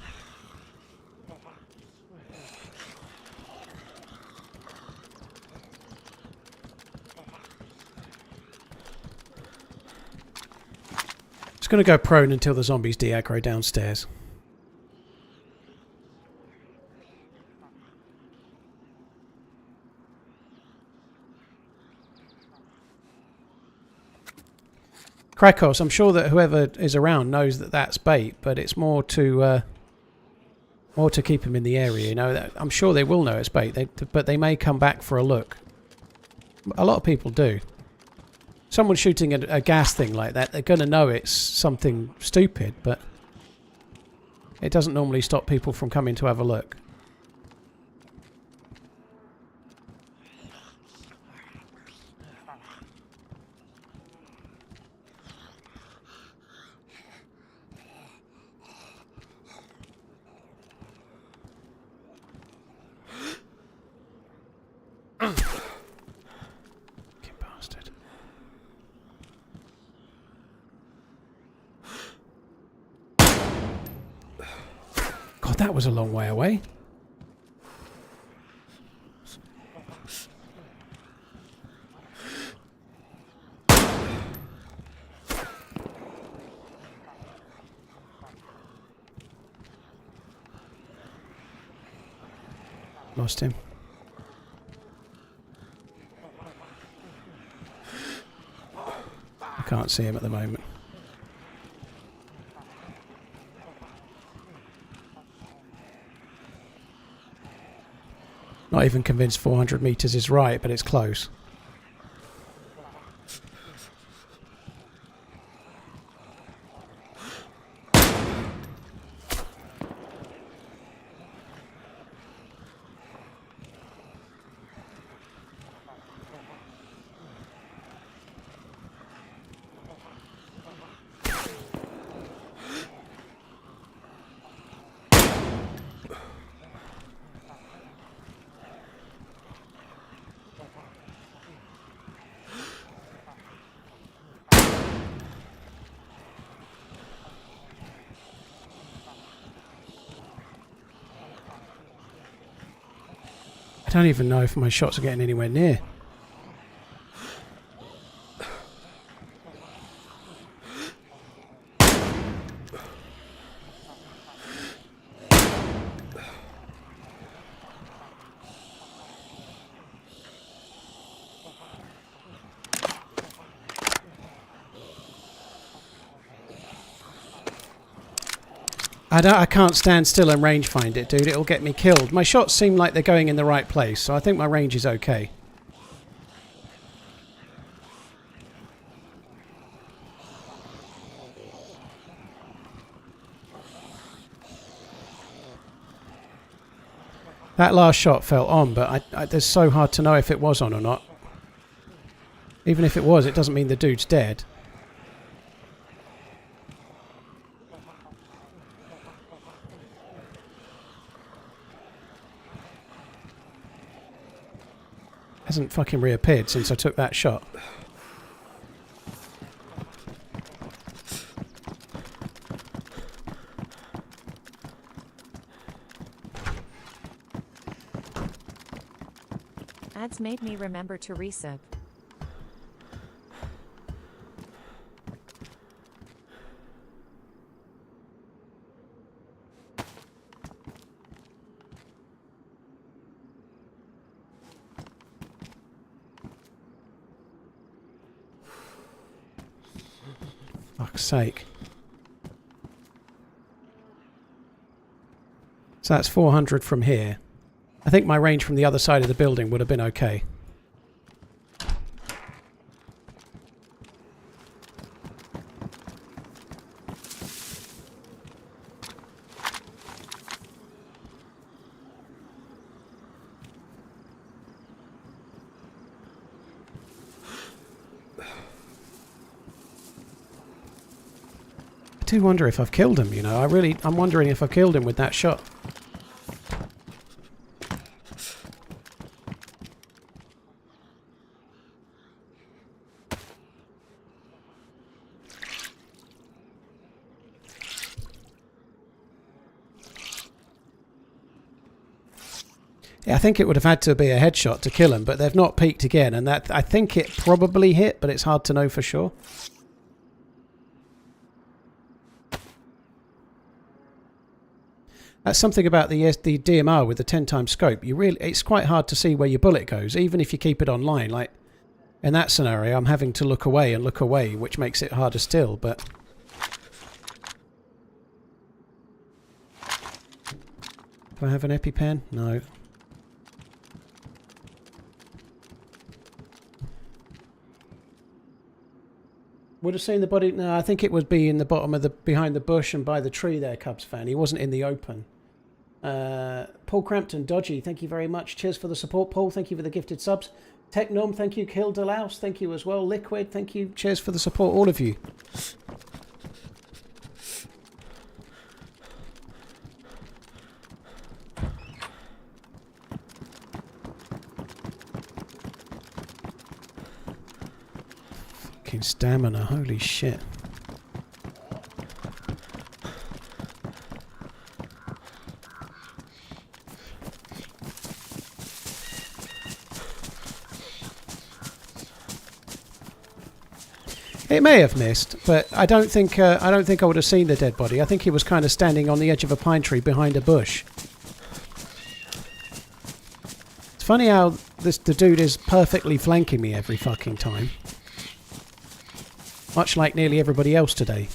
Just gonna go prone until the zombies de-aggro downstairs. Krakos, I'm sure that whoever is around knows that that's bait, but it's more to keep them in the area. You know, I'm sure they will know it's bait, but they may come back for a look. A lot of people do. Someone shooting a gas thing like that, they're going to know it's something stupid, but it doesn't normally stop people from coming to have a look. God, that was a long way away. Lost him. I can't see him at the moment. Not even convinced 400 meters is right, but it's close. I don't even know if my shots are getting anywhere near. I can't stand still and rangefind it, dude. It'll get me killed. My shots seem like they're going in the right place, so I think my range is okay. That last shot felt on, but it's so hard to know if it was on or not. Even if it was, it doesn't mean the dude's dead. Hasn't fucking reappeared since I took that shot. Ads made me remember to resub. Fuck's sake. So that's 400 from here. I think my range from the other side of the building would have been okay. I do wonder if I've killed him, you know. I'm wondering if I've killed him with that shot. Yeah, I think it would have had to be a headshot to kill him, but they've not peeked again, and that I think it probably hit, but it's hard to know for sure. That's something about the DMR with the 10x scope. It's quite hard to see where your bullet goes, even if you keep it online. Like in that scenario, I'm having to look away and look away, which makes it harder still. But do I have an EpiPen? No. Would have seen the body. No, I think it would be in the bottom of behind the bush and by the tree there, Cubs fan. He wasn't in the open. Paul Crampton, Dodgy, thank you very much. Cheers for the support, Paul. Thank you for the gifted subs. Technom, thank you. Kill Delouse, thank you as well. Liquid, thank you. Cheers for the support, all of you. Fucking stamina, holy shit. It may have missed, but I don't think I would have seen the dead body. I think he was kind of standing on the edge of a pine tree behind a bush. It's funny how the dude is perfectly flanking me every fucking time. Much like nearly everybody else today.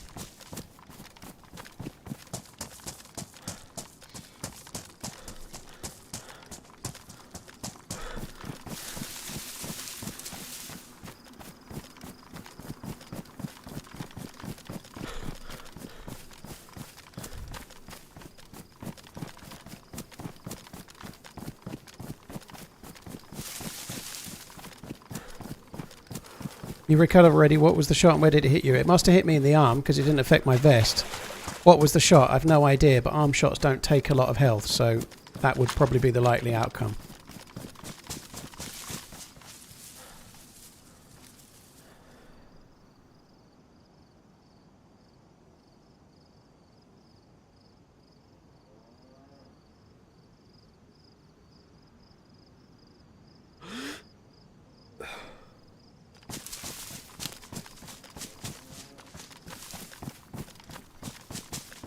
You recovered already. What was the shot and where did it hit you? It must have hit me in the arm because it didn't affect my vest. What was the shot? I've no idea, but arm shots don't take a lot of health, so that would probably be the likely outcome.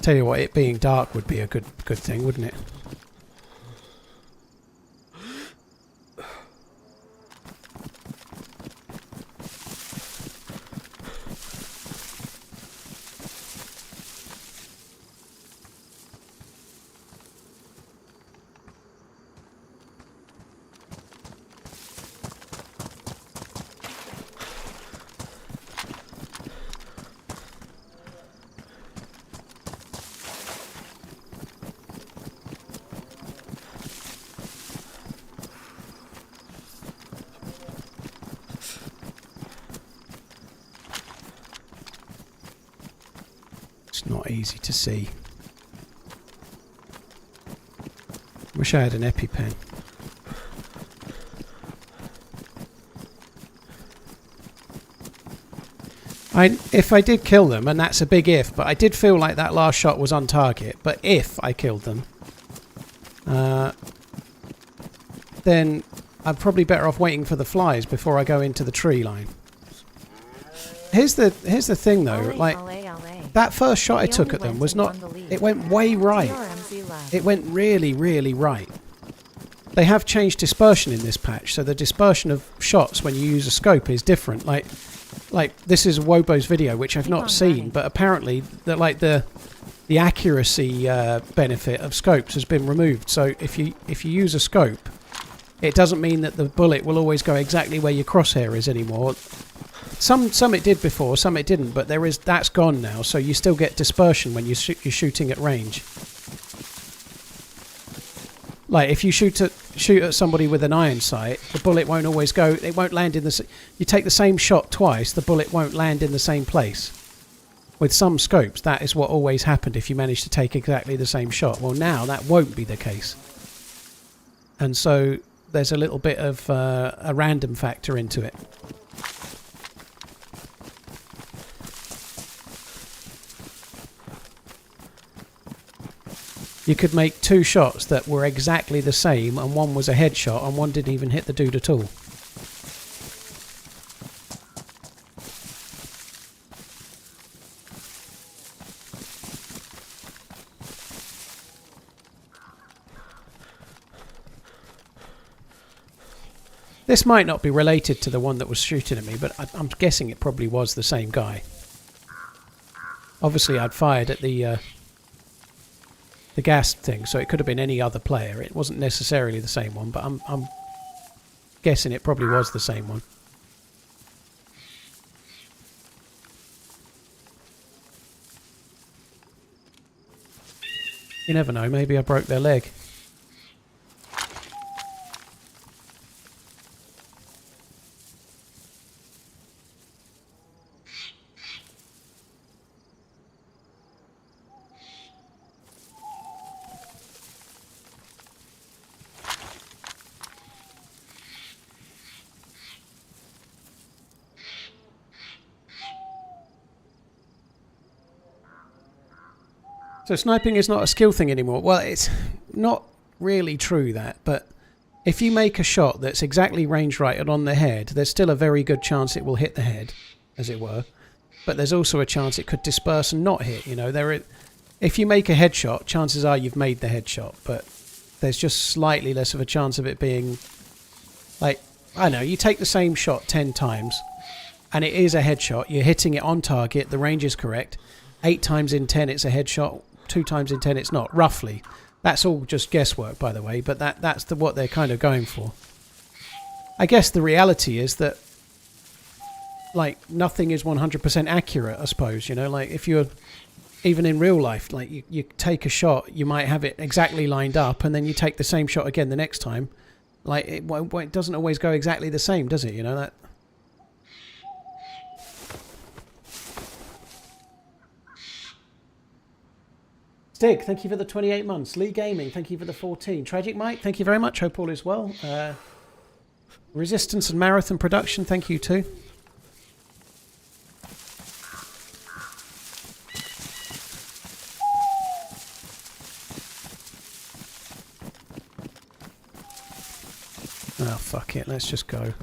Tell you what, it being dark would be a good thing, wouldn't it? It's not easy to see. Wish I had an EpiPen. If I did kill them, and that's a big if, but I did feel like that last shot was on target, but if I killed them, then I'm probably better off waiting for the flies before I go into the tree line. Here's the thing though, like, that first shot I took at them was not, it went way right. It went really, really right. They have changed dispersion in this patch, so the dispersion of shots when you use a scope is different. Like this is Wobo's video, which I've not seen, but apparently the accuracy benefit of scopes has been removed. So if you use a scope, it doesn't mean that the bullet will always go exactly where your crosshair is anymore. Some it did before, some it didn't, but that's gone now. So you still get dispersion when you're shooting at range. Like if you shoot at somebody with an iron sight, the bullet won't always go. It won't land in the. You take the same shot twice, the bullet won't land in the same place. With some scopes, that is what always happened if you managed to take exactly the same shot. Well, now that won't be the case, and so there's a little bit of a random factor into it. You could make two shots that were exactly the same, and one was a headshot and one didn't even hit the dude at all. This might not be related to the one that was shooting at me, but I'm guessing it probably was the same guy. Obviously I'd fired at the gas thing, so it could have been any other player. It wasn't necessarily the same one, but I'm guessing it probably was the same one. You never know, maybe I broke their leg. So sniping is not a skill thing anymore. Well, it's not really true that, but if you make a shot that's exactly range right and on the head, there's still a very good chance it will hit the head, as it were. But there's also a chance it could disperse and not hit. You know, if you make a headshot, chances are you've made the headshot, but there's just slightly less of a chance of it being like, I don't know, you take the same shot 10 times and it is a headshot. You're hitting it on target. The range is correct. 8 times in 10 it's a headshot. 2 times in 10 it's not, roughly. That's all just guesswork, by the way, but that's what they're kind of going for. I guess the reality is that, like, nothing is 100% accurate, I suppose, you know, like, if you're, even in real life, like, you take a shot, you might have it exactly lined up, and then you take the same shot again the next time. Like, it doesn't always go exactly the same, does it, you know, that... Stig, thank you for the 28 months. Lee Gaming, thank you for the 14. Tragic Mike, thank you very much. Hope all is well. Resistance and Marathon Production, thank you too. Oh, fuck it. Let's just go.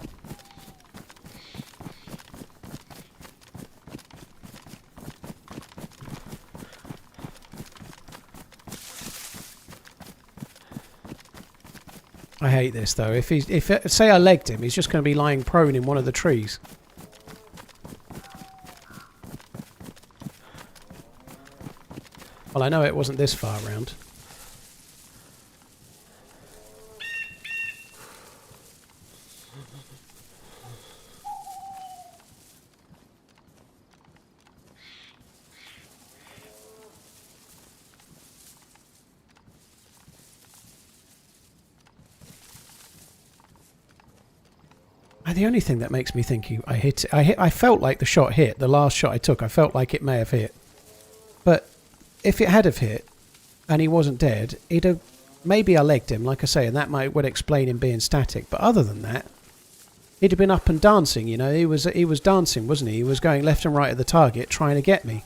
I hate this though. If say I legged him, he's just going to be lying prone in one of the trees. Well, I know it wasn't this far round. The only thing that makes me think I felt like the shot hit. The last shot I took, I felt like it may have hit. But if it had have hit and he wasn't dead, he'd have... Maybe I legged him, like I say, and that would explain him being static. But other than that, he'd have been up and dancing, you know. He was dancing, wasn't he? He was going left and right at the target, trying to get me.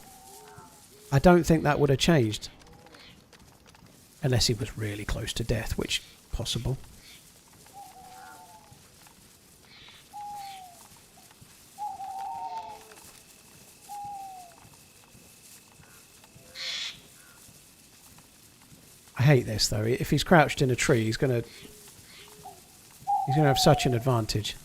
I don't think that would have changed. Unless he was really close to death, which possible. I hate this though. If he's crouched in a tree, he's gonna have such an advantage.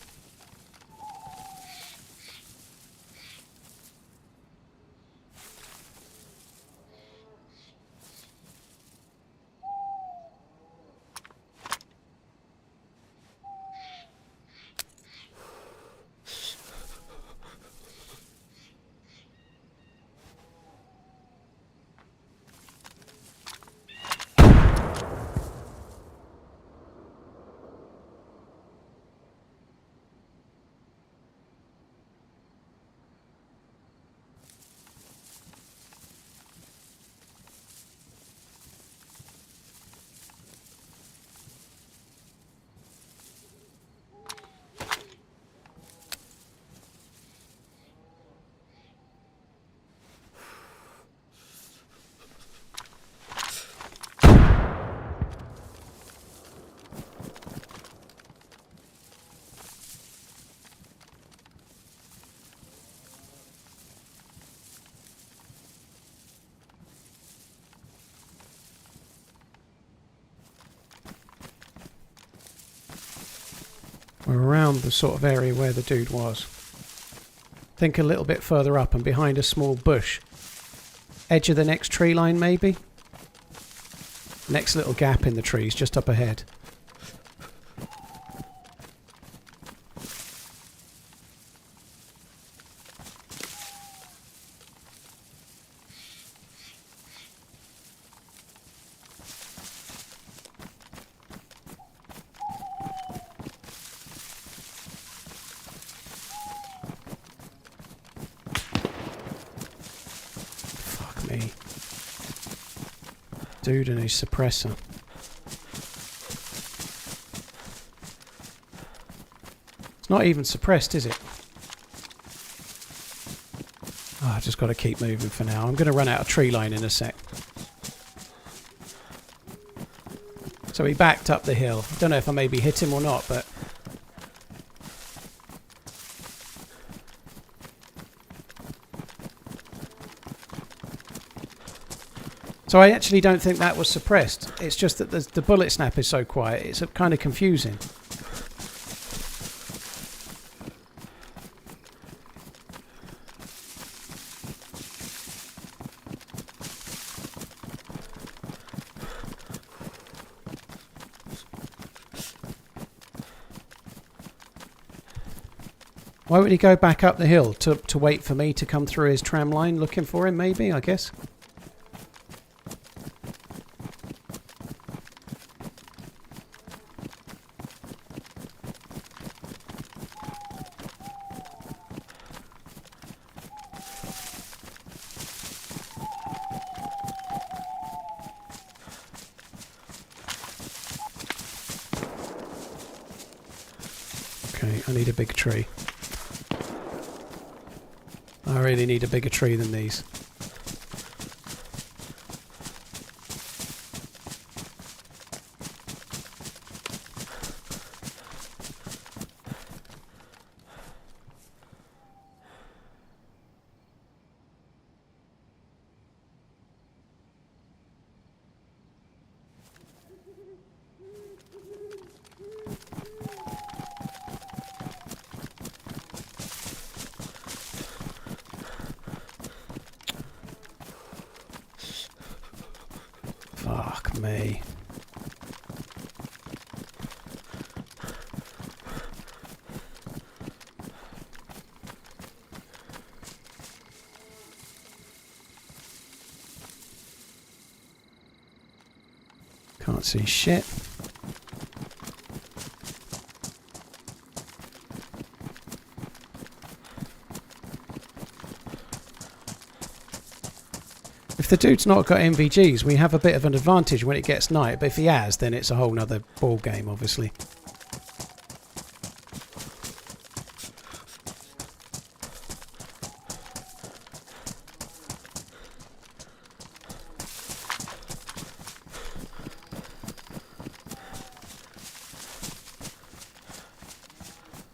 We're around the sort of area where the dude was. Think a little bit further up and behind a small bush. Edge of the next tree line, maybe? Next little gap in the trees, just up ahead. Dude and his suppressor. It's not even suppressed, is it? Oh, I've just got to keep moving for now. I'm going to run out of tree line in a sec. So he backed up the hill. I don't know if I maybe hit him or not, but... So I actually don't think that was suppressed. It's just that the bullet snap is so quiet, it's kind of confusing. Why would he go back up the hill? To wait for me to come through his tram line looking for him, maybe, I guess? Okay, I need a big tree. I really need a bigger tree than these. Fuck me. Can't see shit. If the dude's not got MVGs, we have a bit of an advantage when it gets night, but if he has, then it's a whole nother ball game, obviously.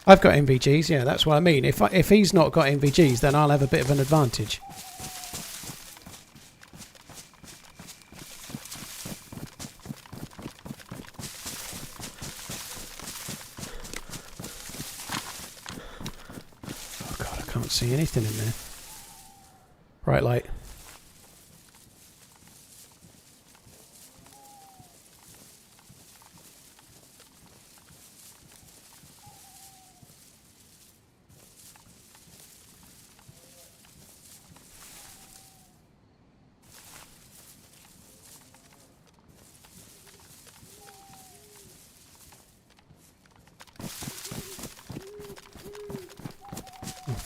I've got MVGs, yeah, that's what I mean. If he's not got MVGs, then I'll have a bit of an advantage. Oh god, I can't see anything in there. Bright light.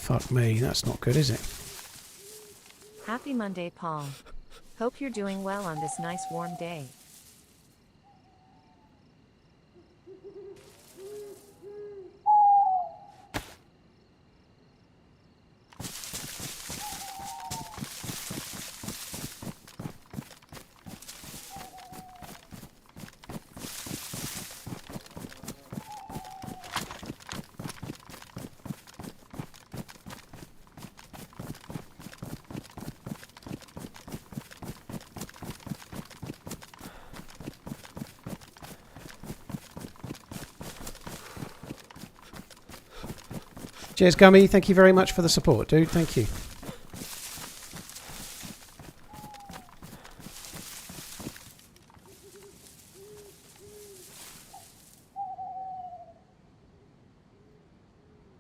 Fuck me, that's not good, is it? Happy Monday, Paul. Hope you're doing well on this nice warm day. Cheers, Gummy. Thank you very much for the support, dude. Thank you.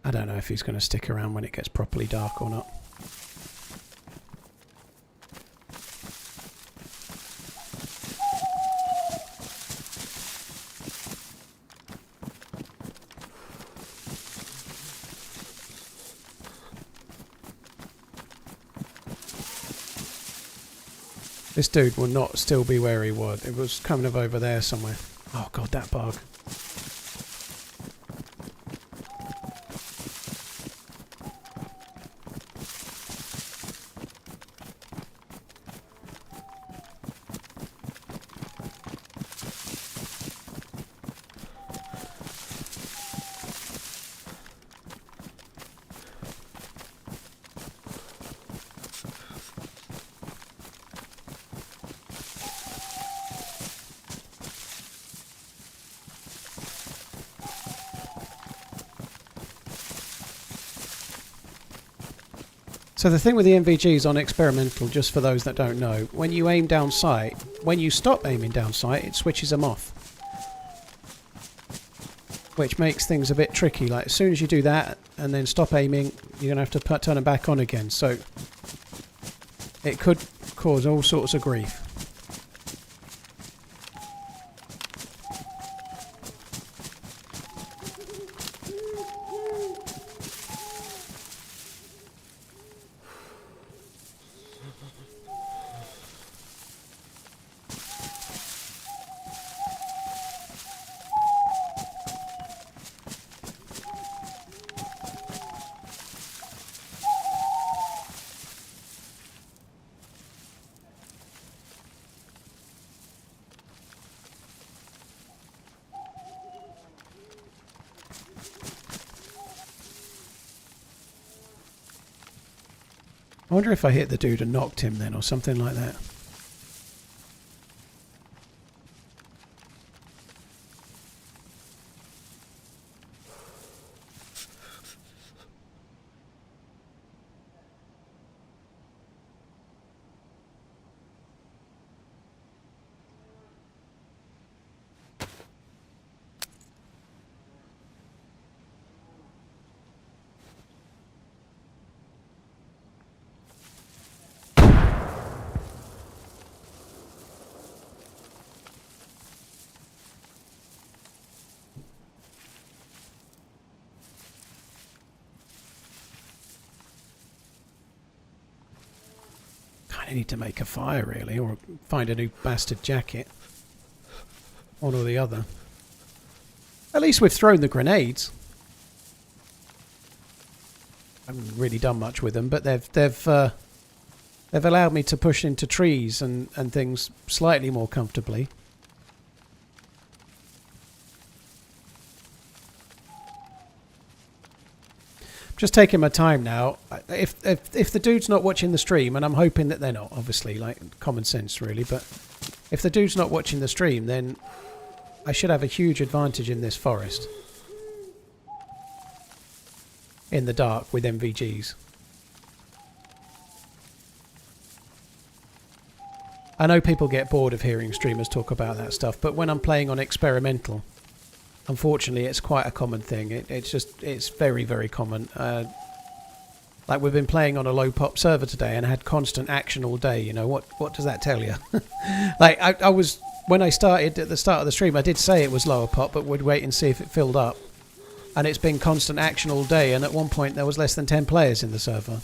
I don't know if he's going to stick around when it gets properly dark or not. This dude will not still be where he was. It was kind of over there somewhere. Oh god, that bug. So the thing with the MVGs on experimental, just for those that don't know, when you aim down sight, when you stop aiming down sight, it switches them off. Which makes things a bit tricky. Like as soon as you do that and then stop aiming, you're going to have to turn them back on again. So it could cause all sorts of grief. I wonder if I hit the dude and knocked him then or something like that. I need to make a fire, really, or find a new bastard jacket. One or the other. At least we've thrown the grenades. I haven't really done much with them, but they've allowed me to push into trees and things slightly more comfortably. Just taking my time now. If the dude's not watching the stream, and I'm hoping that they're not, obviously, like common sense really, but if the dude's not watching the stream, then I should have a huge advantage in this forest. In the dark with MVGs. I know people get bored of hearing streamers talk about that stuff, but when I'm playing on experimental, unfortunately, it's quite a common thing. It's very, very common. Like we've been playing on a low pop server today and had constant action all day. You know, what does that tell you? Like I was, when I started at the start of the stream, I did say it was lower pop, but would wait and see if it filled up. And it's been constant action all day, and at one point there was less than 10 players in the server.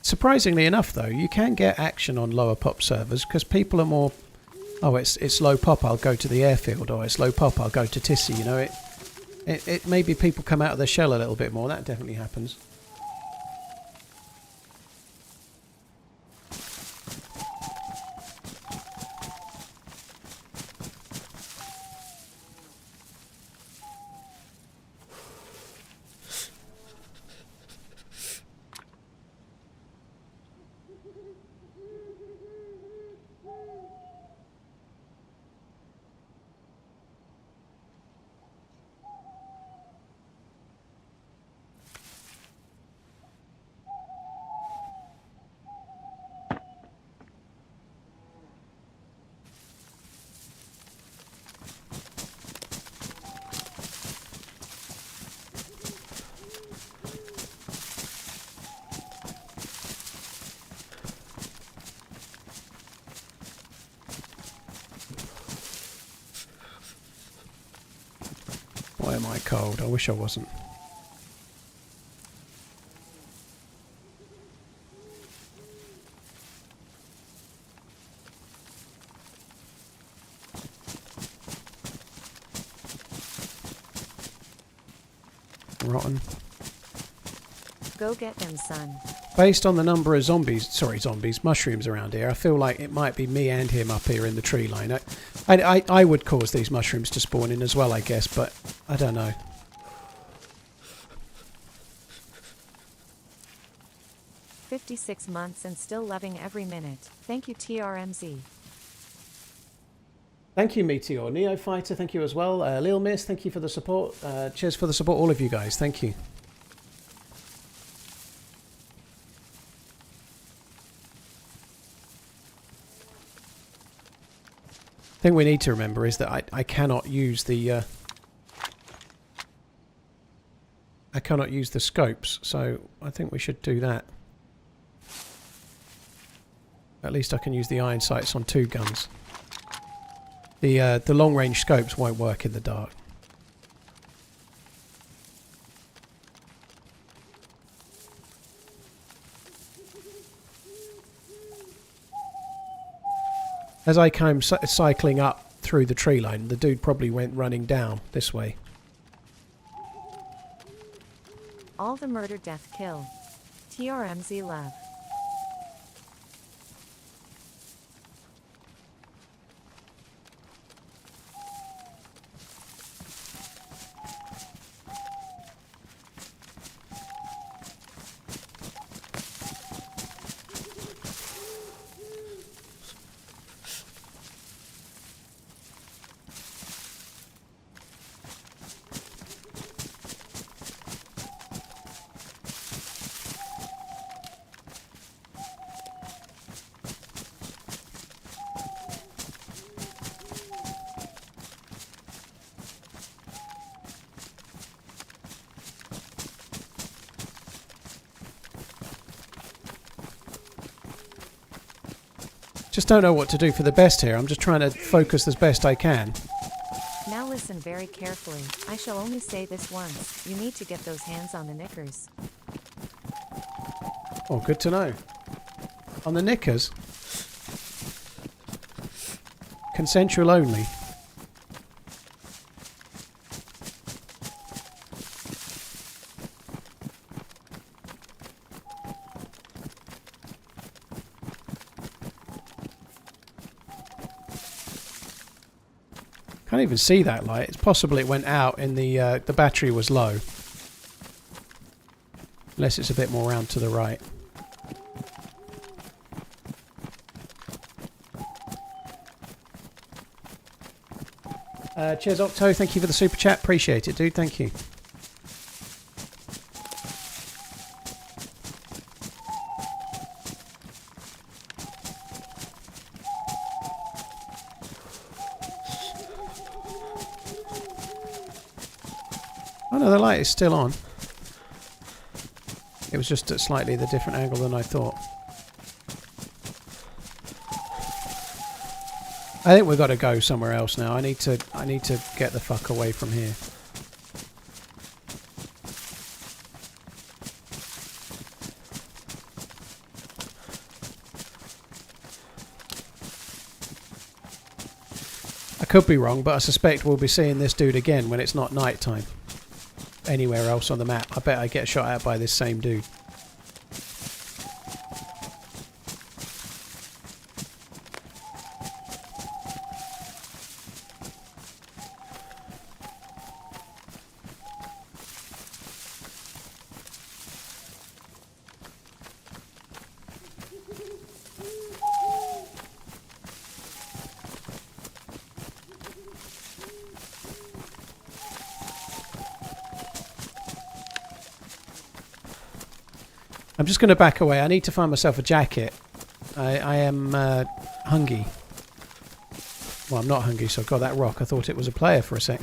Surprisingly enough, though, you can get action on lower pop servers because people are more, oh, it's low pop, I'll go to the airfield, or it's low pop, I'll go to Tissy. You know, it maybe people come out of their shell a little bit more. That definitely happens. Why am I cold? I wish I wasn't. Rotten. Go get them, son. Based on the number of mushrooms around here, I feel like it might be me and him up here in the tree line. I would cause these mushrooms to spawn in as well, I guess, but I don't know. "56 months and still loving every minute. Thank you, TRMZ. Thank you, Meteor. Neofighter, thank you as well. Lil Miss, thank you for the support. Cheers for the support, all of you guys. Thank you. The thing we need to remember is that I cannot use the I cannot use the scopes, so I think we should do that. At least I can use the iron sights on 2 guns. The long range scopes won't work in the dark. As I came cycling up through the tree line, the dude probably went running down this way. All the murder, death, kill. TRMZ love. Just don't know what to do for the best here. I'm just trying to focus as best I can. Now listen very carefully. I shall only say this once. You need to get those hands on the knickers. Oh, good to know. On the knickers? Consensual only. Can't even see that light. It's possible it went out and the battery was low. Unless it's a bit more round to the right. Cheers Octo, thank you for the super chat. Appreciate it, dude. Thank you. Oh no, the light is still on. It was just at slightly the different angle than I thought. I think we've got to go somewhere else now. I need to get the fuck away from here. I could be wrong, but I suspect we'll be seeing this dude again when it's not night time. Anywhere else on the map. I bet I get shot at by this same dude. I'm just going to back away. I need to find myself a jacket. I am hungry. Well, I'm not hungry, so I got that rock. I thought it was a player for a sec.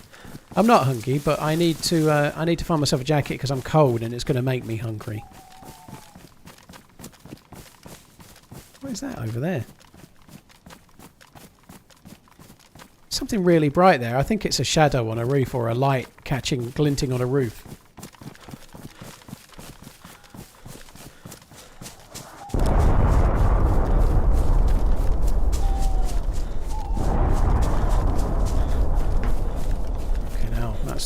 I'm not hungry, but I need to find myself a jacket because I'm cold and it's going to make me hungry. What is that over there? Something really bright there. I think it's a shadow on a roof or a light glinting on a roof.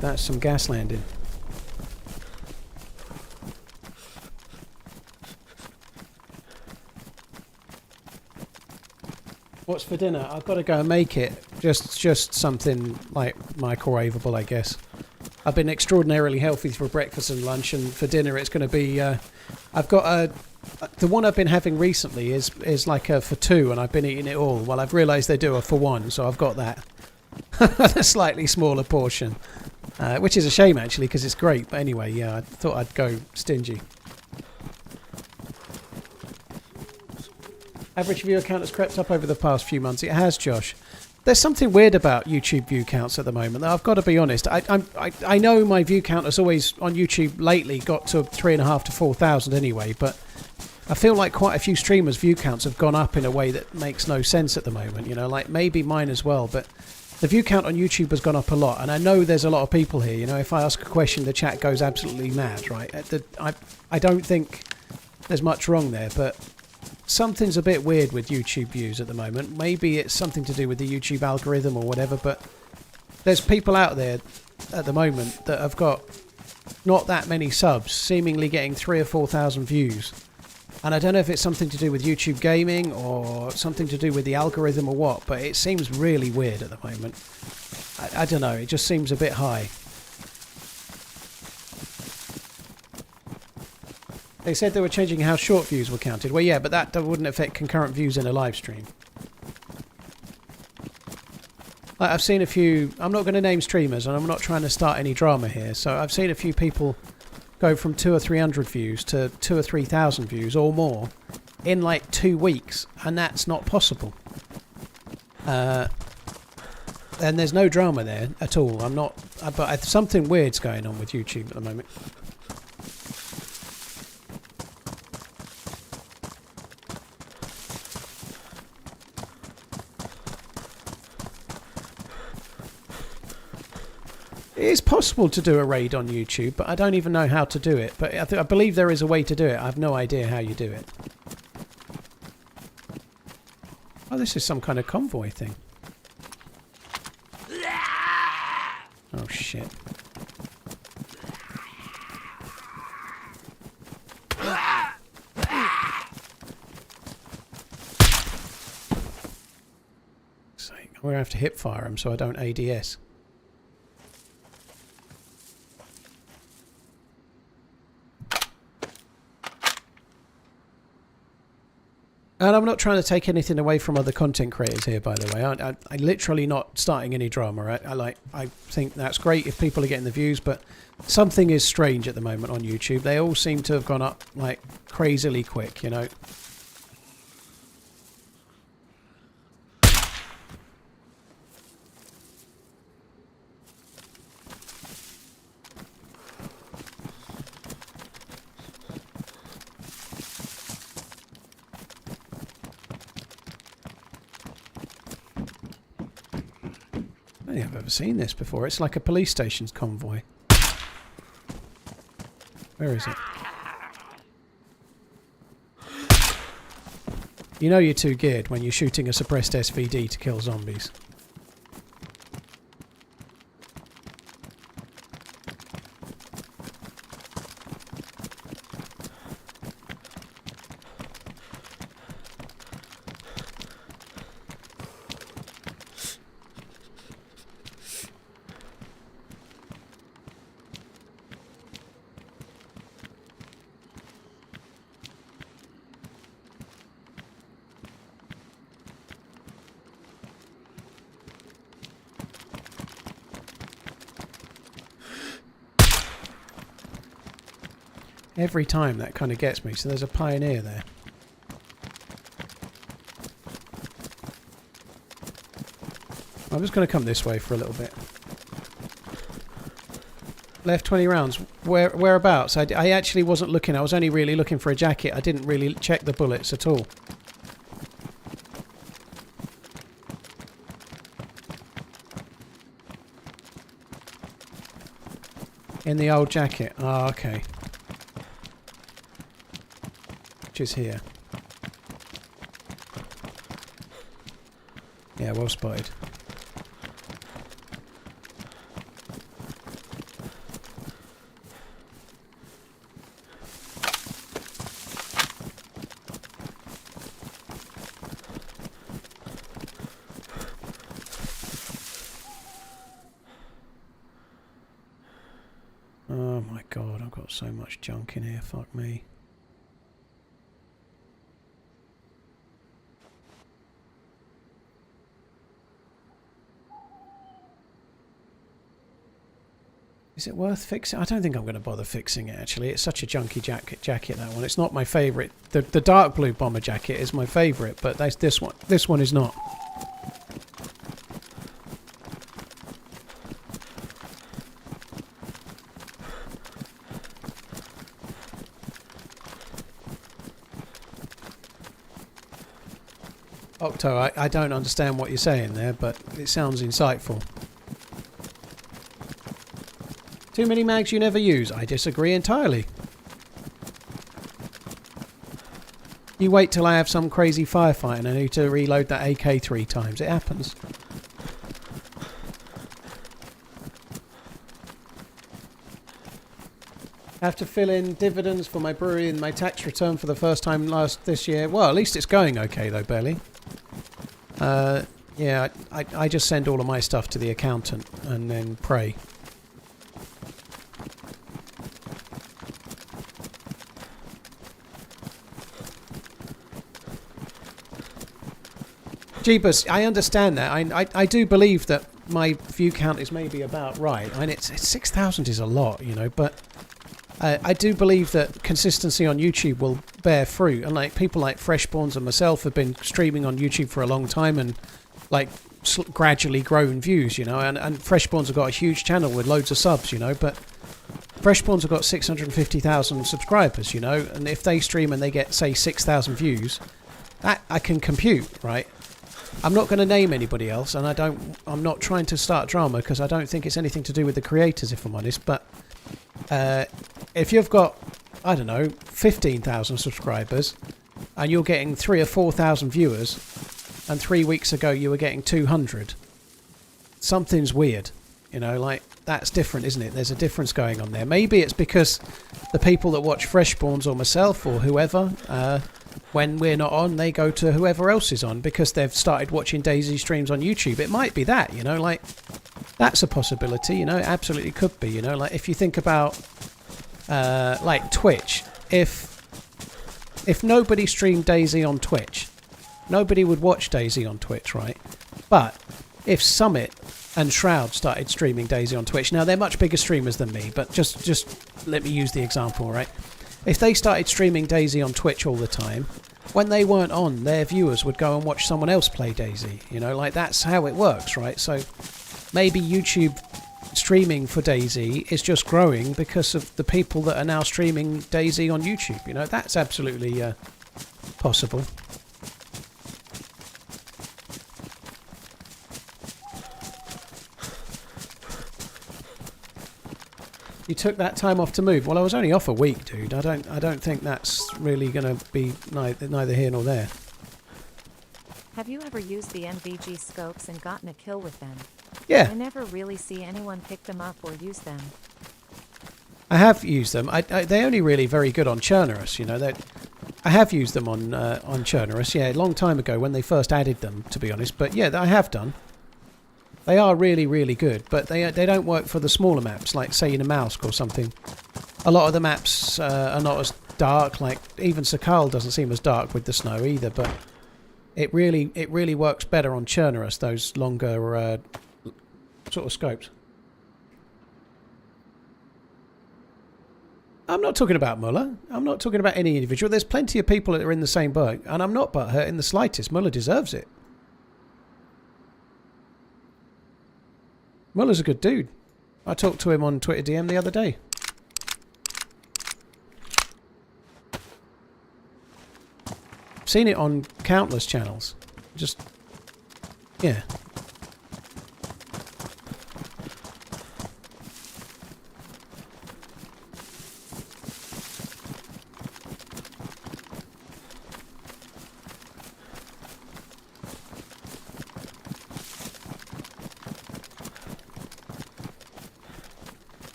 That's some gas landing. What's for dinner? I've got to go and make it. Just something like microwavable, I guess. I've been extraordinarily healthy for breakfast and lunch, and for dinner it's going to be... I've got the one I've been having recently is like a for two, and I've been eating it all. Well, I've realised they do a for one, so I've got that. A slightly smaller portion. Which is a shame actually because it's great, but anyway, yeah, I thought I'd go stingy. Average viewer count has crept up over the past few months. It has, Josh. There's something weird about YouTube view counts at the moment. I've got to be honest. I know my view count has always on YouTube lately got to 3,500 to 4,000 anyway, but I feel like quite a few streamers' view counts have gone up in a way that makes no sense at the moment. You know, like maybe mine as well, but. The view count on YouTube has gone up a lot, and I know there's a lot of people here. You know, if I ask a question, the chat goes absolutely mad, right? I don't think there's much wrong there, but something's a bit weird with YouTube views at the moment. Maybe it's something to do with the YouTube algorithm or whatever, but there's people out there at the moment that have got not that many subs, seemingly getting 3,000 or 4,000 views. And I don't know if it's something to do with YouTube gaming or something to do with the algorithm or what, but it seems really weird at the moment. I don't know, it just seems a bit high. They said they were changing how short views were counted. Well, yeah, but that wouldn't affect concurrent views in a live stream. Like, I've seen a few... I'm not going to name streamers, and I'm not trying to start any drama here, so I've seen a few people... go from 200 or 300 views to 2,000 or 3,000 views or more in like 2 weeks, and that's not possible. And there's no drama there at all. I'm not, but something weird's going on with YouTube at the moment. It is possible to do a raid on YouTube, but I don't even know how to do it. But I believe there is a way to do it. I have no idea how you do it. Oh, this is some kind of convoy thing. Oh, shit. I'm going to have to hip fire them so I don't ADS. And I'm not trying to take anything away from other content creators here, by the way. I'm literally not starting any drama. I think that's great if people are getting the views, but something is strange at the moment on YouTube. They all seem to have gone up like crazily quick, you know. I don't think I've ever seen this before. It's like a police station's convoy. Where is it? You know you're too geared when you're shooting a suppressed SVD to kill zombies. Every time that kind of gets me. So there's a pioneer there. I'm just going to come this way for a little bit. Left 20 rounds. Whereabouts? I actually wasn't looking. I was only really looking for a jacket. I didn't really check the bullets at all. In the old jacket. Oh, okay. Which is here. Yeah, well spotted. Oh my god, I've got so much junk in here, fuck me. Is it worth fixing? I don't think I'm going to bother fixing it, actually. It's such a junky jacket, that one. It's not my favourite. The dark blue bomber jacket is my favourite, but that's this one. This one is not. Octo, I don't understand what you're saying there, but it sounds insightful. Too many mags you never use. I disagree entirely. You wait till I have some crazy firefight and I need to reload that AK 3 times. It happens. I have to fill in dividends for my brewery and my tax return for the first time this year. Well, at least it's going okay though, barely. Yeah, I just send all of my stuff to the accountant and then pray. Jeebus, I understand that. I do believe that my view count is maybe about right. I mean, it's 6,000 is a lot, you know, but I do believe that consistency on YouTube will bear fruit. And like people like Freshborns and myself have been streaming on YouTube for a long time and like gradually grown views, you know. And Freshborns have got a huge channel with loads of subs, you know. But Freshborns have got 650,000 subscribers, you know. And if they stream and they get say 6,000 views, that I can compute, right? I'm not going to name anybody else, and I'm not trying to start drama because I don't think it's anything to do with the creators, if I'm honest. But if you've got, I don't know, 15,000 subscribers, and you're getting 3,000 or 4,000 viewers, and 3 weeks ago you were getting 200, something's weird. You know, like, that's different, isn't it? There's a difference going on there. Maybe it's because the people that watch Freshspawns or myself or whoever, when we're not on, they go to whoever else is on because they've started watching DayZ streams on YouTube. It might be that, you know, like, that's a possibility, you know, it absolutely could be, you know, like, if you think about, like, Twitch, if nobody streamed DayZ on Twitch, nobody would watch DayZ on Twitch, right? But if Summit and Shroud started streaming DayZ on Twitch, now they're much bigger streamers than me, but just let me use the example, right? If they started streaming DayZ on Twitch all the time, when they weren't on, their viewers would go and watch someone else play DayZ, you know, like, that's how it works, right? So maybe YouTube streaming for DayZ is just growing because of the people that are now streaming DayZ on YouTube, you know, that's absolutely possible. You took that time off to move. Well, I was only off a week, dude. I don't think that's really going to be neither here nor there. Have you ever used the NVG scopes and gotten a kill with them? Yeah. I never really see anyone pick them up or use them. I have used them. They're only really very good on Chernarus, you know. I have used them on Chernarus, yeah, a long time ago when they first added them, to be honest. But yeah, I have done. They are really, really good, but they don't work for the smaller maps, like, say, Namalsk or something. A lot of the maps are not as dark, like, even Sakal doesn't seem as dark with the snow either, but it really works better on Chernarus, those longer sort of scopes. I'm not talking about Muller. I'm not talking about any individual. There's plenty of people that are in the same boat, and I'm not butthurt in the slightest. Muller deserves it. Muller's a good dude. I talked to him on Twitter DM the other day. I've seen it on countless channels. Just, yeah.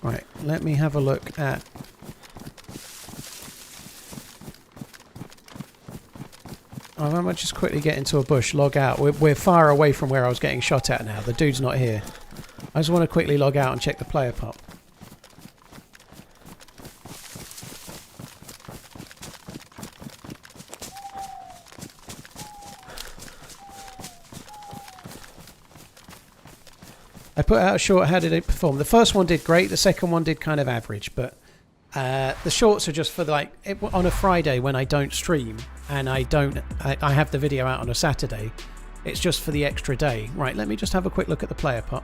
Right, let me have a look at... I might just quickly get into a bush, log out. We're far away from where I was getting shot at now. The dude's not here. I just want to quickly log out and check the player pop. I put out a short. How did it perform? The first one did great. The second one did kind of average. But the shorts are just for like on a Friday when I don't stream and I have the video out on a Saturday. It's just for the extra day. Right. Let me just have a quick look at the player pot.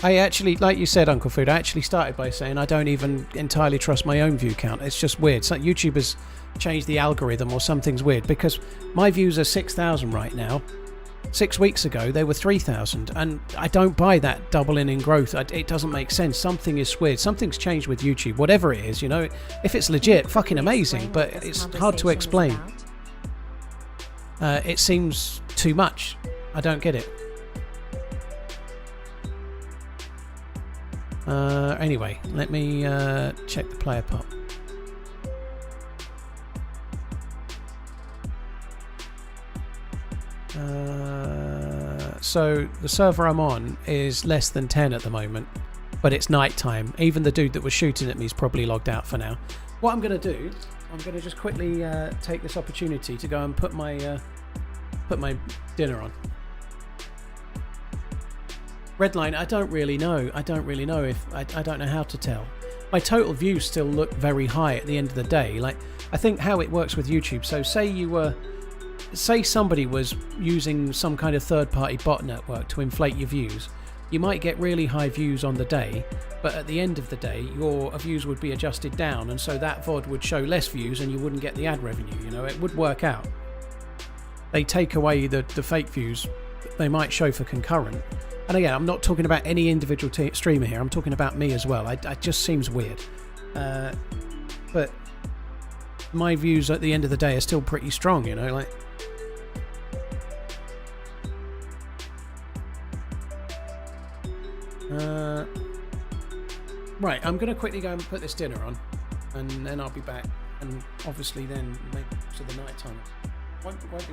I actually, like you said, Uncle Food, I actually started by saying I don't even entirely trust my own view count. It's just weird. So YouTube has changed the algorithm or something's weird because my views are 6,000 right now. 6 weeks ago, they were 3,000. And I don't buy that doubling in growth. It doesn't make sense. Something is weird. Something's changed with YouTube. Whatever it is, you know. If it's legit, fucking amazing. But it's hard to explain. It seems too much. I don't get it. Anyway, let me check the player pop. So the server I'm on is less than 10 at the moment, but it's night time. Even the dude that was shooting at me is probably logged out for now. What I'm going to do, I'm going to just quickly take this opportunity to go and put my dinner on. Redline, I don't really know. I don't know how to tell. my total views still look very high at the end of the day. Like, I think how it works with YouTube, so say somebody was using some kind of third-party bot network to inflate your views, you might get really high views on the day, but at the end of the day your views would be adjusted down, and so that VOD would show less views and you wouldn't get the ad revenue. You know, it would work out. They take away the fake views they might show for concurrent. And again, I'm not talking about any individual streamer here, I'm talking about me as well. It just seems weird. But my views at the end of the day are still pretty strong, you know, like... Right, I'm going to quickly go and put this dinner on, and then I'll be back, and obviously then make to the night time. Won't be long.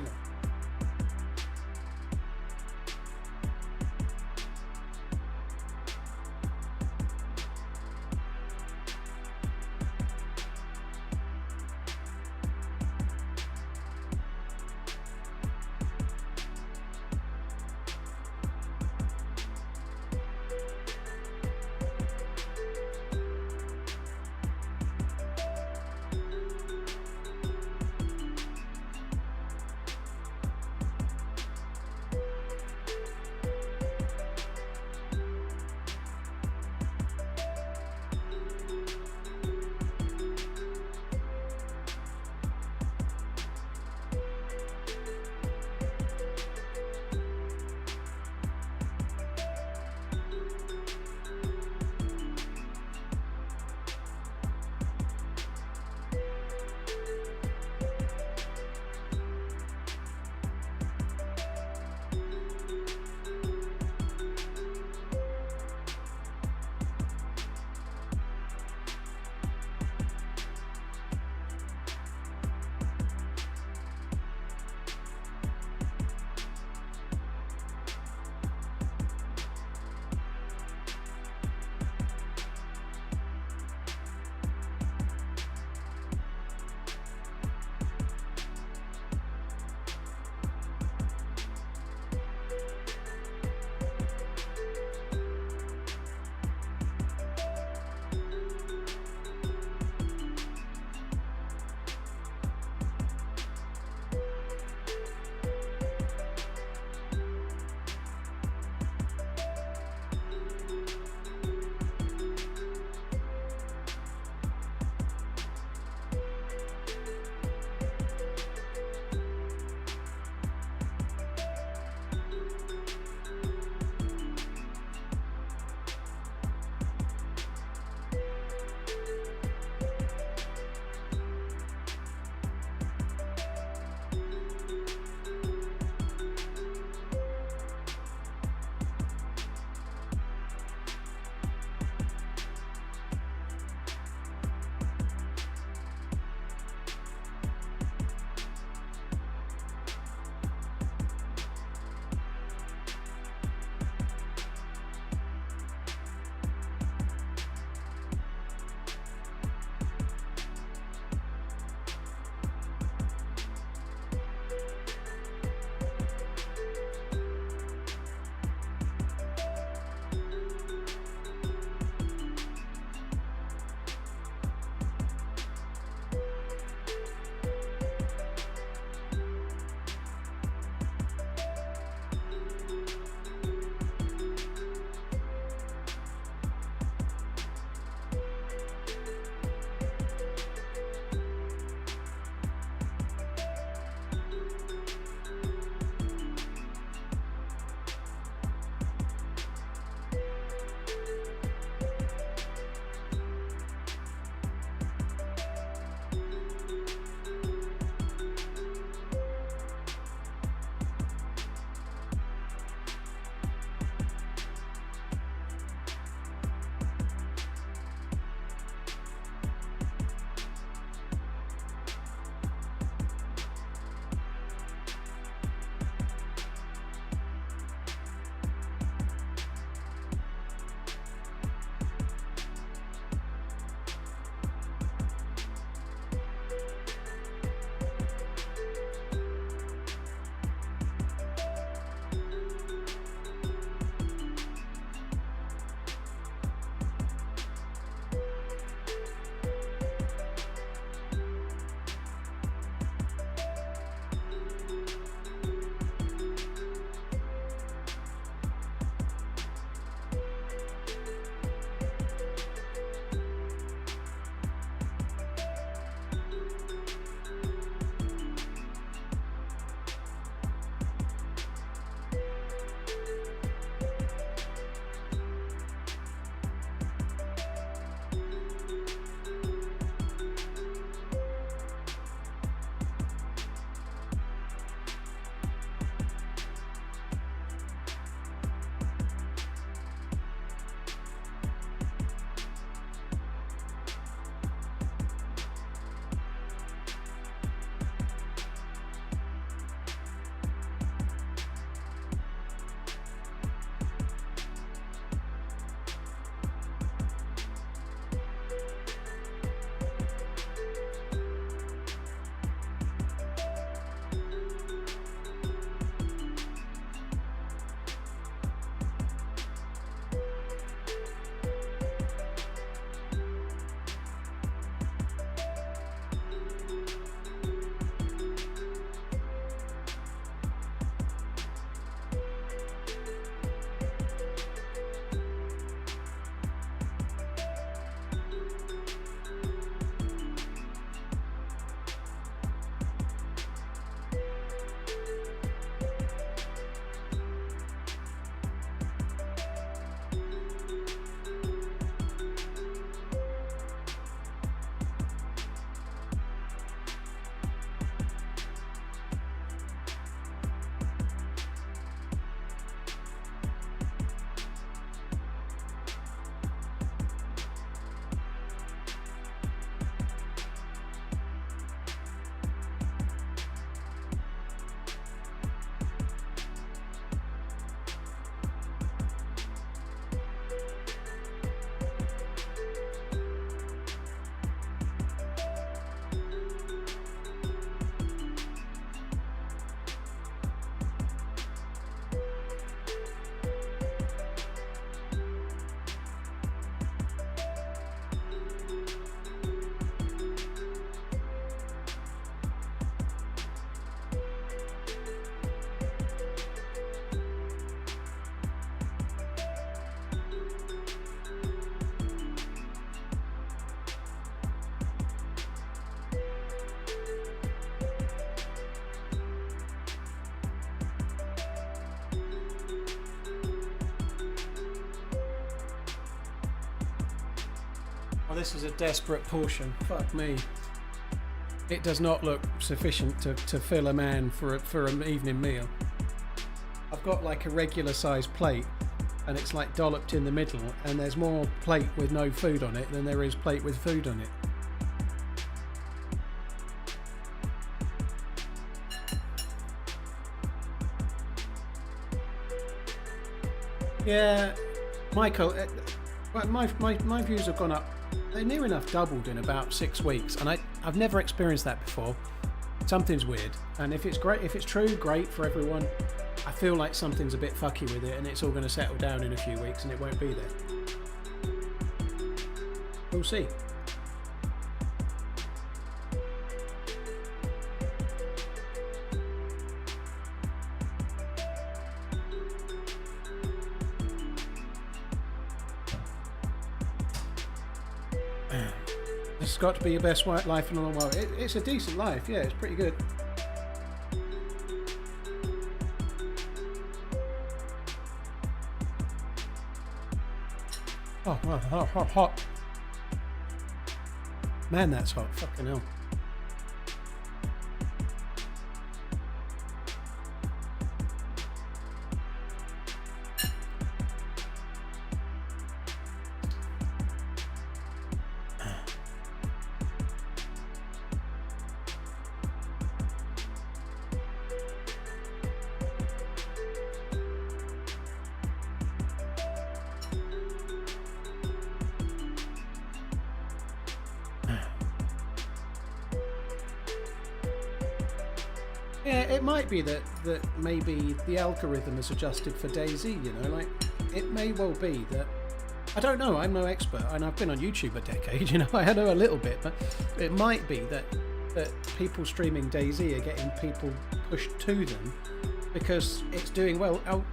Well, this is a desperate portion. Fuck me. It does not look sufficient to fill a man for an evening meal. I've got like a regular sized plate and it's like dolloped in the middle, and there's more plate with no food on it than there is plate with food on it. Yeah, Michael, my views have gone up. They're near enough doubled in about 6 weeks, and I've never experienced that before. Something's weird, and if it's great, if it's true, great for everyone. I feel like something's a bit fucky with it, and it's all going to settle down in a few weeks, and it won't be there. We'll see. It's got to be your best life in a long while. It's a decent life, yeah, it's pretty good. Oh, hot. Man, that's hot. Fucking hell. Yeah, it might be that maybe the algorithm is adjusted for DayZ, you know, like, it may well be that, I don't know, I'm no expert, and I've been on YouTube a decade, you know, I know a little bit, but it might be that people streaming DayZ are getting people pushed to them because it's doing well. Oh,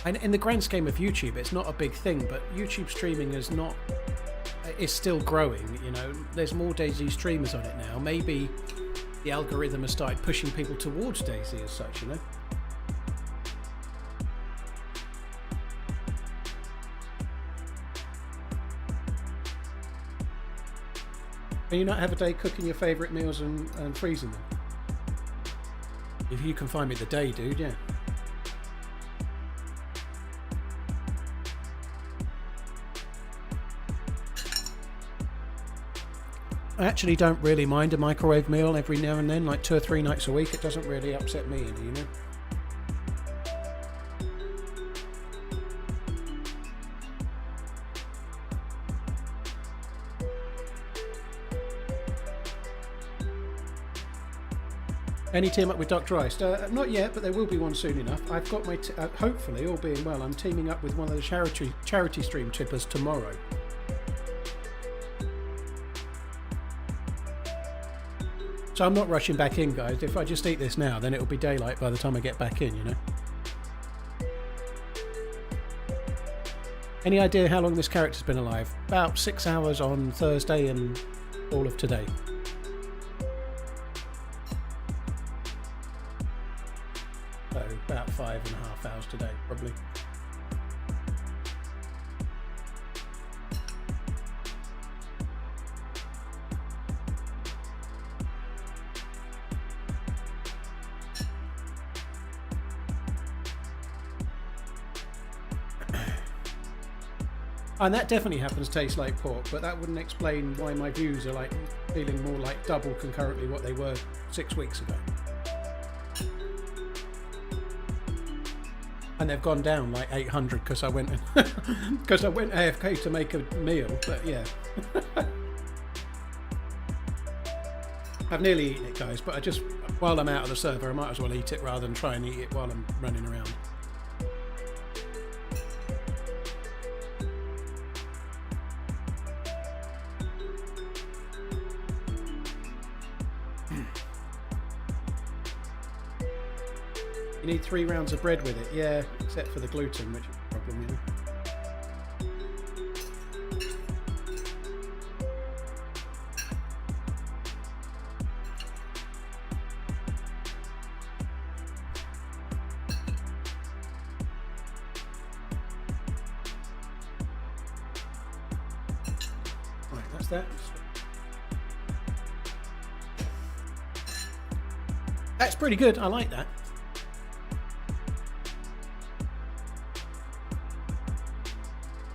and in the grand scheme of YouTube, it's not a big thing, but YouTube streaming is still growing, you know, there's more DayZ streamers on it now. Maybe the algorithm has started pushing people towards DayZ as such, you know. Can you not have a day cooking your favourite meals and freezing them? If you can find me the day, dude, yeah. I actually don't really mind a microwave meal every now and then, like 2 or 3 nights a week. It doesn't really upset me any, you know. Any team up with Dr. Ice? Not yet, but there will be one soon enough. I've got my, hopefully, all being well, I'm teaming up with one of the charity stream tippers tomorrow. So I'm not rushing back in, guys. If I just eat this now, then it'll be daylight by the time I get back in, you know. Any idea how long this character's been alive? About 6 hours on Thursday and all of today. So about 5.5 hours today, probably. And that definitely happens, tastes like pork, but that wouldn't explain why my views are like feeling more like double concurrently what they were 6 weeks ago. And they've gone down like 800 because I went AFK to make a meal, but yeah. I've nearly eaten it, guys, but I just, while I'm out of the server, I might as well eat it rather than try and eat it while I'm running around. You need 3 rounds of bread with it, yeah, except for the gluten, which is a problem, you know. Right, that's What's that? That's pretty good. I like that.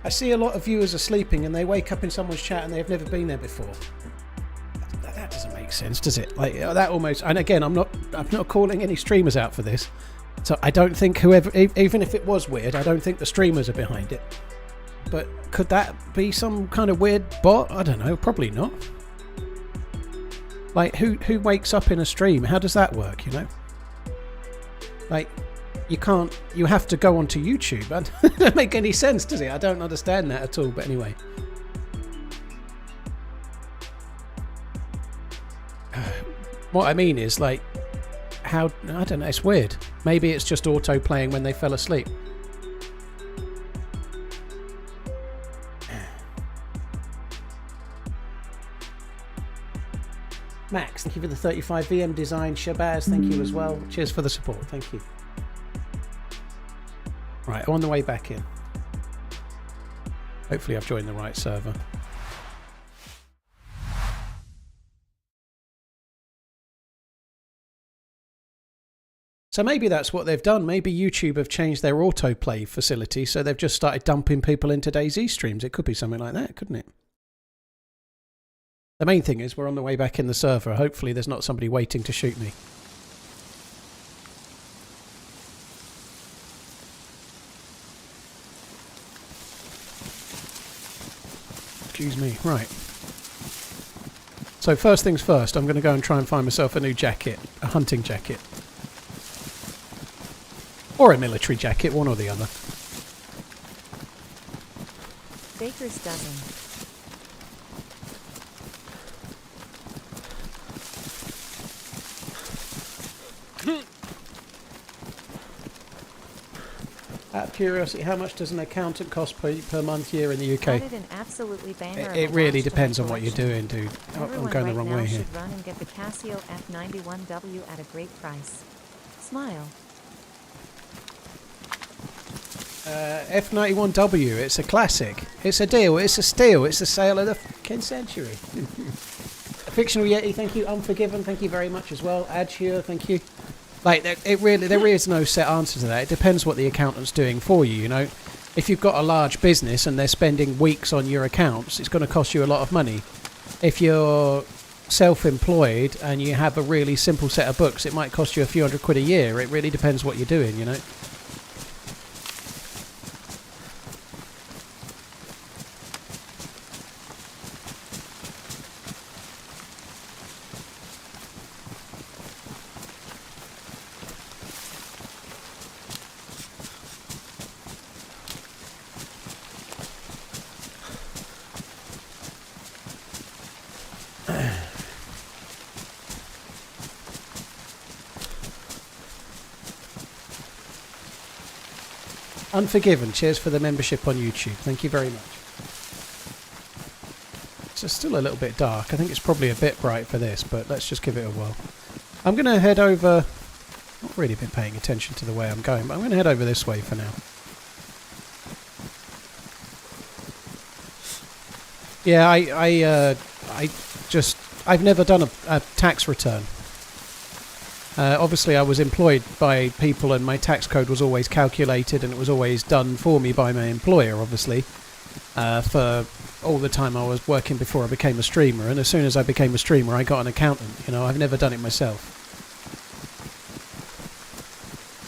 I see a lot of viewers are sleeping and they wake up in someone's chat and they've never been there before. That doesn't make sense, does it? Like that almost. And again, I'm not calling any streamers out for this. So I don't think whoever, even if it was weird, I don't think the streamers are behind it. But could that be some kind of weird bot? I don't know. Probably not. Like who wakes up in a stream? How does that work? You know, like you can't. You have to go onto YouTube. That doesn't make any sense, does it? I don't understand that at all. But anyway. What I mean is, like, how, I don't know, it's weird. Maybe it's just auto playing when they fell asleep. Max, thank you for the 35 VM design. Shabazz, thank you as well. Cheers for the support, thank you. Right, I'm on the way back in. Hopefully I've joined the right server. So maybe that's what they've done. Maybe YouTube have changed their autoplay facility, so they've just started dumping people into DayZ streams. It could be something like that, couldn't it? The main thing is we're on the way back in the server. Hopefully there's not somebody waiting to shoot me. Excuse me. Right. So first things first, I'm going to go and try and find myself a new jacket. A hunting jacket. Or a military jacket, one or the other. Baker's dozen. Out of curiosity, how much does an accountant cost per month year in the UK? Added an absolutely banger It of a really watch to depends my on what you're collection. doing, dude. Oh, I'm Everyone going right the wrong now way here. should run and get the Casio F91W at a great price. Smile. F91W, it's a classic. It's a deal, it's a steal, it's a sale of the fucking century. Fictional Yeti, thank you. Unforgiven, thank you very much as well. Adhere, thank you. Like, there is no set answer to that. It depends what the accountant's doing for you, you know. If you've got a large business and they're spending weeks on your accounts, it's going to cost you a lot of money. If you're self-employed and you have a really simple set of books, it might cost you a few £100 a year. It really depends what you're doing, you know. Unforgiven, cheers for the membership on YouTube. Thank you very much. It's still a little bit dark. I think it's probably a bit bright for this, but let's just give it a whirl. I'm going to head over... Not really been paying attention to the way I'm going, but I'm going to head over this way for now. Yeah, I've never done a tax return. Obviously I was employed by people and my tax code was always calculated and it was always done for me by my employer, obviously, for all the time I was working before I became a streamer. And as soon as I became a streamer I got an accountant. You know, I've never done it myself.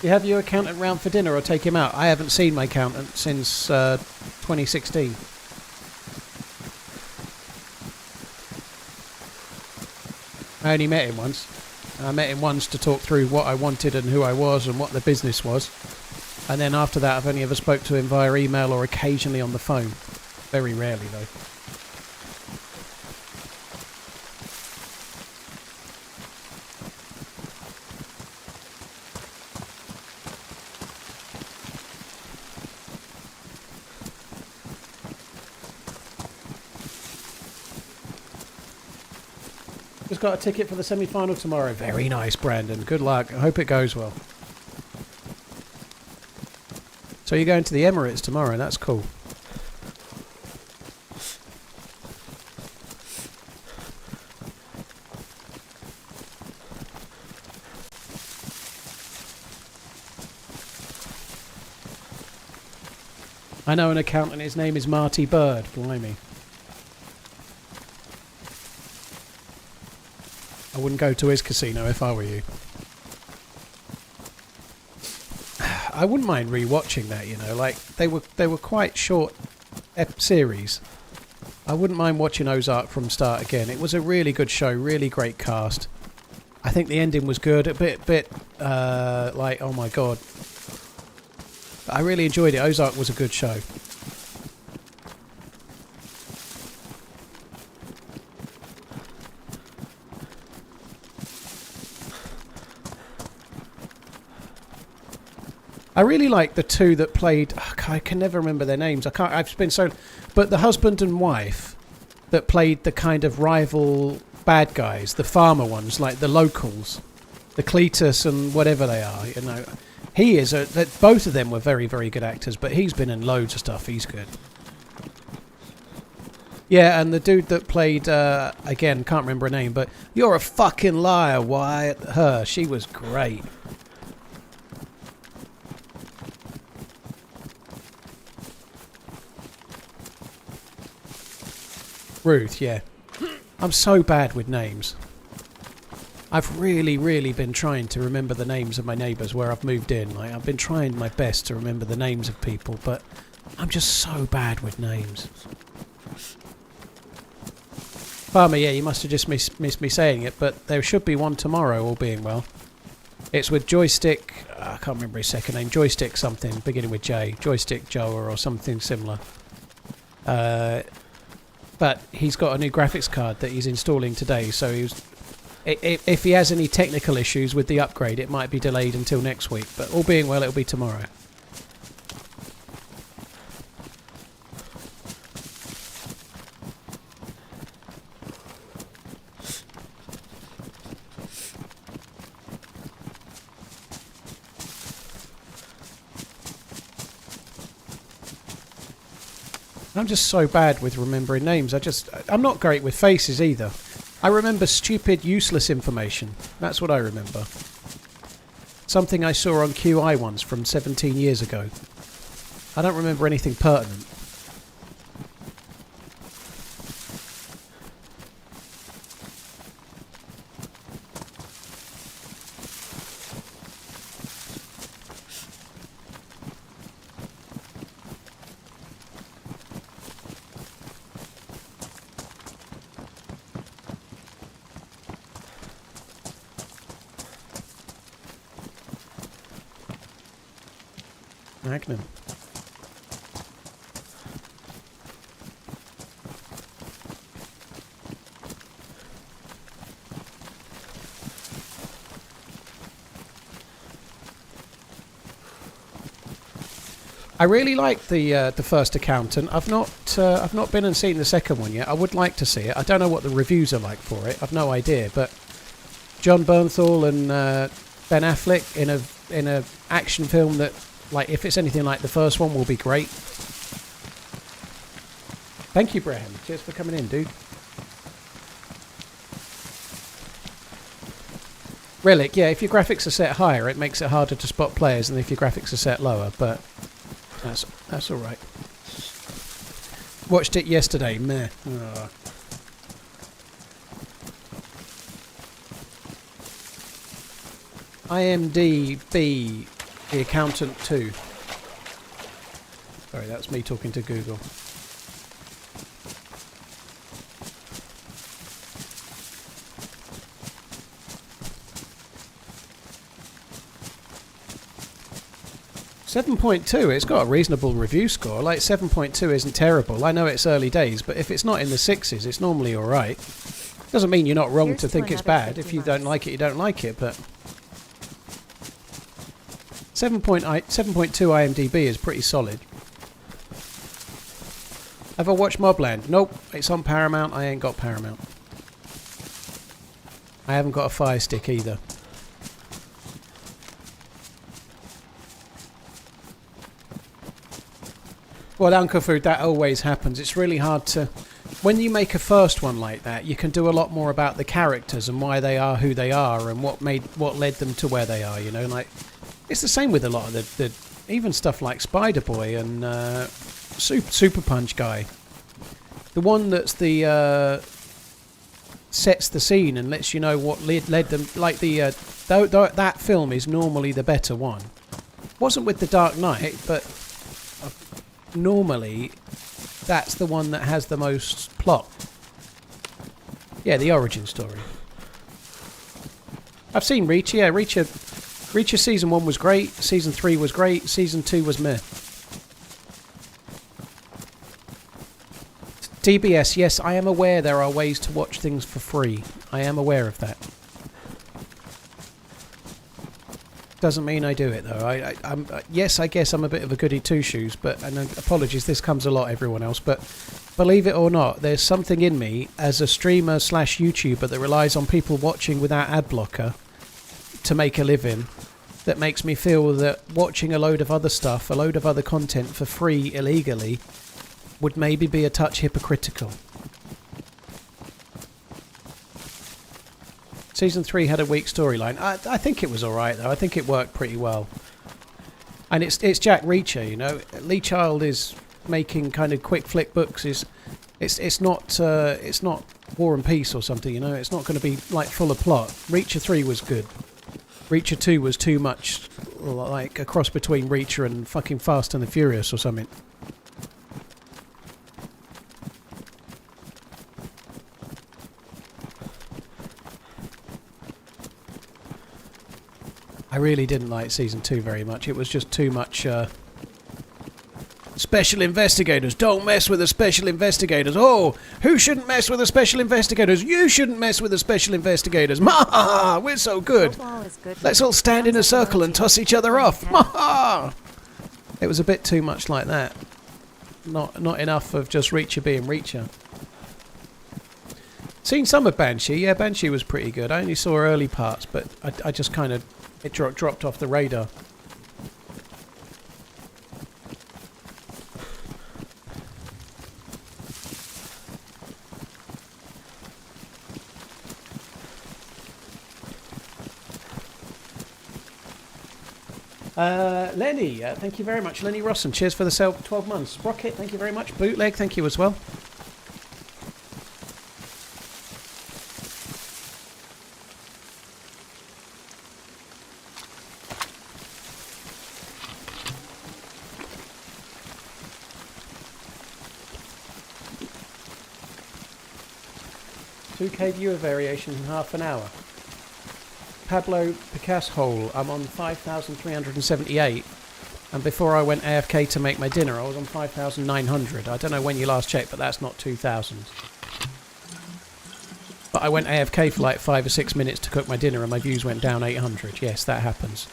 You have your accountant round for dinner or take him out? I haven't seen my accountant since 2016. I only met him once. I met him once to talk through what I wanted and who I was and what the business was. And then after that I've only ever spoke to him via email or occasionally on the phone. Very rarely though. Just got a ticket for the semi-final tomorrow. Very nice, Brandon. Good luck. I hope it goes well. So you're going to the Emirates tomorrow. That's cool. I know an accountant, his name is Marty Bird. Blimey. I wouldn't go to his casino if I were you. I wouldn't mind rewatching that, you know, like they were quite short series. I wouldn't mind watching Ozark from start again. It was a really good show, really great cast. I think the ending was good, a bit like, oh my god. But I really enjoyed it. Ozark was a good show. I really like the two that played. Oh, I can never remember their names. I've been so. But the husband and wife that played the kind of rival bad guys, the farmer ones, like the locals, the Cletus and whatever they are. You know, he is. Both of them were very, very good actors. But he's been in loads of stuff. He's good. Yeah, and the dude that played again, can't remember her name, but you're a fucking liar, Wyatt. Her, she was great. Ruth, yeah. I'm so bad with names. I've really, really been trying to remember the names of my neighbours where I've moved in. Like, I've been trying my best to remember the names of people, but I'm just so bad with names. Farmer, yeah, you must have just missed me saying it, but there should be one tomorrow, all being well. It's with Joystick... I can't remember his second name. Joystick something, beginning with J. Joystick Joe or something similar. But he's got a new graphics card that he's installing today, so if he has any technical issues with the upgrade, it might be delayed until next week. But all being well, it'll be tomorrow. I'm just so bad with remembering names. I'm not great with faces either. I remember stupid, useless information. That's what I remember. Something I saw on QI once from 17 years ago. I don't remember anything pertinent. Magnum. I really like the first Accountant. I've not been and seen the second one yet. I would like to see it. I don't know what the reviews are like for it. I've no idea. But John Bernthal and Ben Affleck in a action film that, like, if it's anything like the first one, will be great. Thank you, Braham. Cheers for coming in, dude. Relic, yeah, if your graphics are set higher, it makes it harder to spot players than if your graphics are set lower, but that's all right. Watched it yesterday, meh. Oh. IMDb, The Accountant 2. Sorry, that's me talking to Google. .2, it's got a reasonable review score. Like, 7.2 isn't terrible. I know it's early days, but if it's not in the 6s, it's normally alright. Doesn't mean you're not wrong to think it's bad. If you don't like it, you don't like it, but... 7.2 IMDb is pretty solid. Have I watched Mobland? Nope, it's on Paramount. I ain't got Paramount. I haven't got a Fire Stick either. Well, Uncle Food, that always happens. It's really hard to... When you make a first one like that, you can do a lot more about the characters and why they are who they are and what led them to where they are, you know? Like, it's the same with a lot of the even stuff like Spider-Boy and Super Punch guy. The one that's the sets the scene and lets you know what led them. Like that film is normally the better one. Wasn't with The Dark Knight, but normally that's the one that has the most plot. Yeah, the origin story. I've seen Reacher. Yeah, Reacher season 1 was great. Season 3 was great. Season 2 was meh. DBS, yes, I am aware there are ways to watch things for free. I am aware of that. Doesn't mean I do it though. I'm yes, I guess I'm a bit of a goody two-shoes, but and apologies, this comes a lot, everyone else, but believe it or not, there's something in me as a streamer / YouTuber that relies on people watching without ad blocker to make a living, that makes me feel that watching a load of other stuff, a load of other content for free illegally would maybe be a touch hypocritical. Season 3 had a weak storyline. I think it was alright though. I think it worked pretty well. And it's Jack Reacher, you know. Lee Child is making kind of quick flick books. It's not War and Peace or something, you know. It's not going to be like full of plot. Reacher 3 was good. Reacher 2 was too much like a cross between Reacher and fucking Fast and the Furious or something. I really didn't like season 2 very much. It was just too much special investigators. Don't mess with the special investigators. Oh, who shouldn't mess with the special investigators? You shouldn't mess with the special investigators. Ma, we're so good. Let's all stand in a circle and toss each other off. Ma. It was a bit too much like that. Not enough of just Reacher being Reacher. Seen some of Banshee. Yeah, Banshee was pretty good. I only saw early parts, but I just kind of... It dropped off the radar. Lenny, thank you very much. Lenny Rossen, cheers for the sale for 12 months. Rocket, thank you very much. Bootleg, thank you as well. $2K viewer variation in half an hour. Pablo Picasso, I'm on 5,378, and before I went AFK to make my dinner, I was on 5,900. I don't know when you last checked, but that's not 2,000. But I went AFK for like 5 or 6 minutes to cook my dinner, and my views went down 800. Yes, that happens.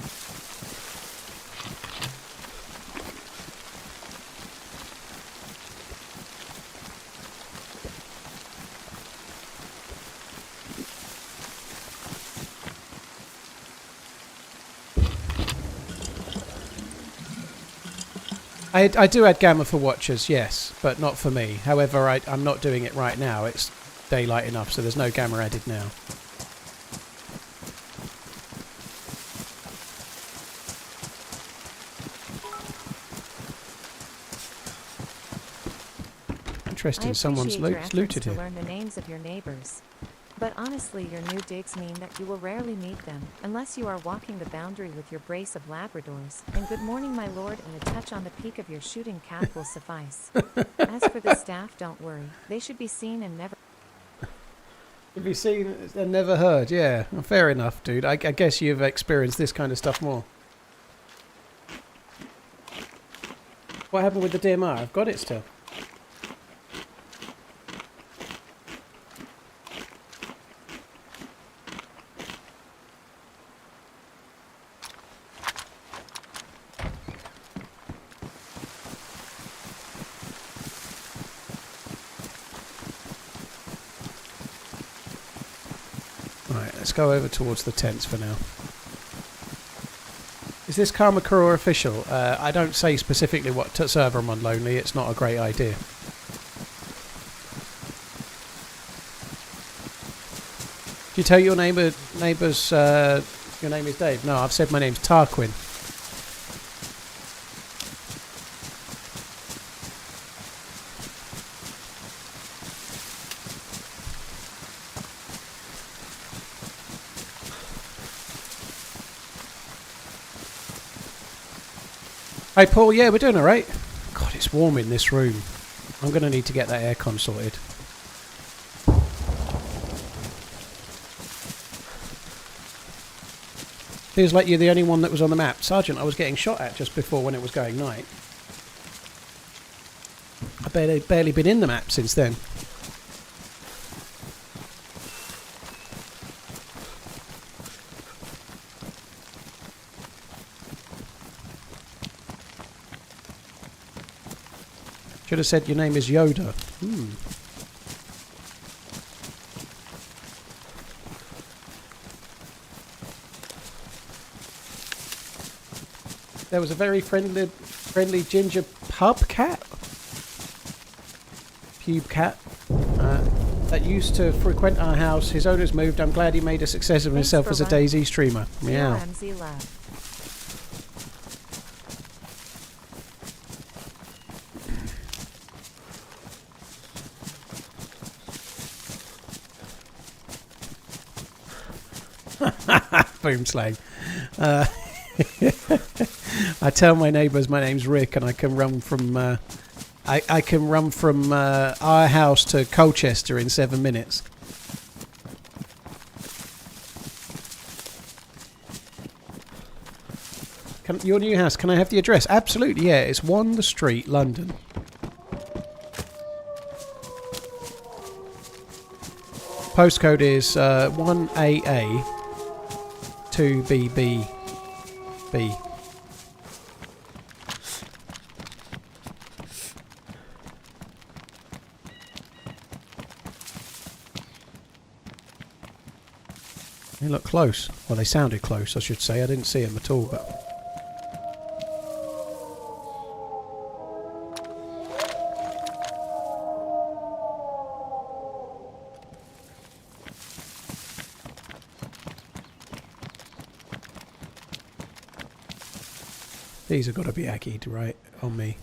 I do add gamma for watchers, yes, but not for me. However, I'm not doing it right now. It's daylight enough, so there's no gamma added now. Interesting, someone's looted here. To learn the names of your neighbors. But honestly, your new digs mean that you will rarely meet them, unless you are walking the boundary with your brace of Labradors. And good morning, my lord, and a touch on the peak of your shooting cap will suffice. As for the staff, don't worry. They should be seen and never... Should be seen and never heard, yeah. Well, fair enough, dude. I guess you've experienced this kind of stuff more. What happened with the DMR? I've got it still. Let's go over towards the tents for now. Is this Kamakura official? I don't say specifically what server I'm on, Lonely. It's not a great idea. Did you tell your neighbours your name is Dave? No, I've said my name's Tarquin. Hey Paul, yeah, we're doing alright. God, it's warm in this room. I'm going to need to get that aircon sorted. Feels like you're the only one that was on the map. Sergeant, I was getting shot at just before when it was going night. I've barely been in the map since then. Should have said your name is Yoda. There was a very friendly ginger pub cat? Pube cat. That used to frequent our house. His owner's moved. I'm glad he made a success of himself as a DayZ streamer. Meow. TRMZ love. Boom slang. I tell my neighbours my name's Rick and I can run from I can run from our house to Colchester in 7 minutes. Your new house, can I have the address? Absolutely, yeah. It's 1 The Street, London. Postcode is 1AA 2BBB. They look close. Well, they sounded close, I should say. I didn't see them at all, but... These have got to be aggied, right, on me.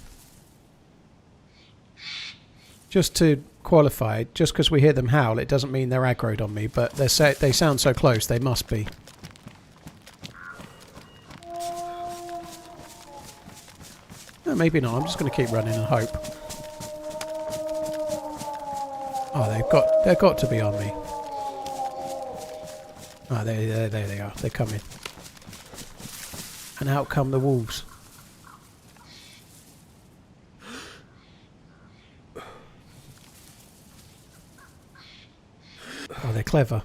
Just to qualify, just because we hear them howl, it doesn't mean they're aggroed on me, but they sound so close, they must be. No, maybe not. I'm just going to keep running and hope. Oh, they've got to be on me. Oh, there they are. They're coming. And out come the wolves. Oh, they're clever.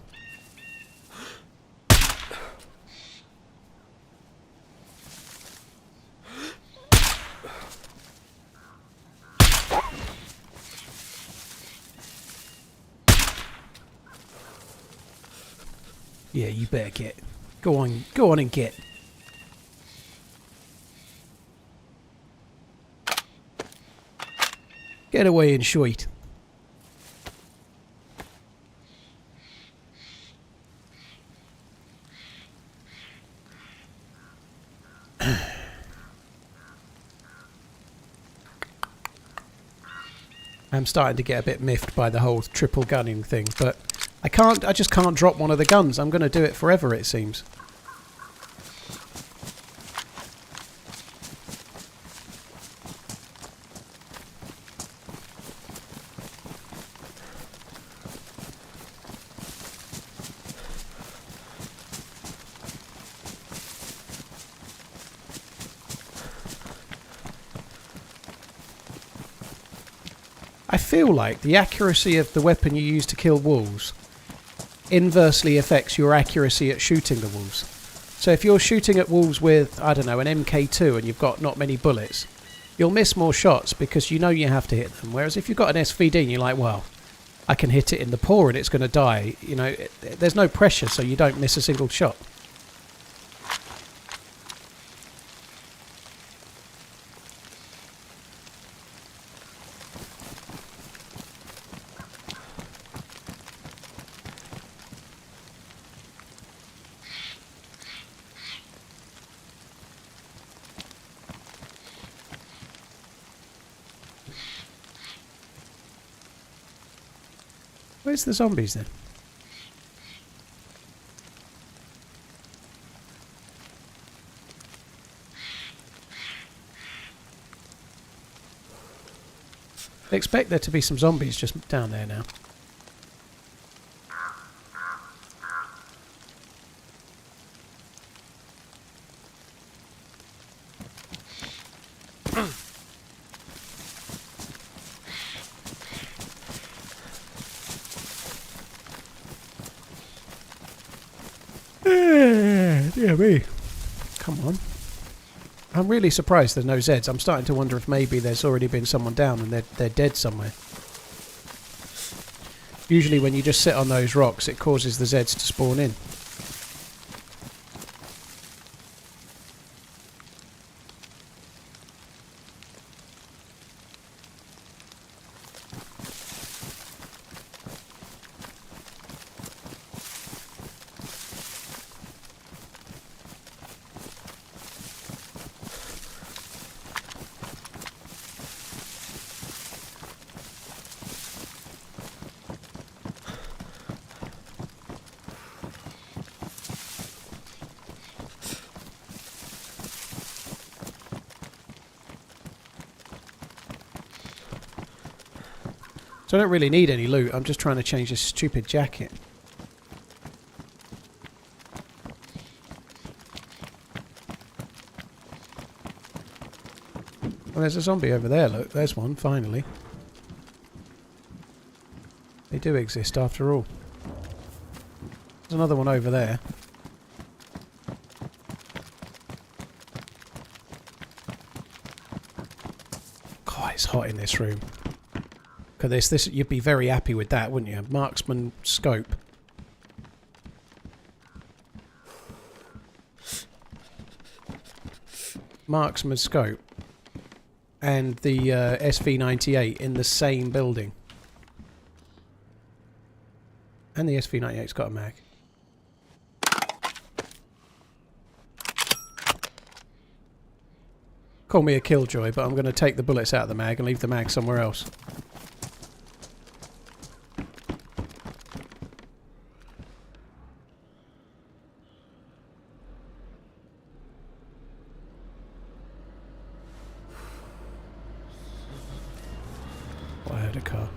Yeah, you better get. Go on and get. Get away and shite. I'm starting to get a bit miffed by the whole triple gunning thing, but I just can't drop one of the guns. I'm going to do it forever, it seems. I feel like the accuracy of the weapon you use to kill wolves inversely affects your accuracy at shooting the wolves. So if you're shooting at wolves with, I don't know, an MK2 and you've got not many bullets, you'll miss more shots because you know you have to hit them. Whereas if you've got an SVD and you're like, well, I can hit it in the paw and it's going to die, you know, there's no pressure, so you don't miss a single shot. Where's the zombies then? I expect there to be some zombies just down there now. Dear me. Come on. I'm really surprised there's no Zeds. I'm starting to wonder if maybe there's already been someone down and they're dead somewhere. Usually when you just sit on those rocks, it causes the Zeds to spawn in. So I don't really need any loot. I'm just trying to change this stupid jacket. Well, there's a zombie over there, look. There's one, finally. They do exist after all. There's another one over there. God, it's hot in this room. Look at this, you'd be very happy with that, wouldn't you? Marksman scope. Marksman scope. And the SV98 in the same building. And the SV98's got a mag. Call me a killjoy, but I'm going to take the bullets out of the mag and leave the mag somewhere else. I heard a car.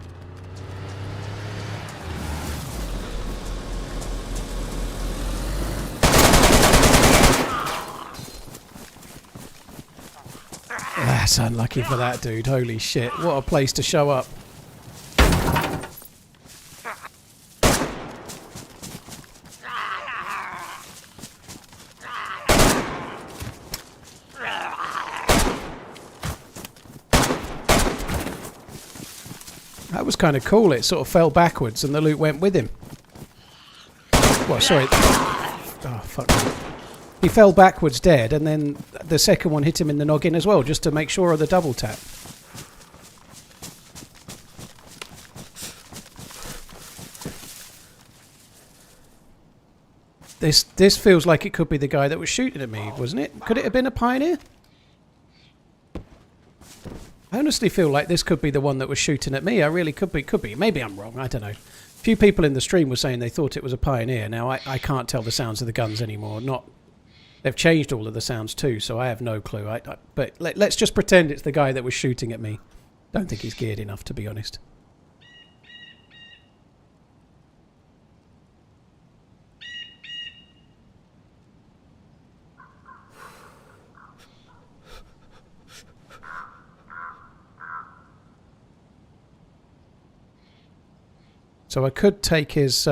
That's unlucky for that dude. Holy shit. What a place to show up. That was kind of cool. It sort of fell backwards and the loot went with him. Well, sorry. Oh, fuck me. He fell backwards dead, and then the second one hit him in the noggin as well, just to make sure of the double tap. This feels like it could be the guy that was shooting at me, wasn't it? Could it have been a pioneer? I honestly feel like this could be the one that was shooting at me. I really could be. Maybe I'm wrong. I don't know. A few people in the stream were saying they thought it was a pioneer. Now, I can't tell the sounds of the guns anymore. They've changed all of the sounds too, so I have no clue. But let's just pretend it's the guy that was shooting at me. Don't think he's geared enough, to be honest. So I could take his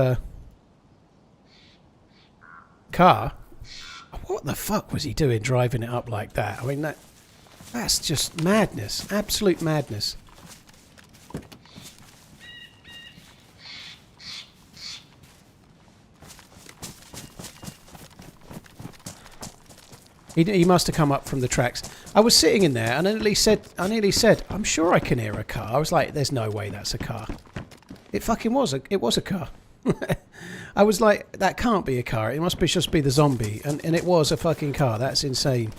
car. What the fuck was he doing driving it up like that? I mean, that's just madness. Absolute madness. He must have come up from the tracks. I was sitting in there and I nearly said, I'm sure I can hear a car. I was like, there's no way that's a car. It fucking was. It was a car. I was like, that can't be a car. It must just be the zombie. And it was a fucking car. That's insane.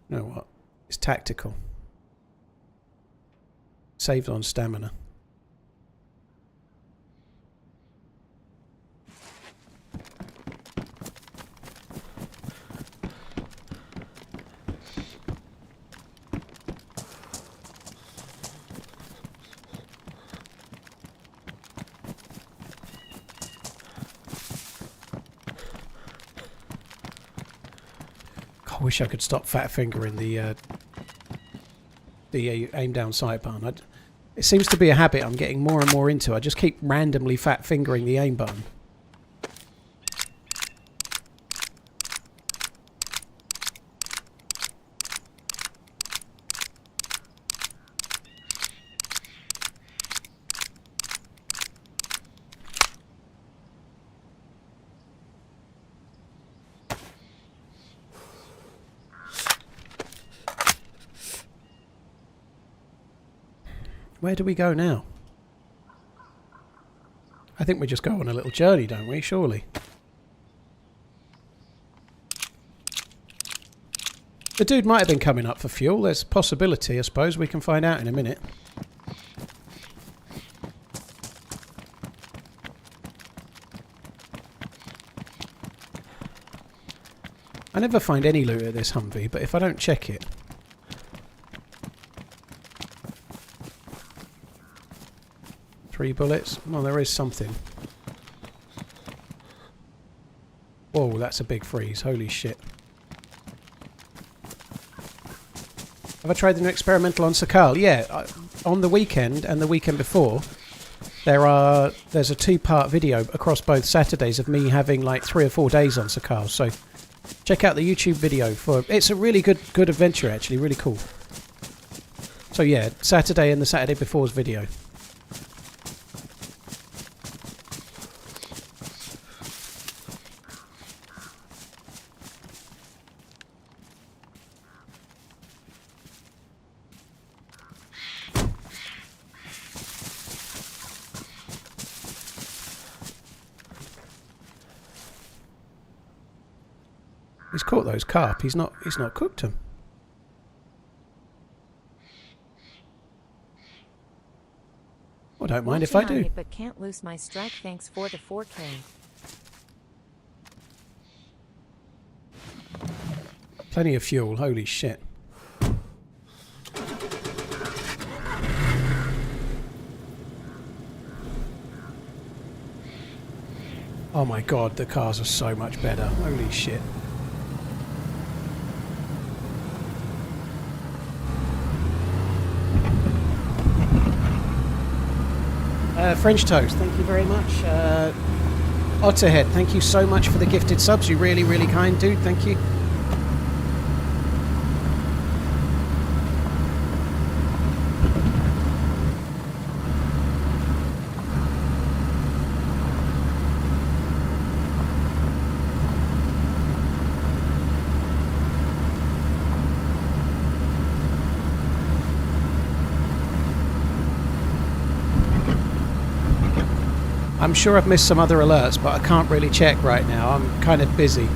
You know what? It's tactical. Saved on stamina. I wish I could stop fat fingering the aim down sight button. It seems to be a habit I'm getting more and more into. I just keep randomly fat fingering the aim button. Where do we go now? I think we just go on a little journey, don't we? Surely. The dude might have been coming up for fuel. There's a possibility, I suppose. We can find out in a minute. I never find any loot at this Humvee, but if I don't check it... 3 bullets. Well, there is something. Whoa, that's a big freeze. Holy shit. Have I tried the new experimental on Sakal? Yeah, on the weekend and the weekend before, there's a 2-part video across both Saturdays of me having like 3 or 4 days on Sakal. So check out the YouTube video for... It's a really good adventure, actually. Really cool. So yeah, Saturday and the Saturday before's video. He's caught those carp. He's not cooked them. I don't mind if I do. But can't lose my strike. Thanks for the 4K. Plenty of fuel. Holy shit. Oh my god, the cars are so much better. Holy shit. French Toast, thank you very much. Otterhead, thank you so much for the gifted subs. You're really, really kind, dude. Thank you. I'm sure I've missed some other alerts, but I can't really check right now. I'm kind of busy.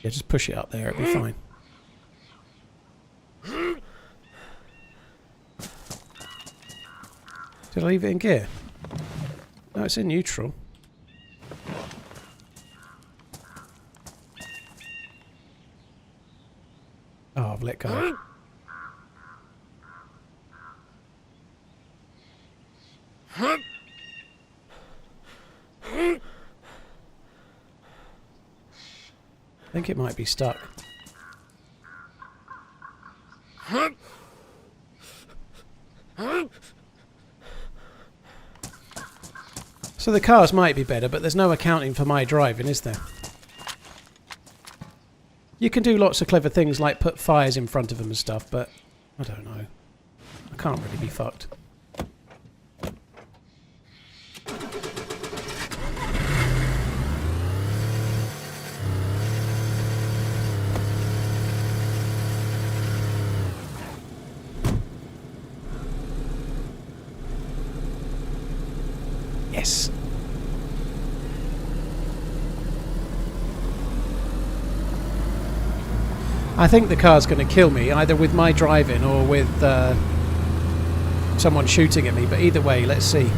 Yeah, just push it up there, it'll be fine. Did I leave it in gear? No, it's in neutral. Oh, I've let go. I think it might be stuck. So the cars might be better, but there's no accounting for my driving, is there? You can do lots of clever things like put fires in front of them and stuff, but I don't know. I can't really be fucked. Yes. I think the car's going to kill me, either with my driving or with someone shooting at me, but either way, let's see.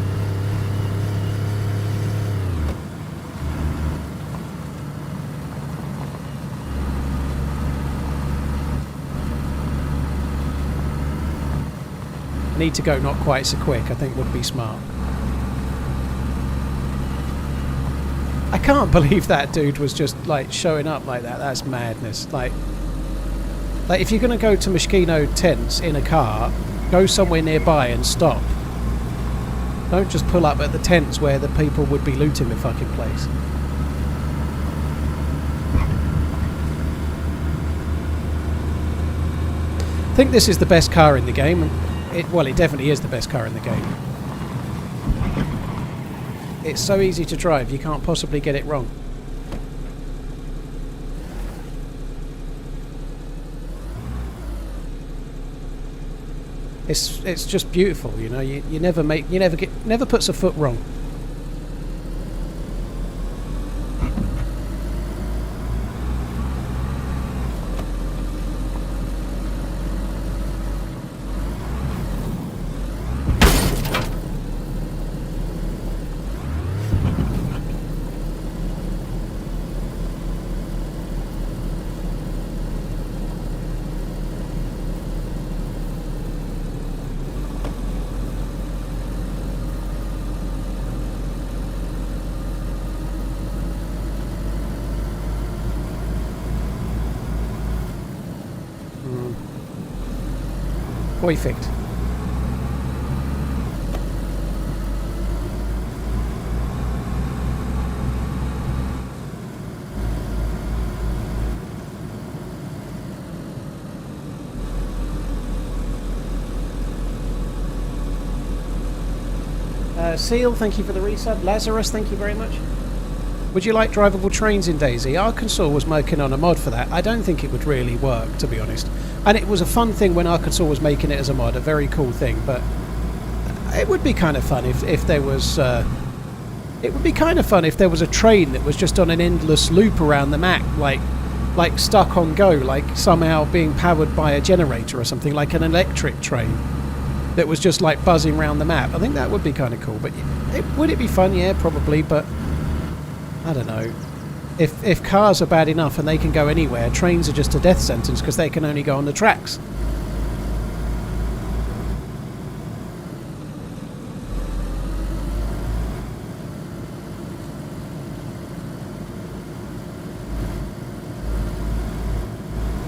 I need to go not quite so quick, I think would be smart. I can't believe that dude was just like showing up like that. That's madness. Like if you're going to go to Moschino tents in a car, go somewhere nearby and stop. Don't just pull up at the tents where the people would be looting the fucking place. I think this is the best car in the game. Well, it definitely is the best car in the game. It's so easy to drive, you can't possibly get it wrong. It's just beautiful, you know. You never puts a foot wrong. Perfect. Seal, thank you for the resub. Lazarus, thank you very much. Would you like drivable trains in DayZ? Arkansas was working on a mod for that. I don't think it would really work, to be honest. And it was a fun thing when Arkansas was making it as a mod, a very cool thing. But it would be kind of fun if there was. It would be kind of fun if there was a train that was just on an endless loop around the map, like stuck on go, like somehow being powered by a generator or something, like an electric train that was just like buzzing around the map. I think that would be kind of cool. But would it be fun? Yeah, probably. But I don't know. If cars are bad enough and they can go anywhere, trains are just a death sentence because they can only go on the tracks.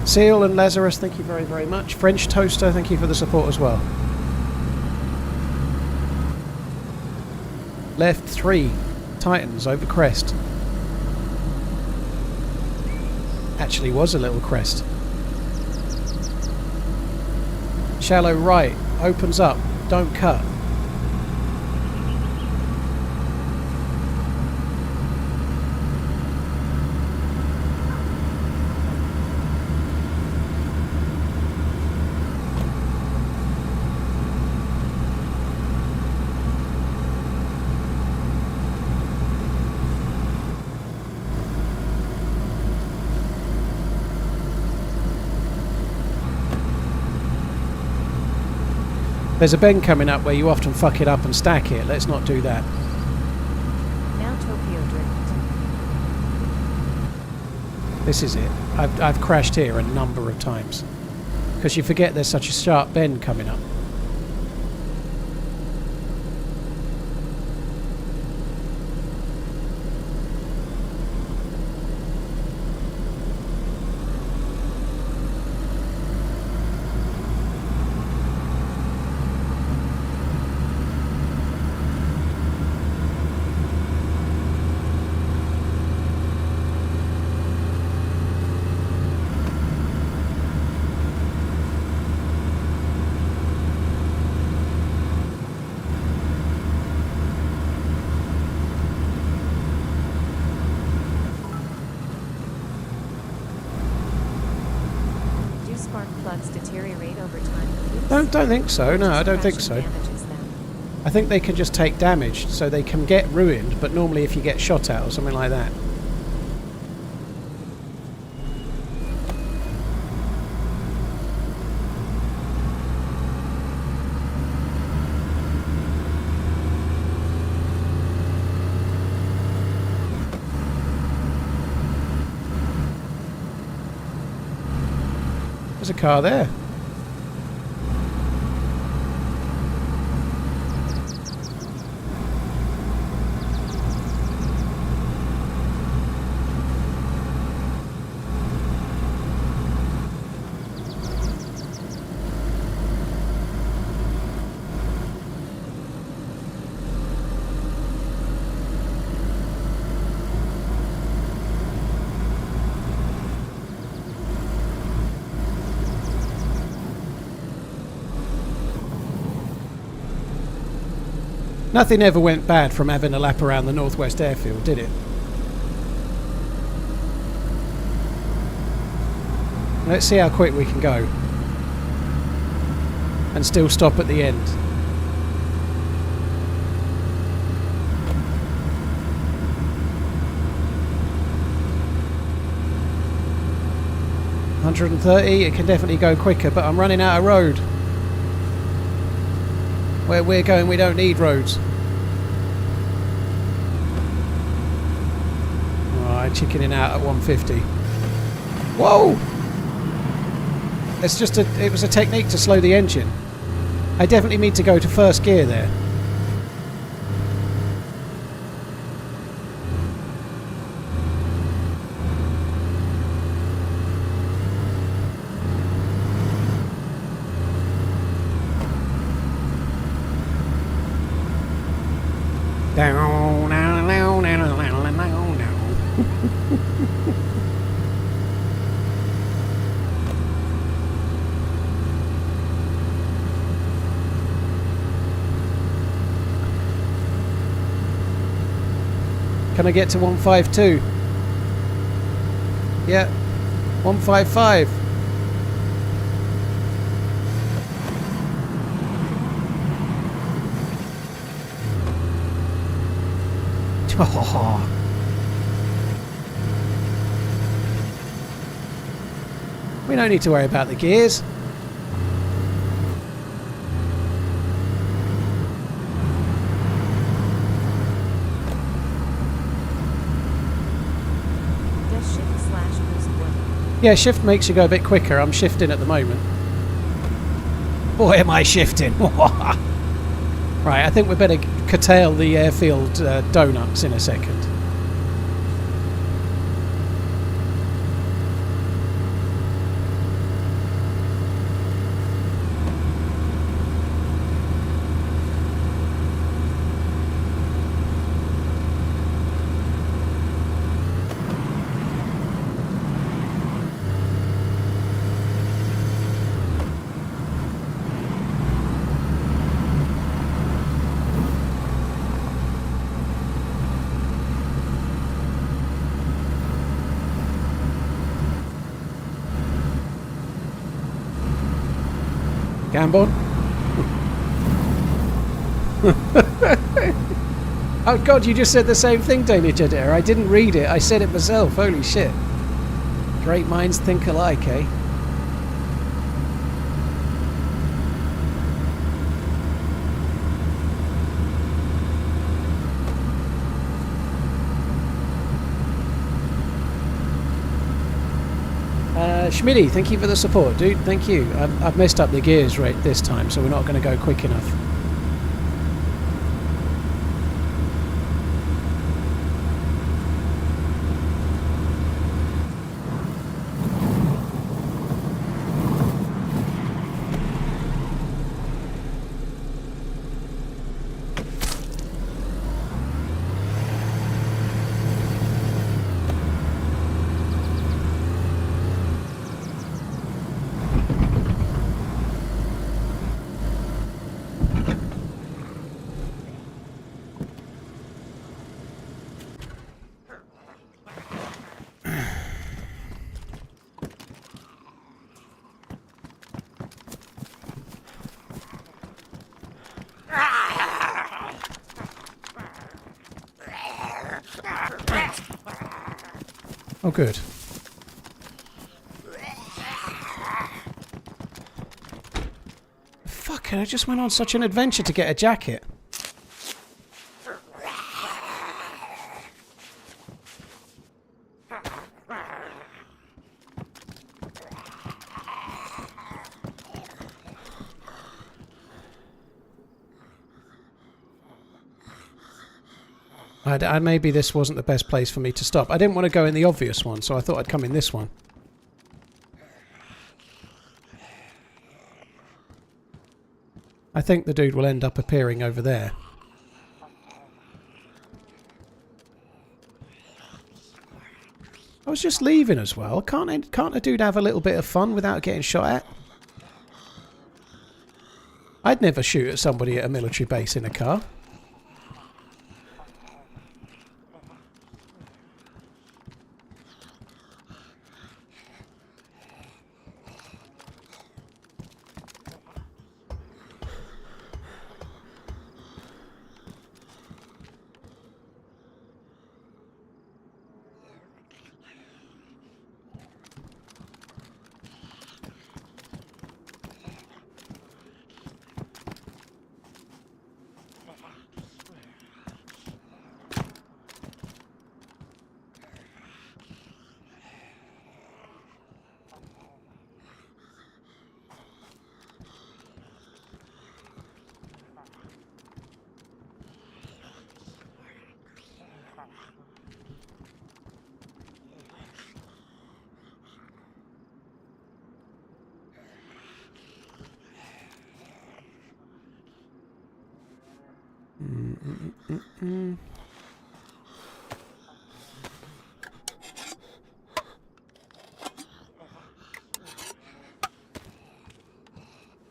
Seal and Lazarus, thank you very, very much. French Toaster, thank you for the support as well. Left 3. Titans over crest. Actually was a little crest. Shallow right. Opens up. Don't cut. There's a bend coming up where you often fuck it up and stack it. Let's not do that. Now Tokyo Drift. This is it. I've crashed here a number of times. Because you forget there's such a sharp bend coming up. deteriorate over time? Don't think so. No, I don't think Just so. crashing damages them. I think they can just take damage, so they can get ruined, but normally if you get shot at or something like that. There's a car there. Nothing ever went bad from having a lap around the Northwest Airfield, did it? Let's see how quick we can go. And still stop at the end. $130, it can definitely go quicker, but I'm running out of road. Where we're going, we don't need roads. Alright, chickening out at 150. Whoa! It's just it was a technique to slow the engine. I definitely need to go to first gear there. Down, down, down, down, down, down, down. Can I get to 152? Yeah, 155. Oh. We don't need to worry about the gears. Does shift/boost work? Yeah, shift makes you go a bit quicker. I'm shifting at the moment. Boy, am I shifting. Right, I think we better curtail the airfield donuts in a second. Gambon? Oh god, you just said the same thing, Daily Jeddah. I didn't read it, I said it myself. Holy shit. Great minds think alike, eh? Schmidty, thank you for the support, dude. Thank you. I've messed up the gears right this time, so we're not going to go quick enough. good. Fuck it, I just went on such an adventure to get a jacket. Maybe this wasn't the best place for me to stop. I didn't want to go in the obvious one, so I thought I'd come in this one. I think the dude will end up appearing over there. I was just leaving as well. Can't a dude have a little bit of fun without getting shot at? I'd never shoot at somebody at a military base in a car.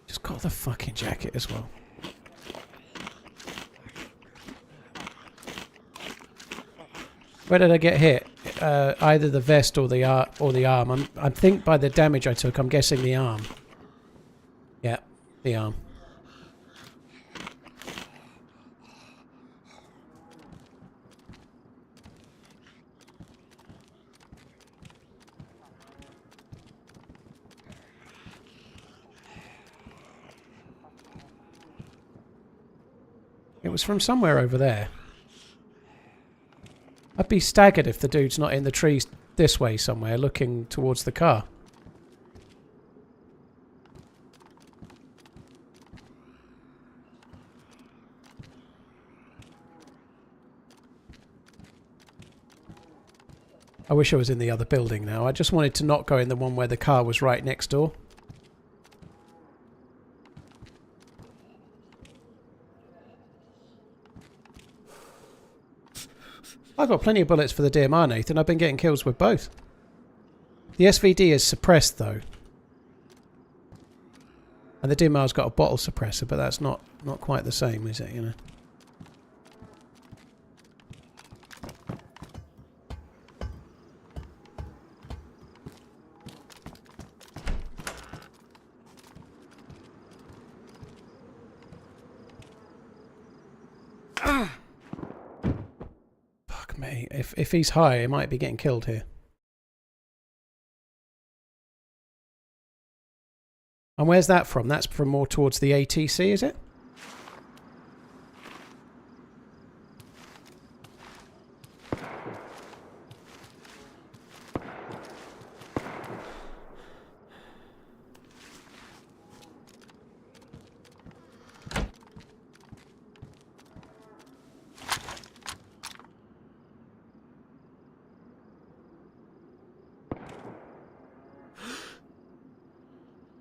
Just got the fucking jacket as well. Where did I get hit? Either the vest or the arm. I think by the damage I took, I'm guessing the arm. Yeah, the arm. It was from somewhere over there. I'd be staggered if the dude's not in the trees this way somewhere, looking towards the car. I wish I was in the other building now. I just wanted to not go in the one where the car was right next door. I've got plenty of bullets for the DMR, Nathan. I've been getting kills with both. The SVD is suppressed, though. And the DMR's got a bottle suppressor, but that's not quite the same, is it, you know? Me. If he's high, he might be getting killed here. And where's that from? That's from more towards the ATC, is it?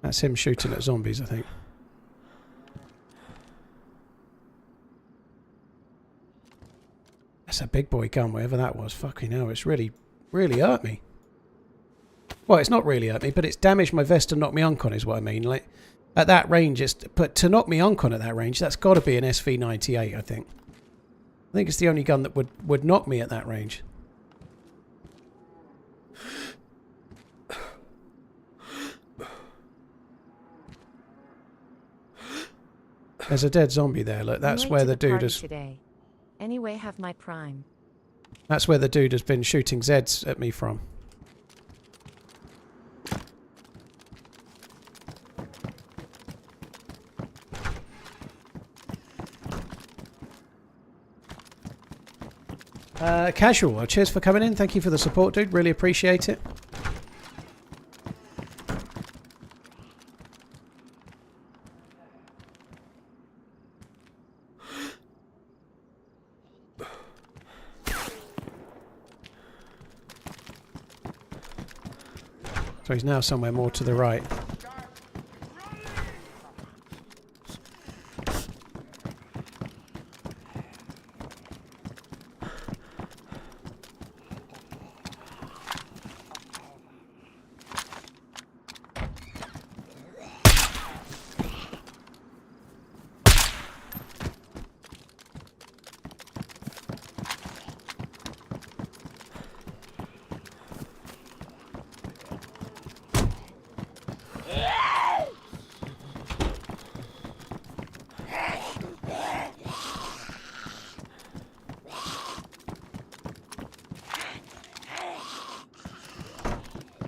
That's him shooting at zombies, I think. That's a big boy gun, whatever that was. Fucking hell, it's really hurt me. Well, it's not really hurt me, but it's damaged my vest and knocked me uncon is what I mean. Like, at that range, but to knock me uncon at that range, that's got to be an SV98, I think. I think it's the only gun that would knock me at that range. There's a dead zombie there. Look, that's where the dude is. Today. Anyway, have my prime. That's where the dude has been shooting Zeds at me from. Casual, well, cheers for coming in. Thank you for the support, dude. Really appreciate it. So he's now somewhere more to the right.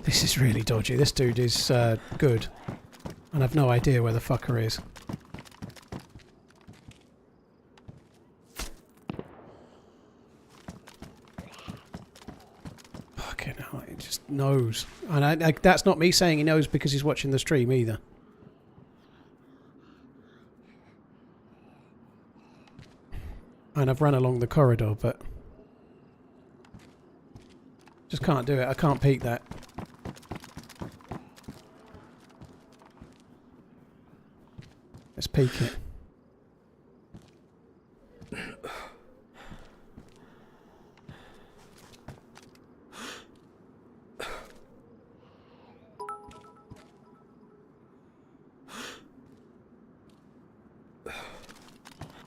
This is really dodgy. This dude is good. And I've no idea where the fucker is. Fucking hell, he just knows. And that's not me saying he knows because he's watching the stream either. And I've run along the corridor, but... just can't do it. I can't peek that. Let's peek it.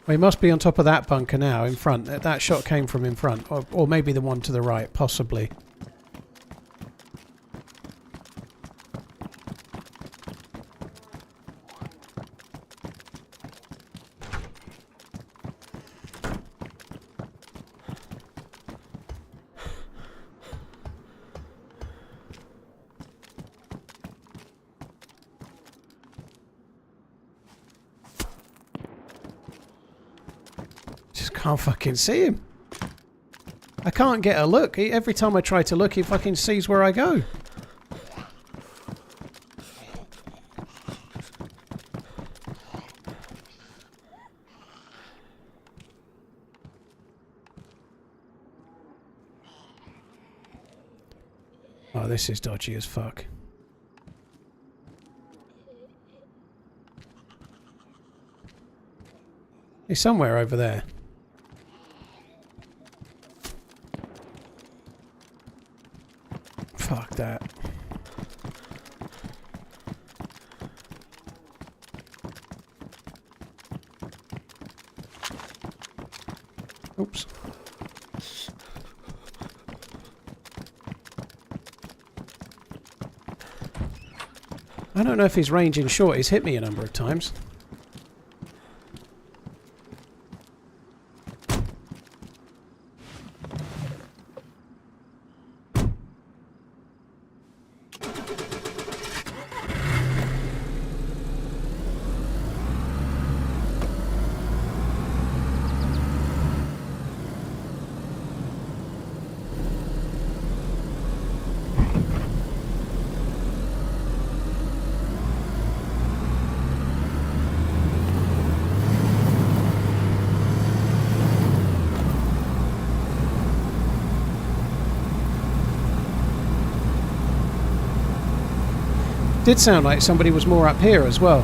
Well, he must be on top of that bunker now, in front. That shot came from in front. Or maybe the one to the right, possibly. Can't fucking see him. I can't get a look. Every time I try to look, he fucking sees where I go. Oh, this is dodgy as fuck. He's somewhere over there. Fuck that. Oops. I don't know if he's ranging short. He's hit me a number of times. Did sound like somebody was more up here as well.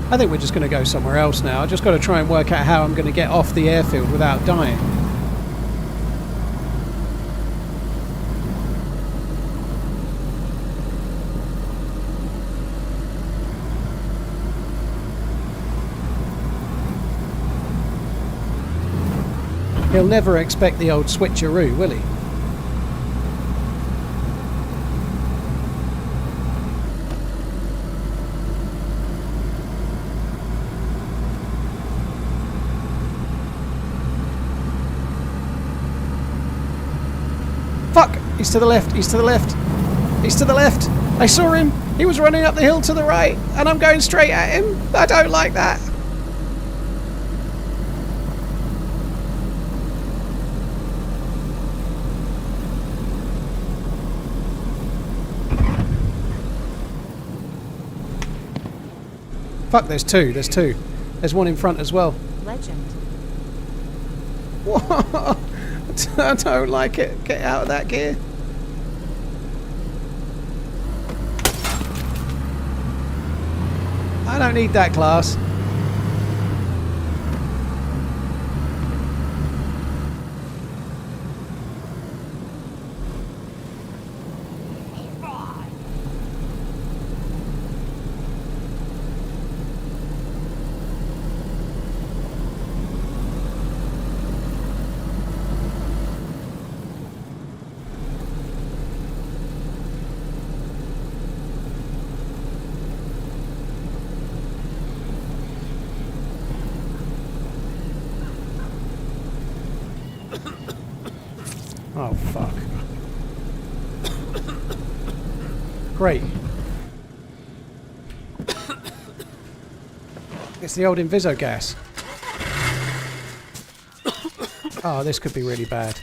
I think we're just going to go somewhere else now. I've just got to try and work out how I'm going to get off the airfield without dying. He'll never expect the old switcheroo, will he? He's to the left. He's to the left. He's to the left. I saw him. He was running up the hill to the right, and I'm going straight at him. I don't like that. Fuck, there's two. There's two. There's one in front as well. Legend. What? I don't like it. Get out of that gear. I don't need that class. Oh, fuck. Great. It's the old Inviso gas. Oh, this could be really bad.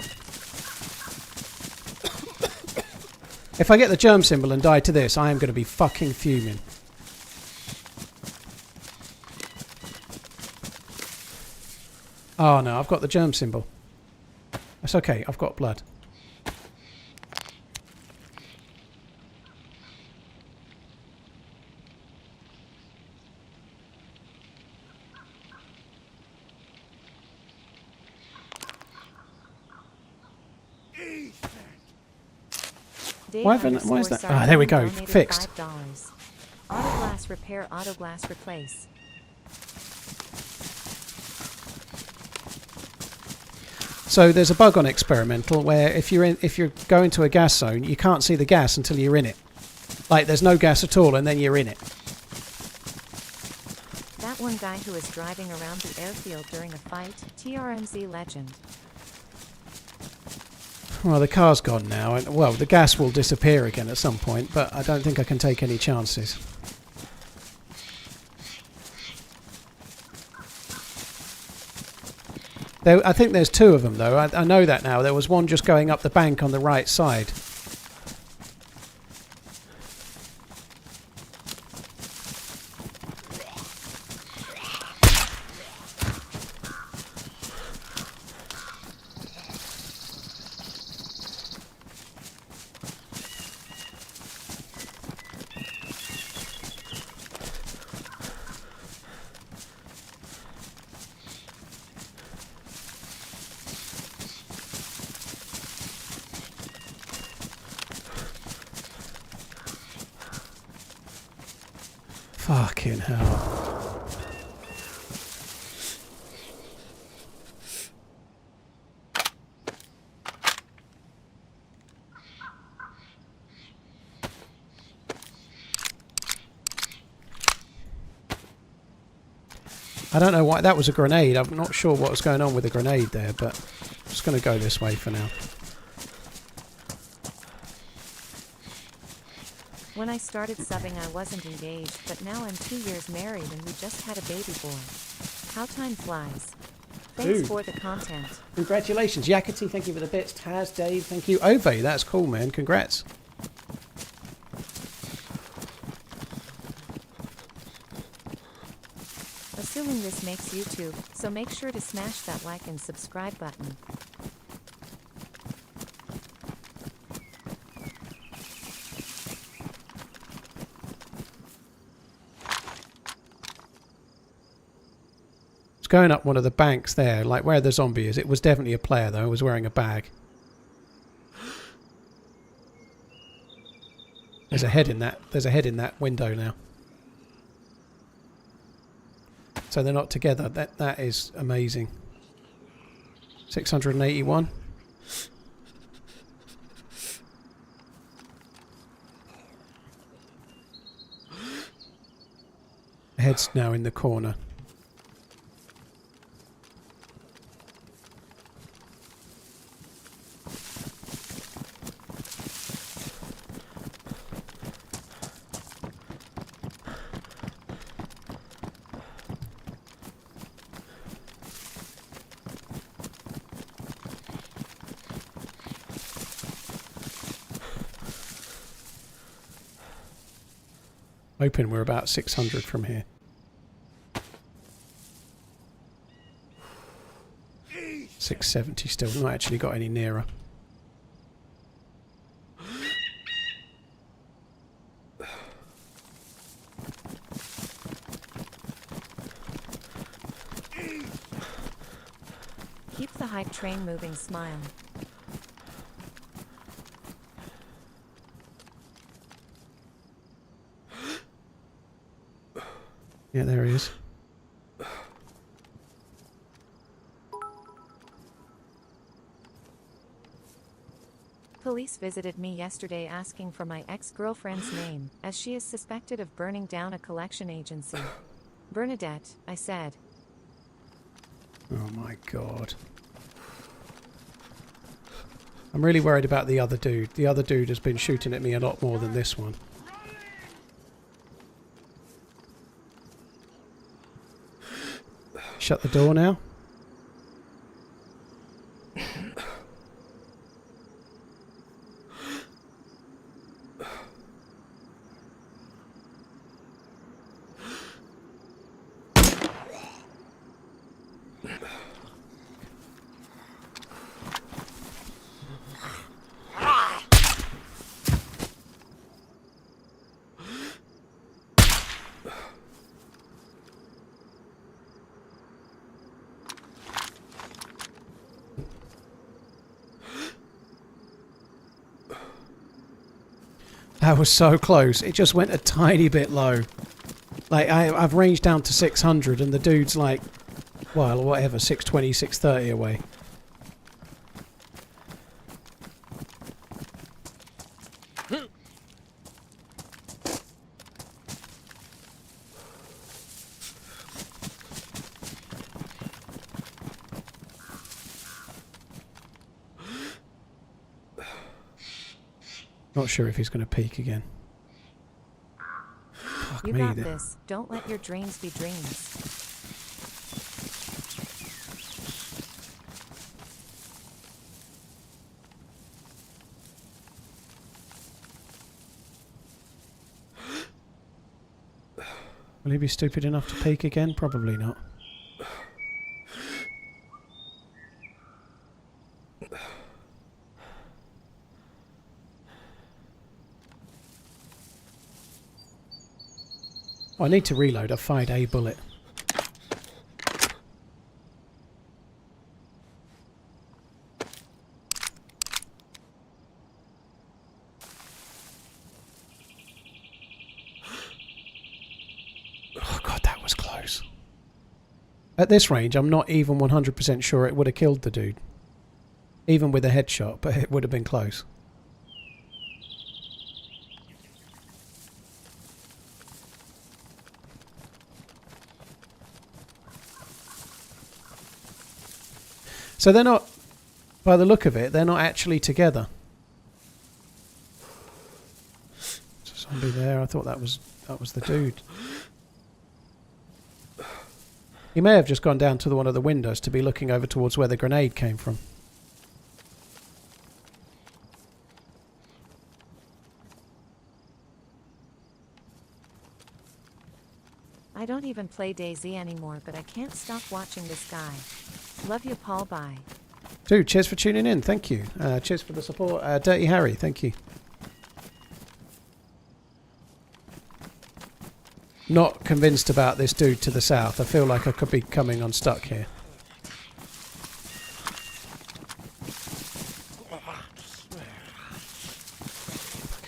If I get the germ symbol and die to this, I am going to be fucking fuming. Oh no, I've got the germ symbol. That's okay, I've got blood. Why is that? Ah, there we go. Fixed. $5. Autoglass repair, autoglass replace. So there's a bug on experimental where if you're going to a gas zone, you can't see the gas until you're in it. Like there's no gas at all, and then you're in it. That one guy who was driving around the airfield during a fight, TRMZ legend. Well, the car's gone now, and well, the gas will disappear again at some point, but I don't think I can take any chances. I think there's two of them, though. I know that now. There was one just going up the bank on the right side. Fucking hell. I don't know why that was a grenade. I'm not sure what was going on with the grenade there, but I'm just going to go this way for now. When I started subbing I wasn't engaged, but now I'm 2 years married and we just had a baby boy. How time flies. Thanks Dude. for the content. Congratulations. Yakety, thank you for the bits. Taz, Dave, thank you. Ove, that's cool, man. Congrats. Assuming this makes YouTube, so make sure to smash that like and subscribe button. Going up one of the banks there, like where the zombie is. It was definitely a player, though. It was wearing a bag. There's a head in that. There's a head in that window now. So they're not together. That is amazing. 681. The head's now in the corner. Hoping we're about 600 from here. $670 still. Not actually got any nearer. Keep the hype train moving, smile. Yeah, there he is. Police visited me yesterday asking for my ex-girlfriend's name, as she is suspected of burning down a collection agency. Bernadette, I said. Oh my god. I'm really worried about the other dude. The other dude has been shooting at me a lot more than this one. Shut the door now. That was so close. It just went a tiny bit low. Like, I've ranged down to 600 and the dude's like, well, whatever, 620, 630 away. Not sure if he's going to peek again. Fuck You me got then. this. Don't let your dreams be dreams. Will he be stupid enough to peek again? Probably not. Oh, I need to reload. I fired a bullet. Oh god, that was close. At this range, I'm not even 100% sure it would have killed the dude. Even with a headshot, but it would have been close. So they're not, by the look of it, they're not actually together. There's a zombie there. I thought that was the dude. He may have just gone down to one of the windows to be looking over towards where the grenade came from. I don't even play DayZ anymore, but I can't stop watching this guy. Love you, Paul. Bye. Dude, cheers for tuning in. Thank you. Cheers for the support. Dirty Harry, thank you. Not convinced about this dude to the south. I feel like I could be coming unstuck here.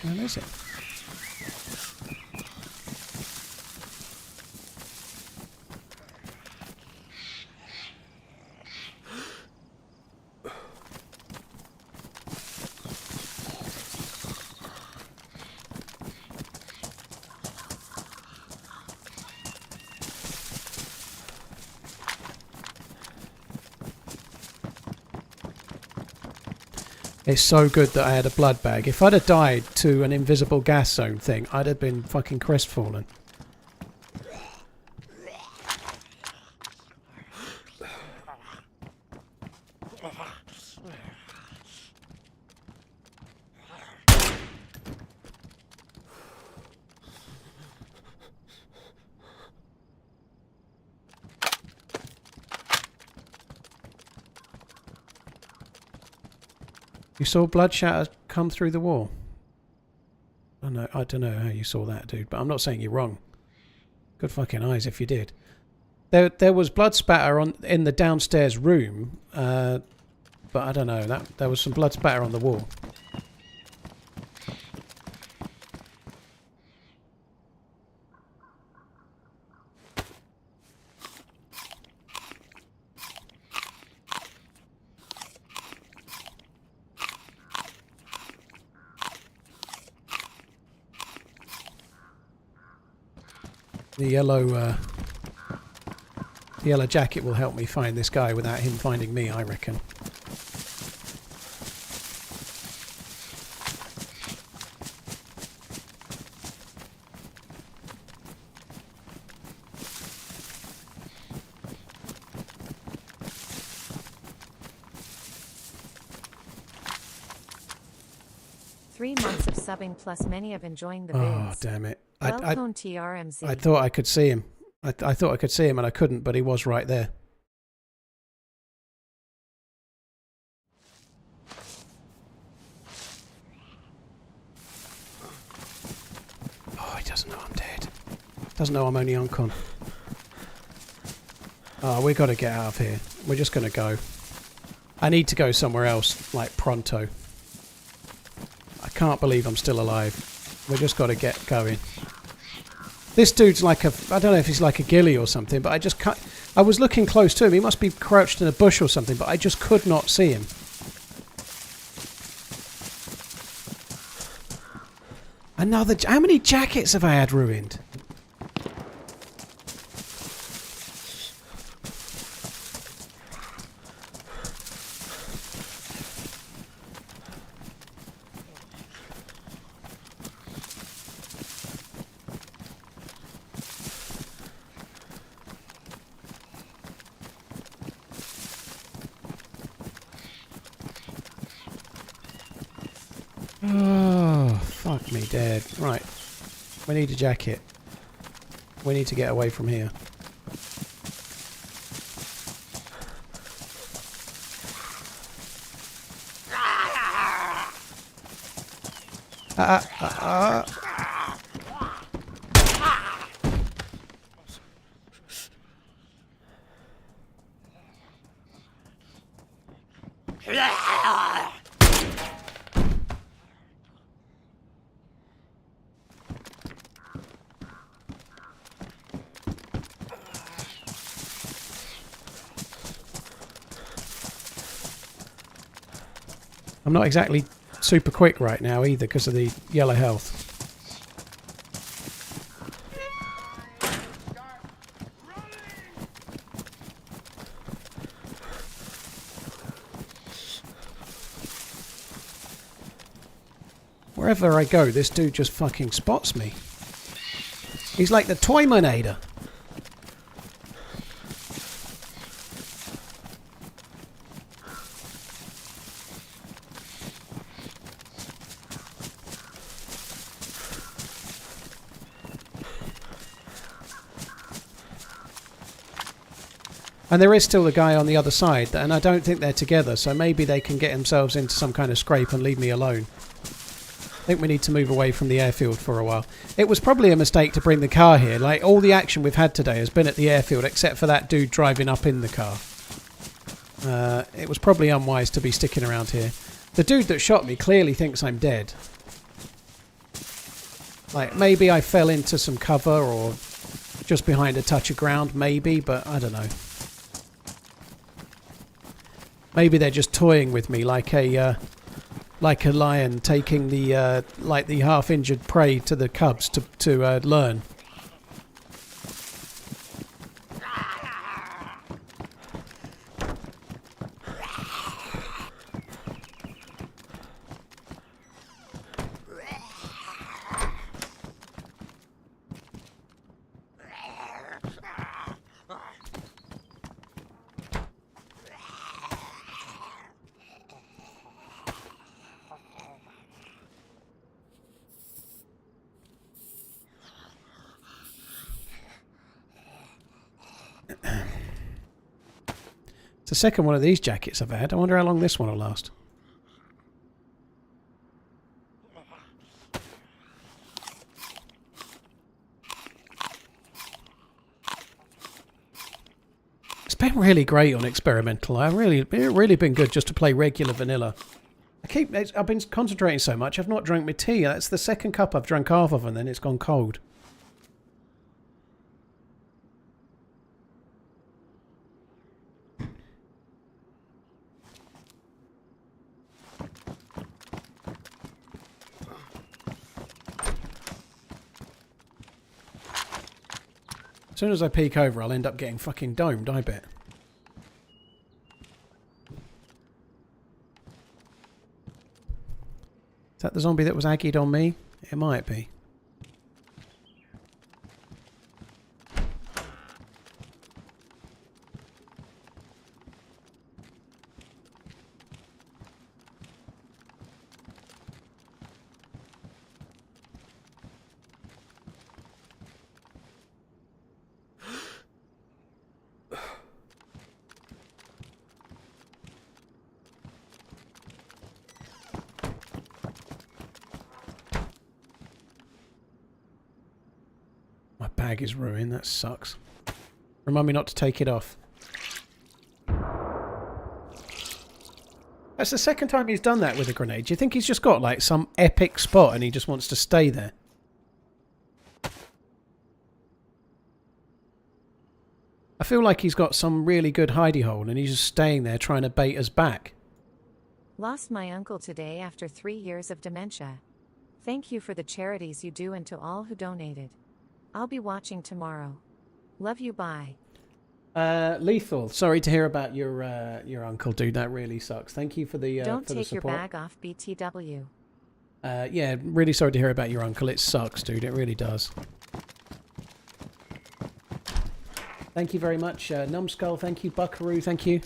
Where is it? It's so good that I had a blood bag. If I'd have died to an invisible gas zone thing, I'd have been fucking crestfallen. You saw blood shatter come through the wall? I don't know how you saw that, dude, but I'm not saying you're wrong. Good fucking eyes if you did. There was blood spatter in the downstairs room, but I don't know. There was some blood spatter on the wall. The yellow jacket will help me find this guy without him finding me, I reckon. Three months of subbing plus many of enjoying the Oh, vids. damn it. Welcome TRMZ. I thought I could see him. I thought I could see him and I couldn't, but he was right there. Oh, he doesn't know I'm dead. Doesn't know I'm only on con. Oh, we've got to get out of here. We're just going to go. I need to go somewhere else, like pronto. I can't believe I'm still alive. We just got to get going. This dude's like a... I don't know if he's like a ghillie or something, but I just can't... I was looking close to him. He must be crouched in a bush or something, but I just could not see him. Another... How many jackets have I had ruined? Oh, fuck me dead. Right. We need a jacket. We need to get away from here. I'm not exactly super quick right now either because of the yellow health. Wherever I go, this dude just fucking spots me. He's like the Toyminator. And there is still a guy on the other side, and I don't think they're together, so maybe they can get themselves into some kind of scrape and leave me alone. I think we need to move away from the airfield for a while. It was probably a mistake to bring the car here. Like, all the action we've had today has been at the airfield, except for that dude driving up in the car. It was probably unwise to be sticking around here. The dude that shot me clearly thinks I'm dead. Like, maybe I fell into some cover or just behind a touch of ground, maybe, but I don't know. Maybe they're just toying with me like a lion taking the like the half-injured prey to the cubs to learn. It's the second one of these jackets I've had. I wonder how long this one will last. been really great on experimental. It's really been good just to play regular vanilla. I've been concentrating so much, I've not drunk my tea. That's the second cup I've drunk half of and then it's gone cold. As soon as I peek over, I'll end up getting fucking domed, I bet. Is that the zombie that was aggied on me? It might be. Bag is ruined, that sucks. Remind me not to take it off. That's the second time he's done that with a grenade. Do you think he's just got like some epic spot and he just wants to stay there? I feel like he's got some really good hidey hole and he's just staying there trying to bait us back. Lost my uncle today after 3 years of dementia. Thank you for the charities you do and to all who donated. I'll be watching tomorrow. Love you, bye. Lethal, sorry to hear about your uncle, dude. That really sucks. Thank you for the Don't for the take your support. bag off, BTW. Yeah, really sorry to hear about your uncle. It sucks, dude. It really does. Thank you very much, Numbskull. Thank you, Buckaroo. Thank you.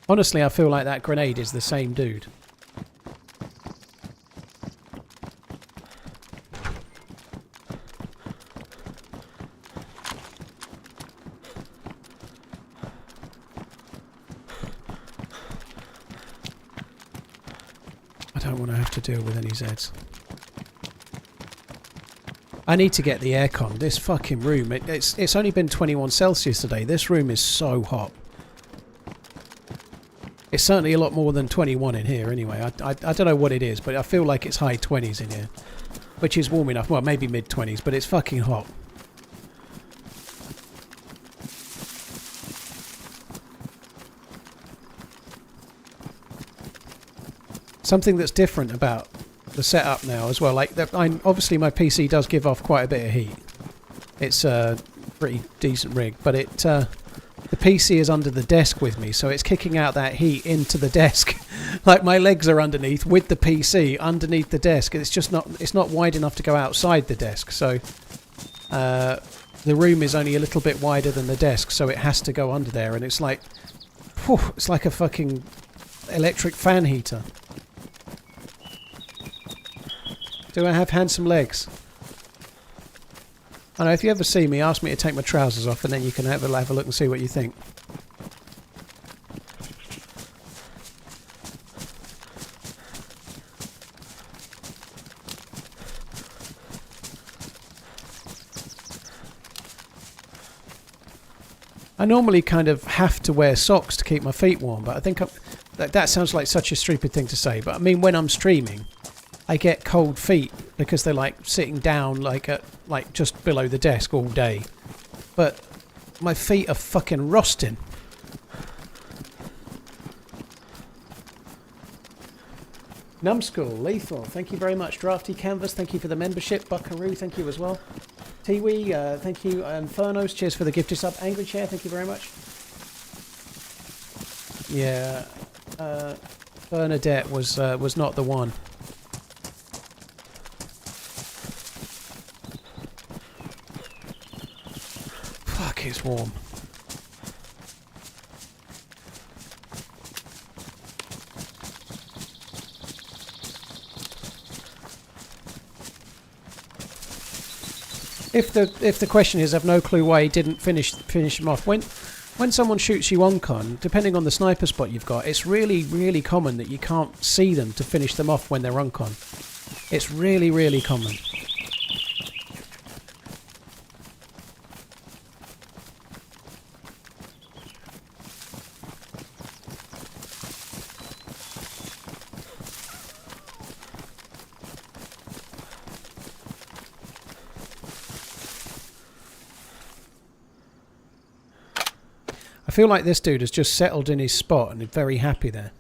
Honestly, I feel like that grenade is the same dude. I don't want to have to deal with any Zeds. I need to get the aircon. This fucking room, it's only been 21 Celsius today. This room is so hot. It's certainly a lot more than 21 in here anyway. I don't know what it is, but I feel like it's high 20s in here. Which is warm enough. Well, maybe mid 20s, but it's fucking hot. Something that's different about the setup now as well, like obviously my PC does give off quite a bit of heat. It's a pretty decent rig, but the PC is under the desk with me, so it's kicking out that heat into the desk. Like my legs are underneath with the PC underneath the desk. It's not wide enough to go outside the desk, so the room is only a little bit wider than the desk, so it has to go under there, and it's like, whew, it's like a fucking electric fan heater. Do I have handsome legs? I know, if you ever see me, ask me to take my trousers off and then you can have a look and see what you think. I normally kind of have to wear socks to keep my feet warm, but I think that sounds like such a stupid thing to say, but I mean when I'm streaming, I get cold feet because they're like sitting down like just below the desk all day. But my feet are fucking rusting. Numbskull, Lethal, thank you very much. Drafty Canvas, thank you for the membership. Buckaroo, thank you as well. Tiwi, thank you. Infernos, cheers for the gifted sub. Angry Chair, thank you very much. Yeah, Bernadette was not the one. Fuck, it's warm. If the question is, I've no clue why he didn't finish him off. When someone shoots you on con, depending on the sniper spot you've got, it's really, really common that you can't see them to finish them off when they're on con. It's really, really common. feel like this dude has just settled in his spot and is very happy there.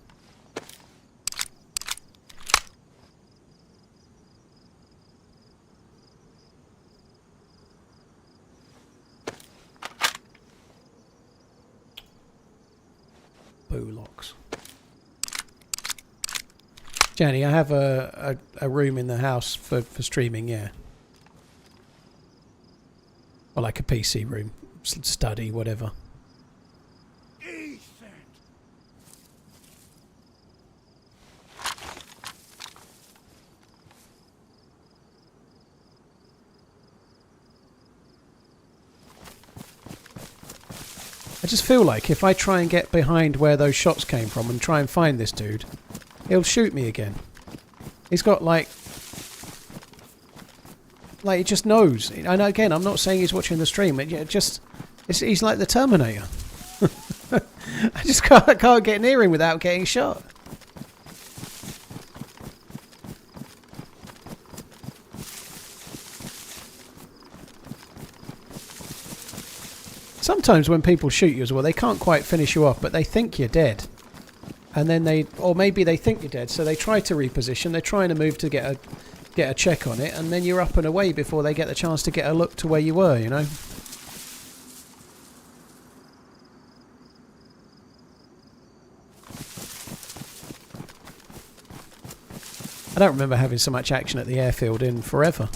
Bullocks. Jenny, I have a room in the house for streaming, yeah. Or like a PC room, study, whatever. I just feel like if I try and get behind where those shots came from and try and find this dude, he'll shoot me again. He's got like he just knows. And again, I'm not saying he's watching the stream. He's like the Terminator. I just can't get near him without getting shot. Sometimes when people shoot you as well, they can't quite finish you off, but they think you're dead. And then or maybe they think you're dead, so they try to reposition. They're trying to move to get a check on it, and then you're up and away before they get the chance to get a look to where you were, you know? I don't remember having so much action at the airfield in forever.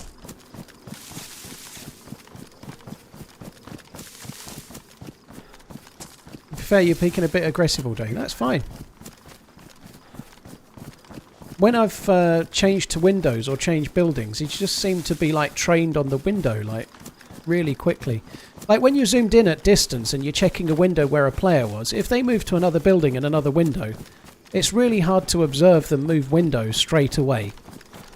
To be fair, you're peaking a bit aggressive all day. That's fine. When I've changed to windows or changed buildings, it just seemed to be like trained on the window, like really quickly. Like when you zoomed in at distance and you're checking a window where a player was, if they move to another building and another window, it's really hard to observe them move windows straight away.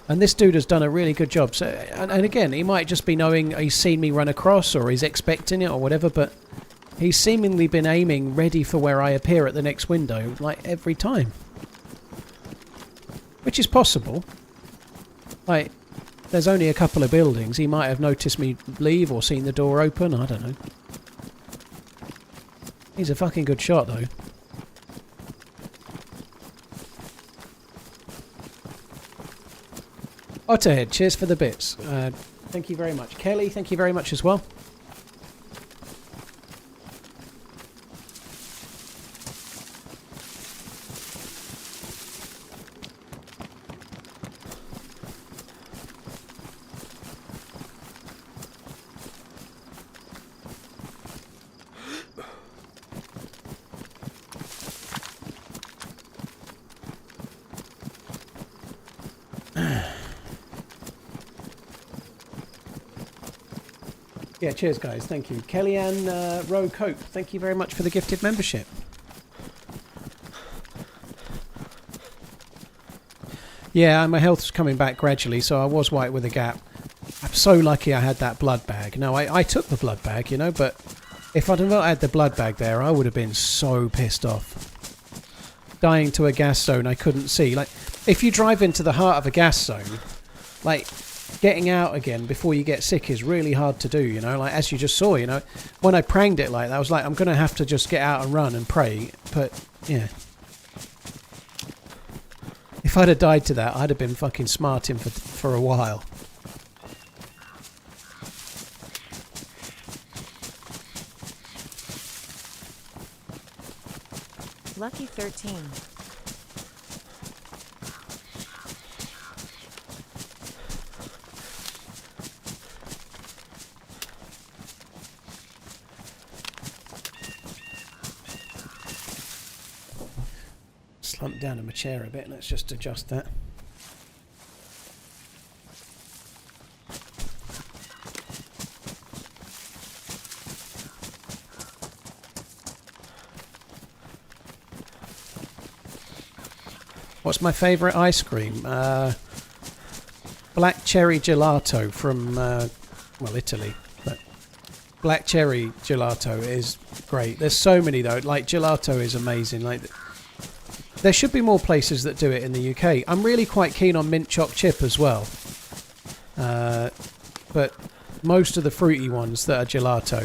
And this dude has done a really good job. So, and again, he might just be knowing he's seen me run across or he's expecting it or whatever, but he's seemingly been aiming ready for where I appear at the next window, like every time. Which is possible. Like, there's only a couple of buildings. He might have noticed me leave or seen the door open. I don't know. He's a fucking good shot, though. Otterhead, cheers for the bits. Thank you very much. Kelly, thank you very much as well. Yeah, cheers guys, thank you. Kellyanne Rowe Cope, thank you very much for the gifted membership. Yeah, my health's coming back gradually, so I was white with a gap. I'm so lucky I had that blood bag. No, I took the blood bag, you know, but if I'd not had the blood bag there, I would have been so pissed off. Dying to a gas zone I couldn't see. Like, if you drive into the heart of a gas zone, like, getting out again before you get sick is really hard to do, you know, like as you just saw, you know, when I pranged it like that, I was like, I'm going to have to just get out and run and pray, but yeah. If I'd have died to that, I'd have been fucking smarting for a while. Lucky 13. Slumped down in my chair a bit. Let's just adjust that. What's my favourite ice cream? Black cherry gelato from, well, Italy. But black cherry gelato is great. There's so many though. Like gelato is amazing. Like, there should be more places that do it in the UK. I'm really quite keen on mint choc chip as well. But most of the fruity ones that are gelato,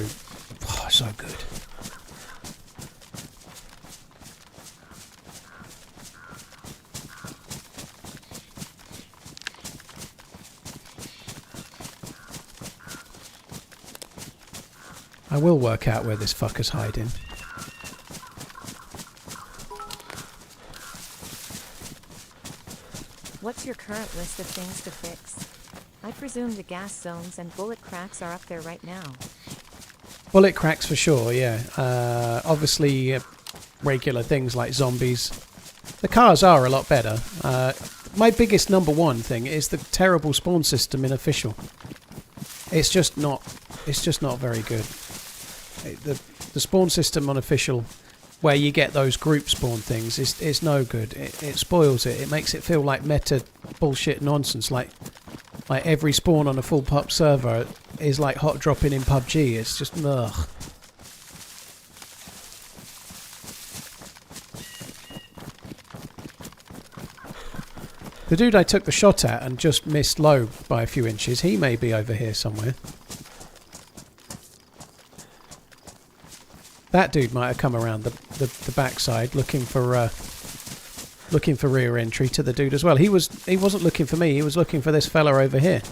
oh, so good. I will work out where this fucker's hiding. What's your current list of things to fix? I presume the gas zones and bullet cracks are up there right now. Bullet cracks for sure, yeah. Obviously, regular things like zombies. The cars are a lot better. My biggest number one thing is the terrible spawn system in official. It's just not very good. The spawn system on official, where you get those group spawn things, is no good. It spoils it. It makes it feel like meta bullshit nonsense. Like every spawn on a full pop server is like hot dropping in PUBG. It's just ugh. The dude I took the shot at and just missed low by a few inches, he may be over here somewhere. That dude might have come around the backside looking for rear entry to the dude as well. He wasn't looking for me, he was looking for this fella over here.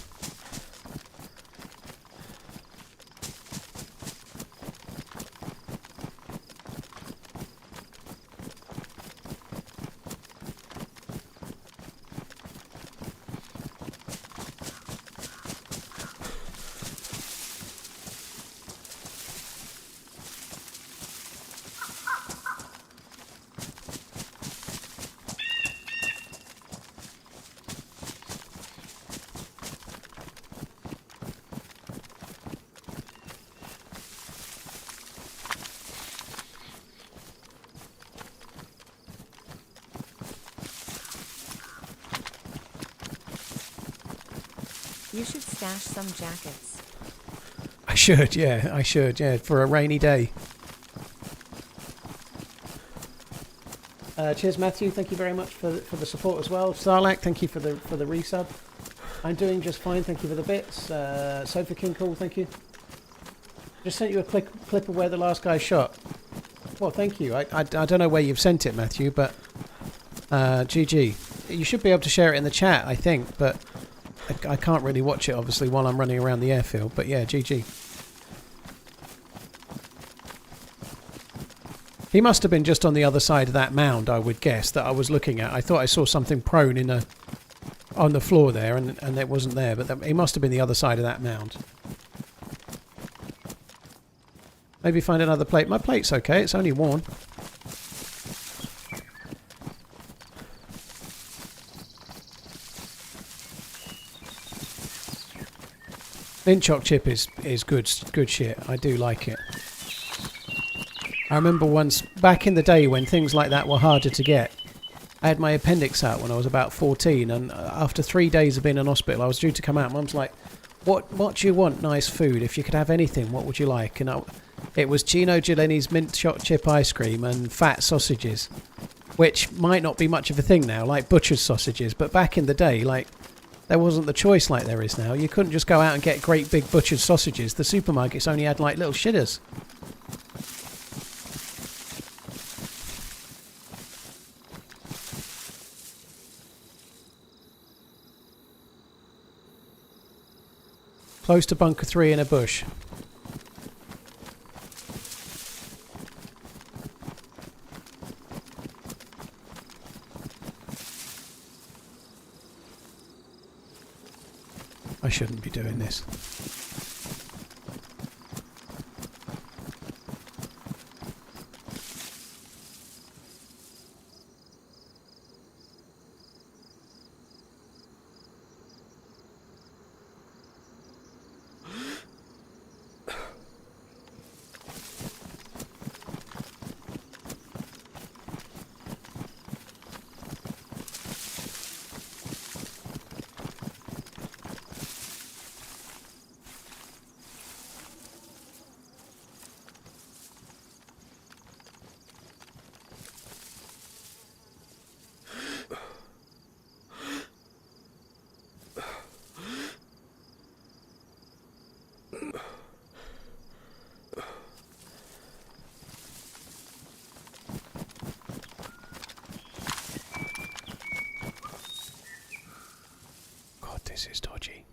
You should stash some jackets. I should, yeah, for a rainy day. Cheers, Matthew. Thank you very much for the support as well. Starlac, thank you for the resub. I'm doing just fine. Thank you for the bits. Sofa King, cool. Thank you. Just sent you a clip of where the last guy shot. Well, thank you. I don't know where you've sent it, Matthew, but GG. You should be able to share it in the chat, I think, but I can't really watch it, obviously, while I'm running around the airfield. But yeah, GG. He must have been just on the other side of that mound, I would guess, that I was looking at. I thought I saw something prone on the floor there, and it wasn't there. But he must have been the other side of that mound. Maybe find another plate. My plate's okay. It's only worn. Mint choc chip is good shit. I do like it. I remember once back in the day when things like that were harder to get. I had my appendix out when I was about 14, and after 3 days of being in hospital, I was due to come out. Mum's like, "What do you want? Nice food. If you could have anything, what would you like?" And it was Gino Gillini's mint choc chip ice cream and fat sausages, which might not be much of a thing now, like butcher's sausages. But back in the day, like, there wasn't the choice like there is now. You couldn't just go out and get great big butcher's sausages. The supermarkets only had like little shitters. Close to bunker 3 in a bush. I shouldn't be doing this. This is dodgy.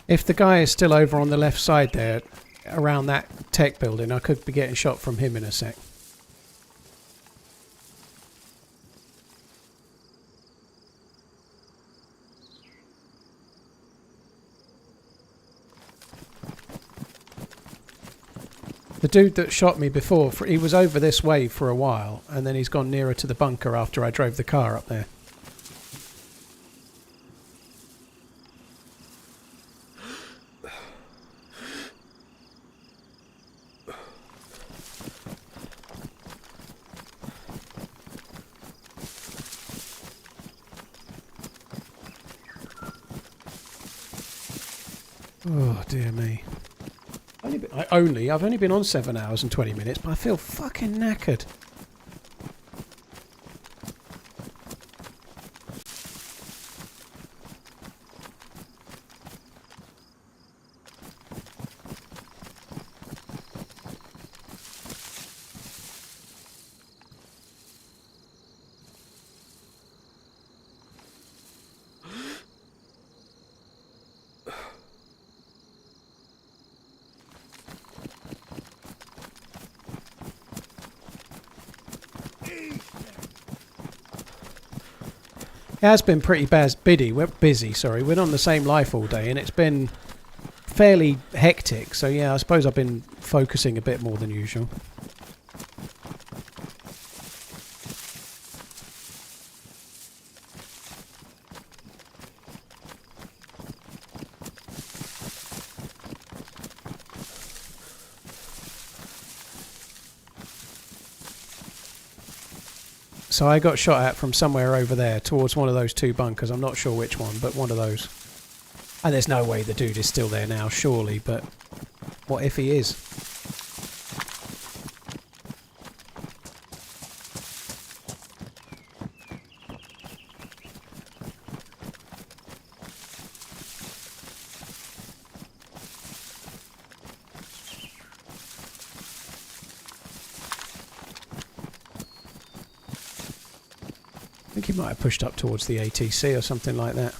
If the guy is still over on the left side there, around that tech building, I could be getting shot from him in a sec. The dude that shot me before, he was over this way for a while, and then he's gone nearer to the bunker after I drove the car up there. Oh dear me. I've only been on 7 hours and 20 minutes, but I feel fucking knackered. It has been pretty busy, sorry. We're on the same life all day and it's been fairly hectic. So yeah, I suppose I've been focusing a bit more than usual. So I got shot at from somewhere over there towards one of those two bunkers. I'm not sure which one, but one of those. And there's no way the dude is still there now, surely, but what if he is? I think he might have pushed up towards the ATC or something like that.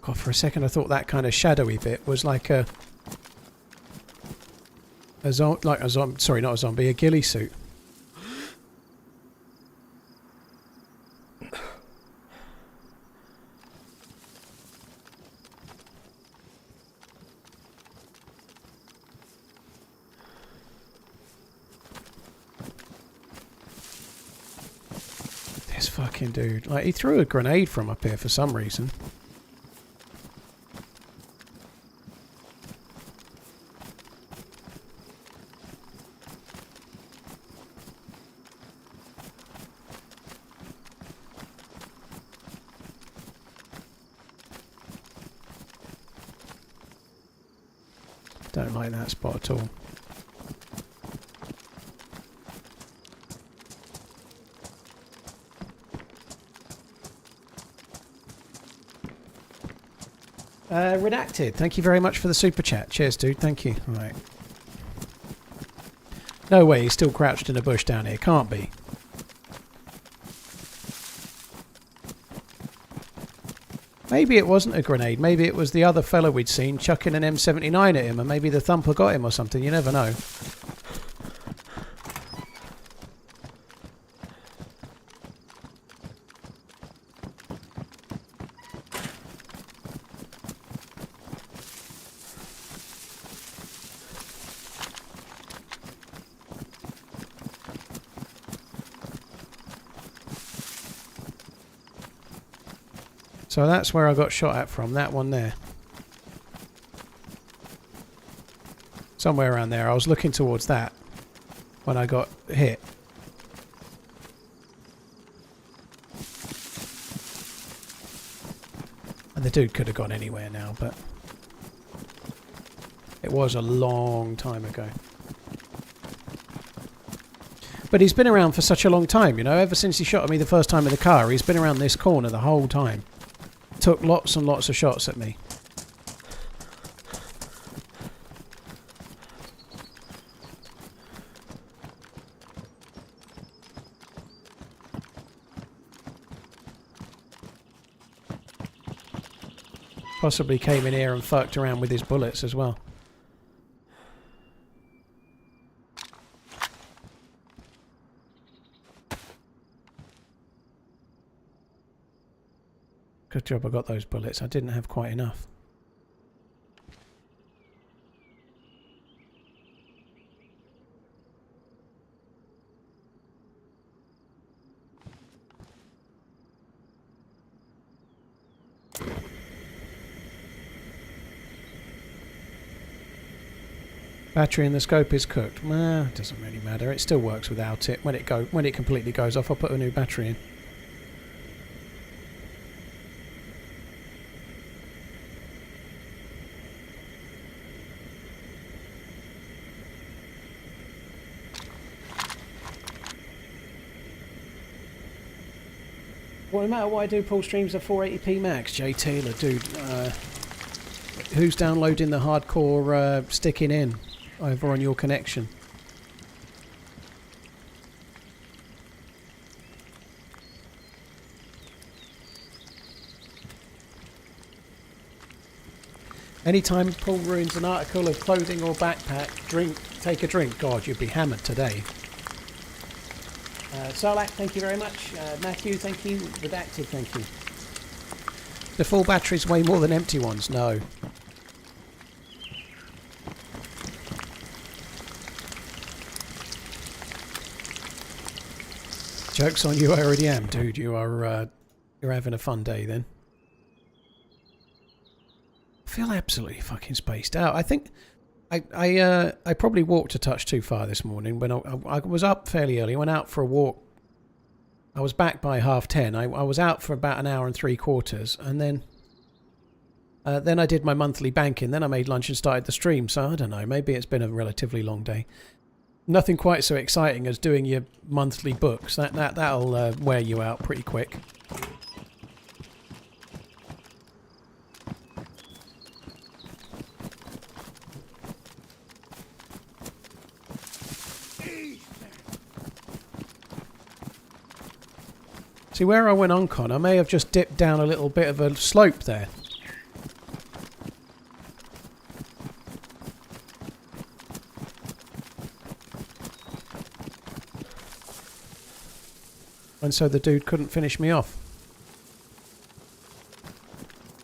God, for a second I thought that kind of shadowy bit was like a sorry, not a zombie, a ghillie suit. This fucking dude, like, he threw a grenade from up here for some reason. Don't like that spot at all. Redacted, thank you very much for the super chat. Cheers, dude. Thank you. All right. No way, he's still crouched in a bush down here. Can't be. Maybe it wasn't a grenade. Maybe it was the other fella we'd seen chucking an M79 at him, and maybe the thumper got him or something. You never know. So that's where I got shot at from, that one there. Somewhere around there. I was looking towards that when I got hit. And the dude could have gone anywhere now, but it was a long time ago. But he's been around for such a long time, you know, ever since he shot at me the first time in the car, he's been around this corner the whole time. Took lots and lots of shots at me. Possibly came in here and fucked around with his bullets as well. Good job I got those bullets. I didn't have quite enough. Battery in the scope is cooked. Nah, doesn't really matter. It still works without it. When it completely goes off, I'll put a new battery in. Well, no matter what I do, Paul streams a 480p max. Jay Taylor, dude. Who's downloading the hardcore sticking in over on your connection? Anytime Paul ruins an article of clothing or backpack, take a drink. God, you'd be hammered today. Solak, thank you very much. Matthew, thank you. Redacted, thank you. The full batteries weigh more than empty ones. No. Joke's on you, I already am. Dude, you're having a fun day then. I feel absolutely fucking spaced out. I think I probably walked a touch too far this morning. When I was up fairly early, I went out for a walk. I was back by 10:30. I was out for about an hour and 3/4, and then I did my monthly banking. Then I made lunch and started the stream. So I don't know. Maybe it's been a relatively long day. Nothing quite so exciting as doing your monthly books. That'll wear you out pretty quick. See, where I went on con, I may have just dipped down a little bit of a slope there. And so the dude couldn't finish me off.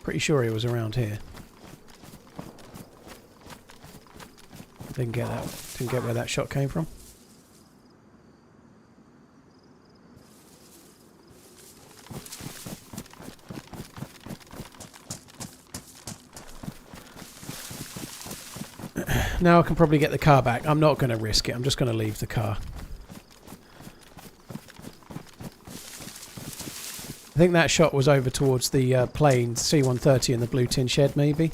Pretty sure he was around here. Didn't get where that shot came from. Now I can probably get the car back. I'm not going to risk it. I'm just going to leave the car. I think that shot was over towards the plane, C-130 in the blue tin shed, maybe.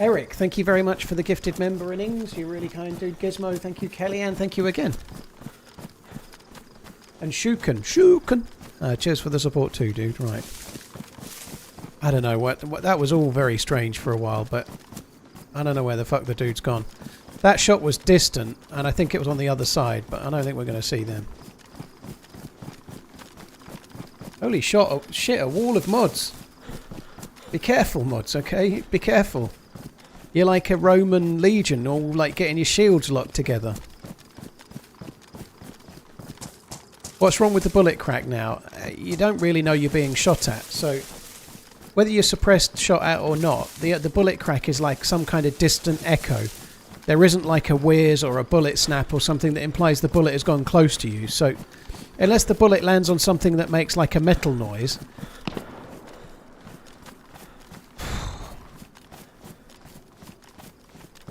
Eric, thank you very much for the gifted member innings. You're really kind, dude. Gizmo, thank you. Kellyanne, thank you again. And Shuken. Cheers for the support too, dude. Right. I don't know what that was all very strange for a while, but I don't know where the fuck the dude's gone. That shot was distant, and I think it was on the other side, but I don't think we're going to see them. Holy shit, a wall of mods. Be careful, mods, okay? Be careful. You're like a Roman legion, all like getting your shields locked together. What's wrong with the bullet crack now? You don't really know you're being shot at, so whether you're suppressed, shot at or not, the bullet crack is like some kind of distant echo. There isn't like a whiz or a bullet snap or something that implies the bullet has gone close to you. So unless the bullet lands on something that makes like a metal noise,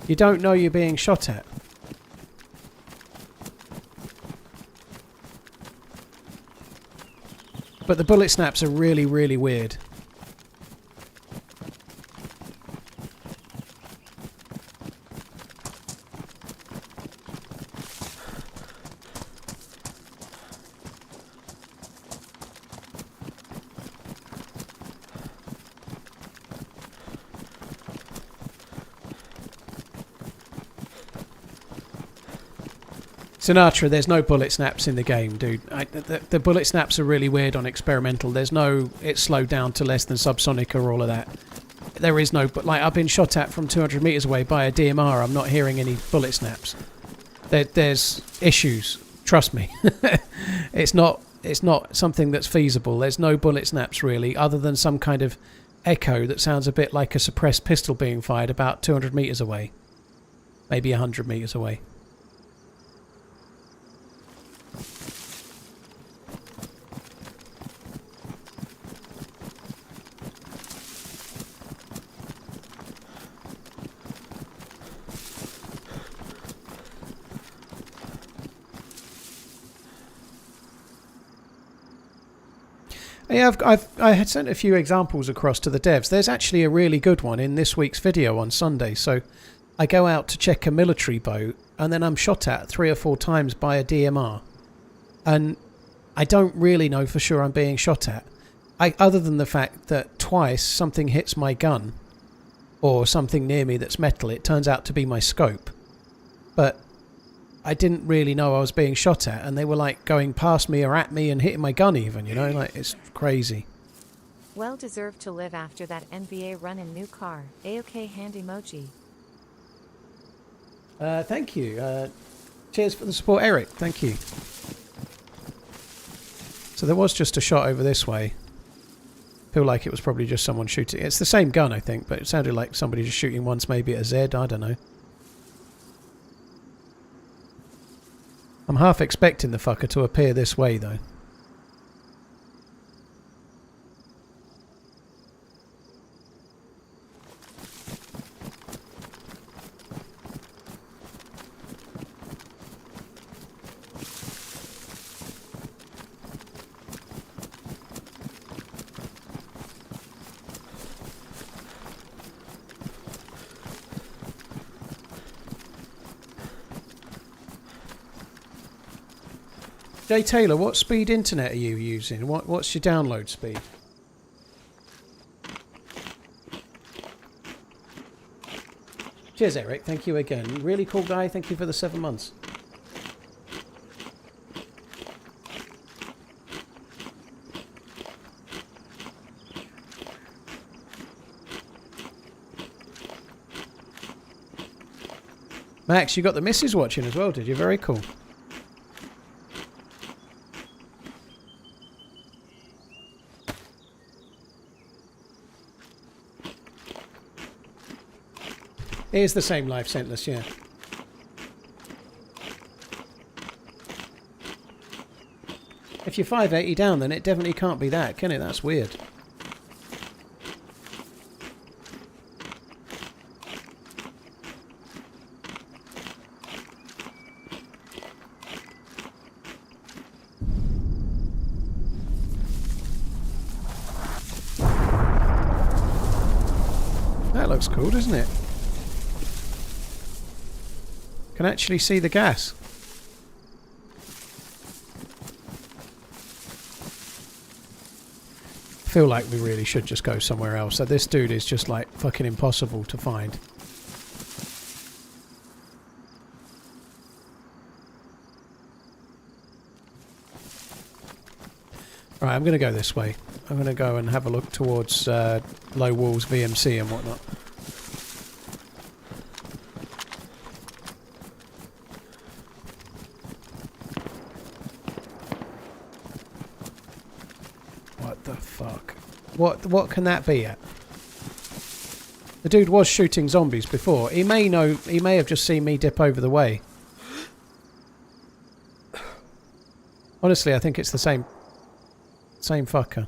you don't know you're being shot at. But the bullet snaps are really, really weird. Sinatra, there's no bullet snaps in the game, dude. The bullet snaps are really weird on experimental. There's no, it's slowed down to less than subsonic or all of that. There is no, but like I've been shot at from 200 meters away by a DMR. I'm not hearing any bullet snaps. There's issues. Trust me. It's not something that's feasible. There's no bullet snaps really, other than some kind of echo that sounds a bit like a suppressed pistol being fired about 200 meters away, maybe 100 meters away. Yeah, I had sent a few examples across to the devs. There's actually a really good one in this week's video on Sunday. So I go out to check a military boat and then I'm shot at 3 or 4 times by a DMR. And I don't really know for sure I'm being shot at. Other than the fact that twice something hits my gun or something near me that's metal, it turns out to be my scope. But I didn't really know I was being shot at, and they were like going past me or at me and hitting my gun even, you know, like it's crazy. Well deserved to live after that NBA run in new car. A-OK hand emoji. Thank you. Cheers for the support, Eric. Thank you. So there was just a shot over this way. Feel like it was probably just someone shooting. It's the same gun, I think, but it sounded like somebody just shooting once, maybe at a Z. I don't know. I'm half expecting the fucker to appear this way, though. Jay Taylor, what speed internet are you using? What's your download speed? Cheers, Eric. Thank you again. Really cool guy. Thank you for the 7 months. Max, you got the missus watching as well, did you? Very cool. It is the same life sentence, yeah. If you're 580 down, then it definitely can't be that, can it? That's weird. That looks cool, doesn't it? Can actually see the gas. Feel like we really should just go somewhere else. So this dude is just like fucking impossible to find. Right, I'm going to go this way. I'm going to go and have a look towards Low Walls, VMC and whatnot. What the fuck? What can that be at? The dude was shooting zombies before. He may know. He may have just seen me dip over the way. Honestly, I think it's the same fucker.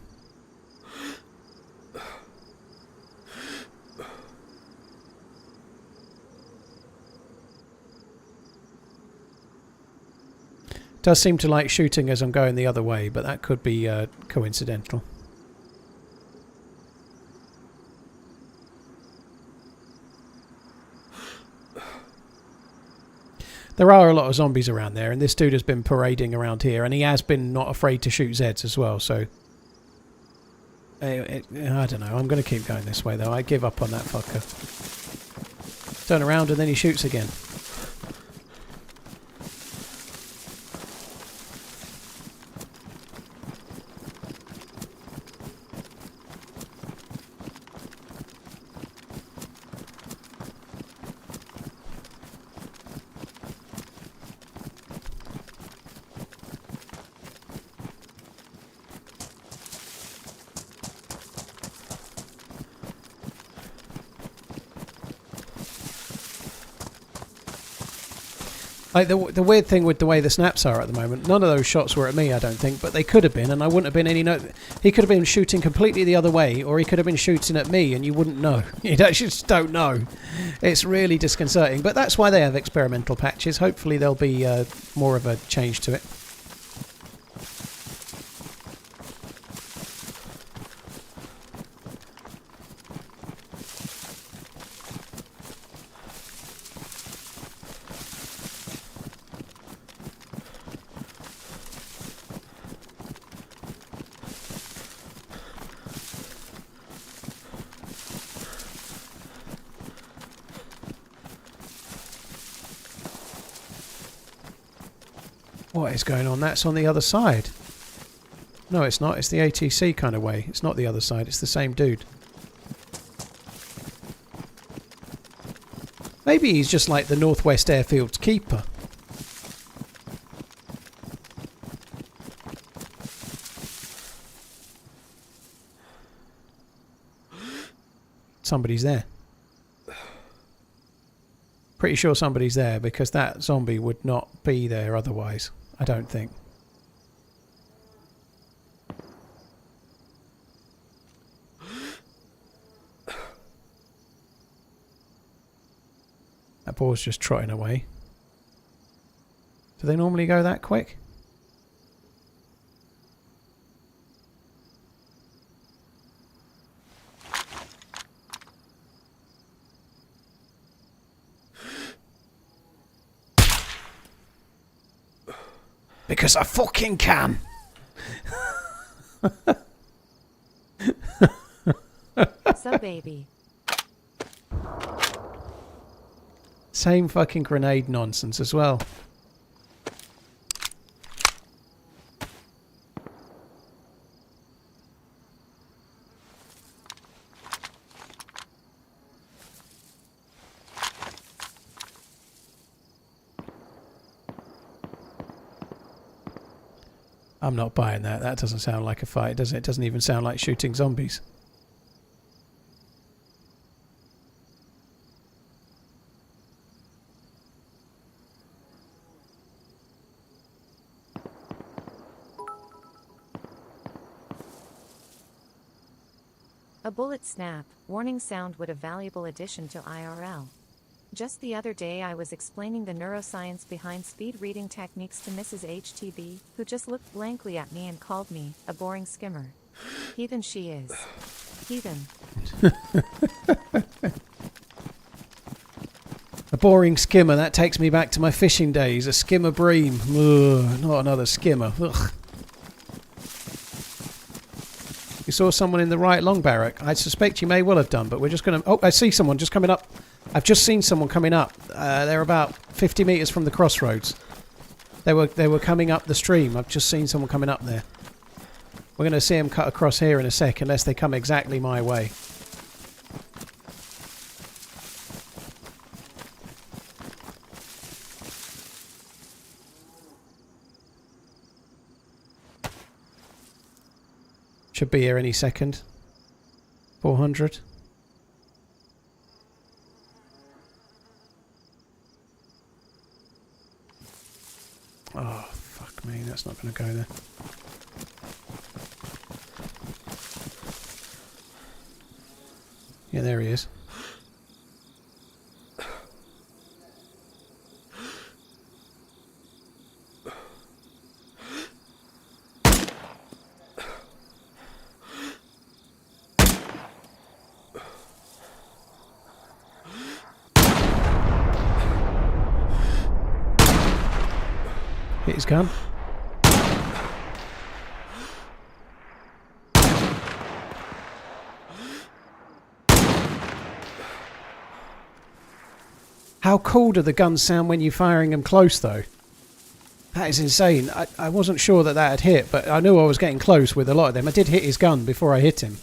Does seem to like shooting as I'm going the other way, but that could be coincidental. There are a lot of zombies around there, and this dude has been parading around here, and he has been not afraid to shoot Zeds as well, so... I don't know, I'm going to keep going this way though. I give up on that fucker. Turn around and then he shoots again. Like the weird thing with the way the snaps are at the moment, none of those shots were at me, I don't think, but they could have been, and I wouldn't have been any he could have been shooting completely the other way, or he could have been shooting at me, and you wouldn't know. You just don't know. It's really disconcerting, but that's why they have experimental patches. Hopefully there'll be more of a change to it. What is going on? That's on the other side. No, it's not. It's the ATC kind of way. It's not the other side. It's the same dude. Maybe he's just like the Northwest Airfield's keeper. Somebody's there. Pretty sure somebody's there because that zombie would not be there otherwise. I don't think. That boar's just trotting away. Do they normally go that quick? Because I fucking can. So baby. Same fucking grenade nonsense as well. I'm not buying that. That doesn't sound like a fight, does it? It doesn't even sound like shooting zombies. A bullet snap, warning sound would a valuable addition to IRL. Just the other day I was explaining the neuroscience behind speed reading techniques to Mrs. HTB, who just looked blankly at me and called me a boring skimmer. Heathen she is. Heathen. A boring skimmer, that takes me back to my fishing days. A skimmer bream. Ugh, not another skimmer. Ugh. You saw someone in the right long barrack. I suspect you may well have done, but we're just going to... Oh, I see someone just coming up. I've just seen someone coming up. They're about 50 metres from the crossroads. They were coming up the stream. I've just seen someone coming up there. We're going to see them cut across here in a sec, unless they come exactly my way. Should be here any second. 400. Oh, fuck me, that's not going to go there. Yeah, there he is. Hit his gun. How cool do the guns sound when you're firing them close, though? That is insane. I wasn't sure that had hit, but I knew I was getting close with a lot of them. I did hit his gun before I hit him.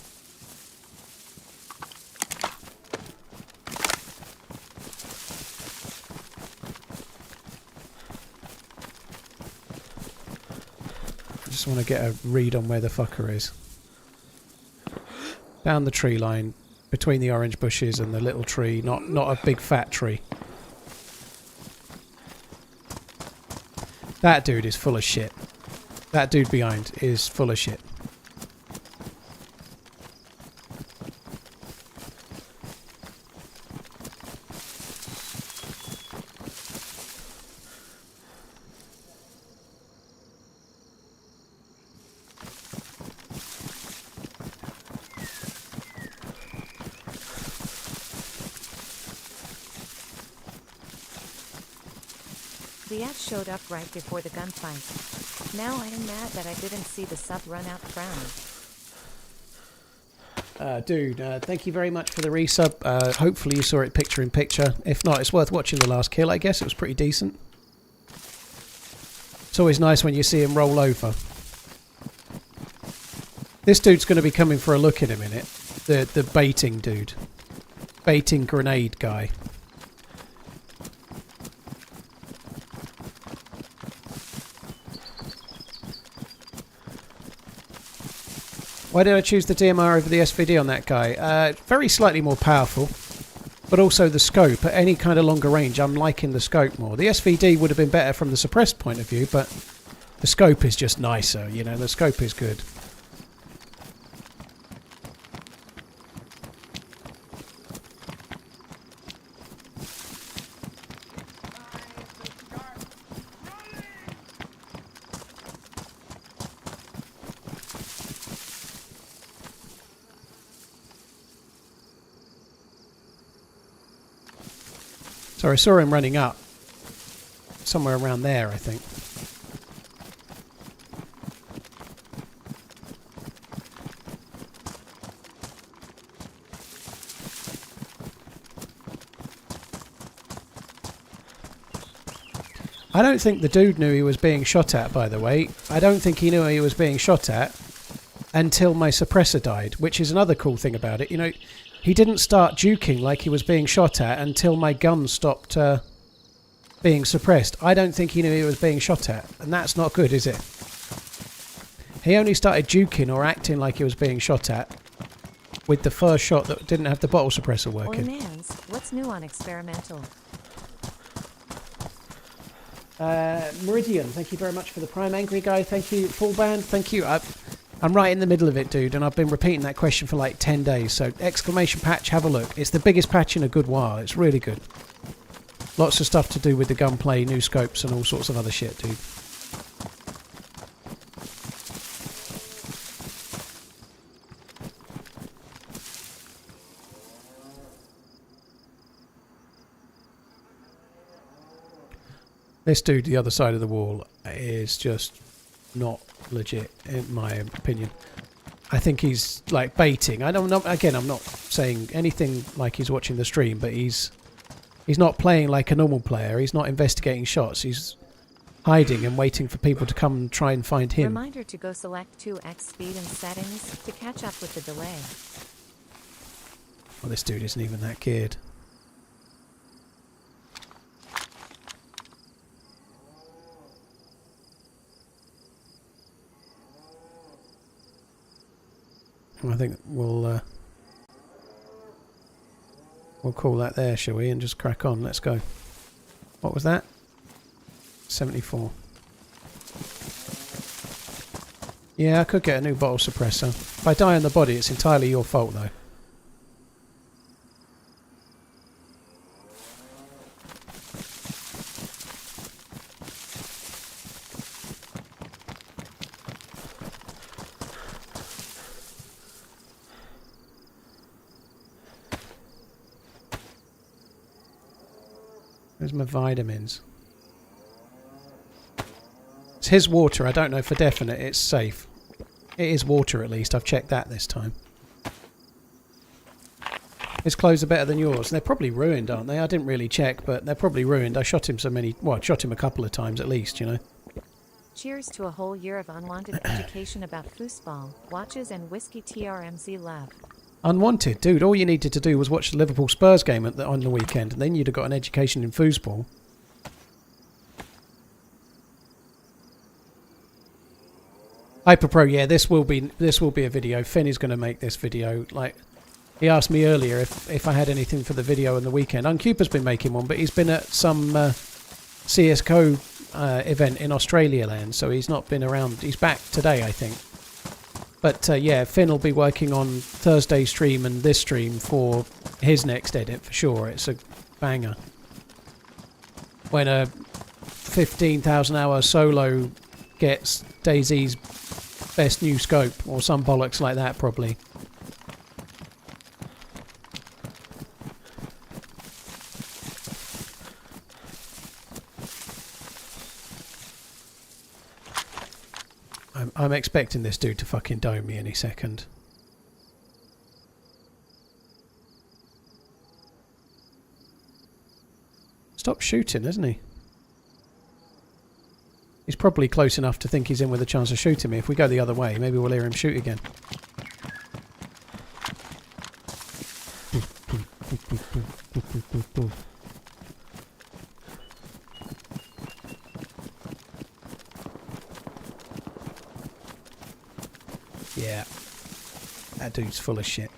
I just want to get a read on where the fucker is. Down the tree line, between the orange bushes and the little tree, not a big fat tree. That dude is full of shit. That dude behind is full of shit. The ad showed up right before the gunfight. Now I am mad that I didn't see the sub run out crown. Dude, thank you very much for the resub. Hopefully you saw it picture in picture. If not, it's worth watching the last kill, I guess. It was pretty decent. It's always nice when you see him roll over. This dude's going to be coming for a look in a minute. The baiting dude. Baiting grenade guy. Why did I choose the DMR over the SVD on that guy? Very slightly more powerful, but also the scope. At any kind of longer range, I'm liking the scope more. The SVD would have been better from the suppressed point of view, but the scope is just nicer, you know, the scope is good. So I saw him running up. Somewhere around there, I think. I don't think the dude knew he was being shot at, by the way. I don't think he knew he was being shot at until my suppressor died, which is another cool thing about it. You know, he didn't start juking like he was being shot at until my gun stopped being suppressed. I don't think he knew he was being shot at, and that's not good, is it? He only started juking or acting like he was being shot at with the first shot that didn't have the bottle suppressor working. DayZ, what's new on experimental? Meridian, thank you very much for the Prime. Angry Guy, thank you. Full Band, thank you. I'm right in the middle of it, dude, and I've been repeating that question for like 10 days, so exclamation patch, have a look. It's the biggest patch in a good while. It's really good. Lots of stuff to do with the gunplay, new scopes, and all sorts of other shit, dude. This dude, the other side of the wall, is just not legit, in my opinion. I think he's like baiting. I don't know. Again, I'm not saying anything like he's watching the stream, but he's not playing like a normal player. He's not investigating shots. He's hiding and waiting for people to come and try and find him. Reminder to go select 2x speed in settings to catch up with the delay. Well, this dude isn't even that geared. I think we'll we'll call that there, shall we? And just crack on. Let's go. What was that? 74. Yeah, I could get a new bottle suppressor. If I die on the body, it's entirely your fault, though. Where's my vitamins? It's his water. I don't know for definite it's safe. It is water at least. I've checked that this time. His clothes are better than yours. They're probably ruined, aren't they? I didn't really check, but they're probably ruined. I shot him so many... Well, I shot him a couple of times at least, you know. Cheers to a whole year of unwanted education about foosball, watches and whiskey TRMZ Lav. Unwanted? Dude, all you needed to do was watch the Liverpool Spurs game on the weekend, and then you'd have got an education in foosball. Hyperpro, yeah, this will be a video. Finn is going to make this video. Like, he asked me earlier if I had anything for the video on the weekend. Uncupa's been making one, but he's been at some CS:GO event in Australia land, so he's not been around. He's back today, I think. But yeah, Finn will be working on Thursday's stream and this stream for his next edit for sure. It's a banger. When a 15,000 hour solo gets DayZ's best new scope, or some bollocks like that probably. I'm expecting this dude to fucking dome me any second. Stop shooting, isn't he? He's probably close enough to think he's in with a chance of shooting me. If we go the other way, maybe we'll hear him shoot again. Yeah. That dude's full of shit.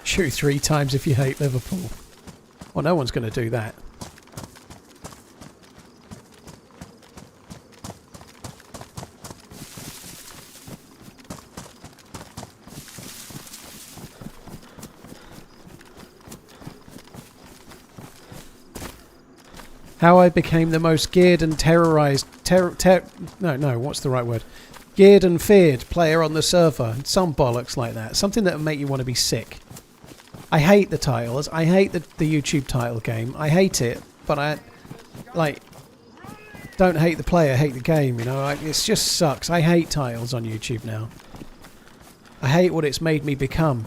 Shoot 3 times if you hate Liverpool. Well, no one's going to do that. How I became the most geared and terrorized... No, what's the right word? Geared and feared player on the server. Some bollocks like that. Something that will make you want to be sick. I hate the titles. I hate the YouTube title game. I hate it, but I... Like... Don't hate the player, hate the game, you know? Like, it just sucks. I hate titles on YouTube now. I hate what it's made me become.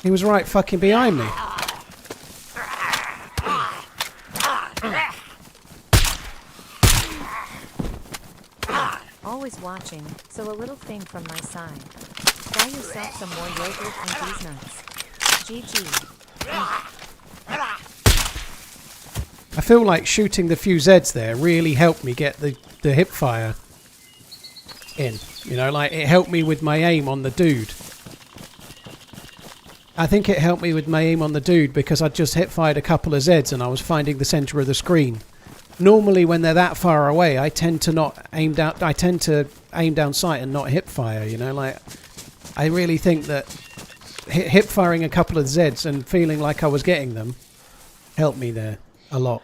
He was right fucking behind me. Always watching, so a little thing from my side. Buy yourself some more yogurt and these nuts. GG. I feel like shooting the few Zeds there really helped me get the hip fire in. You know, like it helped me with my aim on the dude. I think it helped me with my aim on the dude because I just hip fired a couple of Zeds and I was finding the centre of the screen. Normally when they're that far away, I tend to not aim down. I tend to aim down sight and not hip fire. You know, like I really think that hip firing a couple of Zeds and feeling like I was getting them helped me there a lot.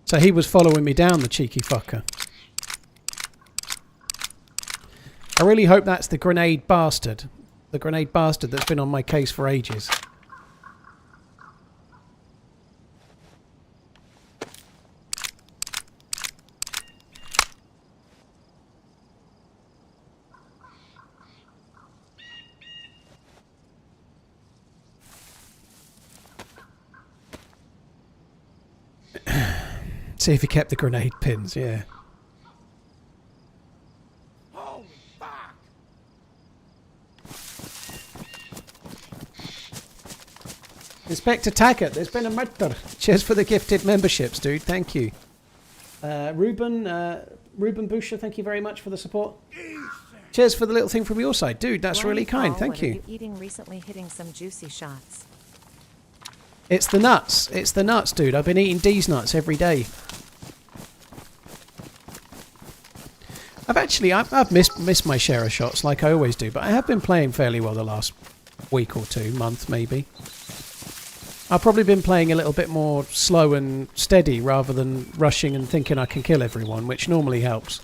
So he was following me down, the cheeky fucker. I really hope that's the grenade bastard. The grenade bastard that's been on my case for ages. See if he kept the grenade pins, yeah. Holy fuck! Inspector Taggart, there's been a murder. Cheers for the gifted memberships, dude. Thank you. Ruben Boucher, thank you very much for the support. Cheers for the little thing from your side. Dude, that's really kind. Thank you. What are you eating recently, hitting some juicy shots? It's the nuts. It's the nuts, dude. I've been eating D's nuts every day. I've missed my share of shots like I always do, but I have been playing fairly well the last week or two, month maybe. I've probably been playing a little bit more slow and steady rather than rushing and thinking I can kill everyone, which normally helps.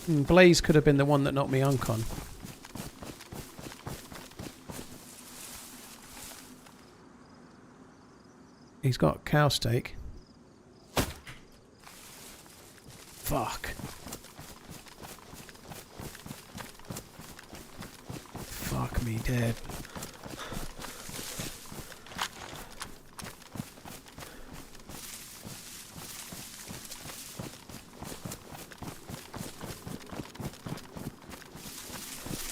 Blaze could have been the one that knocked me uncon. He's got cow steak. Fuck. Fuck me dead.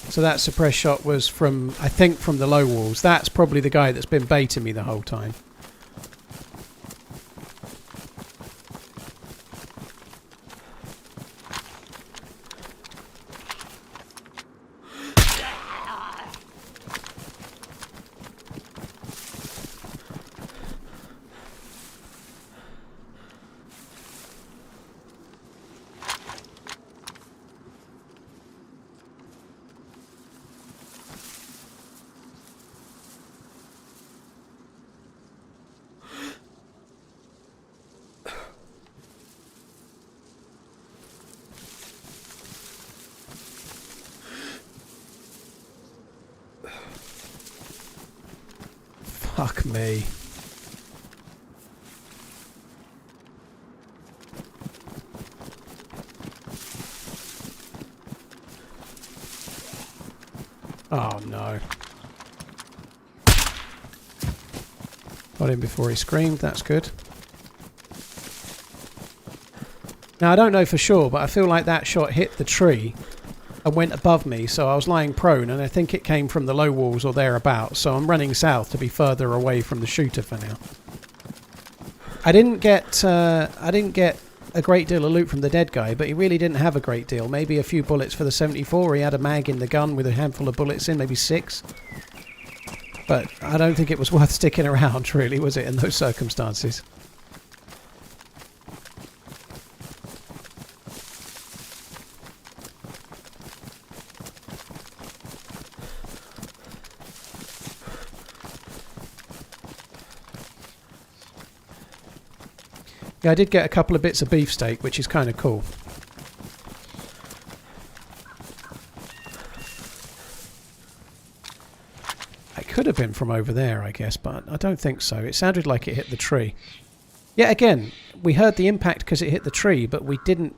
So that suppressed shot was from, I think, from the low walls. That's probably the guy that's been baiting me the whole time. Fuck me. Oh no. Got him before he screamed, that's good. Now I don't know for sure, but I feel like that shot hit the tree and went above me, so I was lying prone, and I think it came from the low walls or thereabouts, so I'm running south to be further away from the shooter for now. I didn't get a great deal of loot from the dead guy, but he really didn't have a great deal. Maybe a few bullets for the 74. He had a mag in the gun with a handful of bullets in, maybe 6. But I don't think it was worth sticking around, really, was it, in those circumstances? Yeah, I did get a couple of bits of beefsteak, which is kind of cool. It could have been from over there, I guess, but I don't think so. It sounded like it hit the tree. Yeah, again, we heard the impact because it hit the tree, but we didn't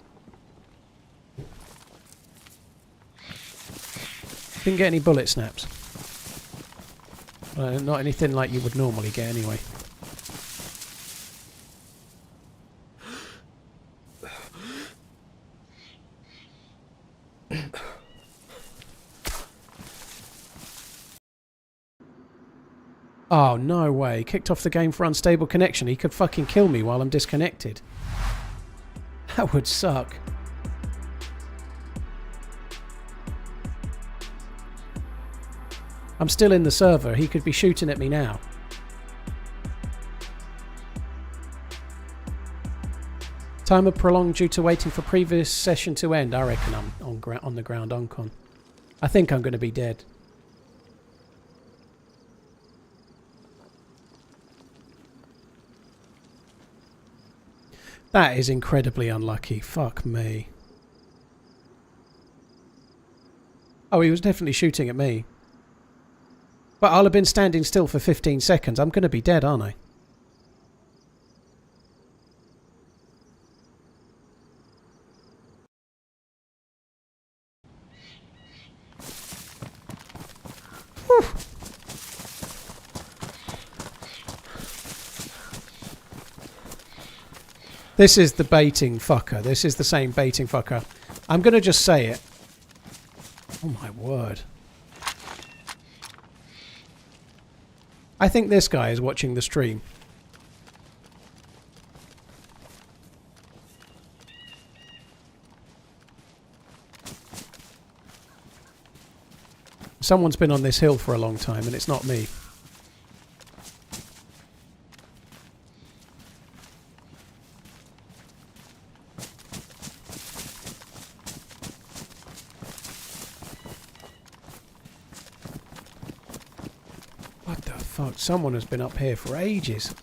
get any bullet snaps. Not anything like you would normally get anyway. Oh, no way. Kicked off the game for unstable connection. He could fucking kill me while I'm disconnected. That would suck. I'm still in the server. He could be shooting at me now. Timer prolonged due to waiting for previous session to end. I reckon I'm on the ground uncon. I think I'm going to be dead. That is incredibly unlucky. Fuck me. Oh, he was definitely shooting at me. But I'll have been standing still for 15 seconds. I'm going to be dead, aren't I? Whew. This is the baiting fucker. This is the same baiting fucker. I'm going to just say it. Oh my word. I think this guy is watching the stream. Someone's been on this hill for a long time and it's not me. What the fuck? Someone has been up here for ages.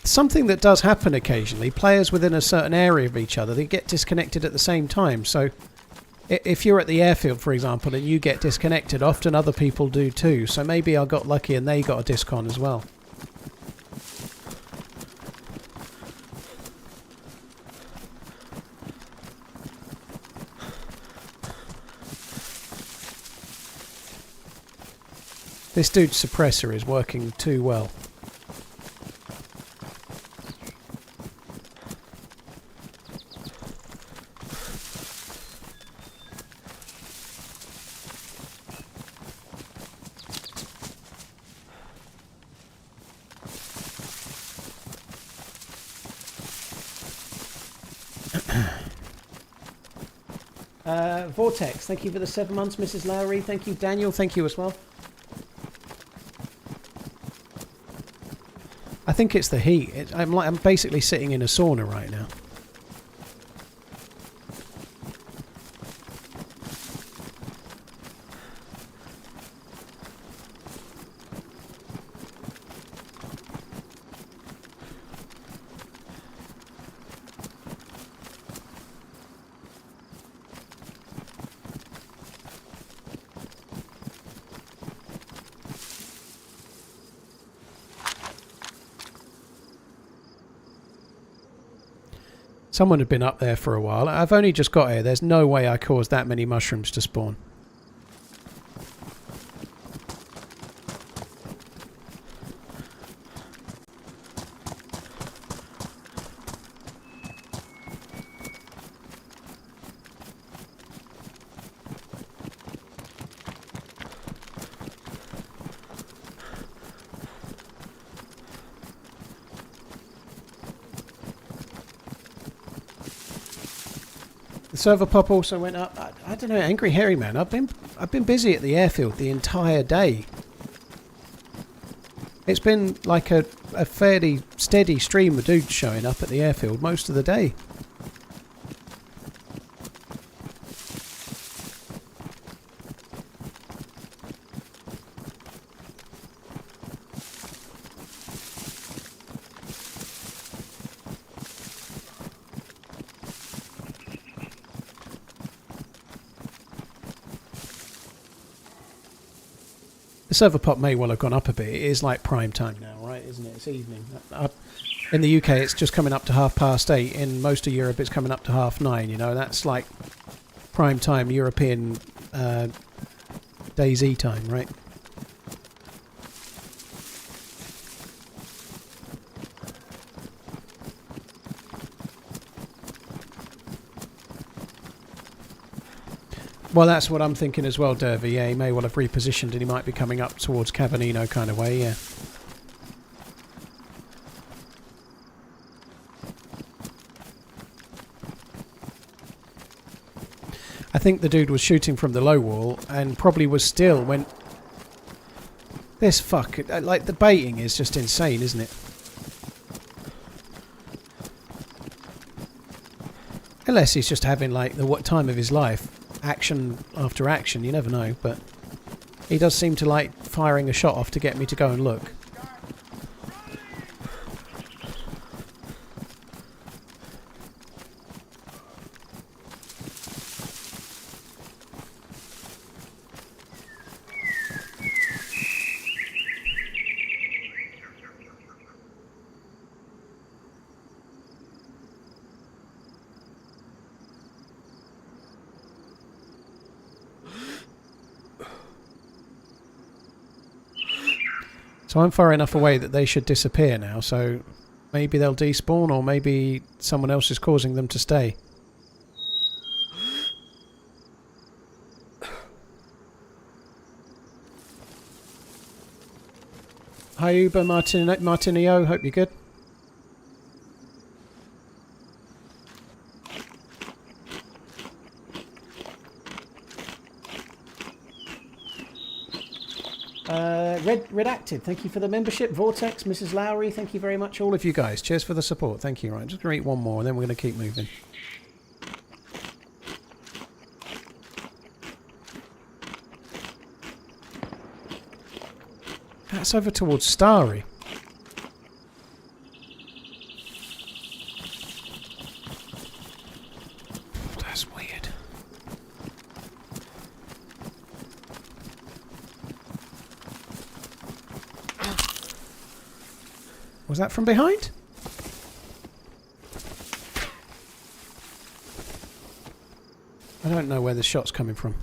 Something that does happen occasionally, players within a certain area of each other, they get disconnected at the same time. So if you're at the airfield, for example, and you get disconnected, often other people do too. So maybe I got lucky and they got a discon as well. This dude's suppressor is working too well. Vortex, thank you for the 7 months. Mrs. Lowry, thank you. Daniel, thank you as well. I think it's the heat. I'm basically sitting in a sauna right now. Someone had been up there for a while. I've only just got here. There's no way I caused that many mushrooms to spawn. Server pop also went up. I don't know, Angry Hairy Man. I've been busy at the airfield the entire day. It's been like a fairly steady stream of dudes showing up at the airfield most of the day. The server pop may well have gone up a bit. It is like prime time now, right? Isn't it? It's evening. In the UK, it's just coming up to 8:30. In most of Europe, it's coming up to 9:30. You know, that's like prime time European DayZ time, right? Well, that's what I'm thinking as well, Dervy. Yeah, he may well have repositioned and he might be coming up towards Cavernino kind of way, yeah. I think the dude was shooting from the low wall and probably was still when... This fuck... Like, the baiting is just insane, isn't it? Unless he's just having, like, the what time of his life. Action after action, you never know, but... He does seem to like firing a shot off to get me to go and look. So I'm far enough away that they should disappear now, so maybe they'll despawn or maybe someone else is causing them to stay. Hi Uber Martinio, hope you're good. Redacted, thank you for the membership. Vortex, Mrs. Lowry, thank you very much. All of you guys, cheers for the support. Thank you. Right, just going to eat one more and then we're going to keep moving. That's over towards Starry. That's weird. Was that from behind? I don't know where the shot's coming from.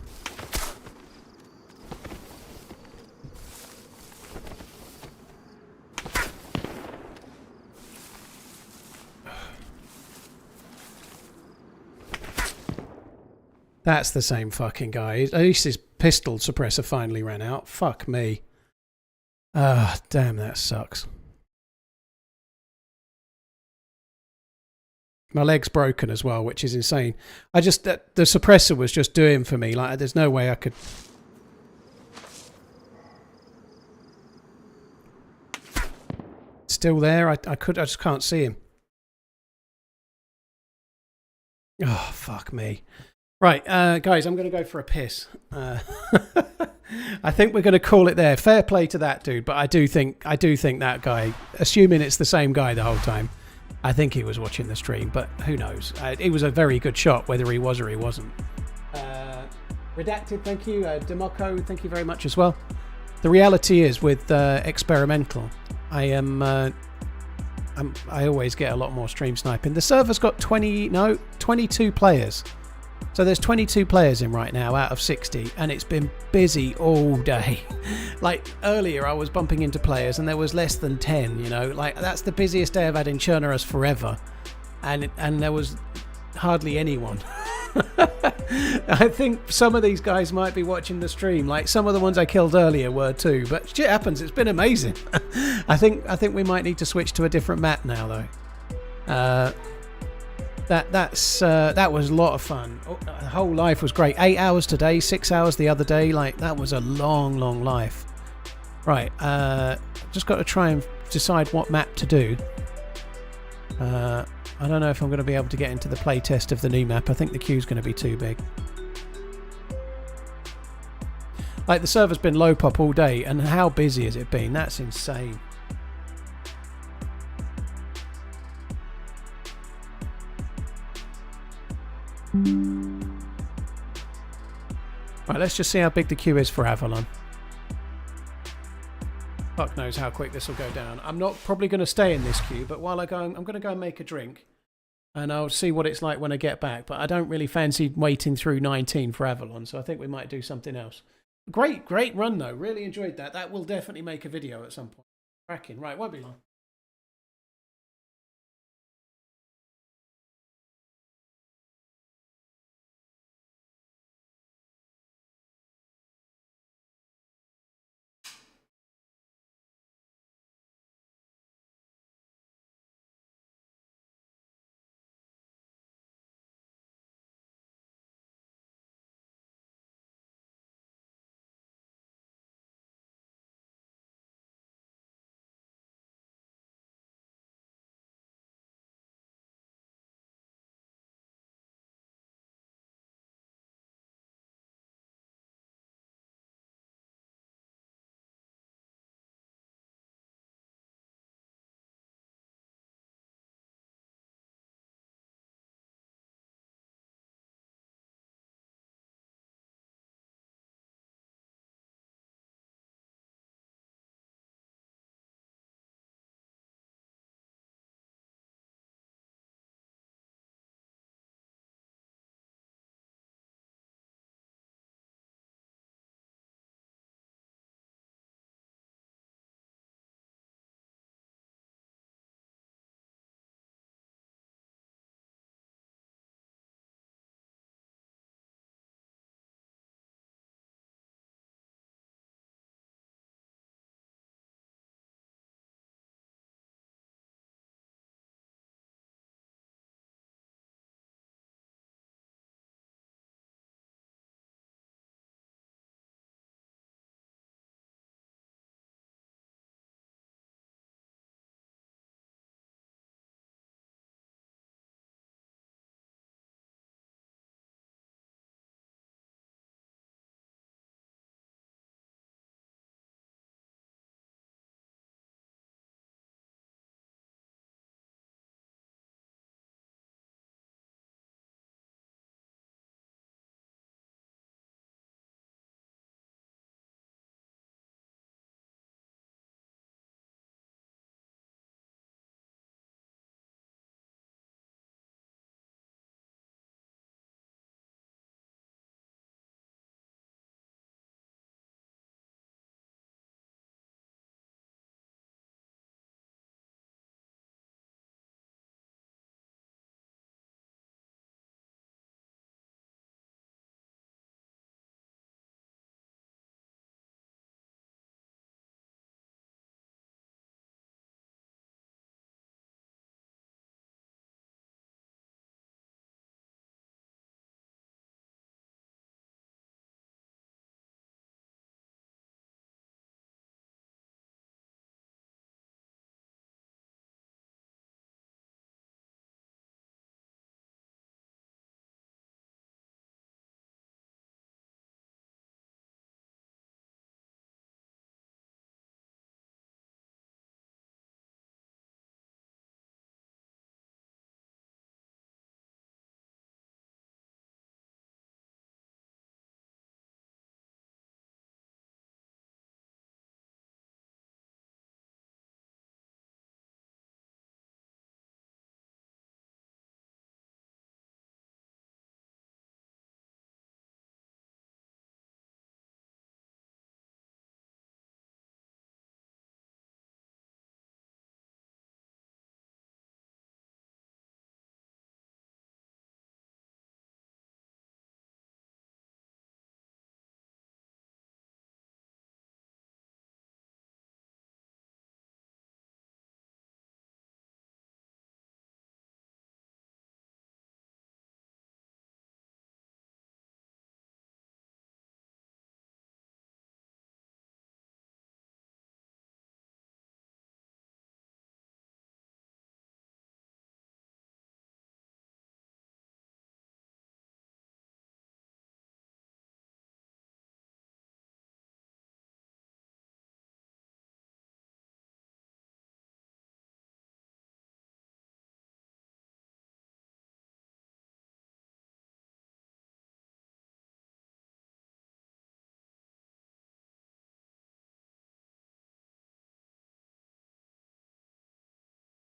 That's the same fucking guy. At least his pistol suppressor finally ran out. Fuck me. Ah, damn, that sucks. My leg's broken as well, which is insane. I just... the suppressor was just doing for me. Like, there's no way I could... Still there? I just can't see him. Oh, fuck me. Right, guys, I'm going to go for a piss. I think we're going to call it there. Fair play to that dude, but I do think that guy, assuming it's the same guy the whole time, I think he was watching the stream, but who knows? It was a very good shot, whether he was or he wasn't. Redacted, thank you. Democo, thank you very much as well. The reality is, with experimental, I always get a lot more stream sniping. The server's got 22 players. So there's 22 players in right now out of 60, and it's been busy all day. Like earlier I was bumping into players and there was less than 10, you know, like that's the busiest day I've had in Chernarus forever, and there was hardly anyone. I think some of these guys might be watching the stream, like some of the ones I killed earlier were too, but shit happens, it's been amazing. I think we might need to switch to a different map now though. That was a lot of fun. The whole life was great. 8 hours today, 6 hours the other day. Like, that was a long, long life. Right, just got to try and decide what map to do. I don't know if I'm going to be able to get into the play test of the new map. I think the queue's going to be too big. Like, the server's been low pop all day, and how busy has it been? That's insane. Right, let's just see how big the queue is for Avalon. Fuck knows how quick this will go down. I'm not probably going to stay in this queue, but while I go, I'm going to go and make a drink, and I'll see what it's like when I get back. But I don't really fancy waiting through 19 for Avalon, so I think we might do something else. Great run though. Really enjoyed that. That will definitely make a video at some point. Cracking. Right, won't be long.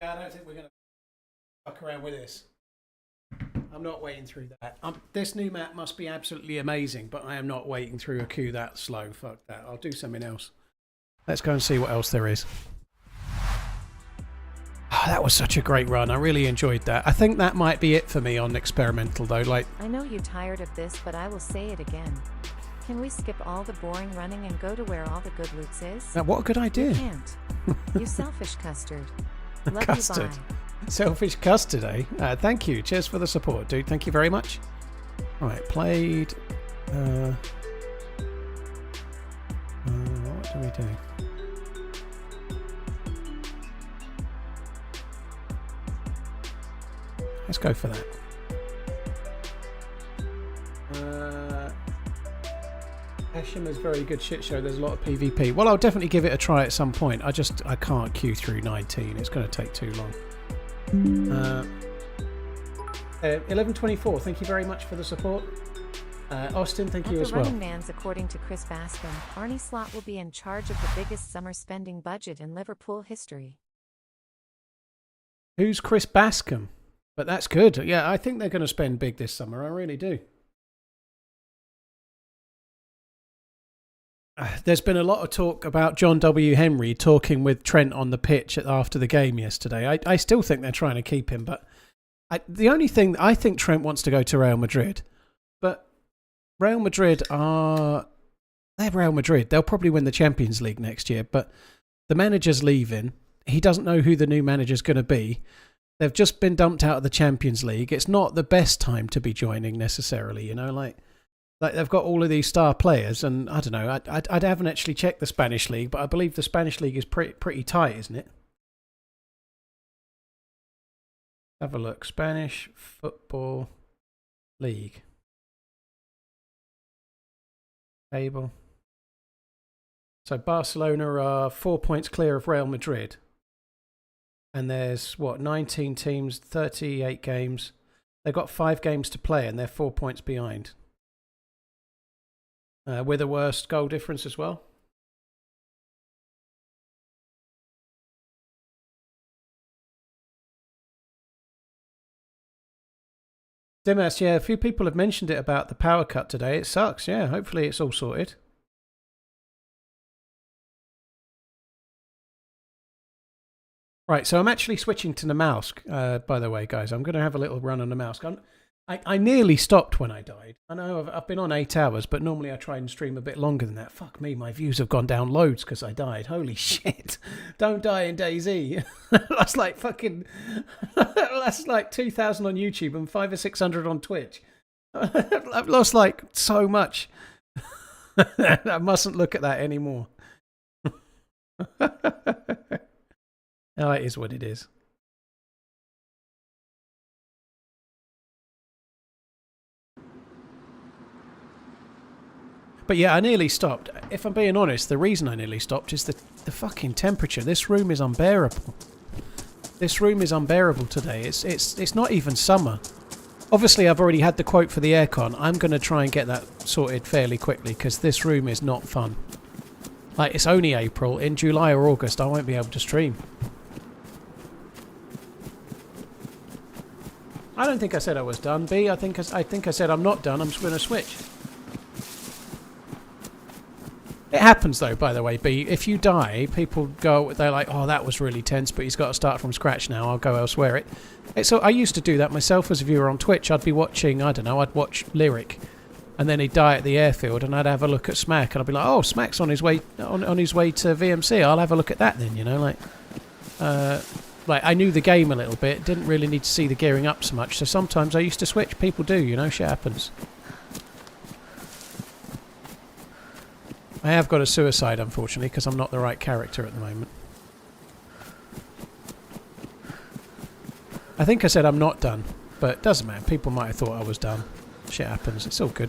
Yeah, I don't think we're going to fuck around with this. I'm not waiting through that. This new map must be absolutely amazing, but I am not waiting through a queue that slow. Fuck that. I'll do something else. Let's go and see what else there is. Oh, that was such a great run. I really enjoyed that. I think that might be it for me on experimental, though. Like, I know you're tired of this, but I will say it again. Can we skip all the boring running and go to where all the good loot is? what a good idea. You can't. You selfish custard. Love Custard. you, bye. Selfish custard, eh? Thank you. Cheers for the support, dude. Thank you very much. Right, played. What do we do? Let's go for that. Hashima's very good shit show. There's a lot of PvP. Well, I'll definitely give it a try at some point. I can't queue through 19. It's going to take too long. 1124, thank you very much for the support. Austin, thank you as well. TheRunningManZ, according to Chris Bascom, Arnie Slot will be in charge of the biggest summer spending budget in Liverpool history. Who's Chris Bascom? But that's good. Yeah, I think they're going to spend big this summer. I really do. There's been a lot of talk about John W. Henry talking with Trent on the pitch after the game yesterday. I still think they're trying to keep him, but the only thing, I think Trent wants to go to Real Madrid. But Real Madrid they're Real Madrid. They'll probably win the Champions League next year, but the manager's leaving. He doesn't know who the new manager's going to be. They've just been dumped out of the Champions League. It's not the best time to be joining necessarily, you know, like they've got all of these star players, and I don't know. I haven't actually checked the Spanish league, but I believe the Spanish league is pretty tight, isn't it? Have a look. Spanish Football League table. So Barcelona are 4 points clear of Real Madrid, and there's 19 teams, 38 games. They've got 5 games to play, and they're 4 points behind. With a worst goal difference as well. Dimas, yeah, a few people have mentioned it about the power cut today. It sucks, yeah. Hopefully it's all sorted. Right, so I'm actually switching to Namalsk, by the way, guys. I'm going to have a little run on Namalsk. I nearly stopped when I died. I know I've been on 8 hours, but normally I try and stream a bit longer than that. Fuck me, my views have gone down loads because I died. Holy shit. Don't die in DayZ. That's like fucking... That's like 2,000 on YouTube and 500 or 600 on Twitch. I've lost like so much. I mustn't look at that anymore. Oh, it is what it is. But yeah, I nearly stopped. If I'm being honest, the reason I nearly stopped is the fucking temperature. This room is unbearable. This room is unbearable today. It's not even summer. Obviously, I've already had the quote for the aircon. I'm going to try and get that sorted fairly quickly because this room is not fun. Like, it's only April. In July or August, I won't be able to stream. I don't think I said I was done, B. I think I said I'm not done. I'm just going to switch. It happens though, by the way, B. If you die, people go, they're like, oh, that was really tense, but he's got to start from scratch now. I'll go elsewhere. So I used to do that myself as a viewer on Twitch. I'd be watching, I don't know, I'd watch Lyric, and then he'd die at the airfield, and I'd have a look at Smack, and I'd be like, oh, Smack's on his way on his way to VMC. I'll have a look at that then, you know, like I knew the game a little bit, didn't really need to see the gearing up so much. So sometimes I used to switch. People do, you know, shit happens. I have got a suicide, unfortunately, because I'm not the right character at the moment. I think I said I'm not done, but it doesn't matter. People might have thought I was done. Shit happens. It's all good.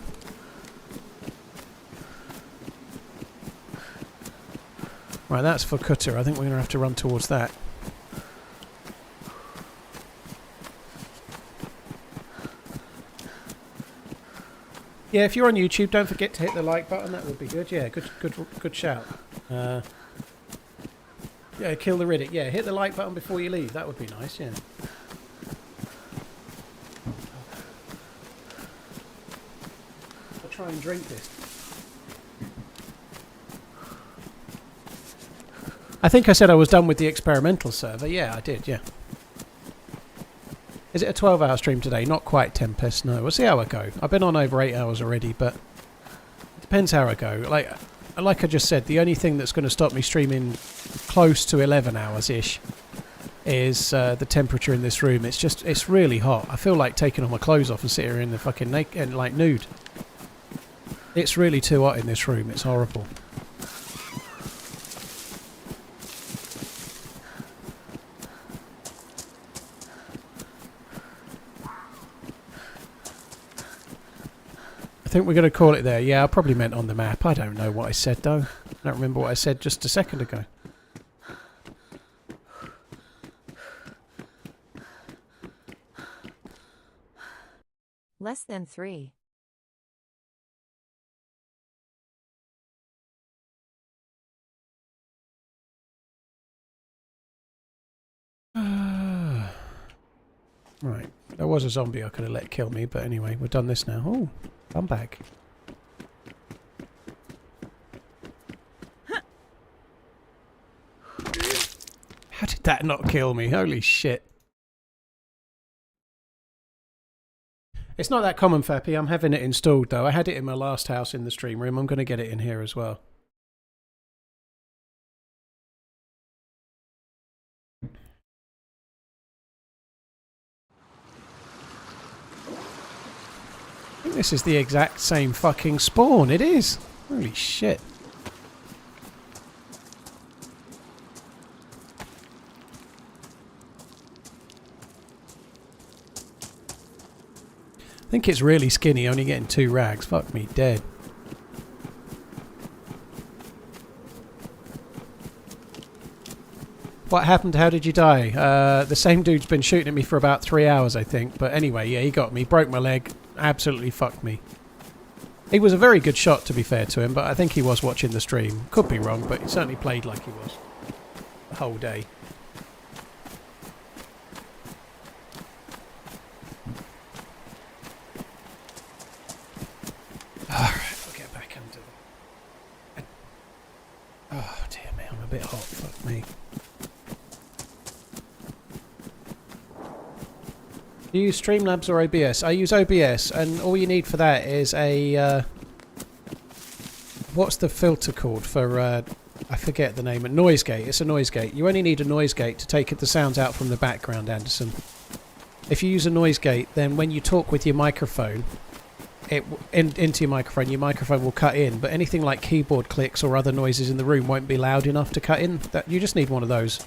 Right, that's for Cutter. I think we're going to have to run towards that. Yeah, if you're on YouTube, don't forget to hit the like button. That would be good. Yeah, good shout. Yeah, kill the Riddick. Yeah, hit the like button before you leave. That would be nice, yeah. I'll try and drink this. I think I said I was done with the experimental server. Yeah, I did, yeah. Is it a 12-hour stream today? Not quite, Tempest. No, we'll see how I go. I've been on over 8 hours already, but it depends how I go. Like I just said, the only thing that's going to stop me streaming close to 11 hours-ish is the temperature in this room. It's really hot. I feel like taking all my clothes off and sit here in the fucking naked, like nude. It's really too hot in this room. It's horrible. I think we're going to call it there. Yeah, I probably meant on the map. I don't know what I said, though. I don't remember what I said just a second ago. Less than 3. Right. There was a zombie I could have let kill me, but anyway, we've done this now. Oh, I'm back. How did that not kill me? Holy shit. It's not that common, Fappy. I'm having it installed, though. I had it in my last house in the stream room. I'm going to get it in here as well. I think this is the exact same fucking spawn. It is. Holy shit. I think it's really skinny, only getting 2 rags. Fuck me, dead. What happened? How did you die? The same dude's been shooting at me for about 3 hours, I think. But anyway, yeah, he got me. Broke my leg. Absolutely fucked me. He was a very good shot, to be fair to him, but I think he was watching the stream. Could be wrong, but he certainly played like he was the whole day. Alright, we'll get back under the... Oh, dear me, I'm a bit hot. Fuck me. Do you use Streamlabs or OBS? I use OBS, and all you need for that is a... what's the filter called for... I forget the name. A noise gate. It's a noise gate. You only need a noise gate to take the sounds out from the background, Anderson. If you use a noise gate, then when you talk with your microphone, into your microphone will cut in, but anything like keyboard clicks or other noises in the room won't be loud enough to cut in. You just need one of those.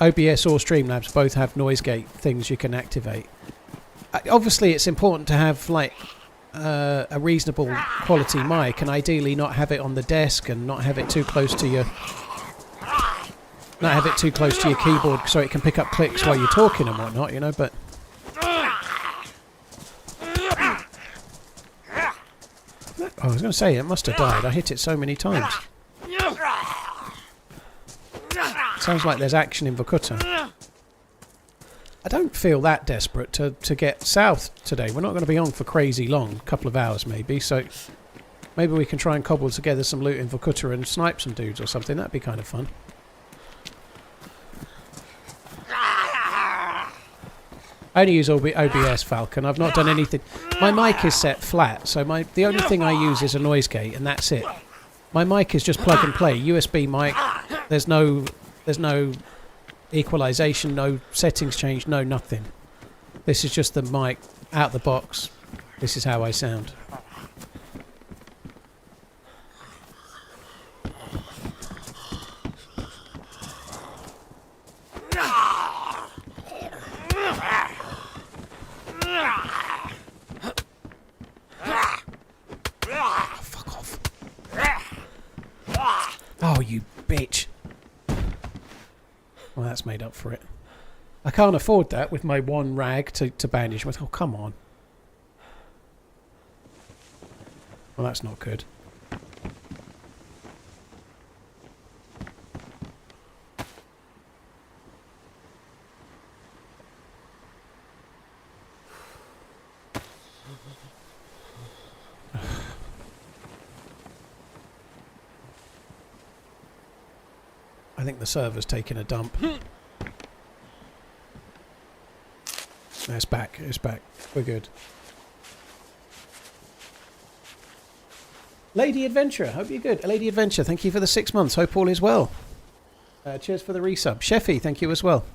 OBS or Streamlabs both have noise gate things you can activate. Obviously, it's important to have like a reasonable quality mic, and ideally not have it on the desk and not have it too close to your keyboard so it can pick up clicks while you're talking and whatnot, you know. But I was going to say, it must have died. I hit it so many times. Sounds like there's action in Vorkuta. I don't feel that desperate to get south today. We're not going to be on for crazy long, a couple of hours maybe, so maybe we can try and cobble together some loot in Vorkuta and snipe some dudes or something. That'd be kind of fun. I only use OBS, Falcon. I've not done anything. My mic is set flat, so the only thing I use is a noise gate, and that's it. My mic is just plug and play. USB mic. There's no equalization, no settings change, no nothing. This is just the mic out the box. This is how I sound. Oh, fuck off. Oh, you bitch. Well, that's made up for it. I can't afford that with my one rag to bandage with. Oh, come on. Well, that's not good. I think the server's taking a dump. No, it's back. It's back. We're good. Lady Adventurer, hope you're good. Lady Adventure, thank you for the 6 months. Hope all is well. Cheers for the resub. Sheffy, thank you as well.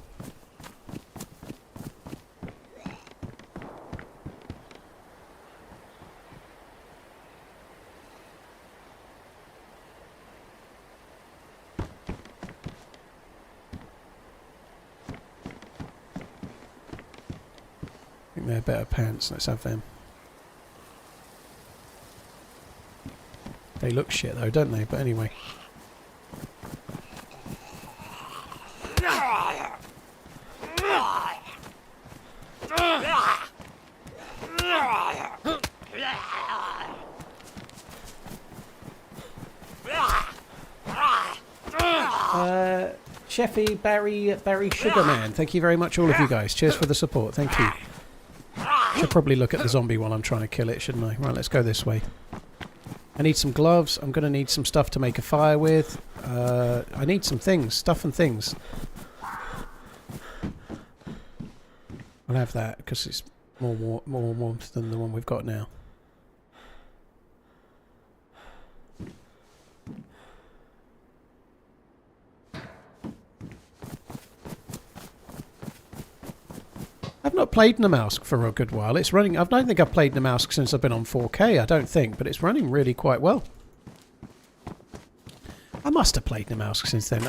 I think they're better pants. Let's have them. They look shit though, don't they? But anyway. Sheffy, Barry Sugarman, thank you very much all of you guys. Cheers for the support, thank you. Should probably look at the zombie while I'm trying to kill it, shouldn't I? Right, let's go this way. I need some gloves. I'm going to need some stuff to make a fire with. I need some things. Stuff and things. I'll have that because it's more warmth than the one we've got now. I've not played Namalsk for a good while. It's running. I don't think I've played Namalsk since I've been on 4K. I don't think, but it's running really quite well. I must have played Namalsk since then.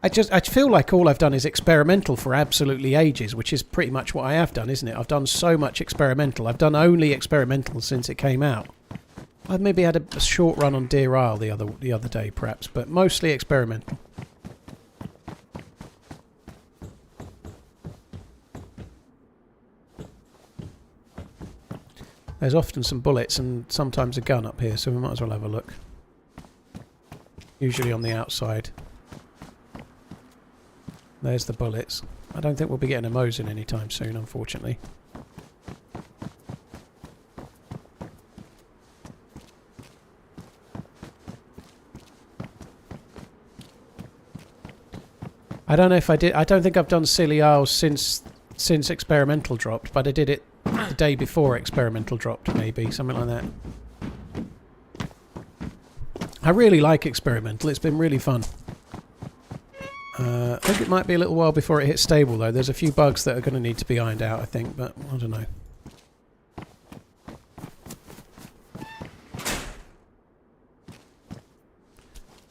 I feel like all I've done is experimental for absolutely ages, which is pretty much what I have done, isn't it? I've done so much experimental. I've done only experimental since it came out. I've maybe had a short run on Deer Isle the other day, perhaps, but mostly experimental. There's often some bullets and sometimes a gun up here, so we might as well have a look. Usually on the outside. There's the bullets. I don't think we'll be getting a Mosin anytime soon, unfortunately. I don't know if I did. I don't think I've done Silly Isles since Experimental dropped, but I did it the day before Experimental dropped, maybe something like that. I really like Experimental. It's been really fun. I think it might be a little while before it hits stable, though. There's a few bugs that are going to need to be ironed out, I think, but I don't know.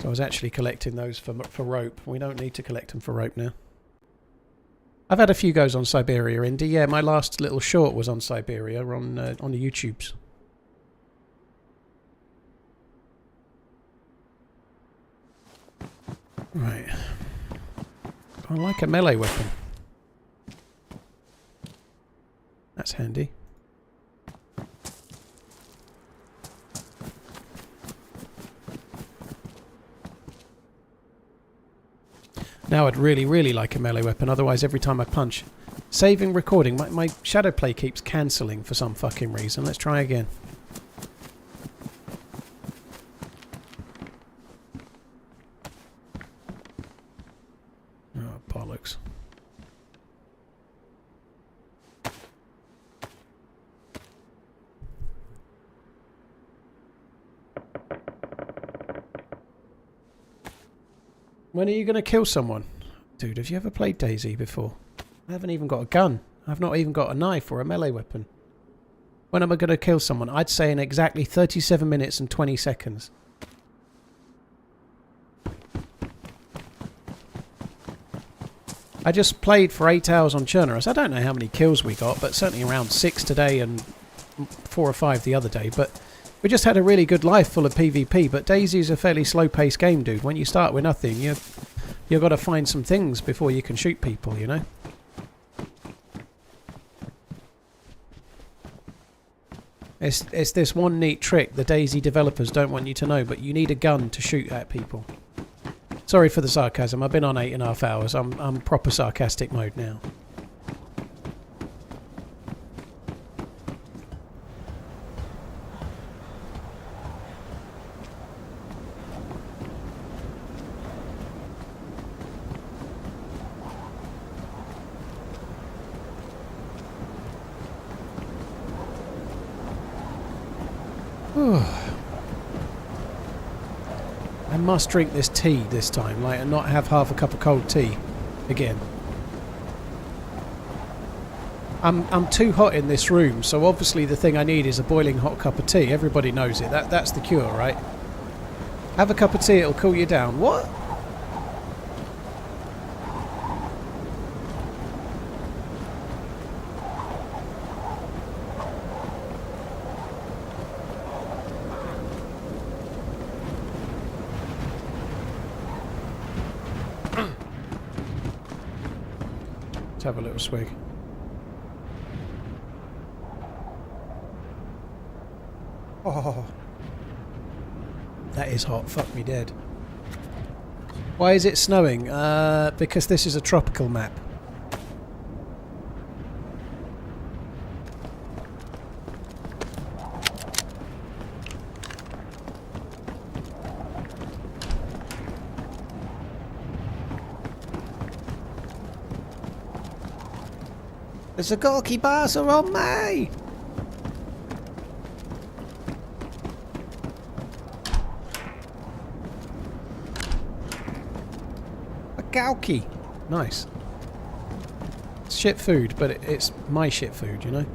So I was actually collecting those for rope. We don't need to collect them for rope now. I've had a few goes on Siberia, Indy. Yeah, my last little short was on Siberia on the YouTubes. Right. I like a melee weapon. That's handy. Now I'd really, really like a melee weapon, otherwise every time I punch... Saving recording. My shadow play keeps cancelling for some fucking reason. Let's try again. Oh, bollocks. When are you going to kill someone? Dude, have you ever played DayZ before? I haven't even got a gun. I've not even got a knife or a melee weapon. When am I going to kill someone? I'd say in exactly 37 minutes and 20 seconds. I just played for 8 hours on Chernarus. I don't know how many kills we got, but certainly around 6 today and 4 or 5 the other day. But we just had a really good life full of PvP. But DayZ is a fairly slow-paced game, dude. When you start with nothing, you've got to find some things before you can shoot people, you know? It's this one neat trick the DayZ developers don't want you to know, but you need a gun to shoot at people. Sorry for the sarcasm. I've been on 8.5 hours. I'm proper sarcastic mode now. I must drink this tea this time, like, and not have half a cup of cold tea again. I'm too hot in this room, so obviously the thing I need is a boiling hot cup of tea. Everybody knows it. That's the cure, right? Have a cup of tea, it'll cool you down. What? Let's have a little swig. Oh, that is hot. Fuck me dead. Why is it snowing? Because this is a tropical map. The Zagorki bars are on me! Galki. Nice. It's shit food, but it's my shit food, you know?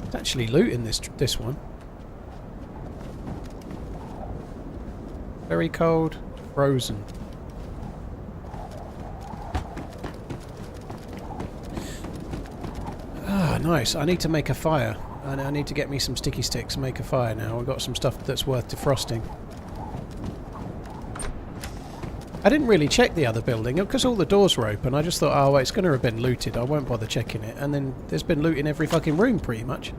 It's actually loot in this one. Very cold, frozen. Ah, nice. I need to make a fire. I need to get me some sticky sticks and make a fire now. I've got some stuff that's worth defrosting. I didn't really check the other building because all the doors were open. I just thought, oh, well, it's going to have been looted. I won't bother checking it. And then there's been loot in every fucking room, pretty much.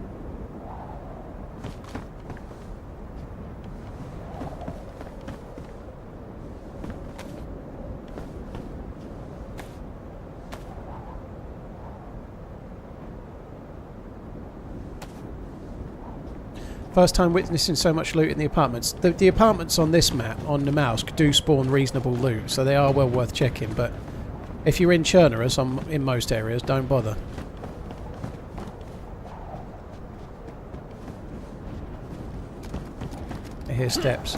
First time witnessing so much loot in the apartments. The apartments on this map, on Namalsk, do spawn reasonable loot, so they are well worth checking, but if you're in Chernarus, in most areas, don't bother. I hear steps.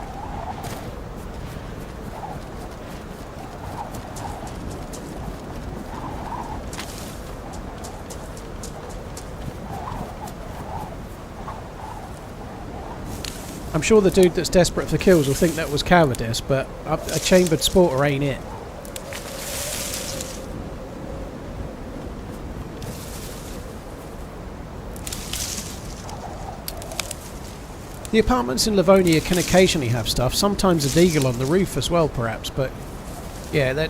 I'm sure the dude that's desperate for kills will think that was cowardice, but a chambered sporter ain't it. The apartments in Livonia can occasionally have stuff, sometimes a deagle on the roof as well perhaps, but yeah,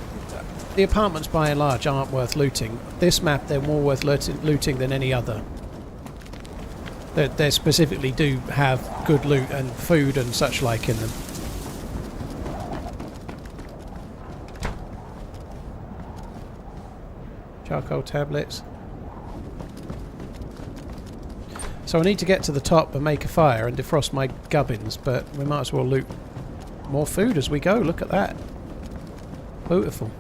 the apartments by and large aren't worth looting. This map they're more worth looting than any other. They specifically do have good loot and food and such like in them. Charcoal tablets. So I need to get to the top and make a fire and defrost my gubbins, but we might as well loot more food as we go. Look at that. Beautiful.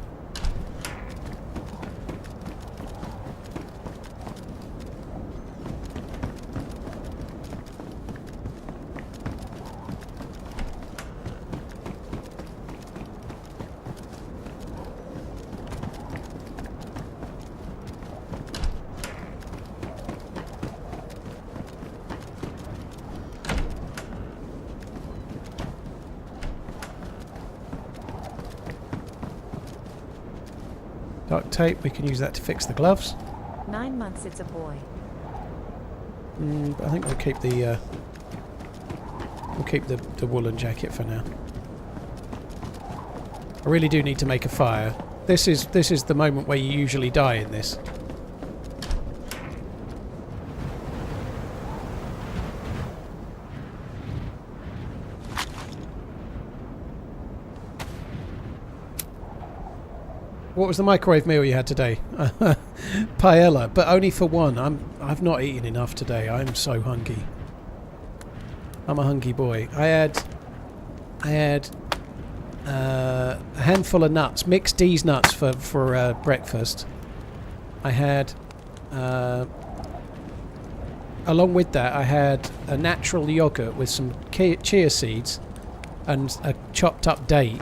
Duct tape, we can use that to fix the gloves. 9 months, it's a boy. I think we'll keep the woolen jacket for now. I really do need to make a fire. This is the moment where you usually die in this. What was the microwave meal you had today? Paella, but only for one. I've not eaten enough today. I'm so hungry. I'm a hungry boy. I had a handful of nuts, mixed D's nuts for breakfast. I had along with that, I had a natural yogurt with some chia seeds and a chopped up date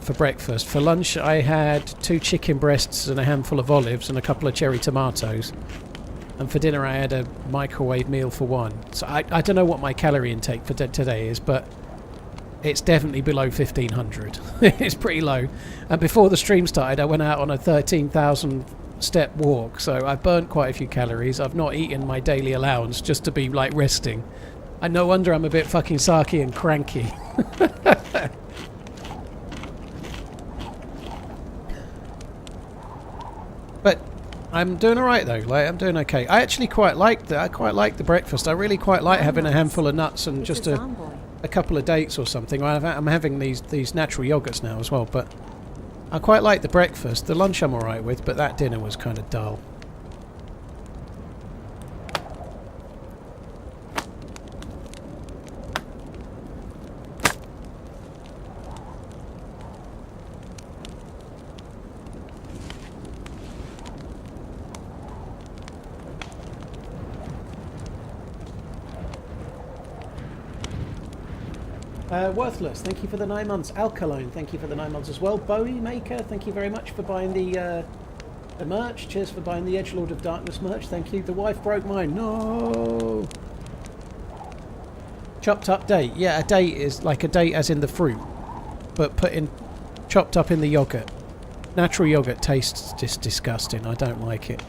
for breakfast. For lunch, I had 2 chicken breasts and a handful of olives and a couple of cherry tomatoes. And for dinner, I had a microwave meal for 1. So I don't know what my calorie intake for today is, but it's definitely below 1,500. It's pretty low. And before the stream started, I went out on a 13,000 step walk, so I burnt quite a few calories. I've not eaten my daily allowance just to be like resting. And no wonder I'm a bit fucking sarky and cranky. But I'm doing alright though, like I'm doing okay. I actually quite like the breakfast. I really quite like having a handful of nuts and just a couple of dates or something. I'm having these natural yogurts now as well, but I quite like the breakfast. The lunch I'm alright with, but that dinner was kind of dull. Worthless, thank you for the 9 months. Alkaline, thank you for the 9 months as well. Bowie Maker, thank you very much for buying the merch. Cheers for buying the Edgelord of Darkness merch, thank you. The wife broke mine, no! Chopped up date, yeah, a date is like a date as in the fruit, but chopped up in the yogurt. Natural yogurt tastes just disgusting, I don't like it.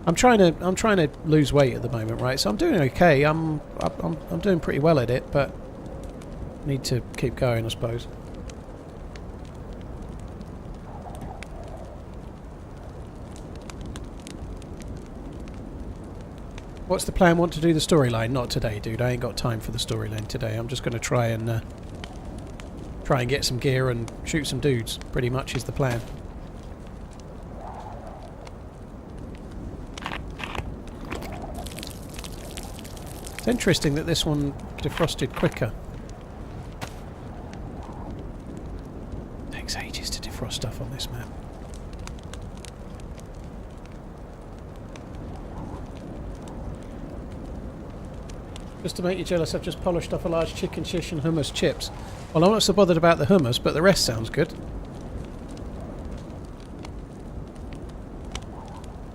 I'm trying to lose weight at the moment, right? So I'm doing okay. I'm doing pretty well at it, but need to keep going, I suppose. What's the plan? Want to do the storyline? Not today, dude. I ain't got time for the storyline today. I'm just going to try and get some gear and shoot some dudes. Pretty much is the plan. It's interesting that this one defrosted quicker. Takes ages to defrost stuff on this map. Just to make you jealous, I've just polished off a large chicken shish and hummus chips. Well, I'm not so bothered about the hummus, but the rest sounds good.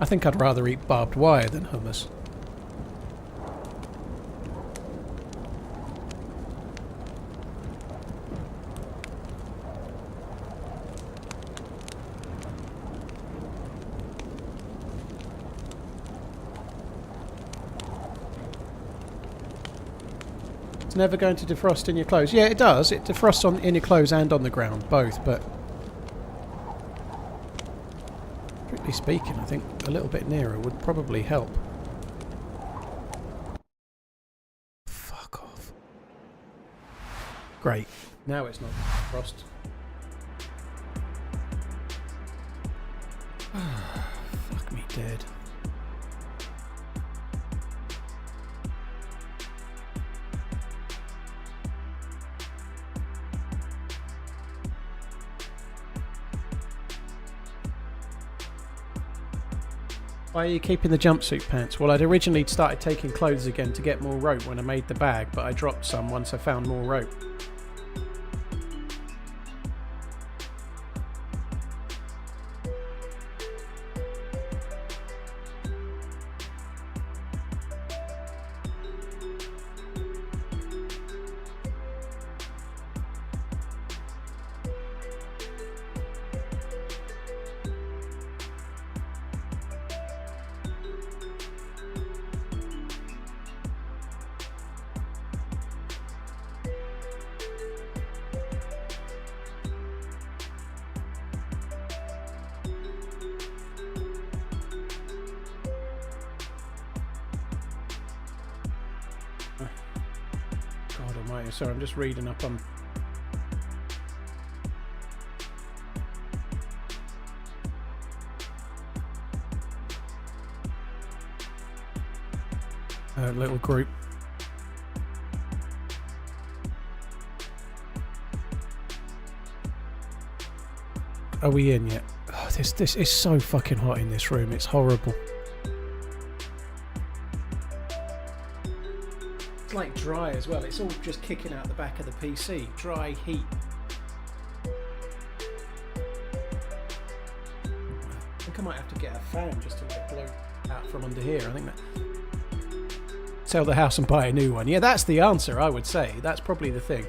I think I'd rather eat barbed wire than hummus. It's never going to defrost in your clothes. Yeah, it does. It defrosts in your clothes and on the ground, both, but strictly speaking, I think a little bit nearer would probably help. Fuck off. Great. Now it's not defrost. Fuck me dead. Why are you keeping the jumpsuit pants? Well, I'd originally started taking clothes again to get more rope when I made the bag, but I dropped some once I found more rope. God almighty, sorry, I'm just reading up on... a little group. Are we in yet? Oh, this is so fucking hot in this room. It's horrible. It's like dry as well. It's all just kicking out the back of the PC. Dry heat. I think I might have to get a fan just to like blow out from under here. I think that... Sell the house and buy a new one. Yeah, that's the answer, I would say. That's probably the thing.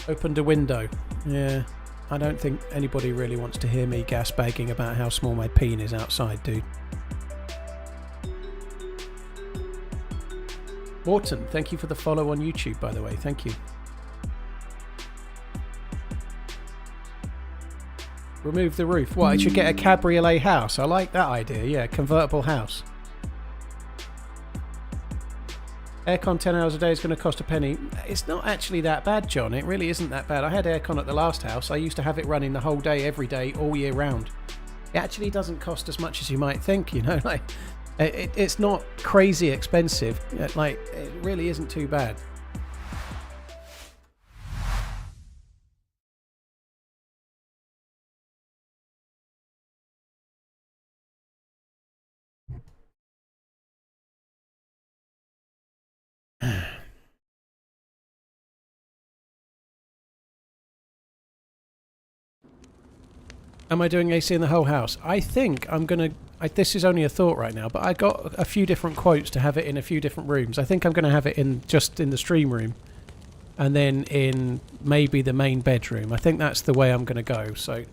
Opened a window. Yeah, I don't think anybody really wants to hear me gas bagging about how small my peen is outside, dude. Morton, thank you for the follow on YouTube, by the way. Thank you. Remove the roof. What, I should get a cabriolet house. I like that idea. Yeah, convertible house. Aircon 10 hours a day is going to cost a penny. It's not actually that bad, John. It really isn't that bad. I had aircon at the last house. I used to have it running the whole day, every day, all year round. It actually doesn't cost as much as you might think, you know. Like, it's not crazy expensive. Like, it really isn't too bad. Am I doing AC in the whole house? I think I'm going to... This is only a thought right now, but I got a few different quotes to have it in a few different rooms. I think I'm going to have it in just in the stream room and then in maybe the main bedroom. I think that's the way I'm going to go. So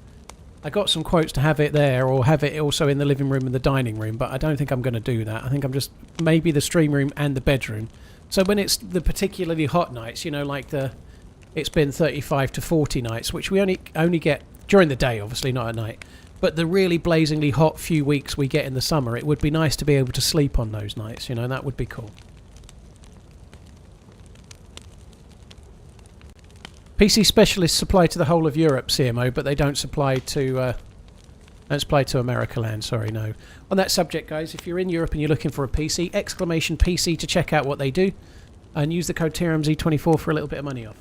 I got some quotes to have it there or have it also in the living room and the dining room, but I don't think I'm going to do that. I think I'm just maybe the stream room and the bedroom. So when it's the particularly hot nights, you know, like it's been 35 to 40 nights, which we only get during the day, obviously, not at night. But the really blazingly hot few weeks we get in the summer, it would be nice to be able to sleep on those nights, you know, that would be cool. PC specialists supply to the whole of Europe, CMO, but they don't supply to America land, sorry, no. On that subject, guys, if you're in Europe and you're looking for a PC, exclamation PC to check out what they do, and use the code TRMZ24 for a little bit of money off.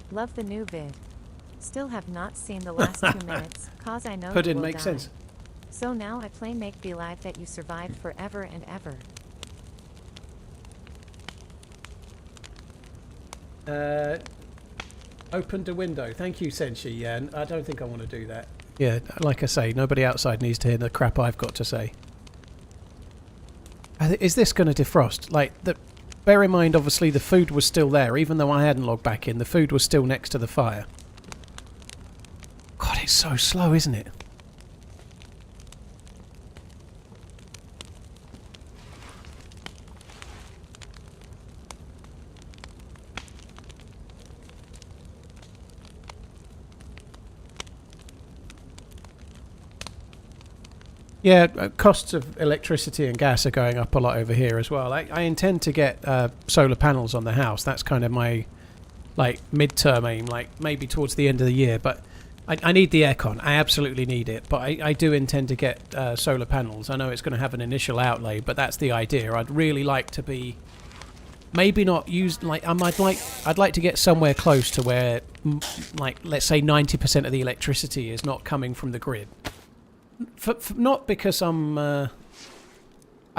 Love the new vid. Still have not seen the last 2 minutes, cause I know Put you in will makes die. sense. So now I play make believe that you survived forever and ever. Opened a window. Thank you, Senshi. Yeah, I don't think I want to do that. Yeah, like I say, nobody outside needs to hear the crap I've got to say. Is this going to defrost? Like, bear in mind, obviously, the food was still there. Even though I hadn't logged back in, the food was still next to the fire. God, it's so slow, isn't it? Yeah, costs of electricity and gas are going up a lot over here as well. I intend to get solar panels on the house. That's kind of my mid-term aim, like maybe towards the end of the year. But I need the aircon. I absolutely need it. But I do intend to get solar panels. I know it's going to have an initial outlay, but that's the idea. I'd really like to be maybe not used I'd like to get somewhere close to where let's say 90% of the electricity is not coming from the grid. Not because I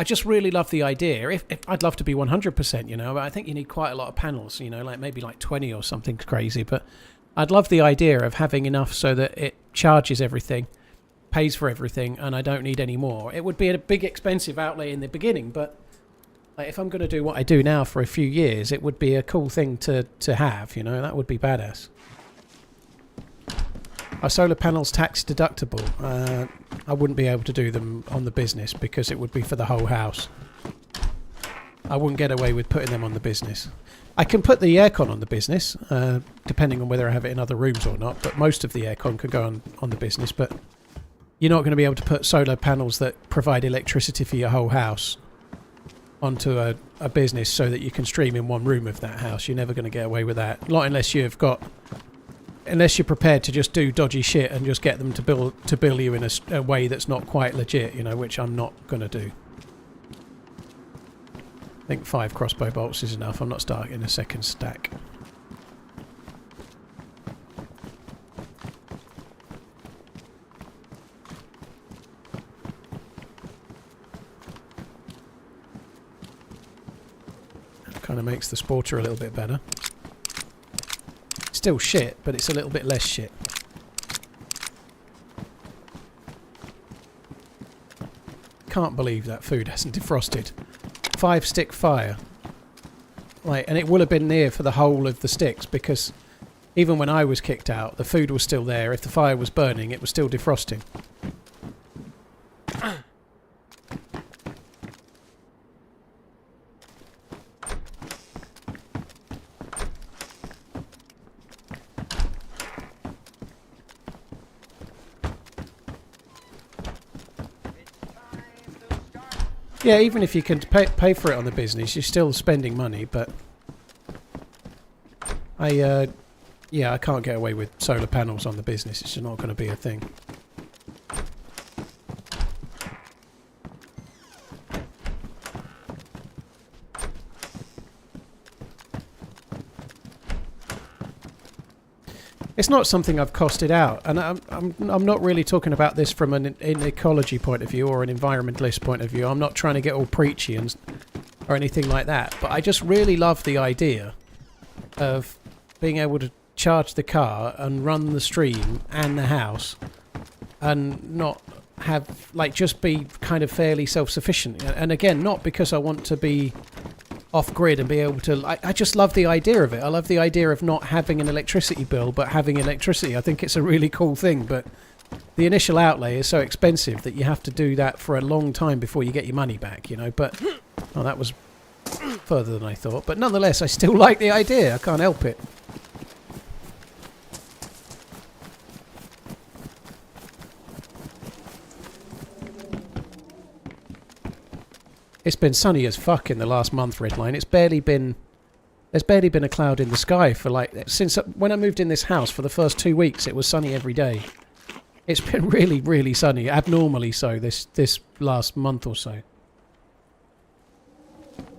just really love the idea. If I'd love to be 100%, you know, but I think you need quite a lot of panels, you know, maybe 20 or something crazy. But I'd love the idea of having enough so that it charges everything, pays for everything, and I don't need any more. It would be a big expensive outlay in the beginning, but if I'm going to do what I do now for a few years, it would be a cool thing to have, you know, that would be badass. Are solar panels tax deductible? I wouldn't be able to do them on the business because it would be for the whole house. I wouldn't get away with putting them on the business. I can put the aircon on the business, depending on whether I have it in other rooms or not, but most of the aircon could go on the business, but you're not going to be able to put solar panels that provide electricity for your whole house onto a business so that you can stream in one room of that house. You're never going to get away with that. Not unless unless you're prepared to just do dodgy shit and just get them to bill you in a way that's not quite legit, you know, which I'm not going to do. think 5 crossbow bolts is enough. I'm not starting a second stack. Kind of makes the sporter a little bit better. Still shit, but it's a little bit less shit. Can't believe that food hasn't defrosted. 5-stick fire. Like, and it will have been near for the whole of the sticks, because even when I was kicked out, the food was still there. If the fire was burning, it was still defrosting. Yeah, even if you can pay for it on the business, you're still spending money, but yeah, I can't get away with solar panels on the business. It's just not going to be a thing. It's not something I've costed out, and I'm not really talking about this from an ecology point of view or an environmentalist point of view. I'm not trying to get all preachy and or anything like that, but I just really love the idea of being able to charge the car and run the stream and the house and not have, like, just be kind of fairly self-sufficient. And again, not because I want to be off-grid and be able to... I just love the idea of it. I love the idea of not having an electricity bill, but having electricity. I think it's a really cool thing, but the initial outlay is so expensive that you have to do that for a long time before you get your money back, you know. But, oh, that was further than I thought. But nonetheless, I still like the idea. I can't help it. It's been sunny as fuck in the last month, Redline. There's barely been a cloud in the sky for, like, since when I moved in this house. For the first 2 weeks it was sunny every day. It's been really, really sunny, abnormally so this last month or so.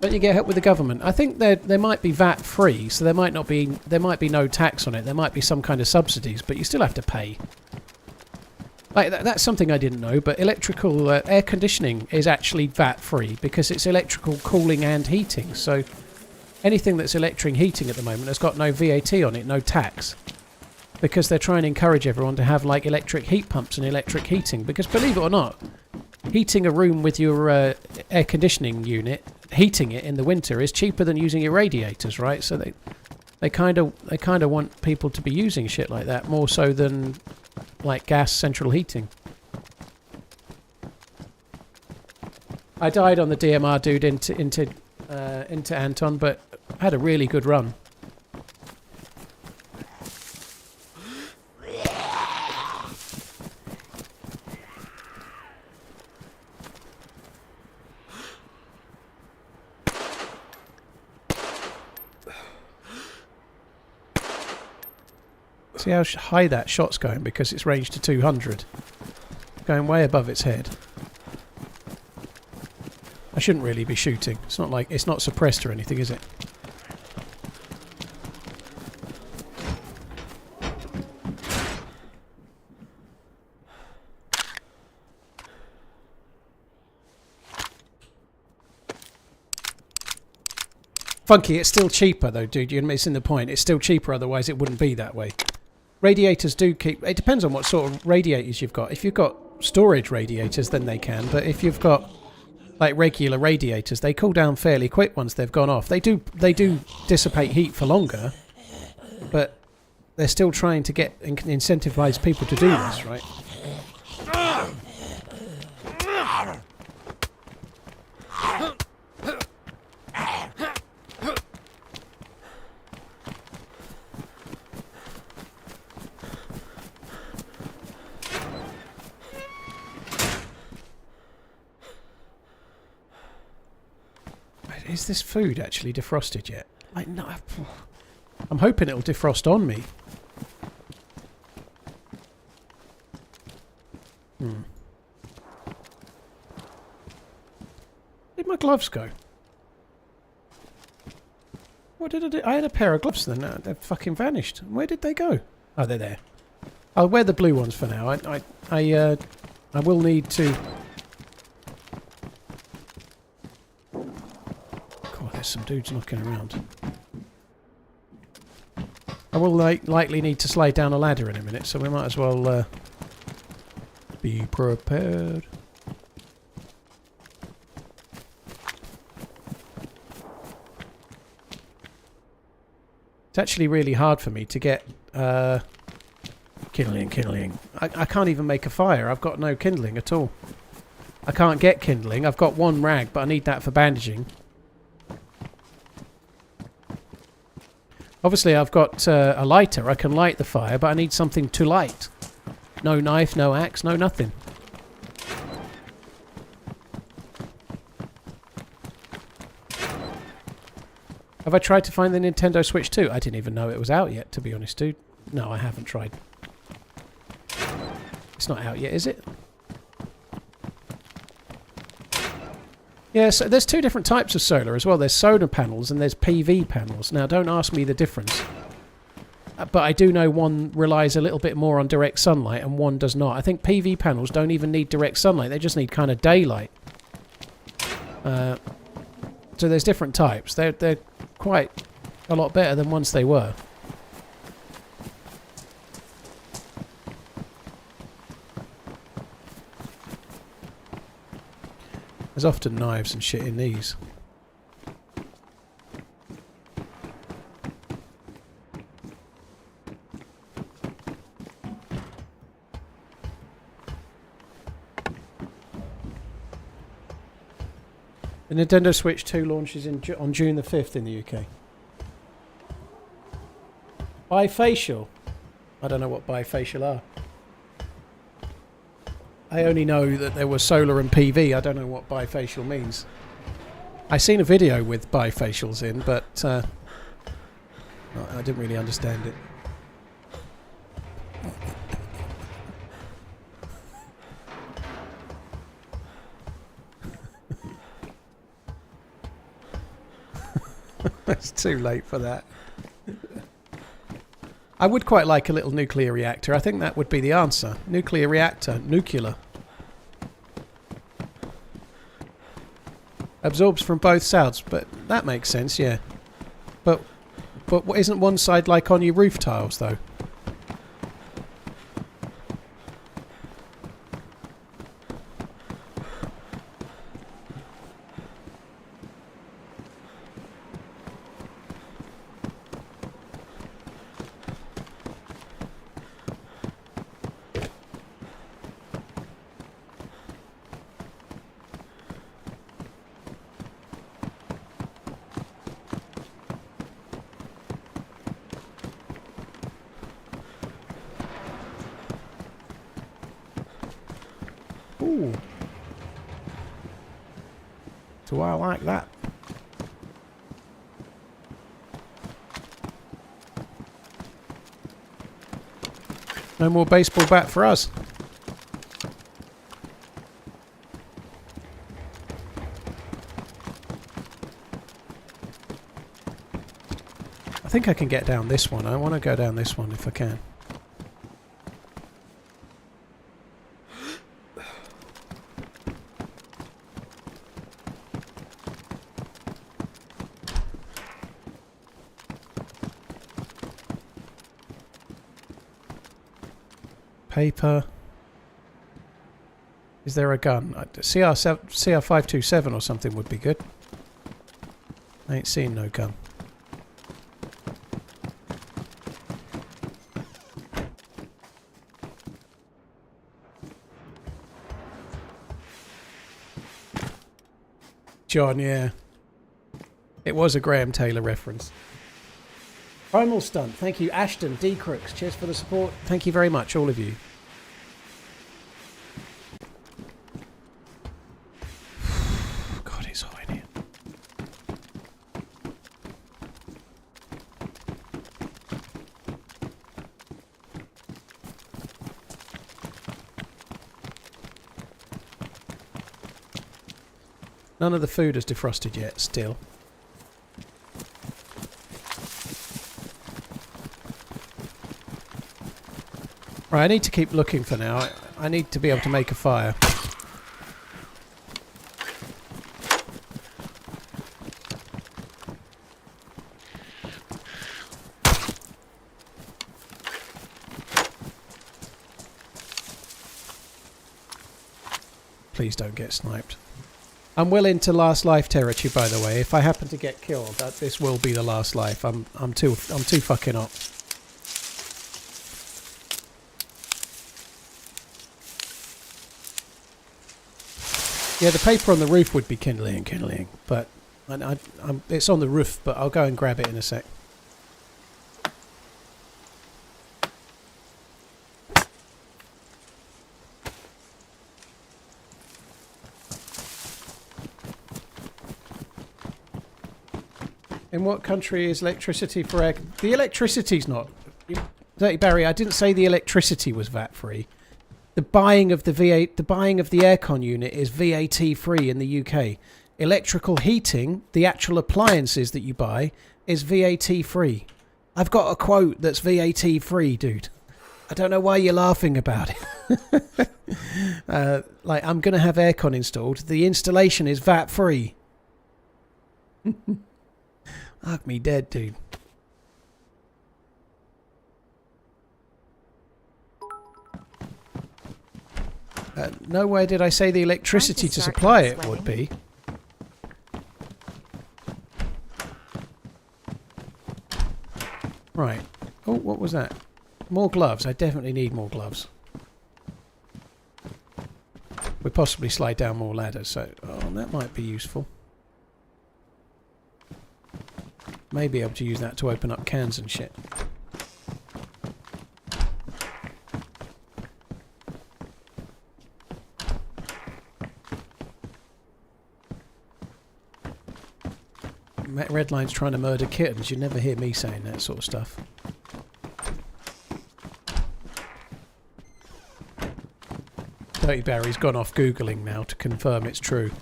Don't you get help with the government? I think they might be VAT free, so there might be no tax on it. There might be some kind of subsidies, but you still have to pay. Like, that's something I didn't know, but electrical air conditioning is actually VAT-free because it's electrical cooling and heating. So anything that's electric heating at the moment has got no VAT on it, no tax. Because they're trying to encourage everyone to have, like, electric heat pumps and electric heating. Because, believe it or not, heating a room with your air conditioning unit, heating it in the winter, is cheaper than using your radiators, right? So they kind of want people to be using shit like that more so than, like, gas central heating. I died on the DMR dude into Anton, but I had a really good run. See how high that shot's going because it's ranged to 200. Going way above its head. I shouldn't really be shooting. It's not like it's not suppressed or anything, is it? Funky, it's still cheaper though, dude. You're missing the point. It's still cheaper, otherwise it wouldn't be that way. Radiators do keep... It depends on what sort of radiators you've got. If you've got storage radiators, then they can. But if you've got, like, regular radiators, they cool down fairly quick once they've gone off. They do dissipate heat for longer, but they're still trying to get incentivize people to do this, right? Is this food actually defrosted yet? Like, no, I'm hoping it'll defrost on me. Where'd my gloves go? What did I do? I had a pair of gloves then. They've fucking vanished. Where did they go? Oh, they're there. I'll wear the blue ones for now. I will need to... God, there's some dudes knocking around. I will likely need to slide down a ladder in a minute, so we might as well be prepared. It's actually really hard for me to get kindling. I can't even make a fire. I've got no kindling at all. I can't get kindling. I've got one rag, but I need that for bandaging. Obviously, I've got a lighter. I can light the fire, but I need something to light. No knife, no axe, no nothing. Have I tried to find the Nintendo Switch 2? I didn't even know it was out yet, to be honest, dude. No, I haven't tried. It's not out yet, is it? Yeah, so there's two different types of solar as well. There's solar panels and there's PV panels. Now, don't ask me the difference. But I do know one relies a little bit more on direct sunlight and one does not. I think PV panels don't even need direct sunlight. They just need kind of daylight. So there's different types. They're quite a lot better than once they were. There's often knives and shit in these. The Nintendo Switch 2 launches on June the 5th in the UK. Bifacial? I don't know what bifacial are. I only know that there was solar and PV. I don't know what bifacial means. I seen a video with bifacials in, but I didn't really understand it. It's too late for that. I would quite like a little nuclear reactor. I think that would be the answer. Nuclear reactor. Nuclear. Absorbs from both sides, but that makes sense, yeah. But isn't one side like on your roof tiles, though? Ooh. Do I like that? No more baseball bat for us. I think I can get down this one. I want to go down this one if I can. Paper. Is there a gun? CR527 or something would be good. I ain't seen no gun. John, yeah. It was a Graham Taylor reference. Primal Stunt, thank you. Ashton, D. Crooks, cheers for the support. Thank you very much, all of you. God, it's hot in here. None of the food has defrosted yet, still. Right, I need to keep looking for now. I need to be able to make a fire. Please don't get sniped. I'm well into last life territory, by the way. If I happen to get killed, this will be the last life. I'm too fucking up. Yeah, the paper on the roof would be kindling, but it's on the roof. But I'll go and grab it in a sec. In what country is electricity for air? The electricity's not. Dirty Barry, I didn't say the electricity was VAT free. The buying of the aircon unit is VAT free in the UK. Electrical heating, the actual appliances that you buy, is VAT free. I've got a quote that's VAT free, dude. I don't know why you're laughing about it. Like, I'm going to have aircon installed. The installation is VAT free. Fuck me dead, dude. Nowhere did I say the electricity to supply it would be. Right. Oh, what was that? More gloves. I definitely need more gloves. We'll possibly slide down more ladders, so that might be useful. May be able to use that to open up cans and shit. Redline's trying to murder kittens. You never hear me saying that sort of stuff. Dirty Barry's gone off Googling now to confirm it's true.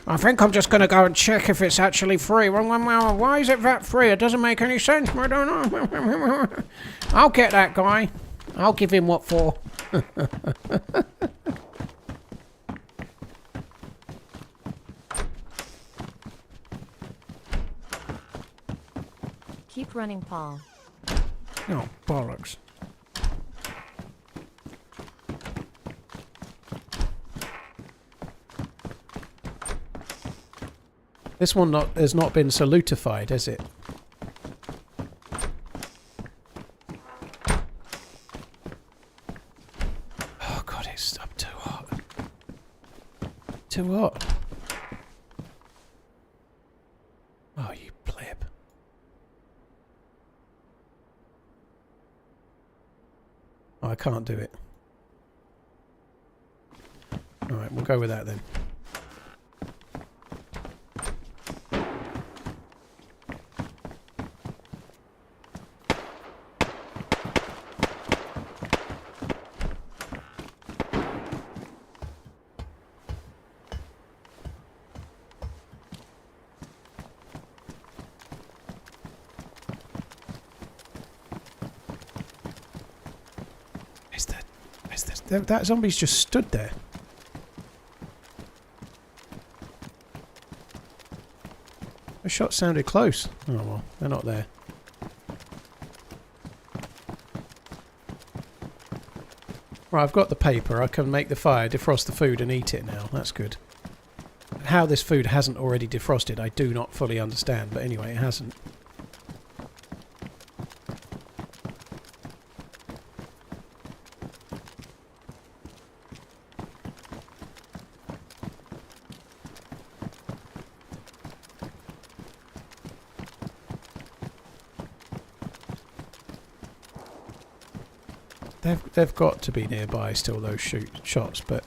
I think I'm just going to go and check if it's actually free. Why is it that free? It doesn't make any sense. I don't know. I'll get that guy. I'll give him what for. Keep running, Paul. Oh, bollocks. This one has not been salutified, has it? Oh god, it's up too hot. Too hot. Oh, you pleb. Oh, I can't do it. Alright, we'll go with that then. That zombie's just stood there. The shot sounded close. Oh well, they're not there. Right, I've got the paper. I can make the fire, defrost the food and eat it now. That's good. How this food hasn't already defrosted, I do not fully understand. But anyway, it hasn't. They've got to be nearby still, those shots, but...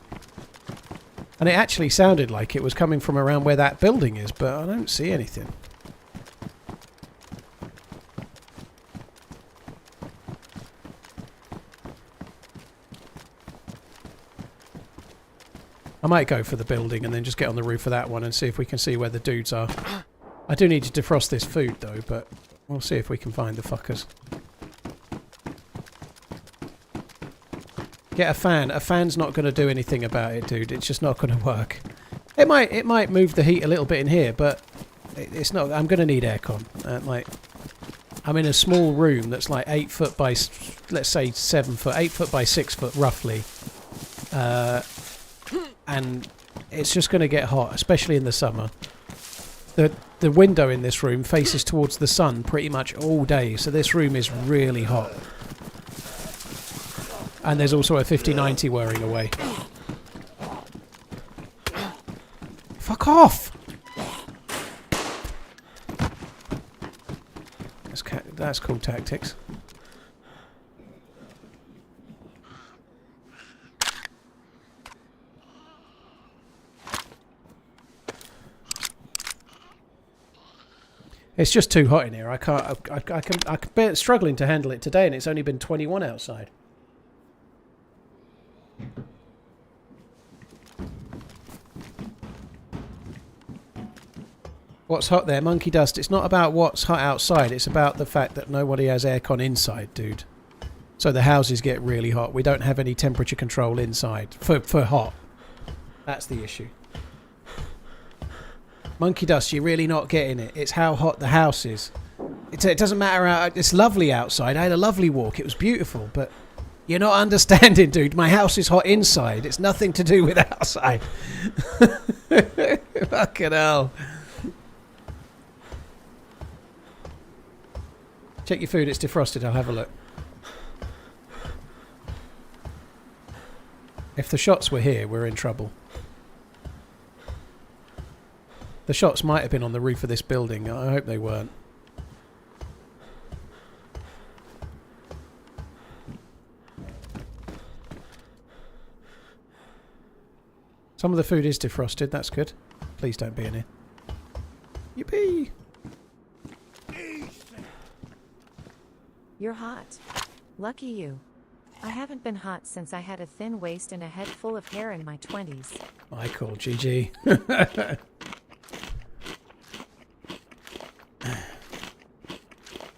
And it actually sounded like it was coming from around where that building is, but I don't see anything. I might go for the building and then just get on the roof of that one and see if we can see where the dudes are. I do need to defrost this food though, but we'll see if we can find the fuckers. Get a fan. A fan's not going to do anything about it, dude. It's just not going to work. It might move the heat a little bit in here, but it's not. I'm going to need aircon. Like, I'm in a small room that's like 8 foot by, let's say 7 foot, 8 foot by 6 foot roughly, and it's just going to get hot, especially in the summer. The window in this room faces towards the sun pretty much all day, so this room is really hot. And there's also a 5090 whirring away. Fuck off! That's cool tactics. It's just too hot in here. I'm struggling to handle it today, and it's only been 21 outside. What's hot there? Monkey dust. It's not about what's hot outside. It's about the fact that nobody has aircon inside, dude. So the houses get really hot. We don't have any temperature control inside for hot. That's the issue. Monkey dust, you're really not getting it. It's how hot the house is. It doesn't matter how... It's lovely outside. I had a lovely walk. It was beautiful, but... You're not understanding, dude. My house is hot inside. It's nothing to do with outside. Fucking hell. Check your food. It's defrosted. I'll have a look. If the shots were here, we're in trouble. The shots might have been on the roof of this building. I hope they weren't. Some of the food is defrosted. That's good. Please don't be in here. Yippee! You're hot. Lucky you. I haven't been hot since I had a thin waist and a head full of hair in my 20s. I call GG.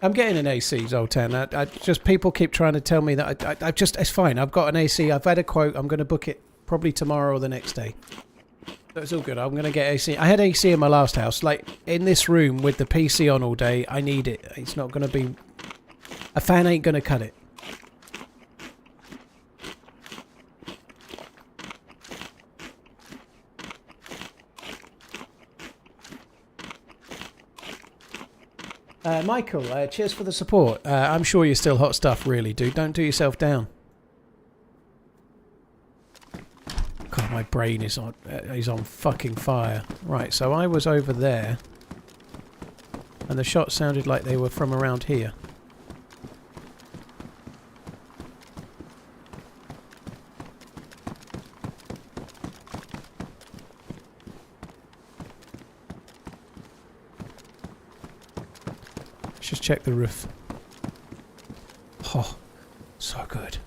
I'm getting an AC, Zoltan. I just people keep trying to tell me that I just it's fine. I've got an AC. I've had a quote. I'm going to book it probably tomorrow or the next day. So it's all good. I'm going to get AC. I had AC in my last house. Like in this room with the PC on all day. I need it. It's not going to be. A fan ain't going to cut it. Michael, cheers for the support. I'm sure you're still hot stuff, really, dude. Don't do yourself down. God, my brain is on fucking fire. Right, so I was over there, and the shots sounded like they were from around here. Just check the roof. Oh, so good.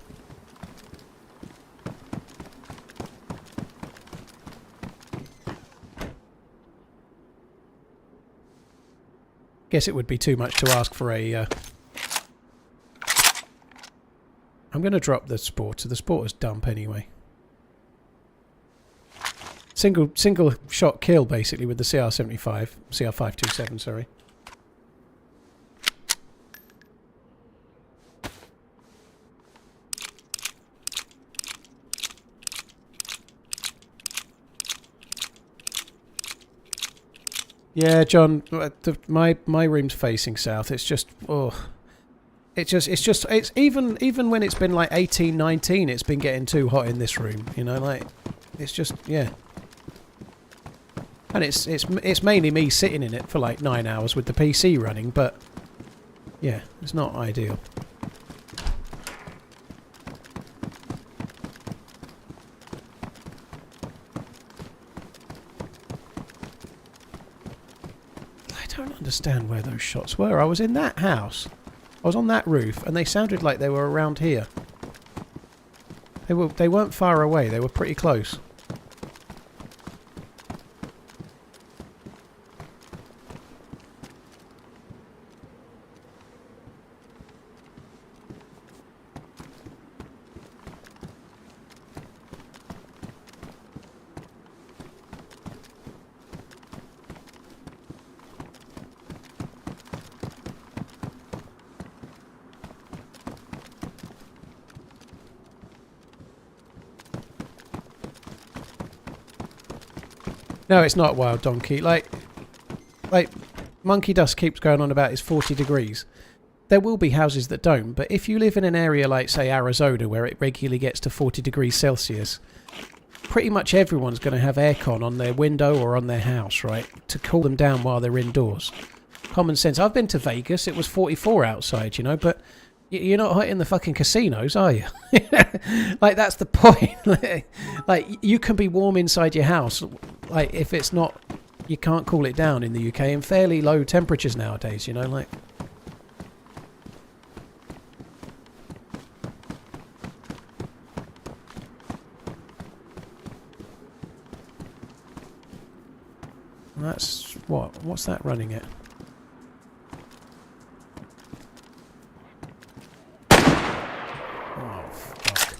Guess it would be too much to ask for a... I'm going to drop the Sporter. The Sporter's dump anyway. Single shot kill basically with the CR75. CR527, sorry. Yeah, John, my room's facing south. It's just, it's even when it's been like 18, 19, it's been getting too hot in this room. You know, like, it's just, yeah. And it's mainly me sitting in it for like 9 hours with the PC running, but yeah, it's not ideal. I don't understand where those shots were. I was in that house. I was on that roof, and they sounded like they were around here. They weren't far away. They were pretty close. No, it's not Wild Donkey. Like Monkey Dust keeps going on about it's 40 degrees. There will be houses that don't, but if you live in an area like, say, Arizona, where it regularly gets to 40 degrees Celsius, pretty much everyone's going to have aircon on their window or on their house, right, to cool them down while they're indoors. Common sense. I've been to Vegas. It was 44 outside, you know, but you're not hot in the fucking casinos, are you? Like, that's the point. Like, you can be warm inside your house. Like, if it's not, you can't cool it down in the UK in fairly low temperatures nowadays, you know, like. That's what? What's that running at? Oh, fuck.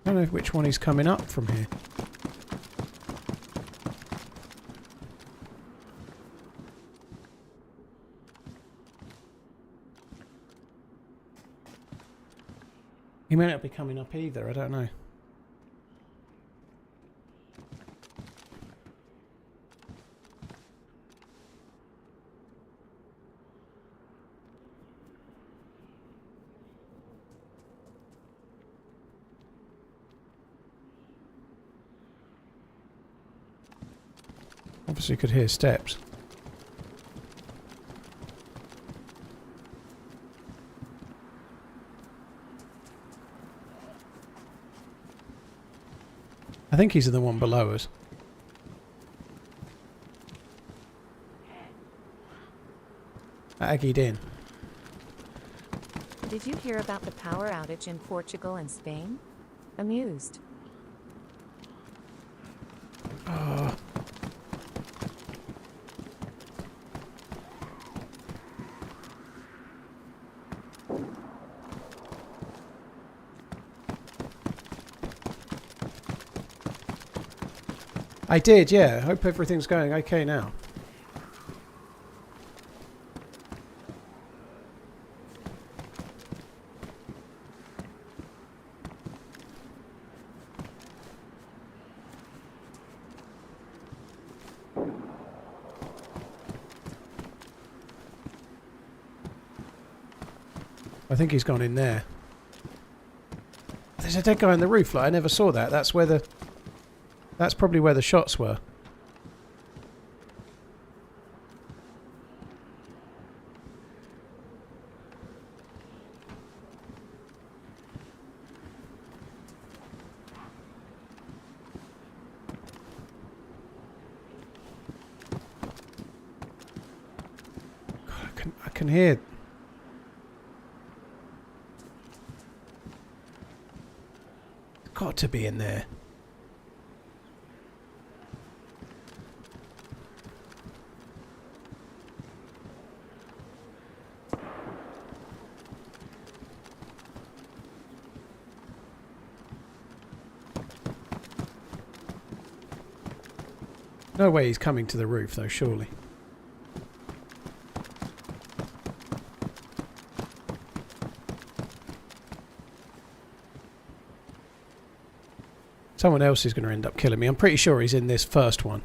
I don't know which one is coming up from here. He may not be coming up either, I don't know. Obviously you could hear steps. I think he's in the one below us. Aggied in. Did you hear about the power outage in Portugal and Spain? Amused. Oh. I did, yeah. Hope everything's going okay now. I think he's gone in there. There's a dead guy on the roof. Like, I never saw that. That's where the... That's probably where the shots were. God, I can hear... It's got to be in there. No way he's coming to the roof, though, surely. Someone else is going to end up killing me. I'm pretty sure he's in this first one.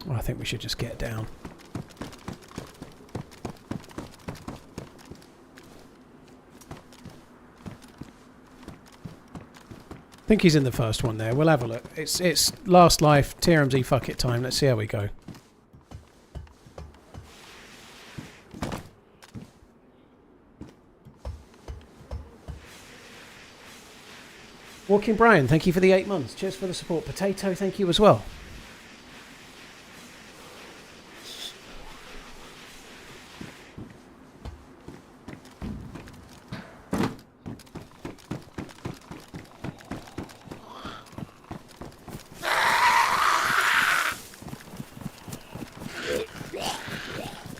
Oh, I think we should just get down. I think he's in the first one there. We'll have a look. It's last life, TRMZ fuck it time. Let's see how we go. Walking Brian, thank you for the 8 months. Cheers for the support. Potato, thank you as well.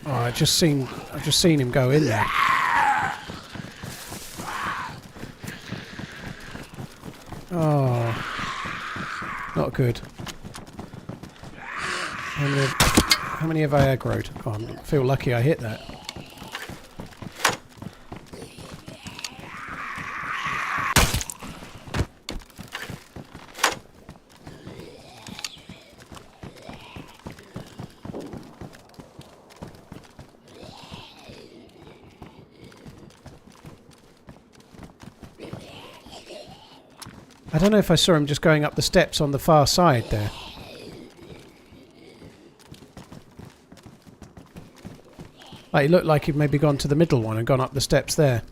Oh, I've just seen him go in there. Oh, not good. How many have I aggroed? Oh, I feel lucky I hit that. I don't know if I saw him just going up the steps on the far side there. Like, he looked like he'd maybe gone to the middle one and gone up the steps there.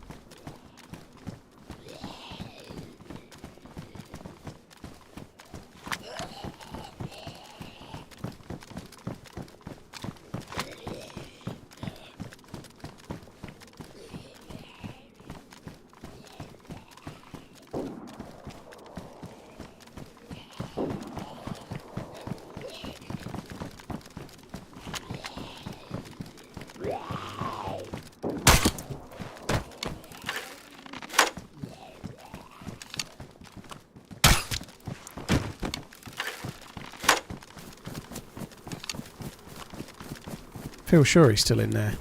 Feel sure he's still in there.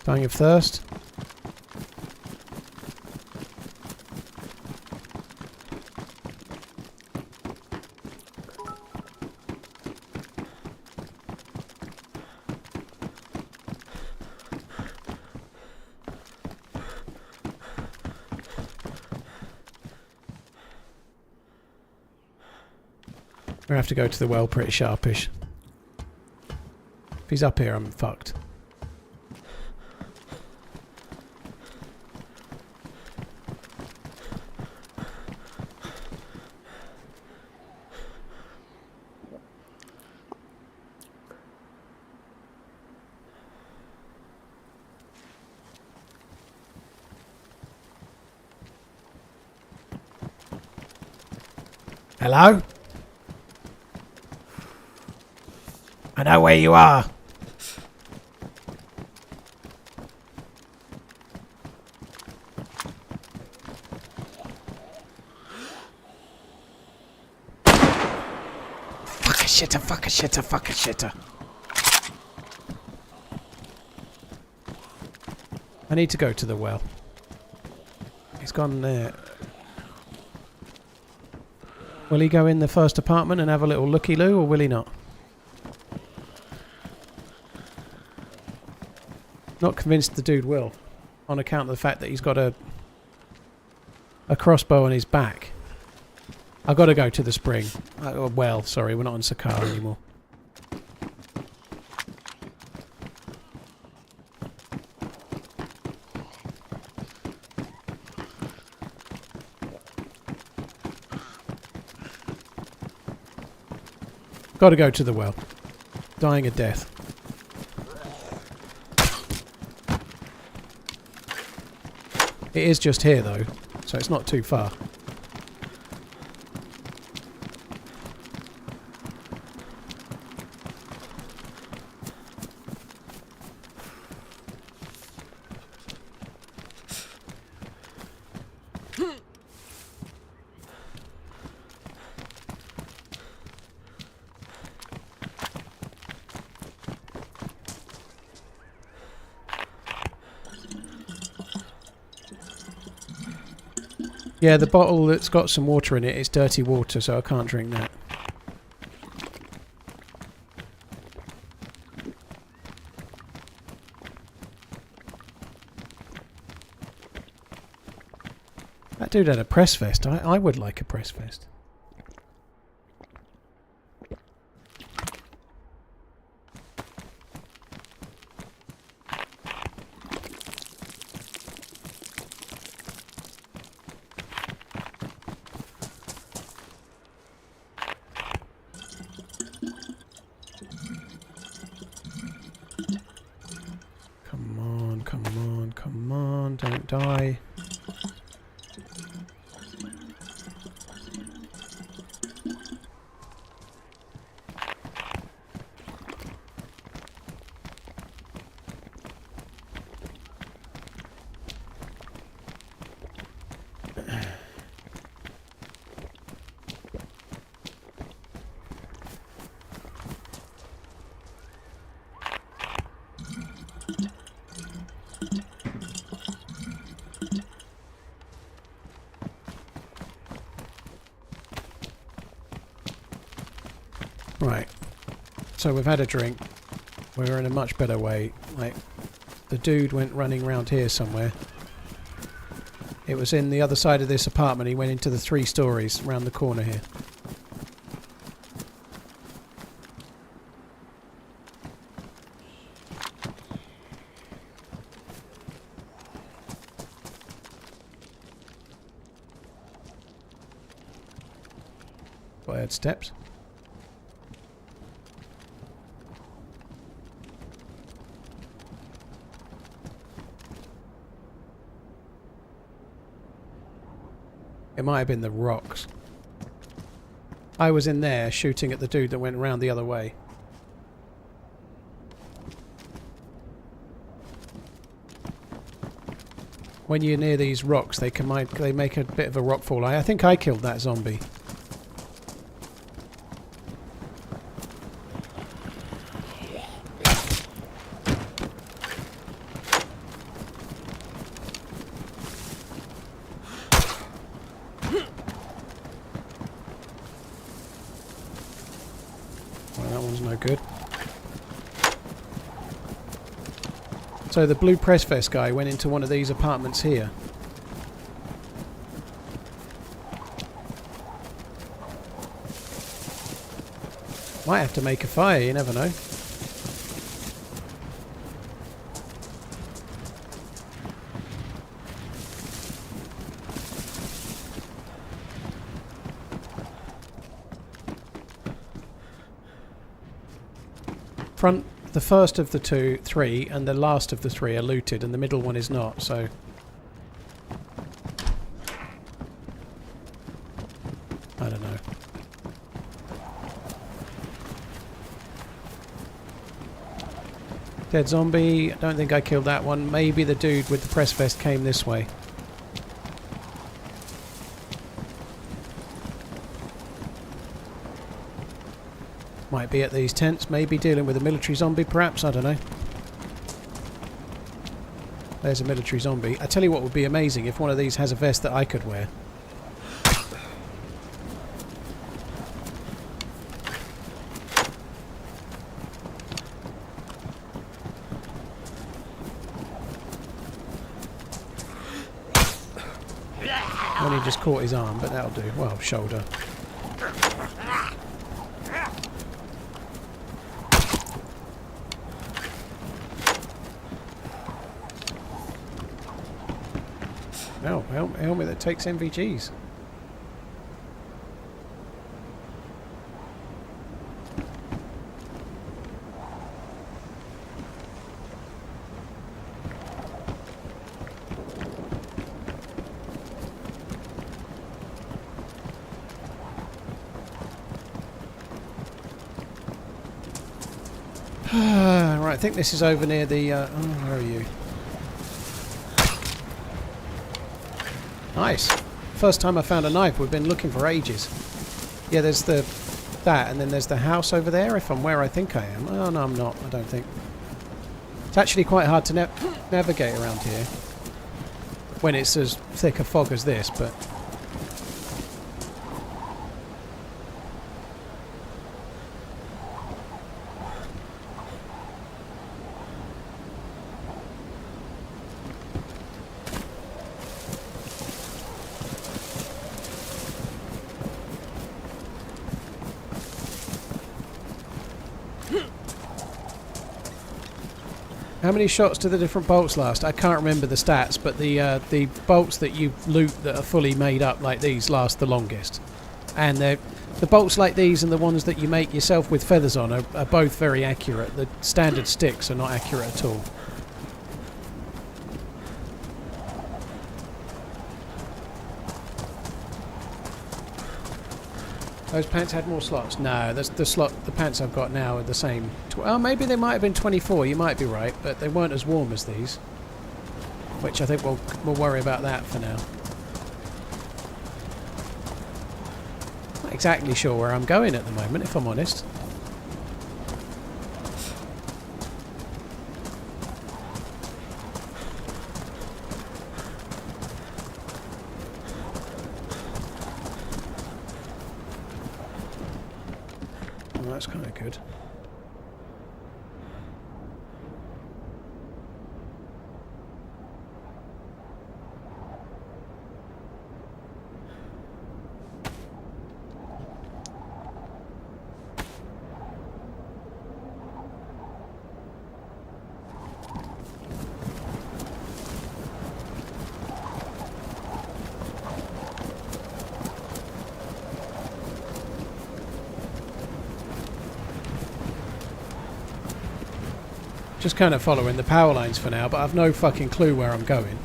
Dying of thirst. We have to go to the well pretty sharpish. If he's up here, I'm fucked. Hello? I know where you are. Fuck a shitter. I need to go to the well. He's gone there. Will he go in the first apartment and have a little looky-loo, or will he not? Not convinced the dude will, on account of the fact that he's got a crossbow on his back. I've got to go to the spring. Well, sorry, we're not on Sakar anymore. Got to go to the well. Dying a death. It is just here though, so it's not too far. Yeah, the bottle that's got some water in it is dirty water, so I can't drink that. That dude had a press vest. I would like a press vest. die. Right, so we've had a drink. We're in a much better way. Like, the dude went running around here somewhere. It was in the other side of this apartment. He went into the 3 stories around the corner here. I heard steps. It might have been the rocks. I was in there shooting at the dude that went around the other way. When you're near these rocks, they make a bit of a rock fall. I think I killed that zombie. Good. So the blue press vest guy went into one of these apartments here. Might have to make a fire, you never know. The first of the 3 and the last of the 3 are looted, and the middle one is not, so... I don't know. Dead zombie. I don't think I killed that one. Maybe the dude with the press vest came this way. Might be at these tents, maybe dealing with a military zombie, perhaps, I don't know. There's a military zombie. I tell you what would be amazing if one of these has a vest that I could wear. Only just caught his arm, but that'll do. Well, shoulder. Oh, helmet that takes MVGs. Right, I think this is over near the... oh, where are you? Nice. First time I found a knife. We've been looking for ages. Yeah, there's that, and then there's the house over there, if I'm where I think I am. Oh, no, I'm not, I don't think. It's actually quite hard to navigate around here when it's as thick a fog as this, but... How many shots do the different bolts last? I can't remember the stats, but the bolts that you loot that are fully made up like these last the longest. And the bolts like these and the ones that you make yourself with feathers on are both very accurate. The standard sticks are not accurate at all. Those pants had more slots. No, the pants I've got now are the same. Oh, maybe they might have been 24. You might be right, but they weren't as warm as these. Which I think we'll worry about that for now. Not exactly sure where I'm going at the moment, if I'm honest. That's kind of good. Just kind of following the power lines for now, but I've no fucking clue where I'm going.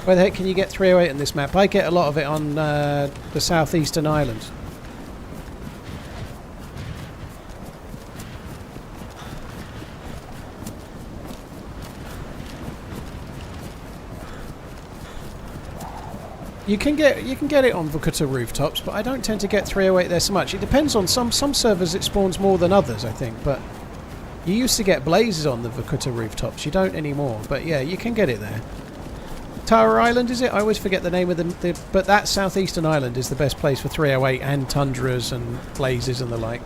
Where the heck can you get 308 on this map? I get a lot of it on the southeastern island. You can get it on Vorkuta rooftops, but I don't tend to get 308 there so much. It depends on some servers. It spawns more than others, I think. But you used to get blazes on the Vorkuta rooftops. You don't anymore. But yeah, you can get it there. Tower Island, is it? I always forget the name of the but that southeastern island is the best place for 308 and tundras and blazes and the like.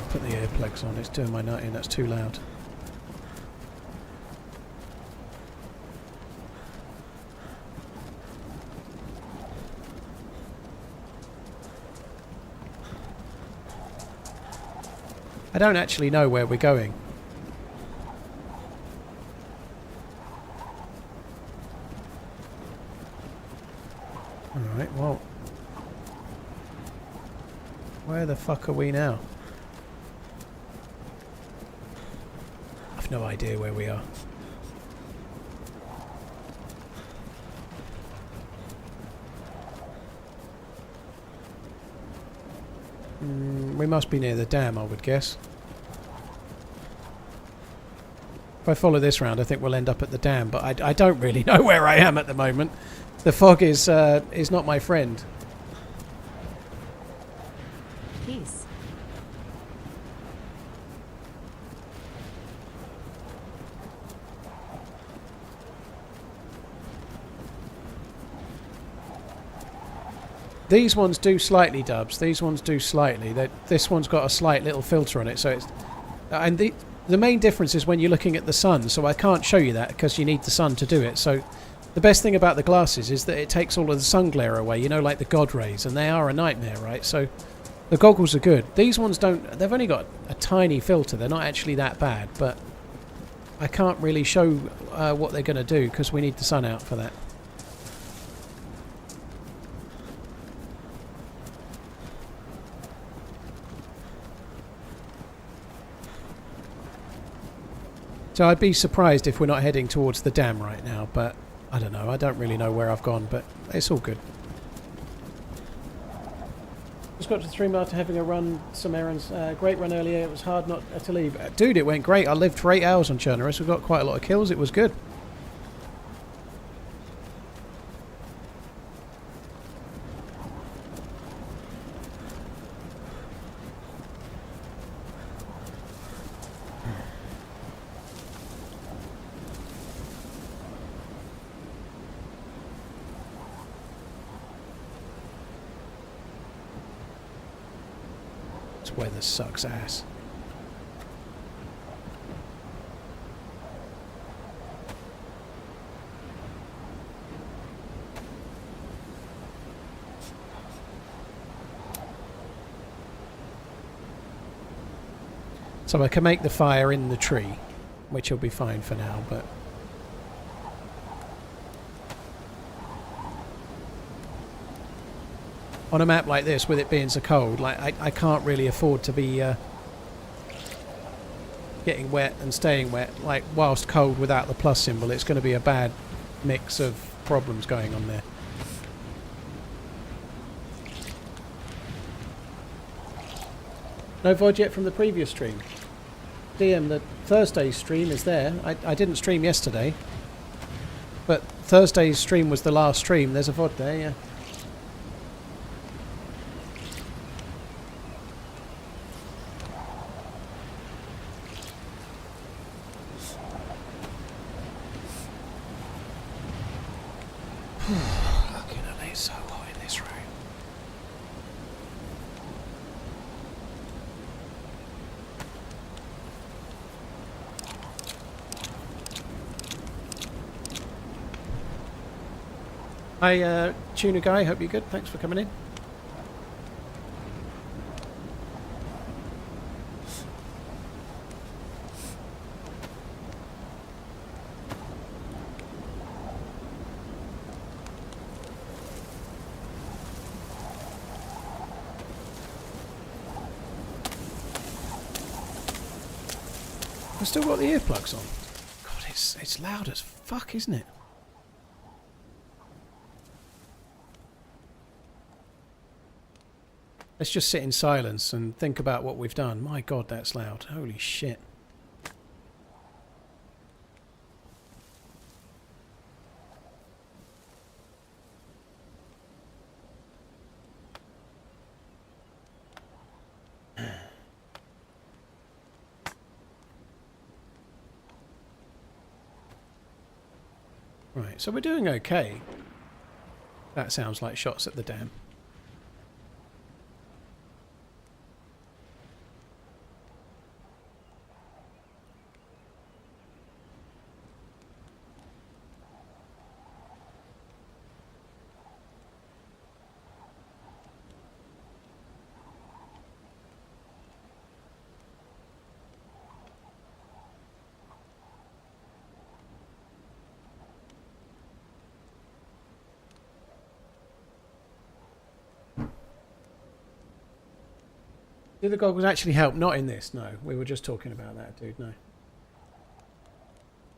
Put the earplugs on. It's doing my nut in. That's too loud. I don't actually know where we're going. Alright, well. Where the fuck are we now? I've no idea where we are. We must be near the dam, I would guess. If I follow this round, I think we'll end up at the dam, but I don't really know where I am at the moment. The fog is not my friend. Peace. These ones do slightly, Dubs. These ones do slightly. This one's got a slight little filter on it, so it's... And the main difference is when you're looking at the sun, so I can't show you that because you need the sun to do it. So the best thing about the glasses is that it takes all of the sun glare away, you know, like the God rays, and they are a nightmare, right? So the goggles are good. These ones don't... They've only got a tiny filter. They're not actually that bad, but I can't really show what they're going to do because we need the sun out for that. So I'd be surprised if we're not heading towards the dam right now, but I don't know. I don't really know where I've gone, but it's all good. Just got to 3 mile after having a run, some errands. Great run earlier. It was hard not to leave. Dude, it went great. I lived for 8 hours on Chernarus. We got quite a lot of kills. It was good. Weather sucks ass. So I can make the fire in the tree, which will be fine for now, but on a map like this, with it being so cold, like I can't really afford to be getting wet and staying wet, like whilst cold without the plus symbol, it's going to be a bad mix of problems going on there. No VOD yet from the previous stream. DM, the Thursday stream is there. I didn't stream yesterday, but Thursday's stream was the last stream. There's a VOD there, yeah. Fucking hell, it's so hot in this room. Hi, Tuna Guy, hope you're good. Thanks for coming in. I've still got the earplugs on. God, it's loud as fuck, isn't it? Let's just sit in silence and think about what we've done. My God, that's loud. Holy shit. Right, so we're doing okay. That sounds like shots at the dam. Do the goggles actually help? Not in this, no. We were just talking about that, dude, no.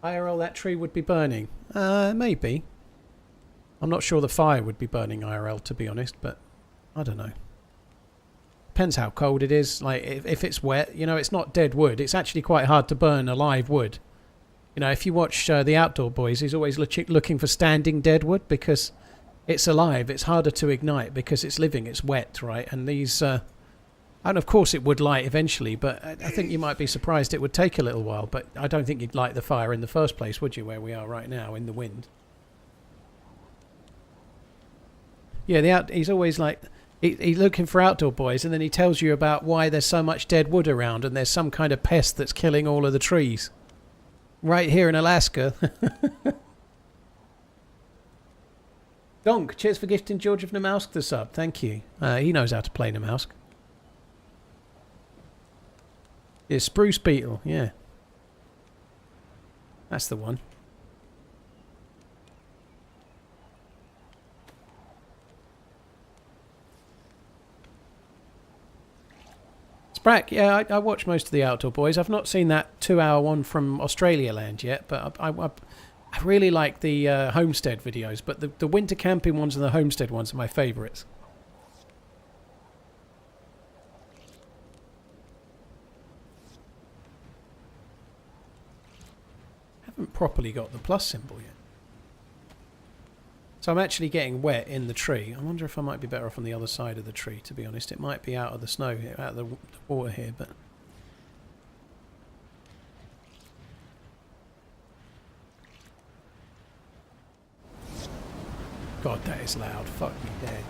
IRL, that tree would be burning. Maybe. I'm not sure the fire would be burning IRL, to be honest, but I don't know. Depends how cold it is. Like, if it's wet, you know, it's not dead wood. It's actually quite hard to burn a live wood. You know, if you watch The Outdoor Boys, he's always looking for standing dead wood because it's alive. It's harder to ignite because it's living, it's wet, right? And these... and of course it would light eventually, but I think you might be surprised it would take a little while. But I don't think you'd light the fire in the first place, would you, where we are right now in the wind? Yeah, he's always like, he's looking for Outdoor Boys, and then he tells you about why there's so much dead wood around and there's some kind of pest that's killing all of the trees. Right here in Alaska. Donk, cheers for gifting George of Namalsk the sub. Thank you. He knows how to play Namalsk. Yeah, spruce beetle, yeah. That's the one. Sprack, yeah, I watch most of the Outdoor Boys. I've not seen that 2-hour one from Australia Land yet, but I really like the homestead videos, but the winter camping ones and the homestead ones are my favourites. Haven't properly got the plus symbol yet. So I'm actually getting wet in the tree. I wonder if I might be better off on the other side of the tree, to be honest. It might be out of the snow here, out of the water here, but... God, that is loud. Fuck me dead.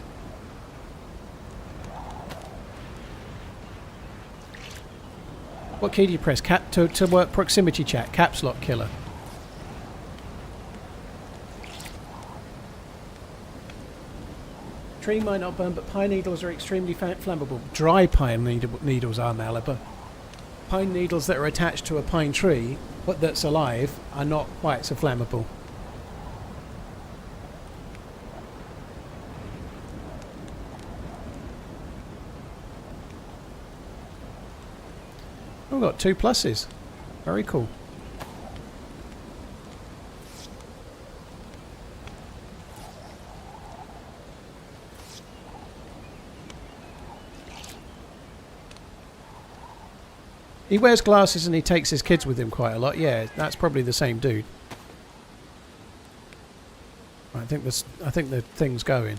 What key do you press? To work proximity chat. Caps lock killer. Tree might not burn, but pine needles are extremely flammable. Dry pine needles are, Malibu. Pine needles that are attached to a pine tree, but that's alive, are not quite so flammable. We've got 2 pluses. Very cool. He wears glasses and he takes his kids with him quite a lot. Yeah, that's probably the same dude. I think the thing's going.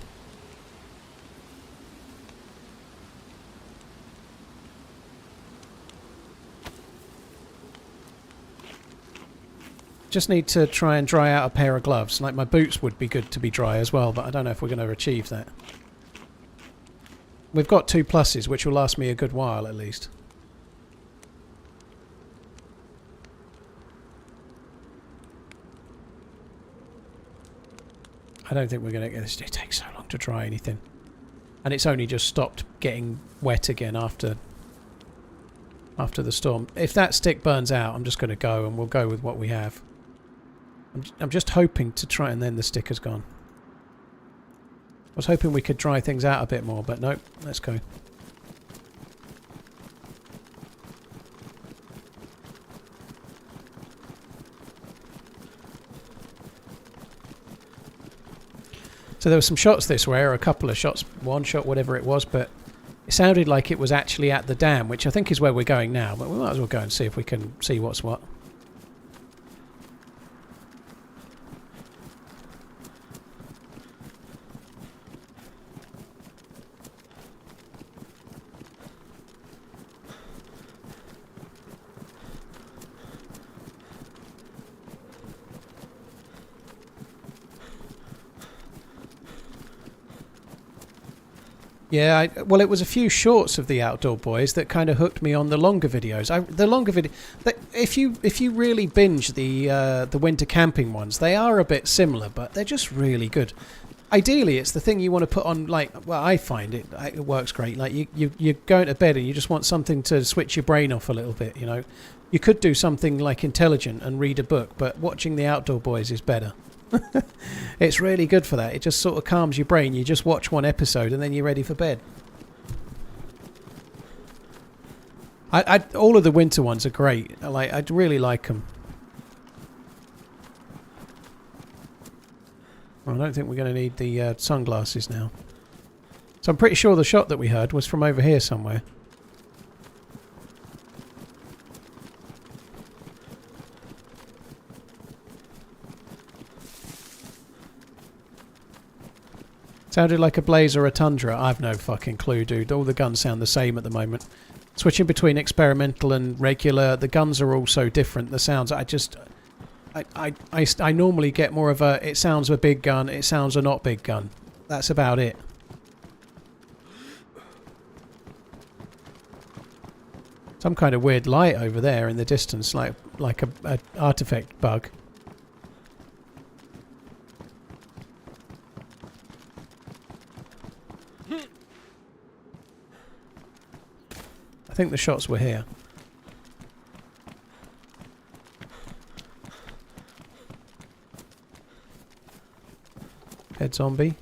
Just need to try and dry out a pair of gloves. Like my boots would be good to be dry as well, but I don't know if we're going to achieve that. We've got 2 pluses, which will last me a good while at least. I don't think we're going to get this. It takes so long to dry anything. And it's only just stopped getting wet again after the storm. If that stick burns out, I'm just going to go and we'll go with what we have. I'm just hoping to try, and then the stick has gone. I was hoping we could dry things out a bit more, but nope, let's go. So there were some shots this way, or a couple of shots, one shot, whatever it was, but it sounded like it was actually at the dam, which I think is where we're going now, but we might as well go and see if we can see what's what. Yeah, well, it was a few shorts of the Outdoor Boys that kind of hooked me on the longer videos. The longer video, if you really binge the winter camping ones, they are a bit similar, but they're just really good. Ideally, it's the thing you want to put on. Like, well, I find it works great. Like you're going to bed and you just want something to switch your brain off a little bit. You know, you could do something like intelligent and read a book, but watching the Outdoor Boys is better. It's really good for that. It just sort of calms your brain. You just watch one episode and then you're ready for bed. All of the winter ones are great. I really like them. Well, I don't think we're going to need the sunglasses now. So I'm pretty sure the shot that we heard was from over here somewhere. Sounded like a Blaze or a Tundra. I've no fucking clue, dude. All the guns sound the same at the moment. Switching between experimental and regular, the guns are all so different. The sounds, I normally get more of a, it sounds a big gun, it sounds a not big gun. That's about it. Some kind of weird light over there in the distance, like a artifact bug. I think the shots were here. Dead zombie.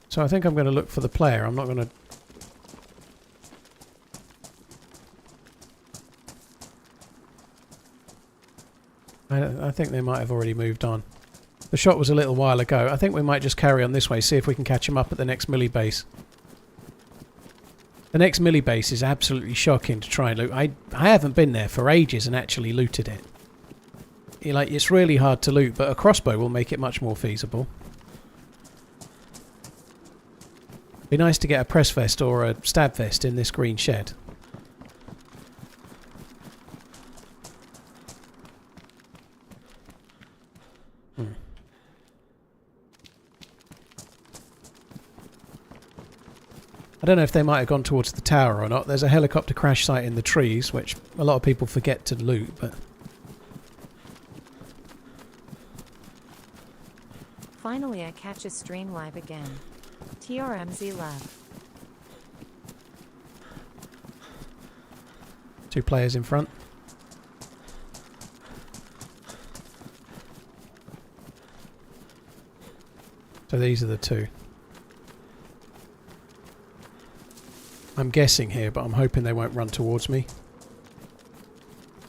So I think I'm going to look for the player. I'm not going to... I think they might have already moved on. The shot was a little while ago. I think we might just carry on this way, see if we can catch him up at the next milli base. The next milli base is absolutely shocking to try and loot. I haven't been there for ages and actually looted it. It's really hard to loot, but a crossbow will make it much more feasible. Be nice to get a press vest or a stab vest in this green shed. I don't know if they might have gone towards the tower or not. There's a helicopter crash site in the trees, which a lot of people forget to loot, but... Finally I catch a stream live again. TRMZ love. 2 players in front. So these are the two. I'm guessing here, but I'm hoping they won't run towards me.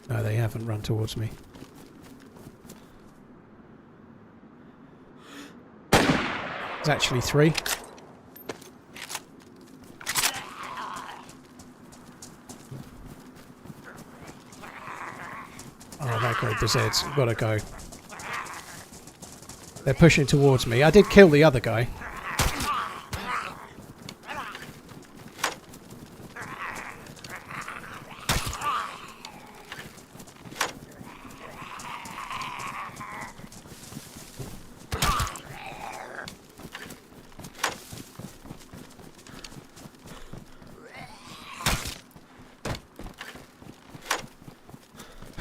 No, they haven't run towards me. There's actually 3. Oh, that guy, the Zeds. Gotta go. They're pushing towards me. I did kill the other guy.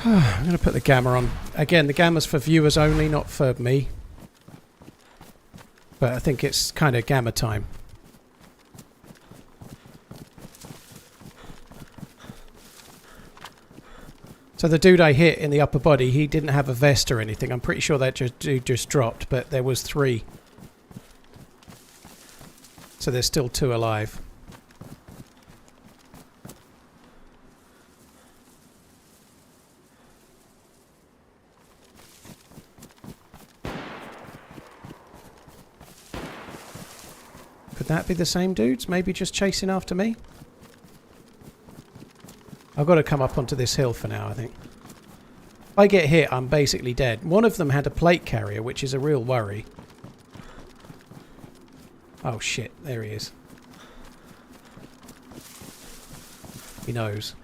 I'm going to put the gamma on. Again, the gamma's for viewers only, not for me. But I think it's kind of gamma time. So the dude I hit in the upper body, he didn't have a vest or anything. I'm pretty sure that dude just dropped, but there was 3. So there's still 2 alive. Could that be the same dudes? Maybe just chasing after me? I've got to come up onto this hill for now, I think. If I get hit, I'm basically dead. One of them had a plate carrier, which is a real worry. Oh shit, there he is. He knows.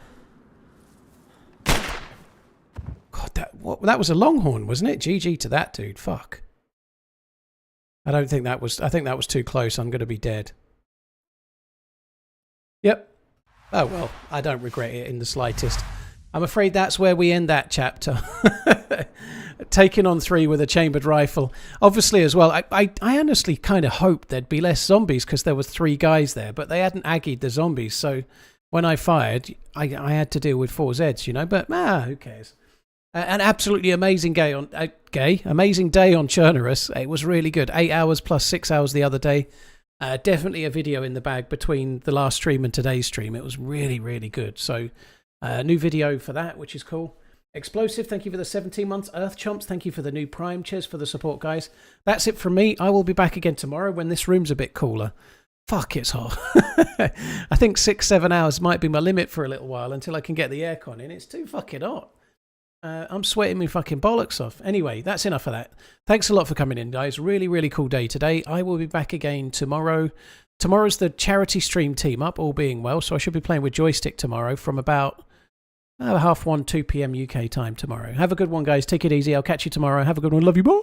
God, that was a longhorn, wasn't it? GG to that dude, fuck. I don't think that was... I think that was too close. I'm going to be dead. Yep. Oh, well, I don't regret it in the slightest. I'm afraid that's where we end that chapter. Taking on 3 with a chambered rifle. Obviously, as well, I honestly kind of hoped there'd be less zombies because there was 3 guys there, but they hadn't aggied the zombies, so when I fired, I had to deal with 4 Zeds, you know, but who cares? An absolutely amazing amazing day on Chernarus. It was really good. 8 hours plus 6 hours the other day. Definitely a video in the bag between the last stream and today's stream. It was really, really good. So, new video for that, which is cool. Explosive, thank you for the 17 months. Earth Chomps, thank you for the new Prime. Cheers for the support, guys. That's it from me. I will be back again tomorrow when this room's a bit cooler. Fuck, it's hot. I think 6-7 hours might be my limit for a little while until I can get the aircon in. It's too fucking hot. I'm sweating my fucking bollocks off. Anyway, that's enough of that. Thanks a lot for coming in, guys. Really, really cool day today. I will be back again tomorrow. Tomorrow's the charity stream team up, all being well. So I should be playing with joystick tomorrow from about 1:30, 2 p.m. UK time tomorrow. Have a good one, guys. Take it easy. I'll catch you tomorrow. Have a good one. Love you. Bye.